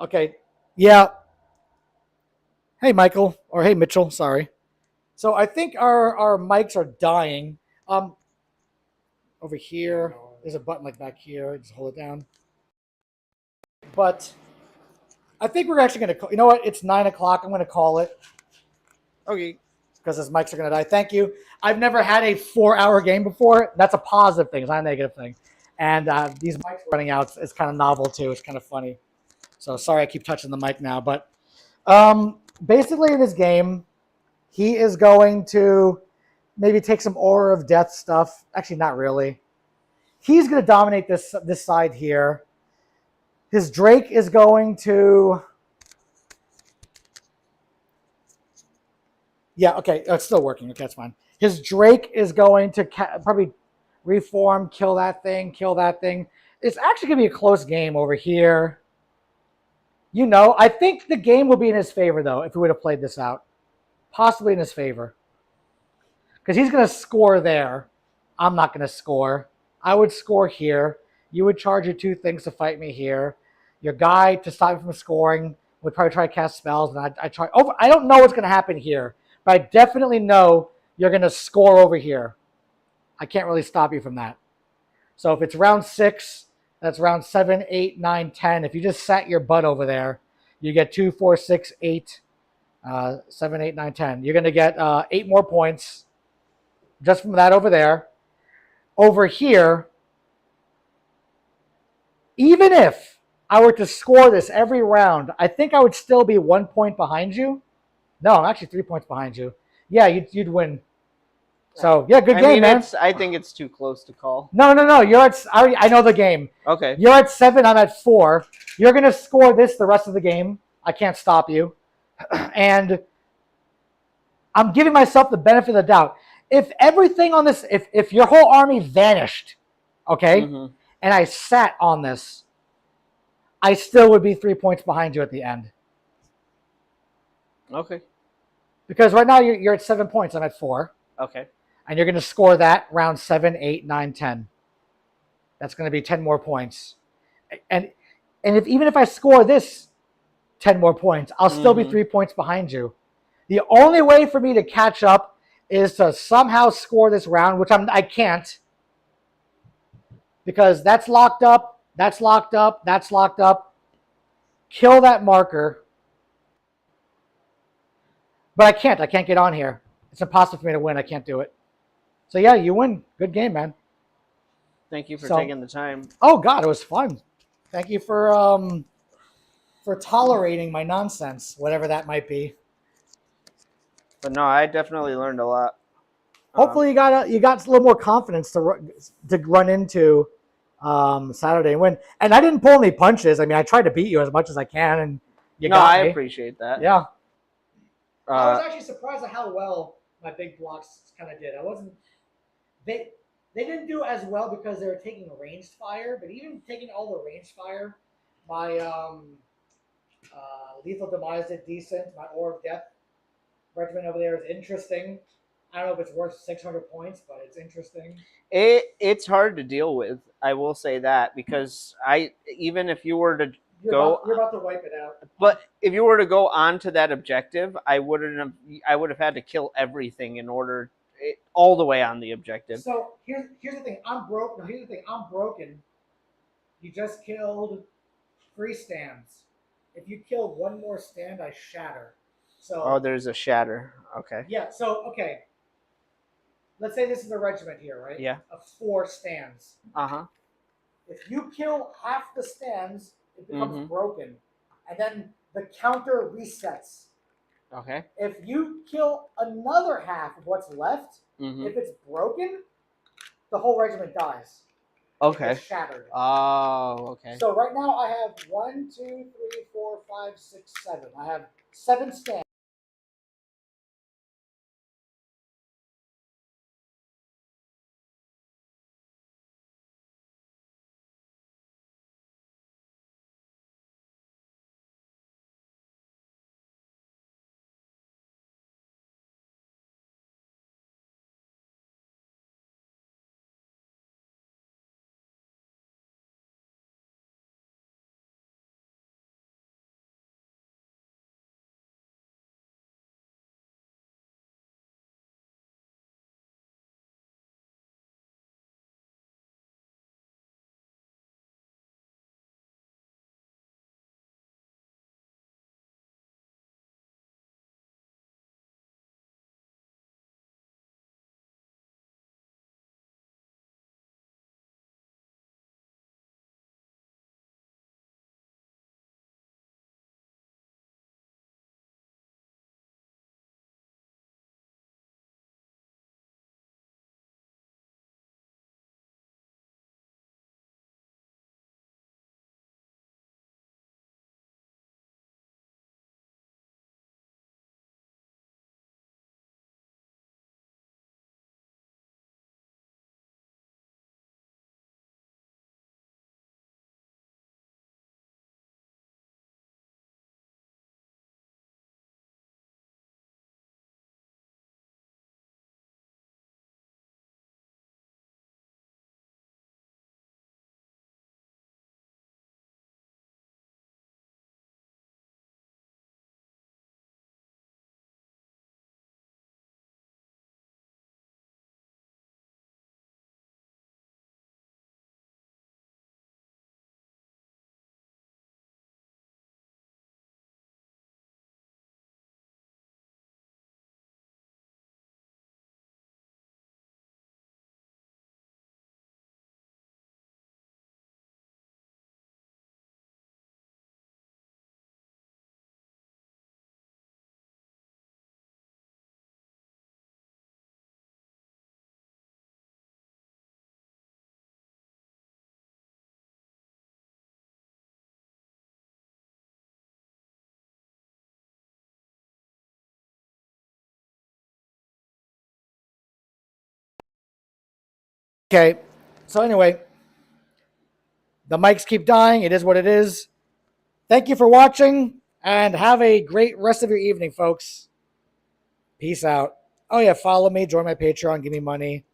Okay. Yeah. Hey, Michael, or hey, Mitchell. Sorry. So I think our mics are dying. Over here, there's a button like back here. Just hold it down. But I think we're actually going to. You know what? It's 9 o'clock. I'm going to call it Okay. because his mics are going to die. Thank you. I've never had a 4-hour game before. That's a positive thing. It's not a negative thing. And these mics running out is kind of novel too. It's kind of funny. So sorry I keep touching the mic now. But basically in this game, he is going to maybe take some Aura of Death stuff. Actually, not really. He's going to dominate this side here. His Drake is going to... Yeah, okay. It's still working. Okay, that's fine. His Drake is going to probably reform, kill that thing, kill that thing. It's actually going to be a close game over here. You know, I think the game will be in his favor, though, if we would have played this out. Possibly in his favor. Because he's going to score there. I'm not going to score. I would score here. You would charge your 2 things to fight me here. Your guy, to stop me from scoring, would probably try to cast spells. And I try. Over. I don't know what's going to happen here. But I definitely know you're going to score over here. I can't really stop you from that. So if it's round 6, that's round 7, 8, 9, 10. If you just sat your butt over there, you get 2, 4, 6, 8, 7, 8, 9, 10. You're going to get 8 more points just from that over there. Over here, even if I were to score this every round, I think I would still be 1 point behind you. No, I'm actually 3 points behind you. Yeah, you'd win. So yeah, good game, man. I think it's too close to call. No. You're at. I know the game. Okay. You're at 7. I'm at 4. You're gonna score this the rest of the game. I can't stop you, and I'm giving myself the benefit of the doubt. If everything on this, if your whole army vanished, okay, and I sat on this, I still would be 3 points behind you at the end. Okay. Because right now you're at 7 points. I'm at 4. Okay. And you're going to score that round 7, 8, 9, 10. That's going to be 10 more points. And even if I score this 10 more points, I'll still be 3 points behind you. The only way for me to catch up is to somehow score this round, which I can't. Because that's locked up, that's locked up, that's locked up. Kill that marker. But I can't get on here. It's impossible for me to win. I can't do it. So yeah, you win. Good game, man. Thank you for taking the time. Oh God, it was fun. Thank you for tolerating my nonsense, whatever that might be. But no, I definitely learned a lot. Hopefully, you got a little more confidence to run into Saturday and win. And I didn't pull any punches. I mean, I tried to beat you as much as I can, and you got me. I appreciate that. Yeah. I was actually surprised at how well my big blocks kind of did. I wasn't. They didn't do as well because they were taking ranged fire, but even taking all the ranged fire, my lethal demise did decent. My Aura of Death regiment over there is interesting. I don't know if it's worth 600 points, but it's interesting. It's hard to deal with. I will say that because even if you were to you're about to wipe it out. But if you were to go on to that objective, I would have had to kill everything in order all the way on the objective. So here's the thing. I'm broke. No, here's the thing. I'm broken. You just killed 3 stands. If you kill 1 more stand, I shatter. So there's a shatter. Okay. Yeah. So okay. Let's say this is a regiment here, right? Yeah. Of 4 stands. If you kill half the stands, it becomes broken, and then the counter resets. Okay. If you kill another half of what's left, if it's broken, the whole regiment dies. Okay. It's shattered. Oh, okay. So right now I have 1, 2, 3, 4, 5, 6, 7. I have 7 stands. Okay. So anyway, the mics keep dying. It is what it is. Thank you for watching, and have a great rest of your evening, folks. Peace out. Oh yeah, follow me, join my Patreon, give me money.